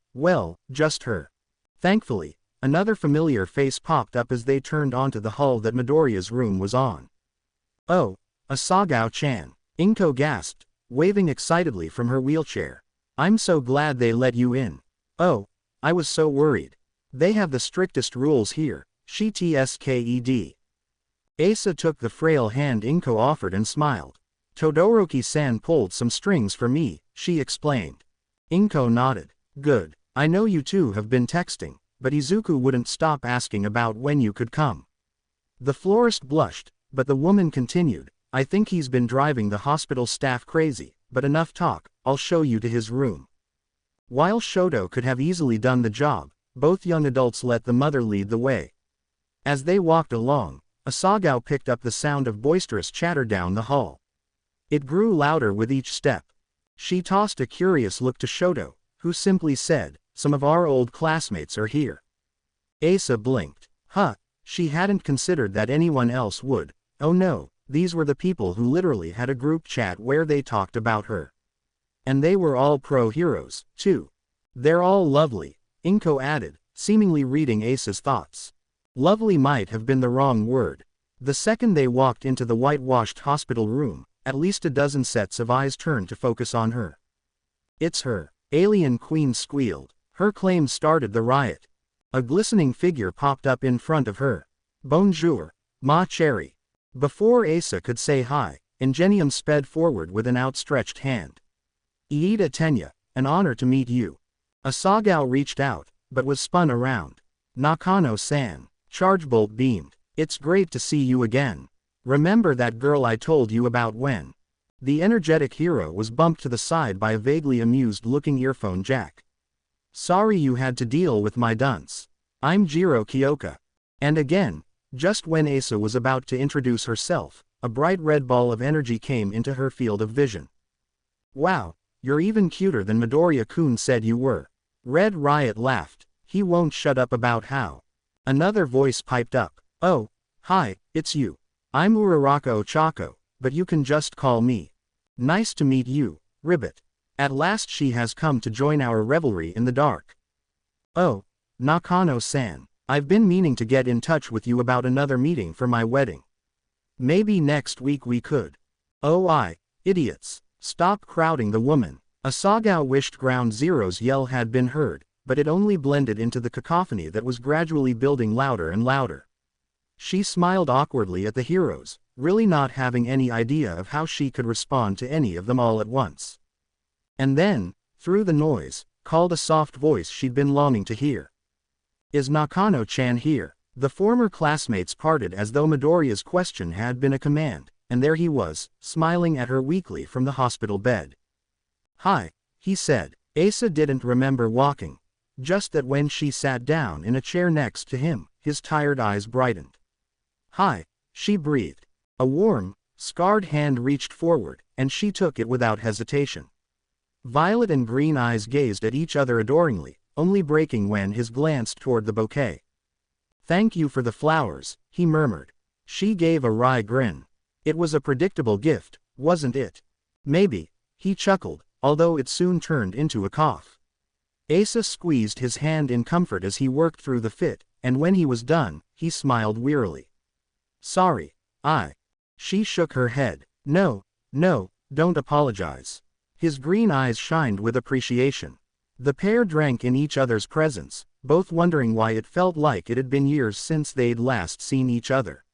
her. Thankfully, another familiar face popped up as they turned onto the hall that Midoriya's room was on. "Oh, Asagao-chan," Inko gasped, waving excitedly from her wheelchair. "I'm so glad they let you in." "Oh, I was so worried. They have the strictest rules here." She tsked. Asa took the frail hand Inko offered and smiled. "Todoroki-san pulled some strings for me," she explained. Inko nodded. "Good. I know you two have been texting, but Izuku wouldn't stop asking about when you could come." The florist blushed, but the woman continued, I think he's been driving the hospital staff crazy, but enough talk, I'll show you to his room. While Shoto could have easily done the job, both young adults let the mother lead the way. As they walked along, Asagao picked up the sound of boisterous chatter down the hall. It grew louder with each step. She tossed a curious look to Shoto, who simply said, "Some of our old classmates are here." Asa blinked. She hadn't considered that anyone else would. Oh no, these were the people who literally had a group chat where they talked about her. And they were all pro-heroes, too. "They're all lovely," Inko added, seemingly reading Asa's thoughts. Lovely might have been the wrong word. The second they walked into the whitewashed hospital room, at least a dozen sets of eyes turned to focus on her. "It's her," Alien Queen squealed. Her claim started the riot. A glistening figure popped up in front of her. "Bonjour, Ma Cherry." Before Asa could say hi, Ingenium sped forward with an outstretched hand. "Iida Tenya, an honor to meet you." Asagao reached out, but was spun around. "Nakano-san." Chargebolt beamed. "It's great to see you again. Remember that girl I told you about when?" The energetic hero was bumped to the side by a vaguely amused-looking earphone jack. "Sorry you had to deal with my dunce. I'm Jiro Kyoka." And again, just when Asa was about to introduce herself, a bright red ball of energy came into her field of vision. "Wow, you're even cuter than Midoriya-kun said you were." Red Riot laughed. "He won't shut up about how." Another voice piped up. "Oh, hi, it's you. I'm Uraraka Ochako, but you can just call me." "Nice to meet you, Ribbit. At last she has come to join our revelry in the dark." "Oh, Nakano-san, I've been meaning to get in touch with you about another meeting for my wedding. Maybe next week we could." "Oh, idiots, stop crowding the woman." Asagao wished Ground Zero's yell had been heard, but it only blended into the cacophony that was gradually building louder and louder. She smiled awkwardly at the heroes, really not having any idea of how she could respond to any of them all at once. And then, through the noise, called a soft voice she'd been longing to hear. "Is Nakano-chan here?" The former classmates parted as though Midoriya's question had been a command, and there he was, smiling at her weakly from the hospital bed. "Hi," he said. Asa didn't remember walking. Just that when she sat down in a chair next to him, his tired eyes brightened. "Hi," she breathed. A warm, scarred hand reached forward, and she took it without hesitation. Violet and green eyes gazed at each other adoringly, only breaking when his glanced toward the bouquet. "Thank you for the flowers," he murmured. She gave a wry grin. "It was a predictable gift, wasn't it?" "Maybe," he chuckled, although it soon turned into a cough. Asa squeezed his hand in comfort as he worked through the fit, and when he was done, he smiled wearily. "Sorry, She shook her head. No, don't apologize." His green eyes shined with appreciation. The pair drank in each other's presence, both wondering why it felt like it had been years since they'd last seen each other.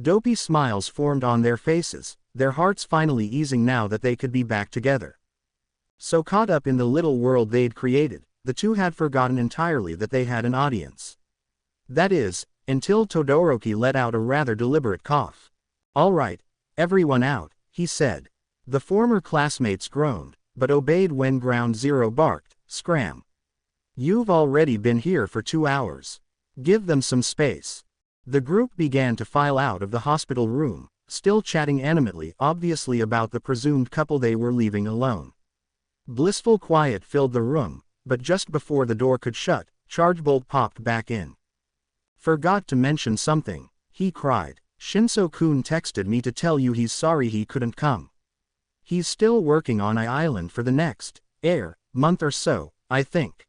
Dopey smiles formed on their faces, their hearts finally easing now that they could be back together. So caught up in the little world they'd created, the two had forgotten entirely that they had an audience. That is, until Todoroki let out a rather deliberate cough. "All right, everyone out," he said. The former classmates groaned, but obeyed when Ground Zero barked, "Scram. You've already been here for 2 hours. Give them some space." The group began to file out of the hospital room, still chatting animatedly, obviously about the presumed couple they were leaving alone. Blissful quiet filled the room, but just before the door could shut, Chargebolt popped back in. "Forgot to mention something," he cried. "Shinso-kun texted me to tell you he's sorry he couldn't come. He's still working on Island for the next month or so, I think."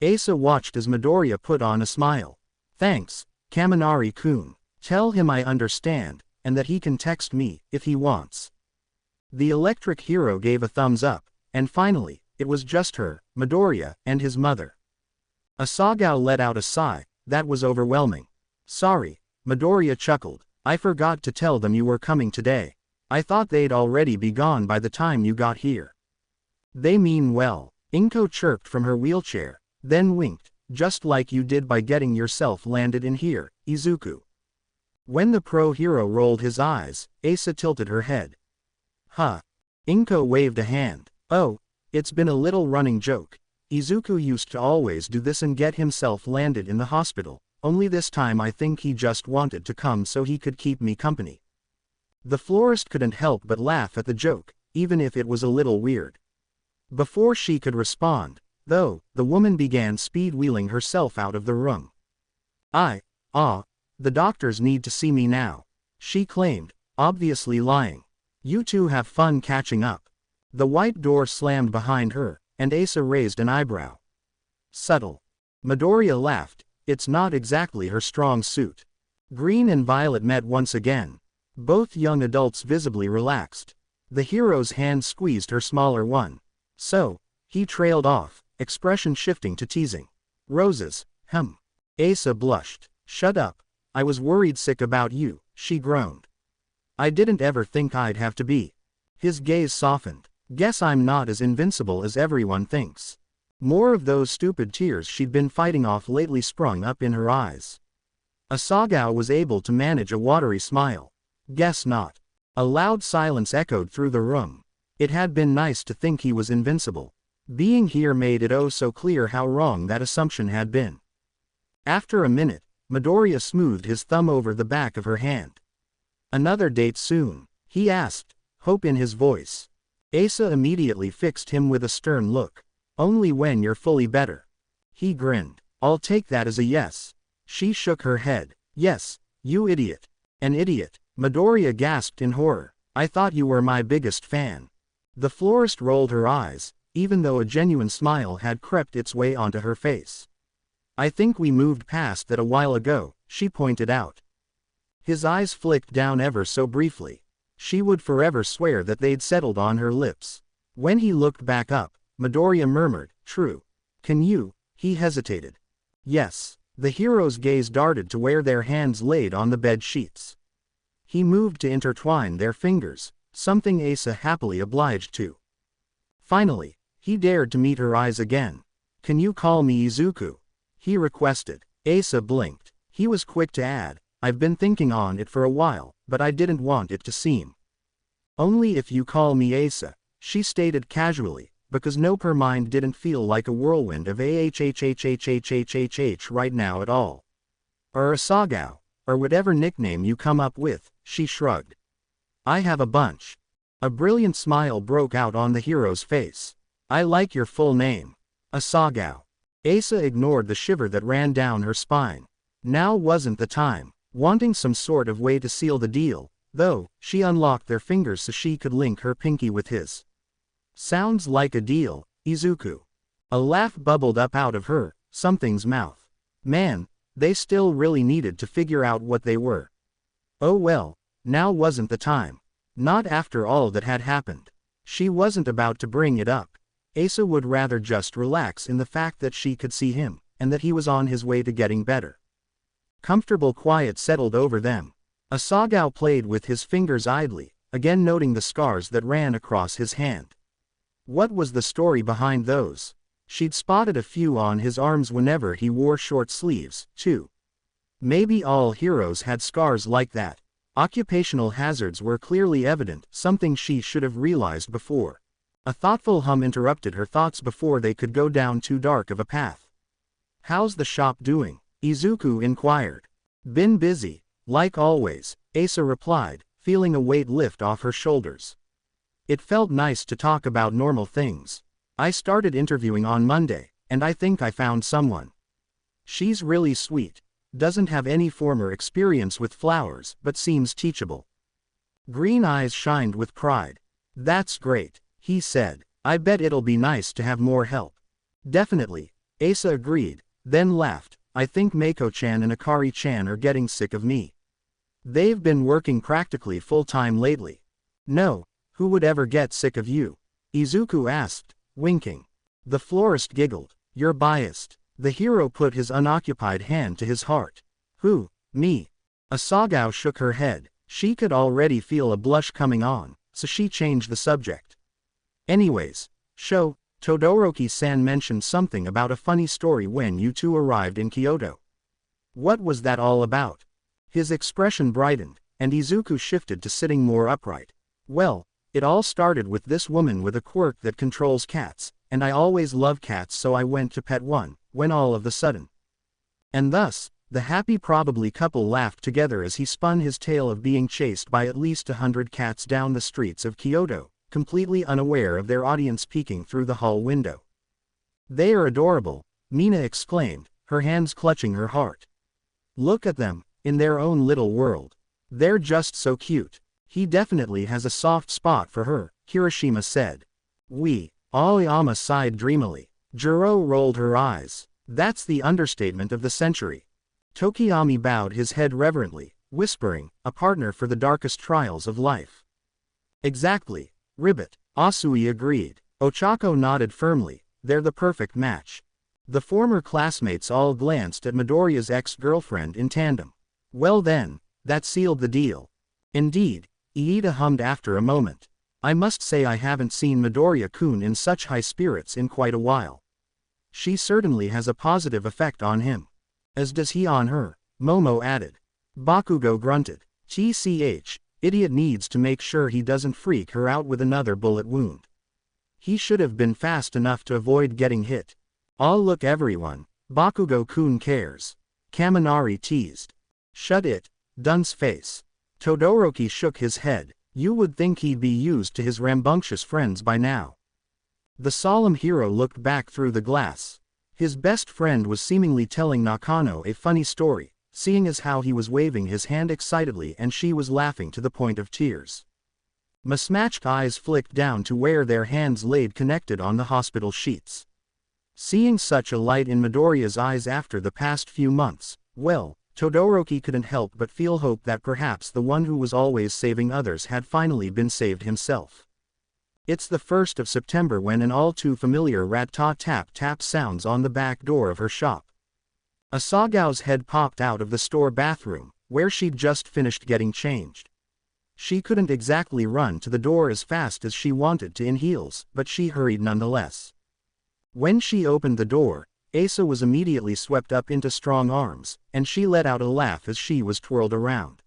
Asa watched as Midoriya put on a smile. "Thanks, Kaminari-kun. Tell him I understand, and that he can text me, if he wants." The electric hero gave a thumbs up, and finally, it was just her, Midoriya, and his mother. Asagao let out a sigh. That was overwhelming. "Sorry," Midoriya chuckled. "I forgot to tell them you were coming today. I thought they'd already be gone by the time you got here." "They mean well," Inko chirped from her wheelchair, then winked, "just like you did by getting yourself landed in here, Izuku." When the pro-hero rolled his eyes, Asa tilted her head. Huh. Inko waved a hand. Oh, it's been a little running joke. Izuku used to always do this and get himself landed in the hospital, only this time I think he just wanted to come so he could keep me company. The florist couldn't help but laugh at the joke, even if it was a little weird. Before she could respond, though, the woman began speed-wheeling herself out of the room. The doctors need to see me now, she claimed, obviously lying. You two have fun catching up. The white door slammed behind her, and Asa raised an eyebrow. Subtle. Midoriya laughed, it's not exactly her strong suit. Green and Violet met once again. Both young adults visibly relaxed. The hero's hand squeezed her smaller one. So, he trailed off, expression shifting to teasing. Roses, Asa blushed. Shut up. I was worried sick about you, she groaned. I didn't ever think I'd have to be. His gaze softened. Guess I'm not as invincible as everyone thinks. More of those stupid tears she'd been fighting off lately sprung up in her eyes. Asagao was able to manage a watery smile. Guess not. A loud silence echoed through the room. It had been nice to think he was invincible. Being here made it oh so clear how wrong that assumption had been. After a minute, Midoriya smoothed his thumb over the back of her hand. Another date soon? He asked, hope in his voice. Asa immediately fixed him with a stern look. Only when you're fully better. He grinned. I'll take that as a yes. She shook her head. Yes, you idiot. An idiot. Midoriya gasped in horror. I thought you were my biggest fan. The florist rolled her eyes, even though a genuine smile had crept its way onto her face. I think we moved past that a while ago, she pointed out. His eyes flicked down ever so briefly. She would forever swear that they'd settled on her lips. When he looked back up, Midoriya murmured, true. Can you? He hesitated. Yes. The hero's gaze darted to where their hands laid on the bed sheets. He moved to intertwine their fingers, something Asa happily obliged to. Finally, he dared to meet her eyes again. Can you call me Izuku? He requested. Asa blinked. He was quick to add, I've been thinking on it for a while, but I didn't want it to seem. Only if you call me Asa, she stated casually, because nope, her mind didn't feel like a whirlwind of ahhhhhhhhh right now at all. Or Asagao, or whatever nickname you come up with, she shrugged. I have a bunch. A brilliant smile broke out on the hero's face. I like your full name. Asagao. Asa ignored the shiver that ran down her spine. Now wasn't the time. Wanting some sort of way to seal the deal, though, she unlocked their fingers so she could link her pinky with his. Sounds like a deal, Izuku. A laugh bubbled up out of her, something's mouth. Man, they still really needed to figure out what they were. Oh well, now wasn't the time. Not after all that had happened. She wasn't about to bring it up. Asa would rather just relax in the fact that she could see him, and that he was on his way to getting better. Comfortable quiet settled over them. Asagao played with his fingers idly, again noting the scars that ran across his hand. What was the story behind those? She'd spotted a few on his arms whenever he wore short sleeves, too. Maybe all heroes had scars like that. Occupational hazards were clearly evident, something she should have realized before. A thoughtful hum interrupted her thoughts before they could go down too dark of a path. How's the shop doing? Izuku inquired. Been busy, like always, Asa replied, feeling a weight lift off her shoulders. It felt nice to talk about normal things. I started interviewing on Monday, and I think I found someone. She's really sweet. Doesn't have any former experience with flowers, but seems teachable. Green eyes shined with pride. That's great, he said. I bet it'll be nice to have more help. Definitely, Asa agreed, then laughed. I think Mako-chan and Akari-chan are getting sick of me. They've been working practically full-time lately. No, who would ever get sick of you? Izuku asked, winking. The florist giggled. You're biased. The hero put his unoccupied hand to his heart. Who? Me? Asagao shook her head. She could already feel a blush coming on, so she changed the subject. Anyways, Todoroki-san mentioned something about a funny story when you two arrived in Kyoto. What was that all about? His expression brightened, and Izuku shifted to sitting more upright. Well, it all started with this woman with a quirk that controls cats, and I always love cats, so I went to pet one, when all of a sudden. And thus, the happy probably couple laughed together as he spun his tale of being chased by at least 100 cats down the streets of Kyoto, completely unaware of their audience peeking through the hall window. "They are adorable," Mina exclaimed, her hands clutching her heart. "Look at them, in their own little world. They're just so cute." "He definitely has a soft spot for her," Kirishima said. Aoyama sighed dreamily. Jiro rolled her eyes. "That's the understatement of the century." Tokiyami bowed his head reverently, whispering, "A partner for the darkest trials of life." "Exactly, Ribbit," Asui agreed. Ochako nodded firmly, "They're the perfect match." The former classmates all glanced at Midoriya's ex-girlfriend in tandem. "Well then, that sealed the deal." "Indeed," Iida hummed after a moment. "I must say I haven't seen Midoriya-kun in such high spirits in quite a while. She certainly has a positive effect on him." "As does he on her," Momo added. Bakugo grunted. "TCH, idiot needs to make sure he doesn't freak her out with another bullet wound. He should have been fast enough to avoid getting hit." "Oh look everyone, Bakugo-kun cares," Kaminari teased. "Shut it, dunce face." Todoroki shook his head. "You would think he'd be used to his rambunctious friends by now." The solemn hero looked back through the glass. His best friend was seemingly telling Nakano a funny story, seeing as how he was waving his hand excitedly and she was laughing to the point of tears. Mismatched eyes flicked down to where their hands laid connected on the hospital sheets. Seeing such a light in Midoriya's eyes after the past few months, well, Todoroki couldn't help but feel hope that perhaps the one who was always saving others had finally been saved himself. It's the 1st of September when an all-too-familiar rat-ta-tap-tap sounds on the back door of her shop. Asagao's head popped out of the store bathroom, where she'd just finished getting changed. She couldn't exactly run to the door as fast as she wanted to in heels, but she hurried nonetheless. When she opened the door, Asa was immediately swept up into strong arms, and she let out a laugh as she was twirled around.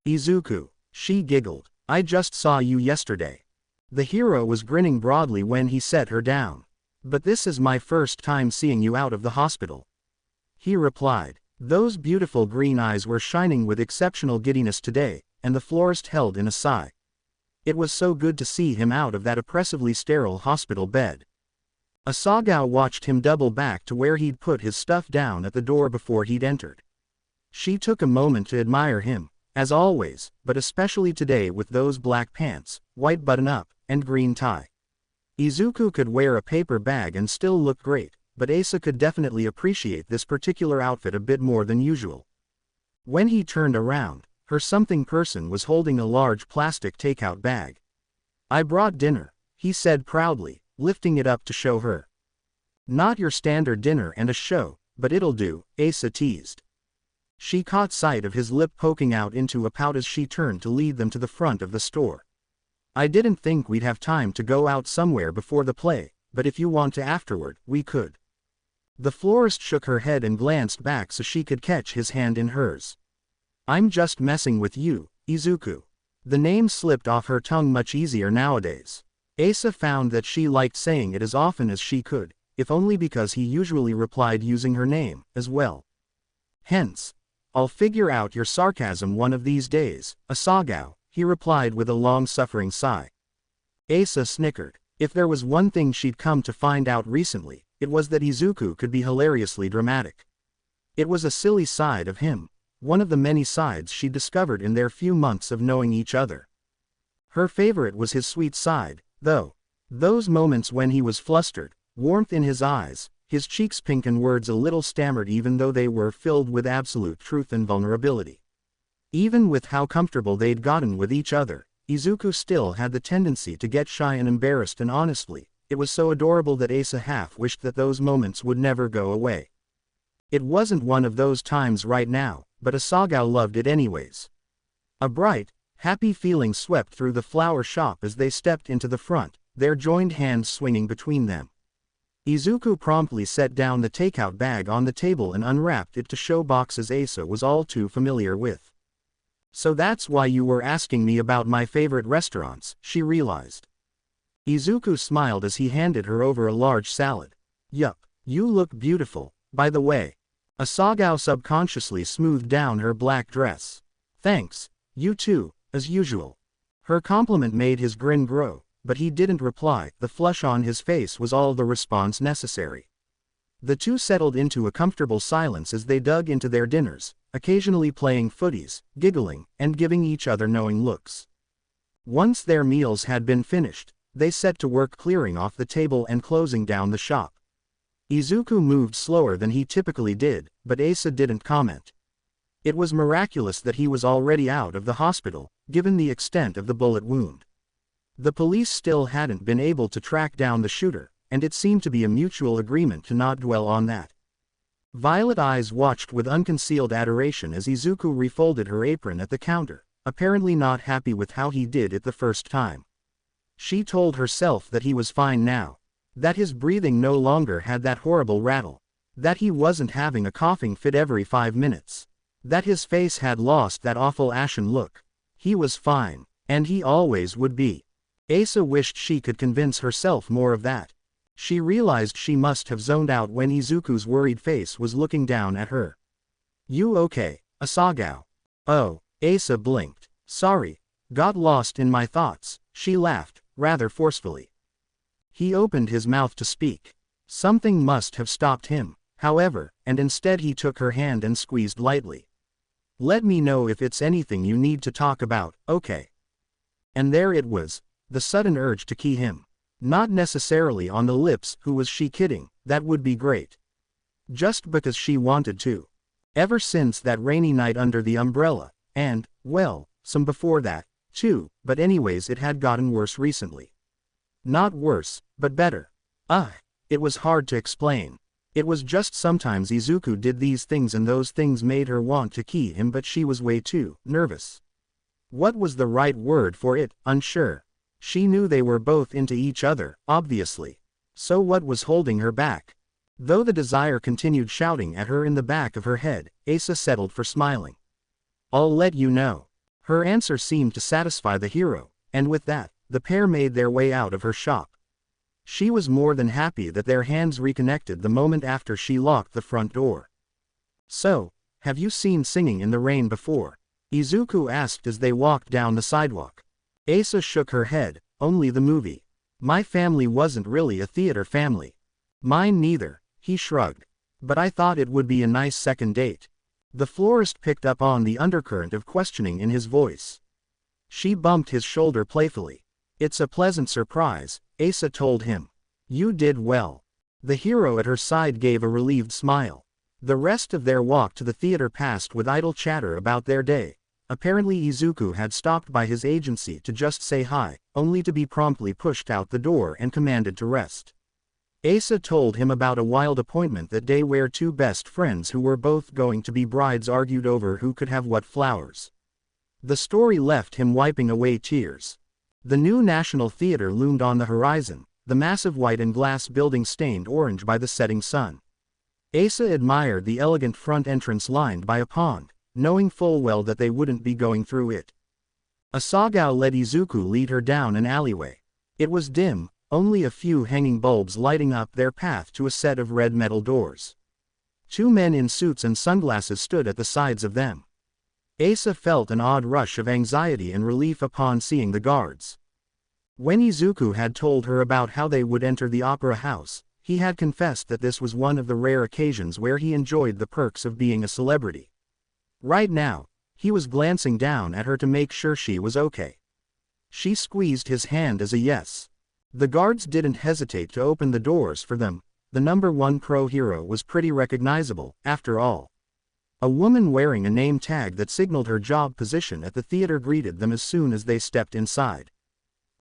"Izuku," she giggled, "I just saw you yesterday." The hero was grinning broadly when he set her down. "But this is my first time seeing you out of the hospital," he replied. Those beautiful green eyes were shining with exceptional giddiness today, and the florist held in a sigh. It was so good to see him out of that oppressively sterile hospital bed. Asagao watched him double back to where he'd put his stuff down at the door before he'd entered. She took a moment to admire him, as always, but especially today with those black pants, white button-up, and green tie. Izuku could wear a paper bag and still look great, but Asa could definitely appreciate this particular outfit a bit more than usual. When he turned around, her something person was holding a large plastic takeout bag. "I brought dinner," he said proudly, lifting it up to show her. "Not your standard dinner and a show, but it'll do," Asa teased. She caught sight of his lip poking out into a pout as she turned to lead them to the front of the store. "I didn't think we'd have time to go out somewhere before the play, but if you want to afterward, we could." The florist shook her head and glanced back so she could catch his hand in hers. "I'm just messing with you, Izuku." The name slipped off her tongue much easier nowadays. Asa found that she liked saying it as often as she could, if only because he usually replied using her name, as well. Hence, "I'll figure out your sarcasm one of these days, Asagao," he replied with a long-suffering sigh. Asa snickered. If there was one thing she'd come to find out recently, it was that Izuku could be hilariously dramatic. It was a silly side of him, one of the many sides she discovered in their few months of knowing each other. Her favorite was his sweet side, though. Those moments when he was flustered, warmth in his eyes, his cheeks pink and words a little stammered even though they were filled with absolute truth and vulnerability. Even with how comfortable they'd gotten with each other, Izuku still had the tendency to get shy and embarrassed, and honestly, it was so adorable that Asa half wished that those moments would never go away. It wasn't one of those times right now, but Asagao loved it anyways. A bright, happy feeling swept through the flower shop as they stepped into the front, their joined hands swinging between them. Izuku promptly set down the takeout bag on the table and unwrapped it to show boxes Asa was all too familiar with. So that's why you were asking me about my favorite restaurants, she realized. Izuku smiled as he handed her over a large salad. Yup, you look beautiful, by the way. Asagao subconsciously smoothed down her black dress. Thanks, you too, as usual. Her compliment made his grin grow, but he didn't reply. The flush on his face was all the response necessary. The two settled into a comfortable silence as they dug into their dinners, occasionally playing footies, giggling, and giving each other knowing looks. Once their meals had been finished, they set to work clearing off the table and closing down the shop. Izuku moved slower than he typically did, but Asa didn't comment. It was miraculous that he was already out of the hospital, given the extent of the bullet wound. The police still hadn't been able to track down the shooter, and it seemed to be a mutual agreement to not dwell on that. Violet eyes watched with unconcealed adoration as Izuku refolded her apron at the counter, apparently not happy with how he did it the first time. She told herself that he was fine now, that his breathing no longer had that horrible rattle, that he wasn't having a coughing fit every 5 minutes, that his face had lost that awful ashen look. He was fine, and he always would be. Asa wished she could convince herself more of that. She realized she must have zoned out when Izuku's worried face was looking down at her. You okay, Asagao? Oh, Asa blinked. Sorry, got lost in my thoughts, she laughed, rather forcefully. He opened his mouth to speak. Something must have stopped him, however, and instead he took her hand and squeezed lightly. Let me know if it's anything you need to talk about, okay? And there it was, the sudden urge to key him. Not necessarily on the lips. Who was she kidding? That would be great. Just because she wanted to. Ever since that rainy night under the umbrella, and, well, some before that, too, but anyways it had gotten worse recently. Not worse, but better. It was hard to explain. It was just sometimes Izuku did these things and those things made her want to key him, but she was way too nervous. What was the right word for it? Unsure. She knew they were both into each other, obviously. So what was holding her back? Though the desire continued shouting at her in the back of her head, Asa settled for smiling. I'll let you know. Her answer seemed to satisfy the hero, and with that, the pair made their way out of her shop. She was more than happy that their hands reconnected the moment after she locked the front door. So, have you seen Singing in the Rain before? Izuku asked as they walked down the sidewalk. Asa shook her head. Only the movie. My family wasn't really a theater family. Mine neither, he shrugged. But I thought it would be a nice second date. The florist picked up on the undercurrent of questioning in his voice. She bumped his shoulder playfully. It's a pleasant surprise, Asa told him. You did well. The hero at her side gave a relieved smile. The rest of their walk to the theater passed with idle chatter about their day. Apparently Izuku had stopped by his agency to just say hi, only to be promptly pushed out the door and commanded to rest. Asa told him about a wild appointment that day where two best friends who were both going to be brides argued over who could have what flowers. The story left him wiping away tears. The new National Theater loomed on the horizon, the massive white and glass building stained orange by the setting sun. Asa admired the elegant front entrance lined by a pond, knowing full well that they wouldn't be going through it. Asagao let Izuku lead her down an alleyway. It was dim, only a few hanging bulbs lighting up their path to a set of red metal doors. Two men in suits and sunglasses stood at the sides of them. Asa felt an odd rush of anxiety and relief upon seeing the guards. When Izuku had told her about how they would enter the opera house, he had confessed that this was one of the rare occasions where he enjoyed the perks of being a celebrity. Right now, he was glancing down at her to make sure she was okay. She squeezed his hand as a yes. The guards didn't hesitate to open the doors for them. The #1 pro hero was pretty recognizable, after all. A woman wearing a name tag that signaled her job position at the theater greeted them as soon as they stepped inside.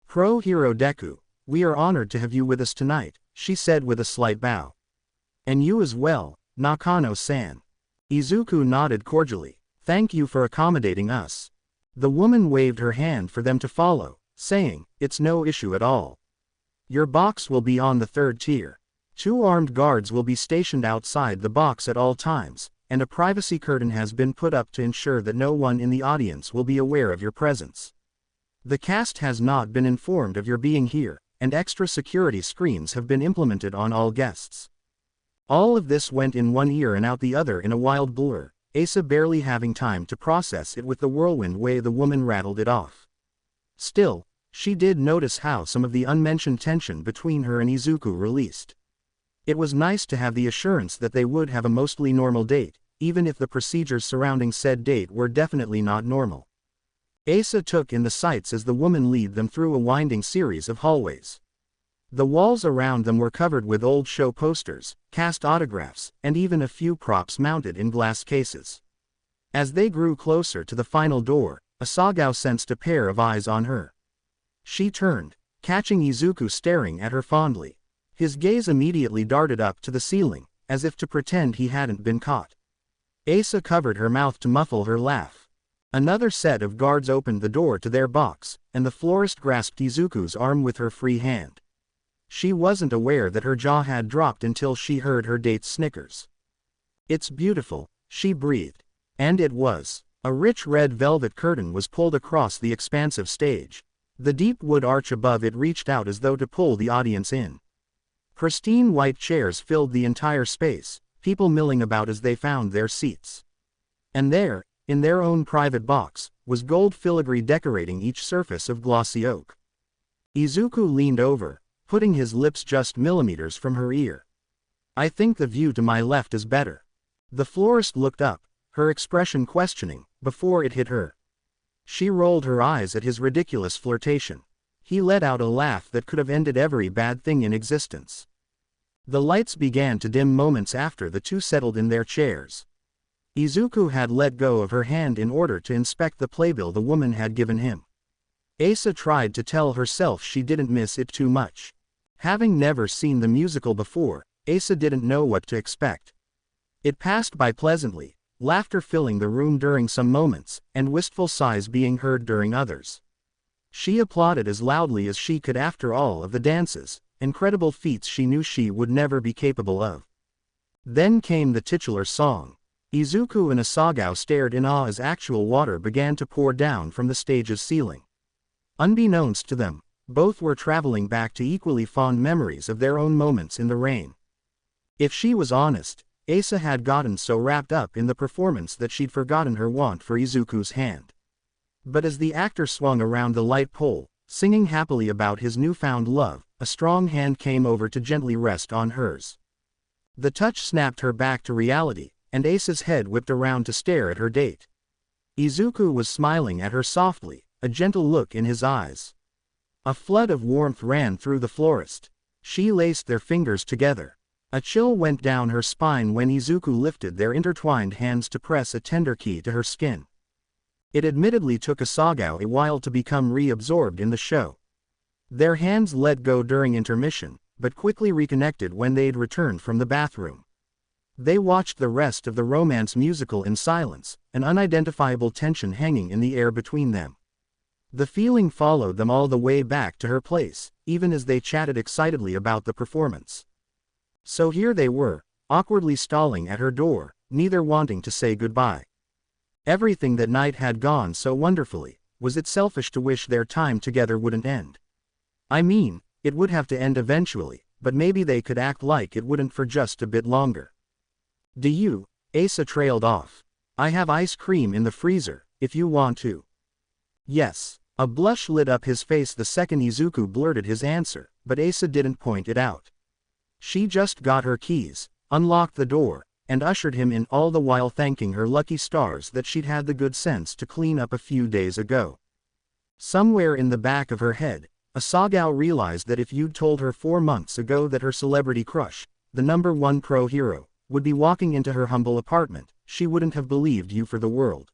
Pro hero Deku, we are honored to have you with us tonight, she said with a slight bow. And you as well, Nakano-san. Izuku nodded cordially. Thank you for accommodating us. The woman waved her hand for them to follow, saying, it's no issue at all. Your box will be on the 3rd tier. 2 armed guards will be stationed outside the box at all times, and a privacy curtain has been put up to ensure that no one in the audience will be aware of your presence. The cast has not been informed of your being here, and extra security screens have been implemented on all guests. All of this went in one ear and out the other in a wild blur, Asa barely having time to process it with the whirlwind way the woman rattled it off. Still, she did notice how some of the unmentioned tension between her and Izuku released. It was nice to have the assurance that they would have a mostly normal date, even if the procedures surrounding said date were definitely not normal. Asa took in the sights as the woman led them through a winding series of hallways. The walls around them were covered with old show posters, cast autographs, and even a few props mounted in glass cases. As they grew closer to the final door, Asagao sensed a pair of eyes on her. She turned, catching Izuku staring at her fondly. His gaze immediately darted up to the ceiling, as if to pretend he hadn't been caught. Asa covered her mouth to muffle her laugh. Another set of guards opened the door to their box, and the florist grasped Izuku's arm with her free hand. She wasn't aware that her jaw had dropped until she heard her date's snickers. "It's beautiful," she breathed. And it was. A rich red velvet curtain was pulled across the expansive stage. The deep wood arch above it reached out as though to pull the audience in. Pristine white chairs filled the entire space, people milling about as they found their seats. And there, in their own private box, was gold filigree decorating each surface of glossy oak. Izuku leaned over, putting his lips just millimeters from her ear. "I think the view to my left is better." The florist looked up, her expression questioning, before it hit her. She rolled her eyes at his ridiculous flirtation. He let out a laugh that could have ended every bad thing in existence. The lights began to dim moments after the two settled in their chairs. Izuku had let go of her hand in order to inspect the playbill the woman had given him. Asa tried to tell herself she didn't miss it too much. Having never seen the musical before, Asa didn't know what to expect. It passed by pleasantly, laughter filling the room during some moments, and wistful sighs being heard during others. She applauded as loudly as she could after all of the dances, incredible feats she knew she would never be capable of. Then came the titular song. Izuku and Asagao stared in awe as actual water began to pour down from the stage's ceiling. Unbeknownst to them, both were traveling back to equally fond memories of their own moments in the rain. If she was honest, Asa had gotten so wrapped up in the performance that she'd forgotten her want for Izuku's hand. But as the actor swung around the light pole, singing happily about his newfound love, a strong hand came over to gently rest on hers. The touch snapped her back to reality, and Asa's head whipped around to stare at her date. Izuku was smiling at her softly, a gentle look in his eyes. A flood of warmth ran through the florist. She laced their fingers together. A chill went down her spine when Izuku lifted their intertwined hands to press a tender key to her skin. It admittedly took Asagao a while to become reabsorbed in the show. Their hands let go during intermission, but quickly reconnected when they'd returned from the bathroom. They watched the rest of the romance musical in silence, an unidentifiable tension hanging in the air between them. The feeling followed them all the way back to her place, even as they chatted excitedly about the performance. So here they were, awkwardly stalling at her door, neither wanting to say goodbye. Everything that night had gone so wonderfully. Was it selfish to wish their time together wouldn't end? I mean, it would have to end eventually, but maybe they could act like it wouldn't for just a bit longer. "Do you?" Asa trailed off. "I have ice cream in the freezer, if you want to." "Yes." A blush lit up his face the second Izuku blurted his answer, but Asa didn't point it out. She just got her keys, unlocked the door, and ushered him in, all the while thanking her lucky stars that she'd had the good sense to clean up a few days ago. Somewhere in the back of her head, Asagao realized that if you'd told her 4 months ago that her celebrity crush, the #1 pro hero, would be walking into her humble apartment, she wouldn't have believed you for the world.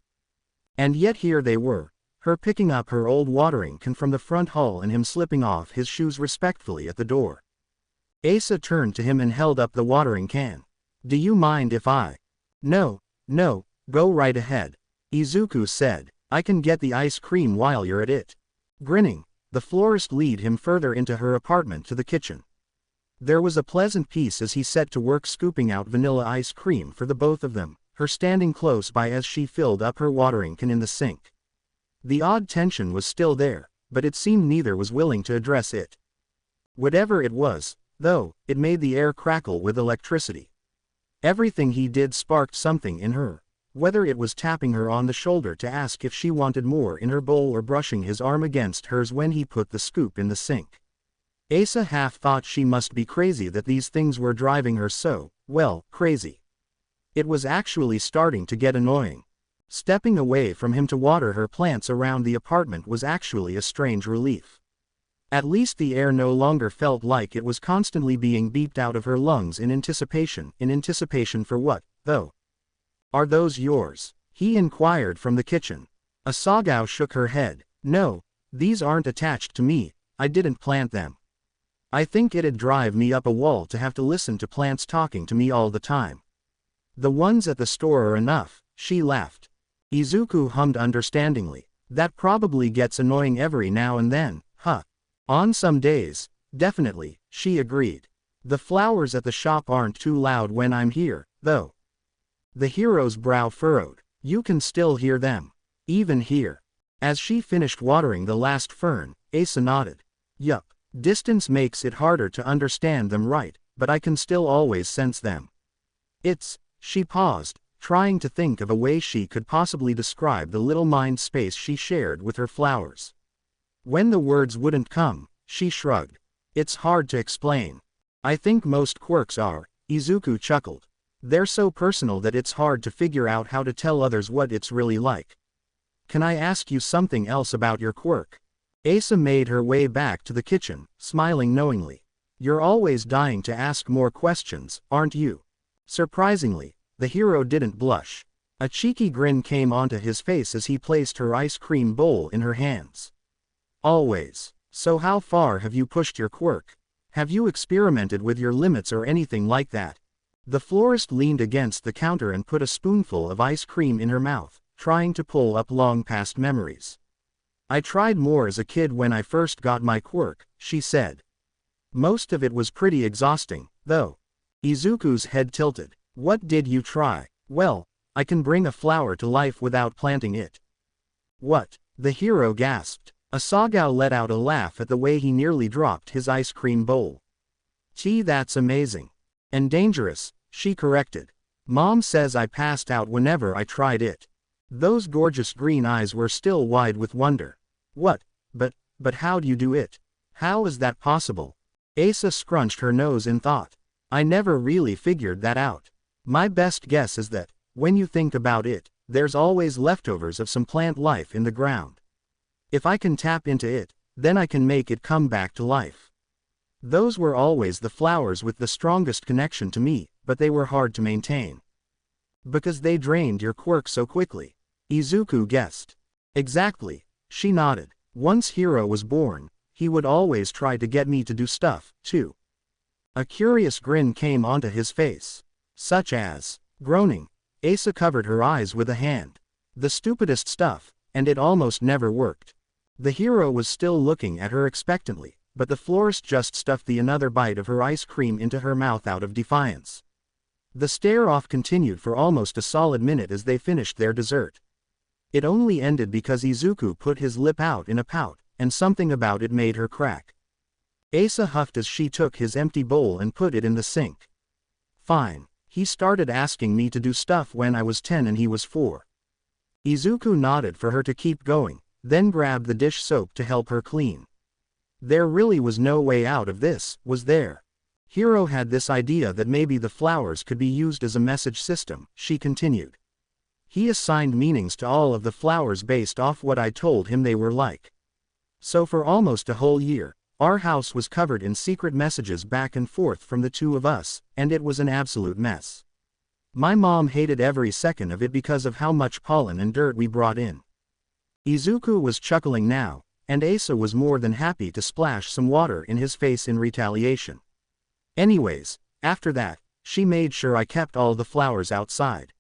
And yet here they were, her picking up her old watering can from the front hall and him slipping off his shoes respectfully at the door. Asa turned to him and held up the watering can. "Do you mind if I?" No, go right ahead," Izuku said. "I can get the ice cream while you're at it." Grinning, the florist led him further into her apartment to the kitchen. There was a pleasant peace as he set to work scooping out vanilla ice cream for the both of them, her standing close by as she filled up her watering can in the sink. The odd tension was still there, but it seemed neither was willing to address it. Whatever it was, though, it made the air crackle with electricity. Everything he did sparked something in her. Whether it was tapping her on the shoulder to ask if she wanted more in her bowl or brushing his arm against hers when he put the scoop in the sink. Asa half thought she must be crazy that these things were driving her so, well, crazy. It was actually starting to get annoying. Stepping away from him to water her plants around the apartment was actually a strange relief. At least the air no longer felt like it was constantly being beeped out of her lungs in anticipation. In anticipation for what, though? Are those yours? He inquired from the kitchen. Asagao shook her head. No, these aren't attached to me, I didn't plant them. I think it'd drive me up a wall to have to listen to plants talking to me all the time. The ones at the store are enough, she laughed. Izuku hummed understandingly. That probably gets annoying every now and then, huh? On some days, definitely, she agreed. The flowers at the shop aren't too loud when I'm here, though. The hero's brow furrowed. You can still hear them. Even here. As she finished watering the last fern, Asa nodded. Yup. Distance makes it harder to understand them right, but I can still always sense them. She paused, trying to think of a way she could possibly describe the little mind space she shared with her flowers. When the words wouldn't come, she shrugged. It's hard to explain. I think most quirks are, Izuku chuckled. They're so personal that it's hard to figure out how to tell others what it's really like. Can I ask you something else about your quirk? Asa made her way back to the kitchen, smiling knowingly. You're always dying to ask more questions, aren't you? Surprisingly, the hero didn't blush. A cheeky grin came onto his face as he placed her ice cream bowl in her hands. Always. So how far have you pushed your quirk? Have you experimented with your limits or anything like that? The florist leaned against the counter and put a spoonful of ice cream in her mouth, trying to pull up long past memories. I tried more as a kid when I first got my quirk, she said. Most of it was pretty exhausting, though. Izuku's head tilted. What did you try? Well, I can bring a flower to life without planting it. What? The hero gasped. Asagao let out a laugh at the way he nearly dropped his ice cream bowl. Gee, that's amazing. And dangerous, she corrected. Mom says I passed out whenever I tried it. Those gorgeous green eyes were still wide with wonder. What? But how'd you do it? How is that possible? Asa scrunched her nose in thought. I never really figured that out. My best guess is that, when you think about it, there's always leftovers of some plant life in the ground. If I can tap into it, then I can make it come back to life. Those were always the flowers with the strongest connection to me, but they were hard to maintain. Because they drained your quirk so quickly. Izuku guessed. Exactly, she nodded. Once Hiro was born, he would always try to get me to do stuff, too. A curious grin came onto his face. Such as, groaning. Asa covered her eyes with a hand. The stupidest stuff, and it almost never worked. The hero was still looking at her expectantly, but the florist just stuffed another bite of her ice cream into her mouth out of defiance. The stare-off continued for almost a solid minute as they finished their dessert. It only ended because Izuku put his lip out in a pout, and something about it made her crack. Asa huffed as she took his empty bowl and put it in the sink. Fine. He started asking me to do stuff when I was 10 and he was 4. Izuku nodded for her to keep going, then grabbed the dish soap to help her clean. There really was no way out of this, was there? Hiro had this idea that maybe the flowers could be used as a message system, she continued. He assigned meanings to all of the flowers based off what I told him they were like. So for almost a whole year, our house was covered in secret messages back and forth from the two of us, and it was an absolute mess. My mom hated every second of it because of how much pollen and dirt we brought in. Izuku was chuckling now, and Asa was more than happy to splash some water in his face in retaliation. Anyways, after that, she made sure I kept all the flowers outside.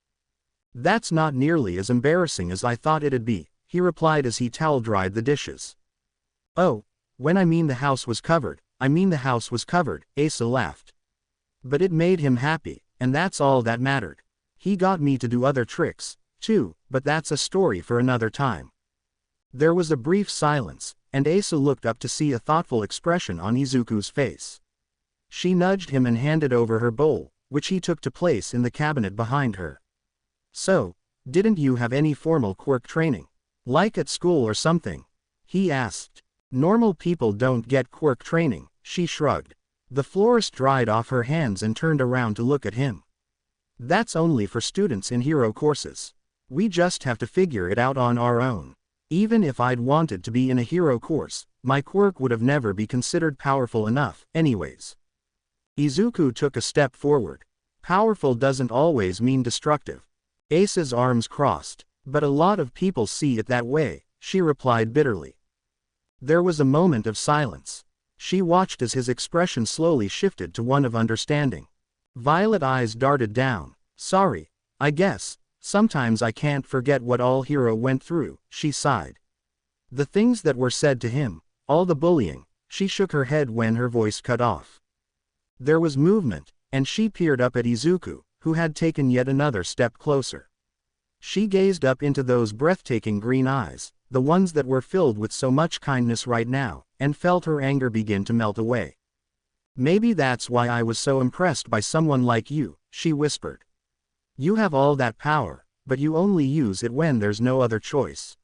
That's not nearly as embarrassing as I thought it'd be, he replied as he towel-dried the dishes. Oh, when I mean the house was covered, I mean the house was covered, Asa laughed. But it made him happy, and that's all that mattered. He got me to do other tricks, too, but that's a story for another time. There was a brief silence, and Asa looked up to see a thoughtful expression on Izuku's face. She nudged him and handed over her bowl, which he took to place in the cabinet behind her. So, didn't you have any formal quirk training? Like at school or something? He asked. Normal people don't get quirk training, she shrugged. The florist dried off her hands and turned around to look at him. That's only for students in hero courses. We just have to figure it out on our own. Even if I'd wanted to be in a hero course, my quirk would have never be considered powerful enough, anyways. Izuku took a step forward. Powerful doesn't always mean destructive. Asa's arms crossed. But a lot of people see it that way, she replied bitterly. There was a moment of silence. She watched as his expression slowly shifted to one of understanding. Violet eyes darted down. Sorry, I guess, sometimes I can't forget what all hero went through, she sighed. The things that were said to him, all the bullying, she shook her head when her voice cut off. There was movement, and she peered up at Izuku, who had taken yet another step closer. She gazed up into those breathtaking green eyes, the ones that were filled with so much kindness right now, and felt her anger begin to melt away. Maybe that's why I was so impressed by someone like you, she whispered. You have all that power, but you only use it when there's no other choice.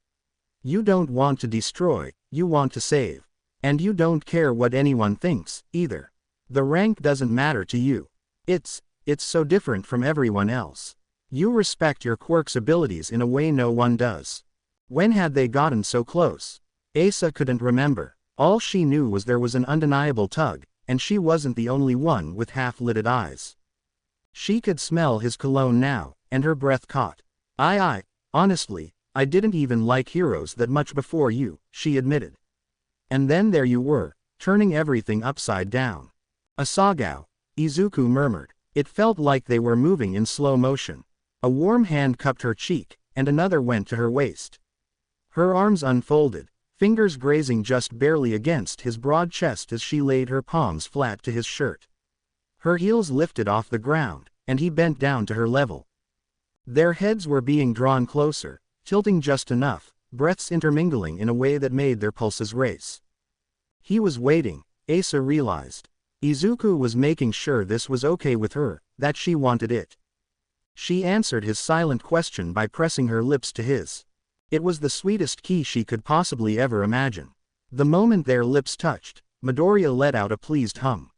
You don't want to destroy, you want to save. And you don't care what anyone thinks, either. The rank doesn't matter to you. It's so different from everyone else. You respect your quirk's abilities in a way no one does. When had they gotten so close? Asa couldn't remember. All she knew was there was an undeniable tug, and she wasn't the only one with half-lidded eyes. She could smell his cologne now, and her breath caught. Honestly, I didn't even like heroes that much before you, she admitted. And then there you were, turning everything upside down. Asagao, Izuku murmured. It felt like they were moving in slow motion. A warm hand cupped her cheek, and another went to her waist. Her arms unfolded, fingers grazing just barely against his broad chest as she laid her palms flat to his shirt. Her heels lifted off the ground, and he bent down to her level. Their heads were being drawn closer, tilting just enough, breaths intermingling in a way that made their pulses race. He was waiting, Asa realized. Izuku was making sure this was okay with her, that she wanted it. She answered his silent question by pressing her lips to his. It was the sweetest kiss she could possibly ever imagine. The moment their lips touched, Midoriya let out a pleased hum.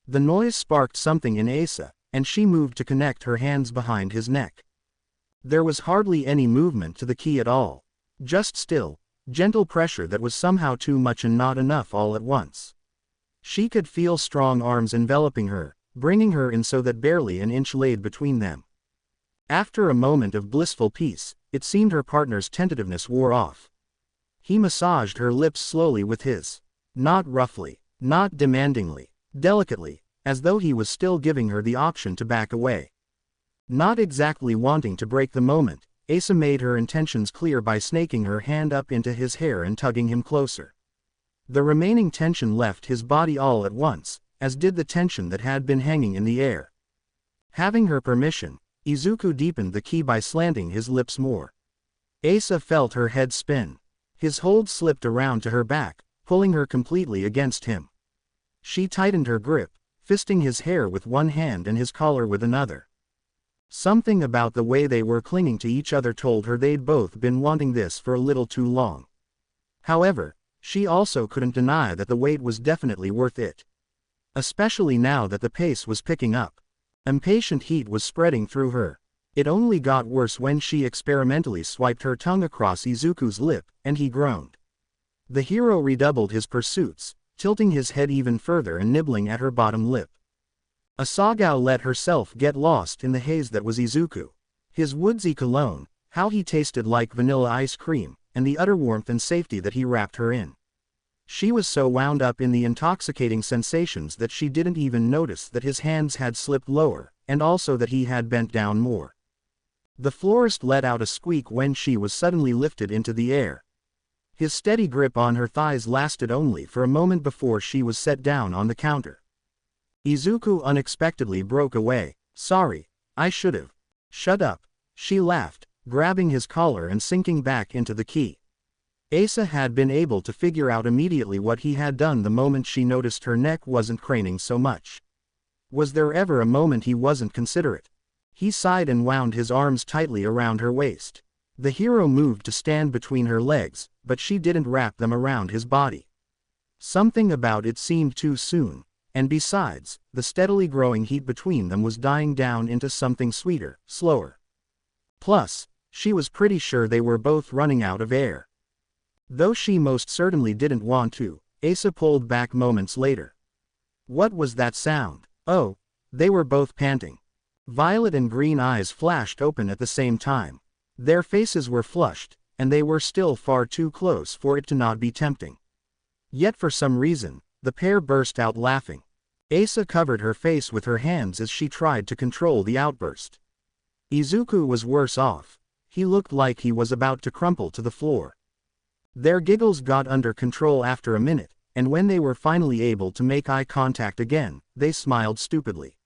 The noise sparked something in Asa, and she moved to connect her hands behind his neck. There was hardly any movement to the key at all. Just still, gentle pressure that was somehow too much and not enough all at once. She could feel strong arms enveloping her, bringing her in so that barely an inch laid between them. After a moment of blissful peace, it seemed her partner's tentativeness wore off. He massaged her lips slowly with his. Not roughly, not demandingly, delicately, as though he was still giving her the option to back away. Not exactly wanting to break the moment, Asa made her intentions clear by snaking her hand up into his hair and tugging him closer. The remaining tension left his body all at once, as did the tension that had been hanging in the air. Having her permission, Izuku deepened the key by slanting his lips more. Asa felt her head spin. His hold slipped around to her back, pulling her completely against him. She tightened her grip, fisting his hair with one hand and his collar with another. Something about the way they were clinging to each other told her they'd both been wanting this for a little too long. However, she also couldn't deny that the wait was definitely worth it. Especially now that the pace was picking up. Impatient heat was spreading through her. It only got worse when she experimentally swiped her tongue across Izuku's lip, and he groaned. The hero redoubled his pursuits, tilting his head even further and nibbling at her bottom lip. Asagao let herself get lost in the haze that was Izuku. His woodsy cologne, how he tasted like vanilla ice cream, and the utter warmth and safety that he wrapped her in. She was so wound up in the intoxicating sensations that she didn't even notice that his hands had slipped lower, and also that he had bent down more. The florist let out a squeak when she was suddenly lifted into the air. His steady grip on her thighs lasted only for a moment before she was set down on the counter. Izuku unexpectedly broke away. "Sorry, I should've." "Shut up," she laughed, grabbing his collar and sinking back into the key. Asa had been able to figure out immediately what he had done the moment she noticed her neck wasn't craning so much. Was there ever a moment he wasn't considerate? He sighed and wound his arms tightly around her waist. The hero moved to stand between her legs, but she didn't wrap them around his body. Something about it seemed too soon, and besides, the steadily growing heat between them was dying down into something sweeter, slower. Plus, she was pretty sure they were both running out of air. Though she most certainly didn't want to, Asa pulled back moments later. What was that sound? Oh, they were both panting. Violet and green eyes flashed open at the same time. Their faces were flushed, and they were still far too close for it to not be tempting. Yet for some reason, the pair burst out laughing. Asa covered her face with her hands as she tried to control the outburst. Izuku was worse off. He looked like he was about to crumple to the floor. Their giggles got under control after a minute, and when they were finally able to make eye contact again, they smiled stupidly.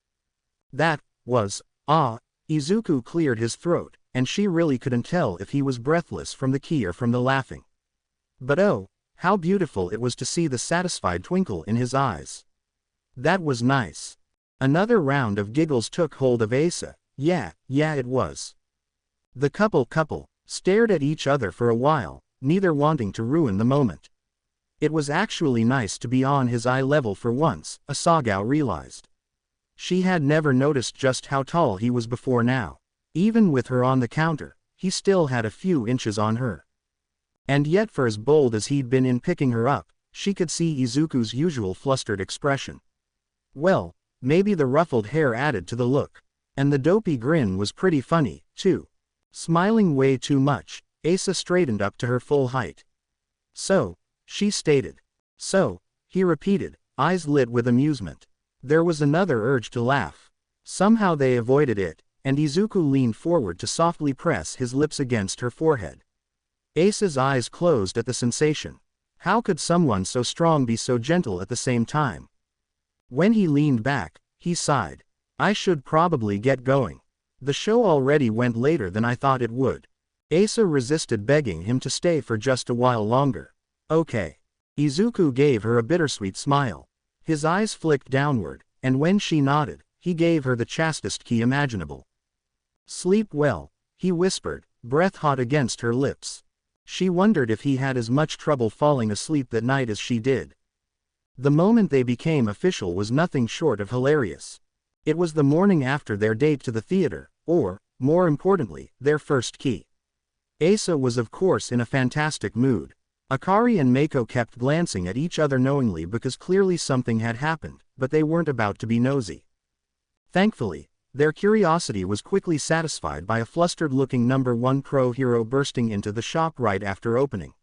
That was, Izuku cleared his throat, and she really couldn't tell if he was breathless from the key or from the laughing. But oh, how beautiful it was to see the satisfied twinkle in his eyes. That was nice. Another round of giggles took hold of Asa. Yeah, it was. The couple stared at each other for a while, neither wanting to ruin the moment. It was actually nice to be on his eye level for once, Asagao realized. She had never noticed just how tall he was before now. Even with her on the counter, he still had a few inches on her. And yet for as bold as he'd been in picking her up, she could see Izuku's usual flustered expression. Well, maybe the ruffled hair added to the look. And the dopey grin was pretty funny, too. Smiling way too much, Asa straightened up to her full height. "So," she stated. "So," he repeated, eyes lit with amusement. There was another urge to laugh. Somehow they avoided it, and Izuku leaned forward to softly press his lips against her forehead. Asa's eyes closed at the sensation. How could someone so strong be so gentle at the same time? When he leaned back, he sighed. "I should probably get going. The show already went later than I thought it would." Asa resisted begging him to stay for just a while longer. "Okay." Izuku gave her a bittersweet smile. His eyes flicked downward, and when she nodded, he gave her the chastest key imaginable. "Sleep well," he whispered, breath hot against her lips. She wondered if he had as much trouble falling asleep that night as she did. The moment they became official was nothing short of hilarious. It was the morning after their date to the theater, or, more importantly, their first key. Asa was of course in a fantastic mood. Akari and Mako kept glancing at each other knowingly because clearly something had happened, but they weren't about to be nosy. Thankfully, their curiosity was quickly satisfied by a flustered-looking #1 pro hero bursting into the shop right after opening.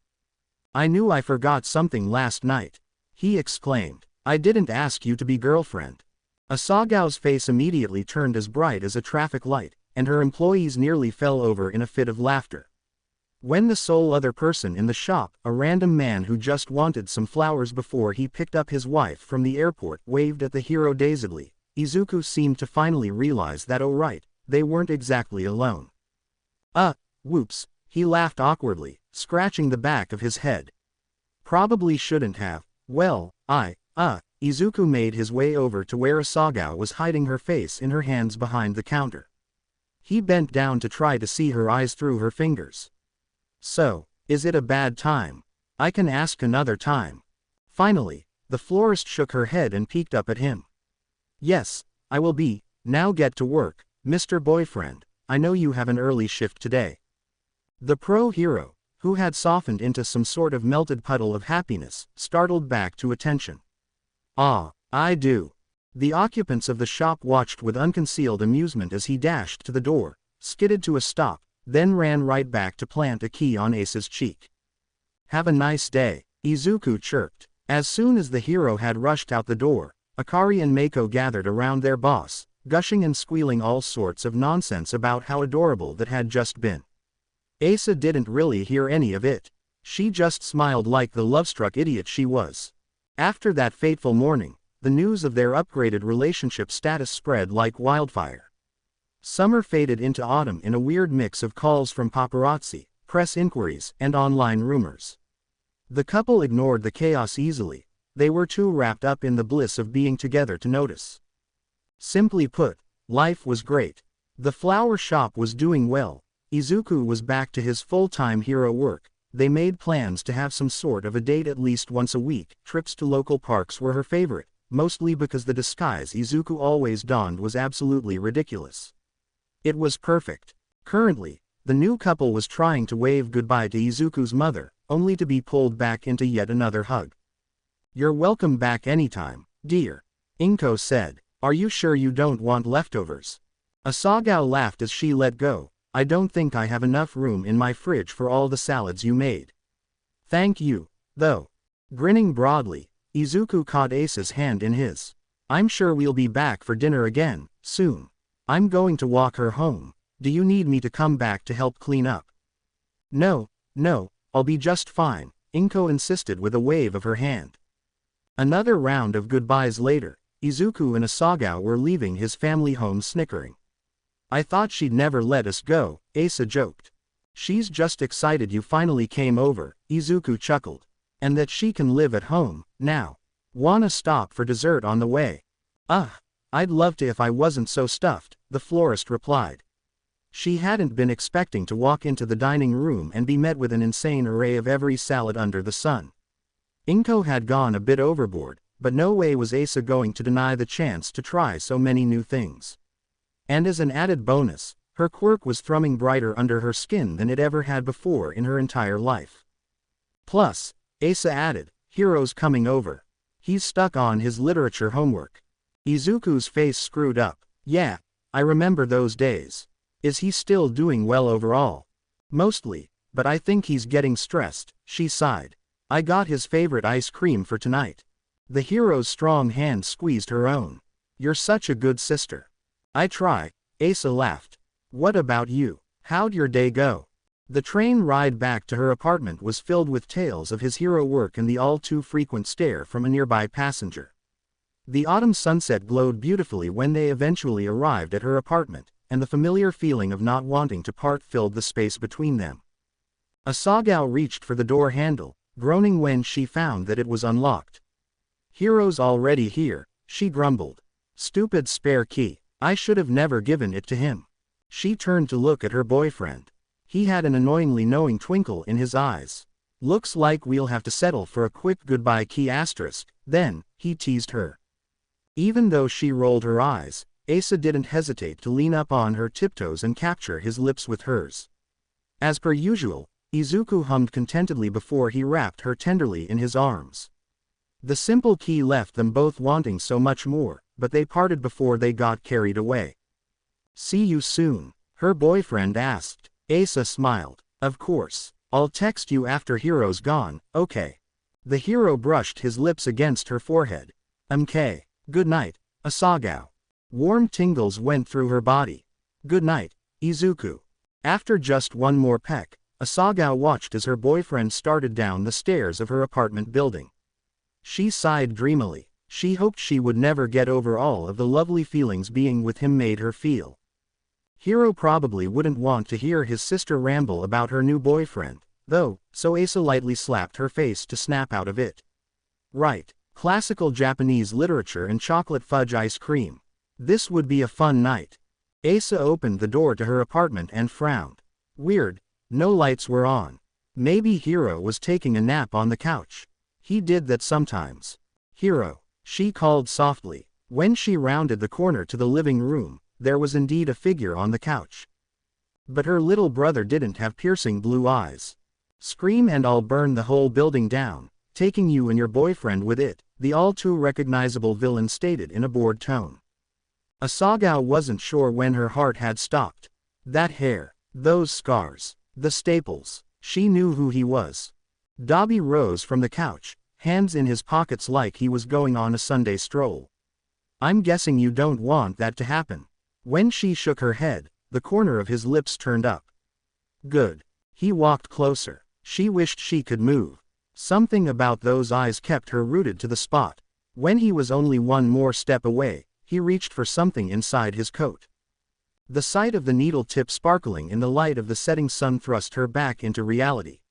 "I knew I forgot something last night," he exclaimed. "I didn't ask you to be girlfriend." Asagao's face immediately turned as bright as a traffic light, and her employees nearly fell over in a fit of laughter. When the sole other person in the shop, a random man who just wanted some flowers before he picked up his wife from the airport, waved at the hero dazedly, Izuku seemed to finally realize that right, they weren't exactly alone. Whoops, he laughed awkwardly, scratching the back of his head. Probably shouldn't have. Well, Izuku made his way over to where Asagao was hiding her face in her hands behind the counter. He bent down to try to see her eyes through her fingers. "So, is it a bad time? I can ask another time." Finally, the florist shook her head and peeked up at him. "Yes, I will be. Now get to work, Mr. Boyfriend. I know you have an early shift today." The pro hero, who had softened into some sort of melted puddle of happiness, startled back to attention. I do." The occupants of the shop watched with unconcealed amusement as he dashed to the door, skidded to a stop, then ran right back to plant a key on Asa's cheek. "Have a nice day," Izuku chirped. As soon as the hero had rushed out the door, Akari and Mako gathered around their boss, gushing and squealing all sorts of nonsense about how adorable that had just been. Asa didn't really hear any of it. She just smiled like the love-struck idiot she was. After that fateful morning, the news of their upgraded relationship status spread like wildfire. Summer faded into autumn in a weird mix of calls from paparazzi, press inquiries, and online rumors. The couple ignored the chaos easily. They were too wrapped up in the bliss of being together to notice. Simply put, life was great. The flower shop was doing well. Izuku was back to his full-time hero work. They made plans to have some sort of a date at least once a week. Trips to local parks were her favorite, mostly because the disguise Izuku always donned was absolutely ridiculous. It was perfect. Currently, the new couple was trying to wave goodbye to Izuku's mother, only to be pulled back into yet another hug. "You're welcome back anytime, dear," Inko said. "Are you sure you don't want leftovers?" Asagao laughed as she let go. "I don't think I have enough room in my fridge for all the salads you made." "Thank you, though." Grinning broadly, Izuku caught Asa's hand in his. "I'm sure we'll be back for dinner again, soon. I'm going to walk her home. Do you need me to come back to help clean up?" No, I'll be just fine," Inko insisted with a wave of her hand. Another round of goodbyes later, Izuku and Asagao were leaving his family home snickering. "I thought she'd never let us go," Asa joked. "She's just excited you finally came over," Izuku chuckled. "And that she can live at home, now. Wanna stop for dessert on the way?" I'd love to if I wasn't so stuffed," the florist replied. She hadn't been expecting to walk into the dining room and be met with an insane array of every salad under the sun. Inko had gone a bit overboard, but no way was Asa going to deny the chance to try so many new things. And as an added bonus, her quirk was thrumming brighter under her skin than it ever had before in her entire life. Plus, Asa added, "Hero's coming over. He's stuck on his literature homework." Izuku's face screwed up. "Yeah, I remember those days. Is he still doing well overall?" "Mostly, but I think he's getting stressed," she sighed. "I got his favorite ice cream for tonight." The hero's strong hand squeezed her own. "You're such a good sister." "I try," Asa laughed. "What about you? How'd your day go?" The train ride back to her apartment was filled with tales of his hero work and the all-too-frequent stare from a nearby passenger. The autumn sunset glowed beautifully when they eventually arrived at her apartment, and the familiar feeling of not wanting to part filled the space between them. Asagao reached for the door handle, groaning when she found that it was unlocked. "Hero's already here," she grumbled. "Stupid spare key, I should have never given it to him." She turned to look at her boyfriend. He had an annoyingly knowing twinkle in his eyes. "Looks like we'll have to settle for a quick goodbye key asterisk, then," he teased her. Even though she rolled her eyes, Asa didn't hesitate to lean up on her tiptoes and capture his lips with hers. As per usual, Izuku hummed contentedly before he wrapped her tenderly in his arms. The simple key left them both wanting so much more, but they parted before they got carried away. "See you soon," her boyfriend asked. Asa smiled. "Of course, I'll text you after Hero's gone, okay?" The hero brushed his lips against her forehead. "MK. Good night, Asagao." Warm tingles went through her body. "Good night, Izuku." After just one more peck, Asagao watched as her boyfriend started down the stairs of her apartment building. She sighed dreamily. She hoped she would never get over all of the lovely feelings being with him made her feel. Hero probably wouldn't want to hear his sister ramble about her new boyfriend, though, so Asa lightly slapped her face to snap out of it. Right, classical Japanese literature and chocolate fudge ice cream. This would be a fun night. Asa opened the door to her apartment and frowned. Weird, no lights were on. Maybe Hero was taking a nap on the couch. He did that sometimes. "Hero," she called softly. When she rounded the corner to the living room, there was indeed a figure on the couch. But her little brother didn't have piercing blue eyes. "Scream and I'll burn the whole building down, taking you and your boyfriend with it," the all-too-recognizable villain stated in a bored tone. Asagao wasn't sure when her heart had stopped. That hair, those scars, the staples, she knew who he was. Dabi rose from the couch, hands in his pockets like he was going on a Sunday stroll. "I'm guessing you don't want that to happen." When she shook her head, the corner of his lips turned up. "Good." He walked closer. She wished she could move. Something about those eyes kept her rooted to the spot. When he was only one more step away, he reached for something inside his coat. The sight of the needle tip sparkling in the light of the setting sun thrust her back into reality.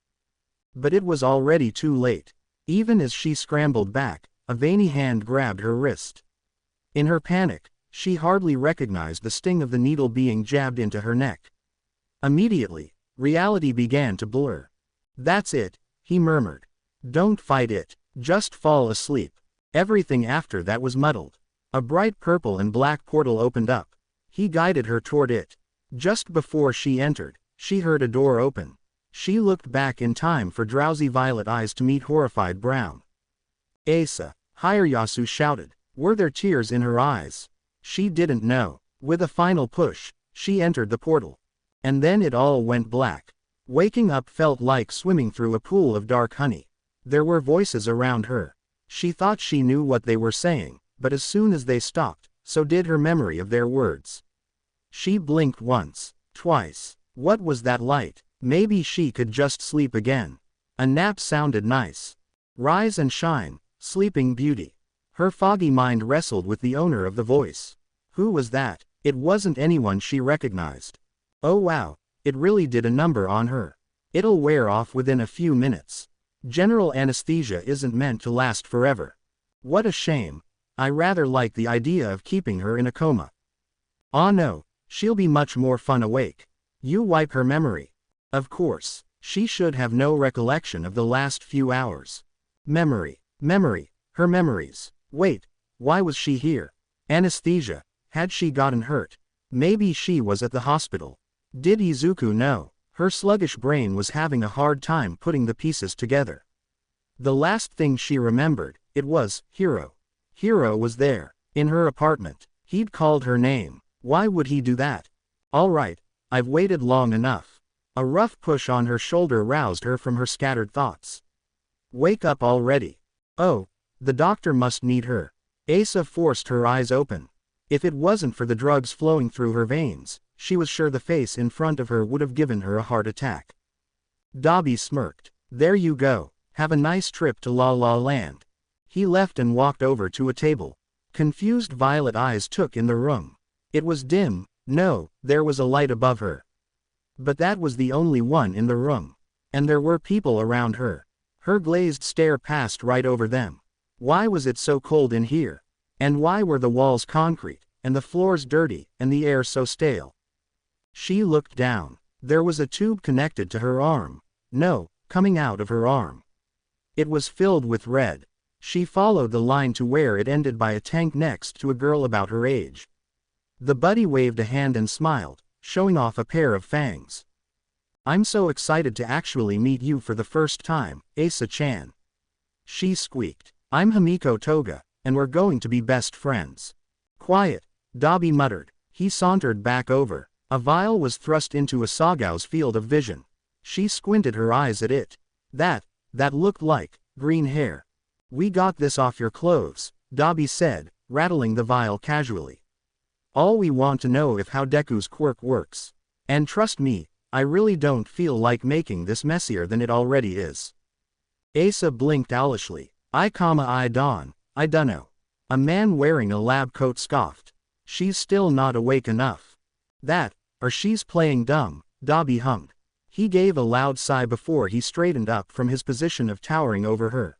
But it was already too late. Even as she scrambled back, a veiny hand grabbed her wrist. In her panic, she hardly recognized the sting of the needle being jabbed into her neck. Immediately, reality began to blur. "That's it," he murmured. "Don't fight it, just fall asleep." Everything after that was muddled. A bright purple and black portal opened up. He guided her toward it. Just before she entered, she heard a door open. She looked back in time for drowsy violet eyes to meet horrified brown. "Asa!" Hiroyasu shouted. Were there tears in her eyes? She didn't know. With a final push, she entered the portal. And then it all went black. Waking up felt like swimming through a pool of dark honey. There were voices around her. She thought she knew what they were saying, but as soon as they stopped, so did her memory of their words. She blinked once, twice. What was that light? Maybe she could just sleep again. A nap sounded nice. Rise and shine, sleeping beauty. Her foggy mind wrestled with the owner of the voice. Who was that? It wasn't anyone she recognized. Oh wow, it really did a number on her. It'll wear off within a few minutes. General anesthesia isn't meant to last forever. What a shame. I rather like the idea of keeping her in a coma. Ah no, she'll be much more fun awake. You wipe her memory. Of course, she should have no recollection of the last few hours. Memory, her memories. Wait, why was she here? Anesthesia, had she gotten hurt? Maybe she was at the hospital. Did Izuku know? Her sluggish brain was having a hard time putting the pieces together. The last thing she remembered, it was Hiro. Hiro was there, in her apartment. He'd called her name. Why would he do that? All right, I've waited long enough. A rough push on her shoulder roused her from her scattered thoughts. Wake up already. Oh, the doctor must need her. Asa forced her eyes open. If it wasn't for the drugs flowing through her veins, she was sure the face in front of her would have given her a heart attack. Dabi smirked. There you go, have a nice trip to La La Land. He left and walked over to a table. Confused violet eyes took in the room. It was dim. No, there was a light above her. But that was the only one in the room. And there were people around her. Her glazed stare passed right over them. Why was it so cold in here? And why were the walls concrete, and the floors dirty, and the air so stale? She looked down. There was a tube connected to her arm. No, coming out of her arm. It was filled with red. She followed the line to where it ended by a tank next to a girl about her age. The buddy waved a hand and smiled, showing off a pair of fangs. I'm so excited to actually meet you for the first time, Asa-chan. She squeaked. I'm Himiko Toga, and we're going to be best friends. Quiet, Dabi muttered. He sauntered back over. A vial was thrust into Asagao's field of vision. She squinted her eyes at it. That looked like green hair. We got this off your clothes, Dabi said, rattling the vial casually. All we want to know is how Deku's quirk works. And trust me, I really don't feel like making this messier than it already is. Asa blinked owlishly. I dunno. A man wearing a lab coat scoffed. She's still not awake enough. That, or she's playing dumb, Dabi hummed. He gave a loud sigh before he straightened up from his position of towering over her.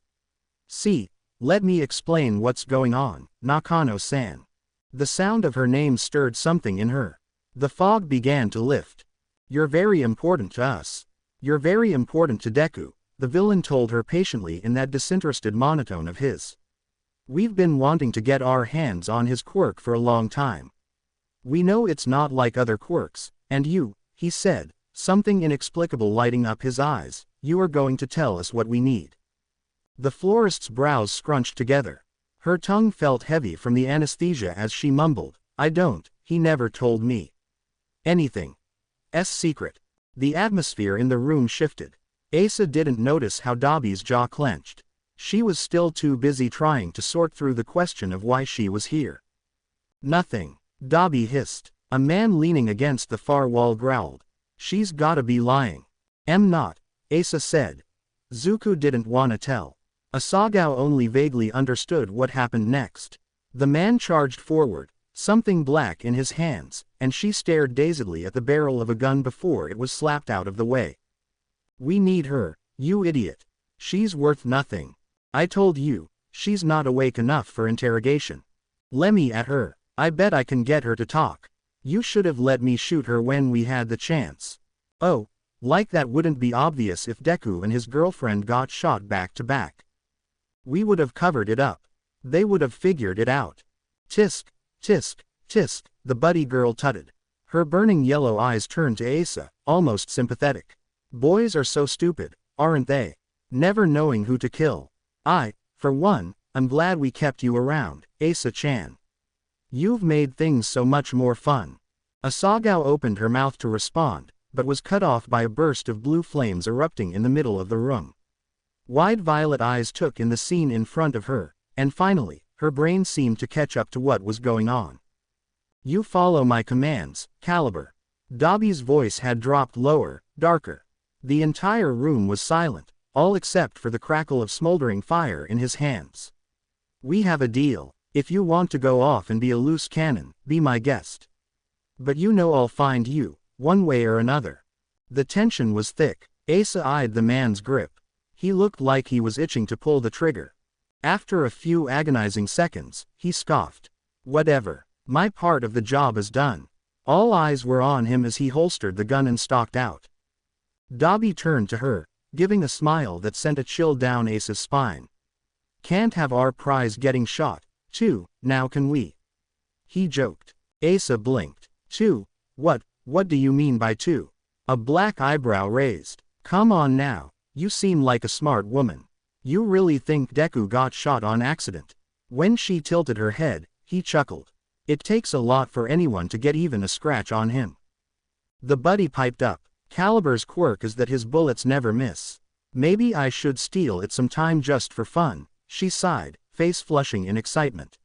See, let me explain what's going on, Nakano-san. The sound of her name stirred something in her. The fog began to lift. You're very important to us. You're very important to Deku, the villain told her patiently in that disinterested monotone of his. We've been wanting to get our hands on his quirk for a long time. We know it's not like other quirks, and you, he said, something inexplicable lighting up his eyes, you are going to tell us what we need. The florist's brows scrunched together. Her tongue felt heavy from the anesthesia as she mumbled, he never told me. Anything. Secret. The atmosphere in the room shifted. Asa didn't notice how Dabi's jaw clenched. She was still too busy trying to sort through the question of why she was here. Nothing. Dabi hissed. A man leaning against the far wall growled. She's gotta be lying. Not. Asa said. Zuko didn't want to tell. Asagao only vaguely understood what happened next. The man charged forward, something black in his hands, and she stared dazedly at the barrel of a gun before it was slapped out of the way. We need her, you idiot. She's worth nothing. I told you, she's not awake enough for interrogation. Let me at her. I bet I can get her to talk. You should have let me shoot her when we had the chance. Oh, like that wouldn't be obvious if Deku and his girlfriend got shot back to back. We would have covered it up. They would have figured it out. Tisk, tisk, tisk, the buddy girl tutted. Her burning yellow eyes turned to Asa, almost sympathetic. Boys are so stupid, aren't they? Never knowing who to kill. For one, I'm glad we kept you around, Asa-chan. You've made things so much more fun. Asagao opened her mouth to respond, but was cut off by a burst of blue flames erupting in the middle of the room. Wide violet eyes took in the scene in front of her, and finally, her brain seemed to catch up to what was going on. You follow my commands, Caliber. Dobby's voice had dropped lower, darker. The entire room was silent, all except for the crackle of smoldering fire in his hands. We have a deal. If you want to go off and be a loose cannon, be my guest. But you know I'll find you, one way or another. The tension was thick. Asa eyed the man's grip. He looked like he was itching to pull the trigger. After a few agonizing seconds, he scoffed. Whatever. My part of the job is done. All eyes were on him as he holstered the gun and stalked out. Dobby turned to her, giving a smile that sent a chill down Asa's spine. Can't have our prize getting shot, too, now can we? He joked. Asa blinked. Two? What do you mean by two? A black eyebrow raised. Come on now, you seem like a smart woman. You really think Deku got shot on accident? When she tilted her head, he chuckled. It takes a lot for anyone to get even a scratch on him. The buddy piped up. Caliber's quirk is that his bullets never miss. Maybe I should steal it sometime just for fun, she sighed, face flushing in excitement.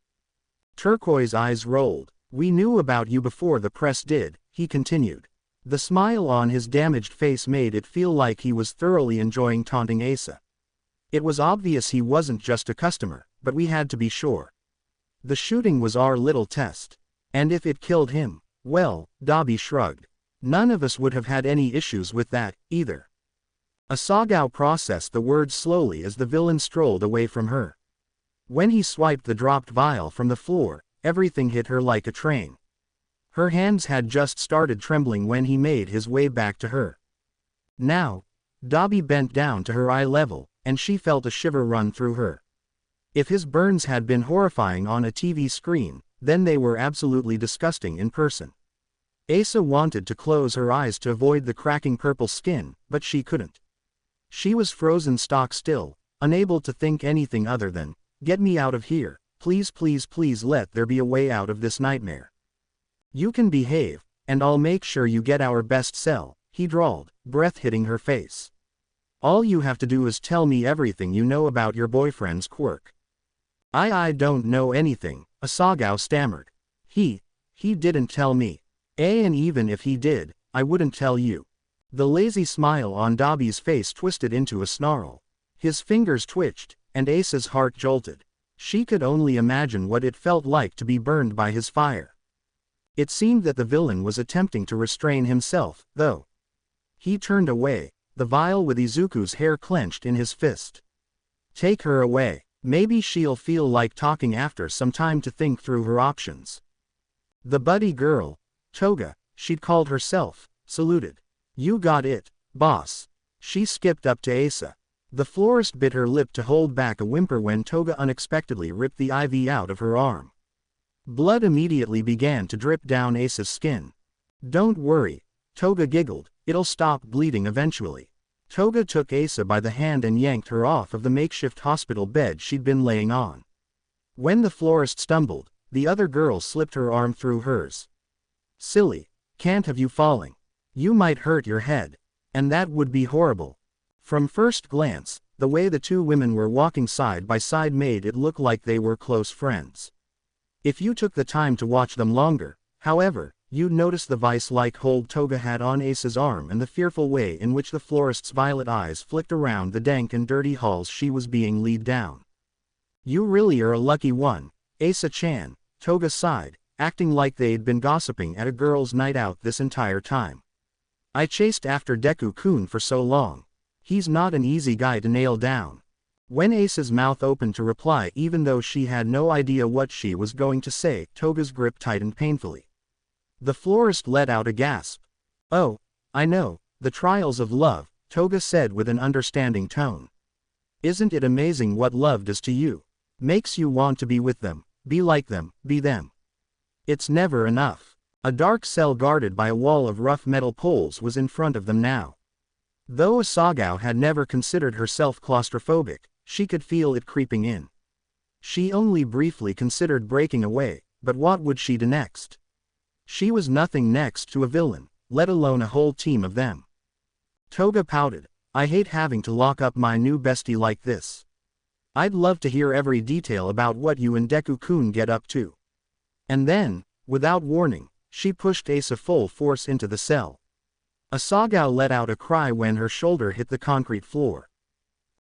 Turquoise eyes rolled. We knew about you before the press did, he continued. The smile on his damaged face made it feel like he was thoroughly enjoying taunting Asa. It was obvious he wasn't just a customer, but we had to be sure. The shooting was our little test. And if it killed him, well, Dobby shrugged. None of us would have had any issues with that, either. Asagao processed the words slowly as the villain strolled away from her. When he swiped the dropped vial from the floor, everything hit her like a train. Her hands had just started trembling when he made his way back to her. Now, Dobby bent down to her eye level, and she felt a shiver run through her. If his burns had been horrifying on a TV screen, then they were absolutely disgusting in person. Asa wanted to close her eyes to avoid the cracking purple skin, but she couldn't. She was frozen stock still, unable to think anything other than, get me out of here, please please please let there be a way out of this nightmare. You can behave, and I'll make sure you get our best cell, he drawled, breath hitting her face. All you have to do is tell me everything you know about your boyfriend's quirk. I don't know anything, Asagao stammered. He didn't tell me. And even if he did, I wouldn't tell you. The lazy smile on Dobby's face twisted into a snarl. His fingers twitched, and Asa's heart jolted. She could only imagine what it felt like to be burned by his fire. It seemed that the villain was attempting to restrain himself, though. He turned away, the vial with Izuku's hair clenched in his fist. Take her away. Maybe she'll feel like talking after some time to think through her options. The buddy girl, Toga, she'd called herself, saluted. You got it, boss. She skipped up to Asa. The florist bit her lip to hold back a whimper when Toga unexpectedly ripped the IV out of her arm. Blood immediately began to drip down Asa's skin. Don't worry, Toga giggled, it'll stop bleeding eventually. Toga took Asa by the hand and yanked her off of the makeshift hospital bed she'd been laying on. When the florist stumbled, the other girl slipped her arm through hers. Silly, can't have you falling. You might hurt your head. And that would be horrible. From first glance, the way the two women were walking side by side made it look like they were close friends. If you took the time to watch them longer, however, you'd notice the vice-like hold Toga had on Asa's arm and the fearful way in which the florist's violet eyes flicked around the dank and dirty halls she was being led down. You really are a lucky one, Asa-chan, Toga sighed, acting like they'd been gossiping at a girls' night out this entire time. I chased after Deku-kun for so long. He's not an easy guy to nail down. When Asa's mouth opened to reply even though she had no idea what she was going to say, Toga's grip tightened painfully. The florist let out a gasp. Oh, I know, the trials of love, Toga said with an understanding tone. Isn't it amazing what love does to you? Makes you want to be with them, be like them, be them. It's never enough. A dark cell guarded by a wall of rough metal poles was in front of them now. Though Asagao had never considered herself claustrophobic, she could feel it creeping in. She only briefly considered breaking away, but what would she do next? She was nothing next to a villain, let alone a whole team of them. Toga pouted. I hate having to lock up my new bestie like this. I'd love to hear every detail about what you and Deku-kun get up to. And then, without warning, she pushed Asa full force into the cell. Asagao let out a cry when her shoulder hit the concrete floor.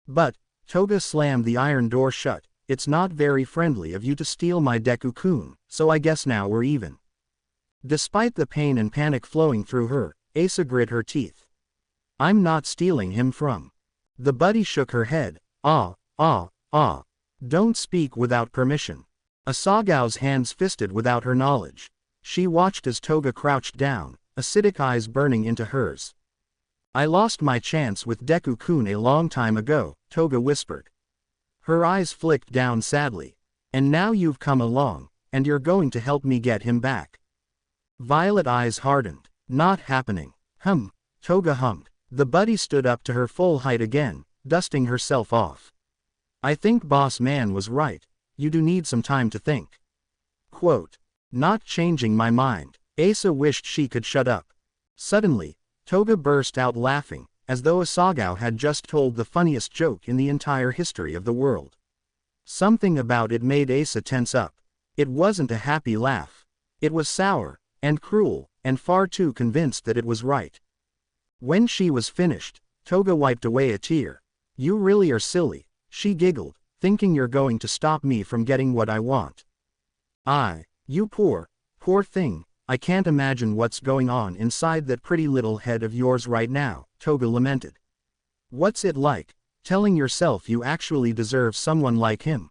But, Toga slammed the iron door shut. It's not very friendly of you to steal my Deku-kun, so I guess now we're even. Despite the pain and panic flowing through her, Asa grit her teeth. I'm not stealing him from. The buddy shook her head. Don't speak without permission. Asagao's hands fisted without her knowledge. She watched as Toga crouched down, acidic eyes burning into hers. I lost my chance with Deku-kun a long time ago, Toga whispered. Her eyes flicked down sadly. And now you've come along, and you're going to help me get him back. Violet eyes hardened. Not happening. Toga hummed. The buddy stood up to her full height again, dusting herself off. I think boss man was right. You do need some time to think. Quote. Not changing my mind. Asa wished she could shut up. Suddenly, Toga burst out laughing, as though Asagao had just told the funniest joke in the entire history of the world. Something about it made Asa tense up. It wasn't a happy laugh. It was sour, and cruel, and far too convinced that it was right. When she was finished, Toga wiped away a tear. You really are silly, she giggled, thinking you're going to stop me from getting what I want. You poor thing, I can't imagine what's going on inside that pretty little head of yours right now, Toga lamented. What's it like, telling yourself you actually deserve someone like him,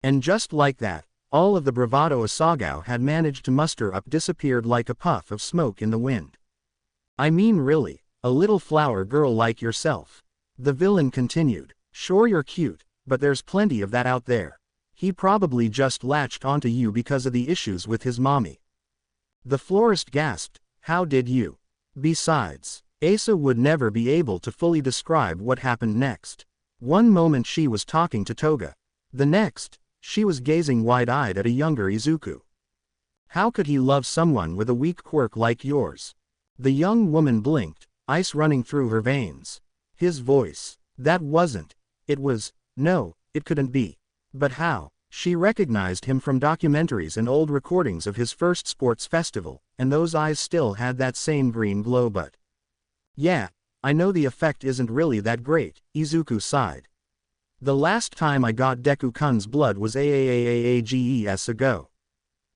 And just like that, all of the bravado Asagao had managed to muster up disappeared like a puff of smoke in the wind. I mean really, a little flower girl like yourself. The villain continued. Sure you're cute, but there's plenty of that out there. He probably just latched onto you because of the issues with his mommy. The florist gasped, how did you? Besides, Asa would never be able to fully describe what happened next. One moment she was talking to Toga. The next, she was gazing wide-eyed at a younger Izuku. How could he love someone with a weak quirk like yours? The young woman blinked, ice running through her veins. His voice. That wasn't. It was. No, it couldn't be. But how? She recognized him from documentaries and old recordings of his first sports festival, and those eyes still had that same green glow but. Yeah, I know the effect isn't really that great, Izuku sighed. The last time I got Deku-kun's blood was ages ago.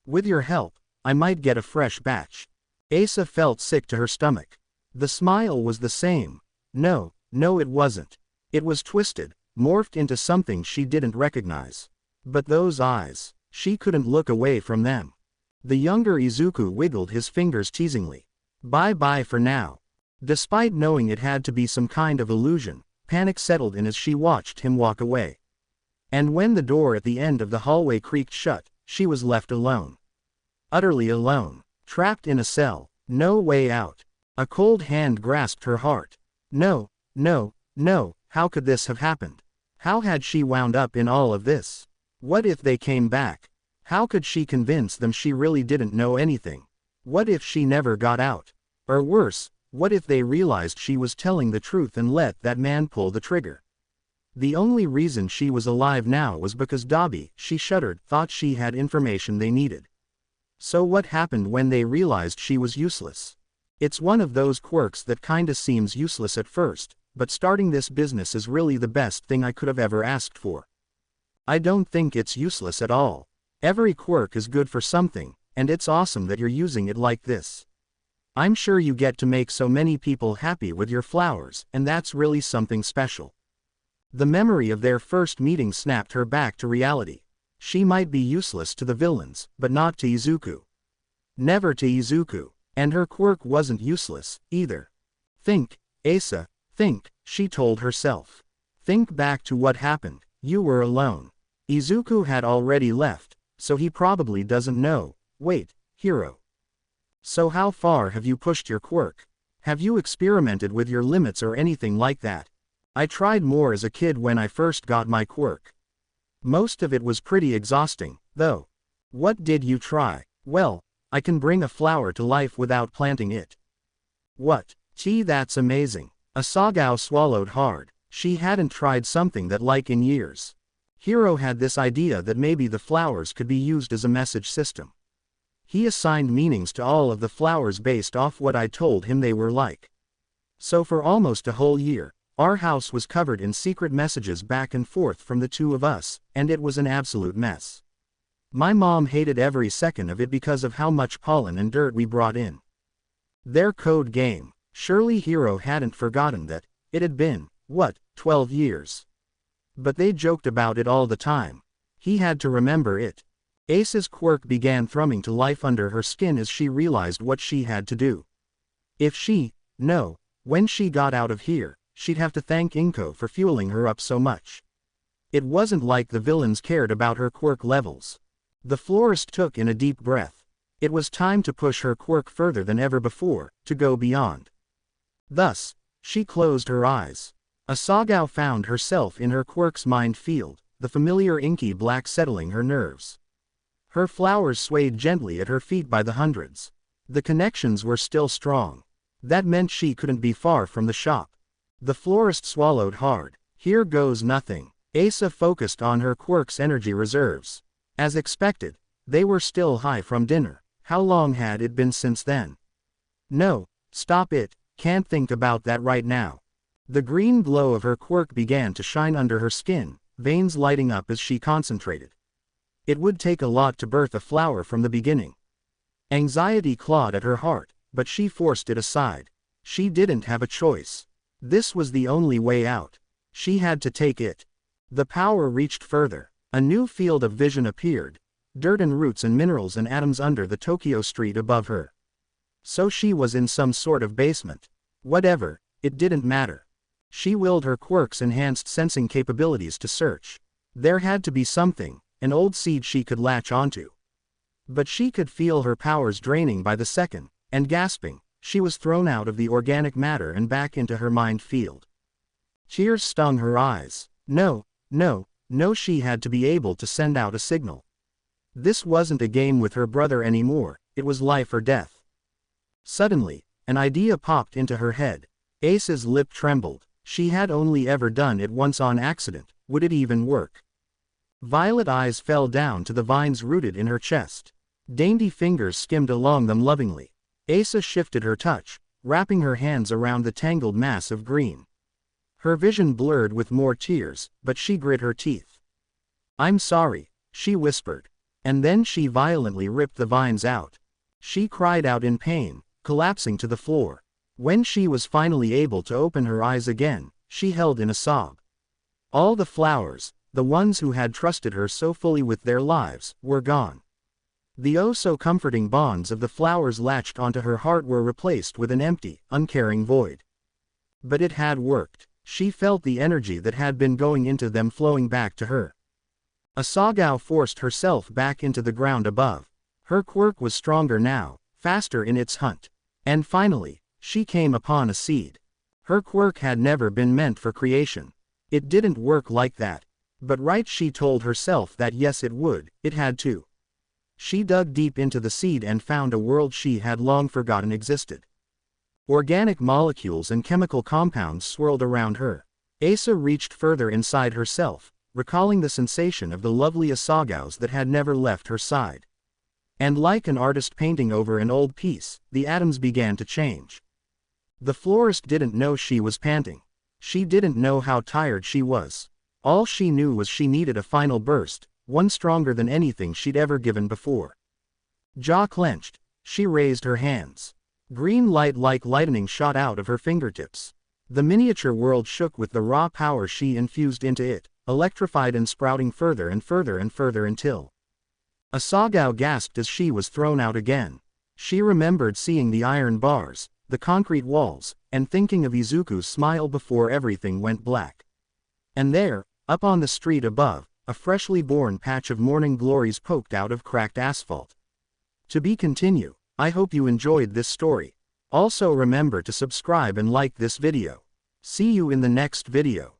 With your help, I might get a fresh batch. Asa felt sick to her stomach. The smile was the same. No, it wasn't. It was twisted, morphed into something she didn't recognize. But those eyes, she couldn't look away from them. The younger Izuku wiggled his fingers teasingly. Bye-bye for now. Despite knowing it had to be some kind of illusion, panic settled in as she watched him walk away. And when the door at the end of the hallway creaked shut, she was left alone. Utterly alone. Trapped in a cell. No way out. A cold hand grasped her heart. No, how could this have happened? How had she wound up in all of this? What if they came back? How could she convince them she really didn't know anything? What if she never got out? Or worse, what if they realized she was telling the truth and let that man pull the trigger? The only reason she was alive now was because Dabi, she shuddered, thought she had information they needed. So what happened when they realized she was useless? It's one of those quirks that kinda seems useless at first, but starting this business is really the best thing I could have ever asked for. I don't think it's useless at all. Every quirk is good for something, and it's awesome that you're using it like this. I'm sure you get to make so many people happy with your flowers, and that's really something special. The memory of their first meeting snapped her back to reality. She might be useless to the villains, but not to Izuku. Never to Izuku. And her quirk wasn't useless, either. Think, Asa, think, she told herself. Think back to what happened. You were alone. Izuku had already left, so he probably doesn't know. Wait, hero. So how far have you pushed your quirk? Have you experimented with your limits or anything like that? I tried more as a kid when I first got my quirk. Most of it was pretty exhausting, though. What did you try? Well, I can bring a flower to life without planting it. What? Gee, that's amazing. Asagao swallowed hard. She hadn't tried something that like in years. Hiro had this idea that maybe the flowers could be used as a message system. He assigned meanings to all of the flowers based off what I told him they were like. So for almost a whole year, our house was covered in secret messages back and forth from the two of us, and it was an absolute mess. My mom hated every second of it because of how much pollen and dirt we brought in. Their code game. Surely Hiro hadn't forgotten that. It had been, 12 years. But they joked about it all the time. He had to remember it. Ace's quirk began thrumming to life under her skin as she realized what she had to do. When she got out of here, she'd have to thank Inko for fueling her up so much. It wasn't like the villains cared about her quirk levels. The florist took in a deep breath. It was time to push her quirk further than ever before, to go beyond. Thus, she closed her eyes. Asagao found herself in her quirk's mind field, the familiar inky black settling her nerves. Her flowers swayed gently at her feet by the hundreds. The connections were still strong. That meant she couldn't be far from the shop. The florist swallowed hard. Here goes nothing. Asa focused on her quirk's energy reserves. As expected, they were still high from dinner. How long had it been since then? No, stop it, can't think about that right now. The green glow of her quirk began to shine under her skin, veins lighting up as she concentrated. It would take a lot to birth a flower from the beginning. Anxiety clawed at her heart, but she forced it aside. She didn't have a choice. This was the only way out. She had to take it. The power reached further. A new field of vision appeared. Dirt and roots and minerals and atoms under the Tokyo street above her. So she was in some sort of basement. Whatever, it didn't matter. She willed her quirk's enhanced sensing capabilities to search. There had to be something, an old seed she could latch onto. But she could feel her powers draining by the second, and gasping, she was thrown out of the organic matter and back into her mind field. Tears stung her eyes. No, she had to be able to send out a signal. This wasn't a game with her brother anymore, it was life or death. Suddenly, an idea popped into her head. Ace's lip trembled. She had only ever done it once on accident. Would it even work? Violet eyes fell down to the vines rooted in her chest. Dainty fingers skimmed along them lovingly. Asa shifted her touch, wrapping her hands around the tangled mass of green. Her vision blurred with more tears, but she grit her teeth. "I'm sorry," she whispered. And then she violently ripped the vines out. She cried out in pain, collapsing to the floor. When she was finally able to open her eyes again, she held in a sob. All the flowers, the ones who had trusted her so fully with their lives, were gone. The oh-so-comforting bonds of the flowers latched onto her heart were replaced with an empty, uncaring void. But it had worked. She felt the energy that had been going into them flowing back to her. Asagao forced herself back into the ground above. Her quirk was stronger now, faster in its hunt. And finally, she came upon a seed. Her quirk had never been meant for creation. It didn't work like that. But right, she told herself that yes it would, it had to. She dug deep into the seed and found a world she had long forgotten existed. Organic molecules and chemical compounds swirled around her. Asa reached further inside herself, recalling the sensation of the lovely Asagaos that had never left her side. And like an artist painting over an old piece, the atoms began to change. The florist didn't know she was panting. She didn't know how tired she was. All she knew was she needed a final burst, one stronger than anything she'd ever given before. Jaw clenched, she raised her hands. Green light like lightning shot out of her fingertips. The miniature world shook with the raw power she infused into it, electrified and sprouting further and further and further until Asagao gasped as she was thrown out again. She remembered seeing the iron bars, the concrete walls, and thinking of Izuku's smile before everything went black. And there, up on the street above, a freshly born patch of morning glories poked out of cracked asphalt. To be continued. I hope you enjoyed this story. Also remember to subscribe and like this video. See you in the next video.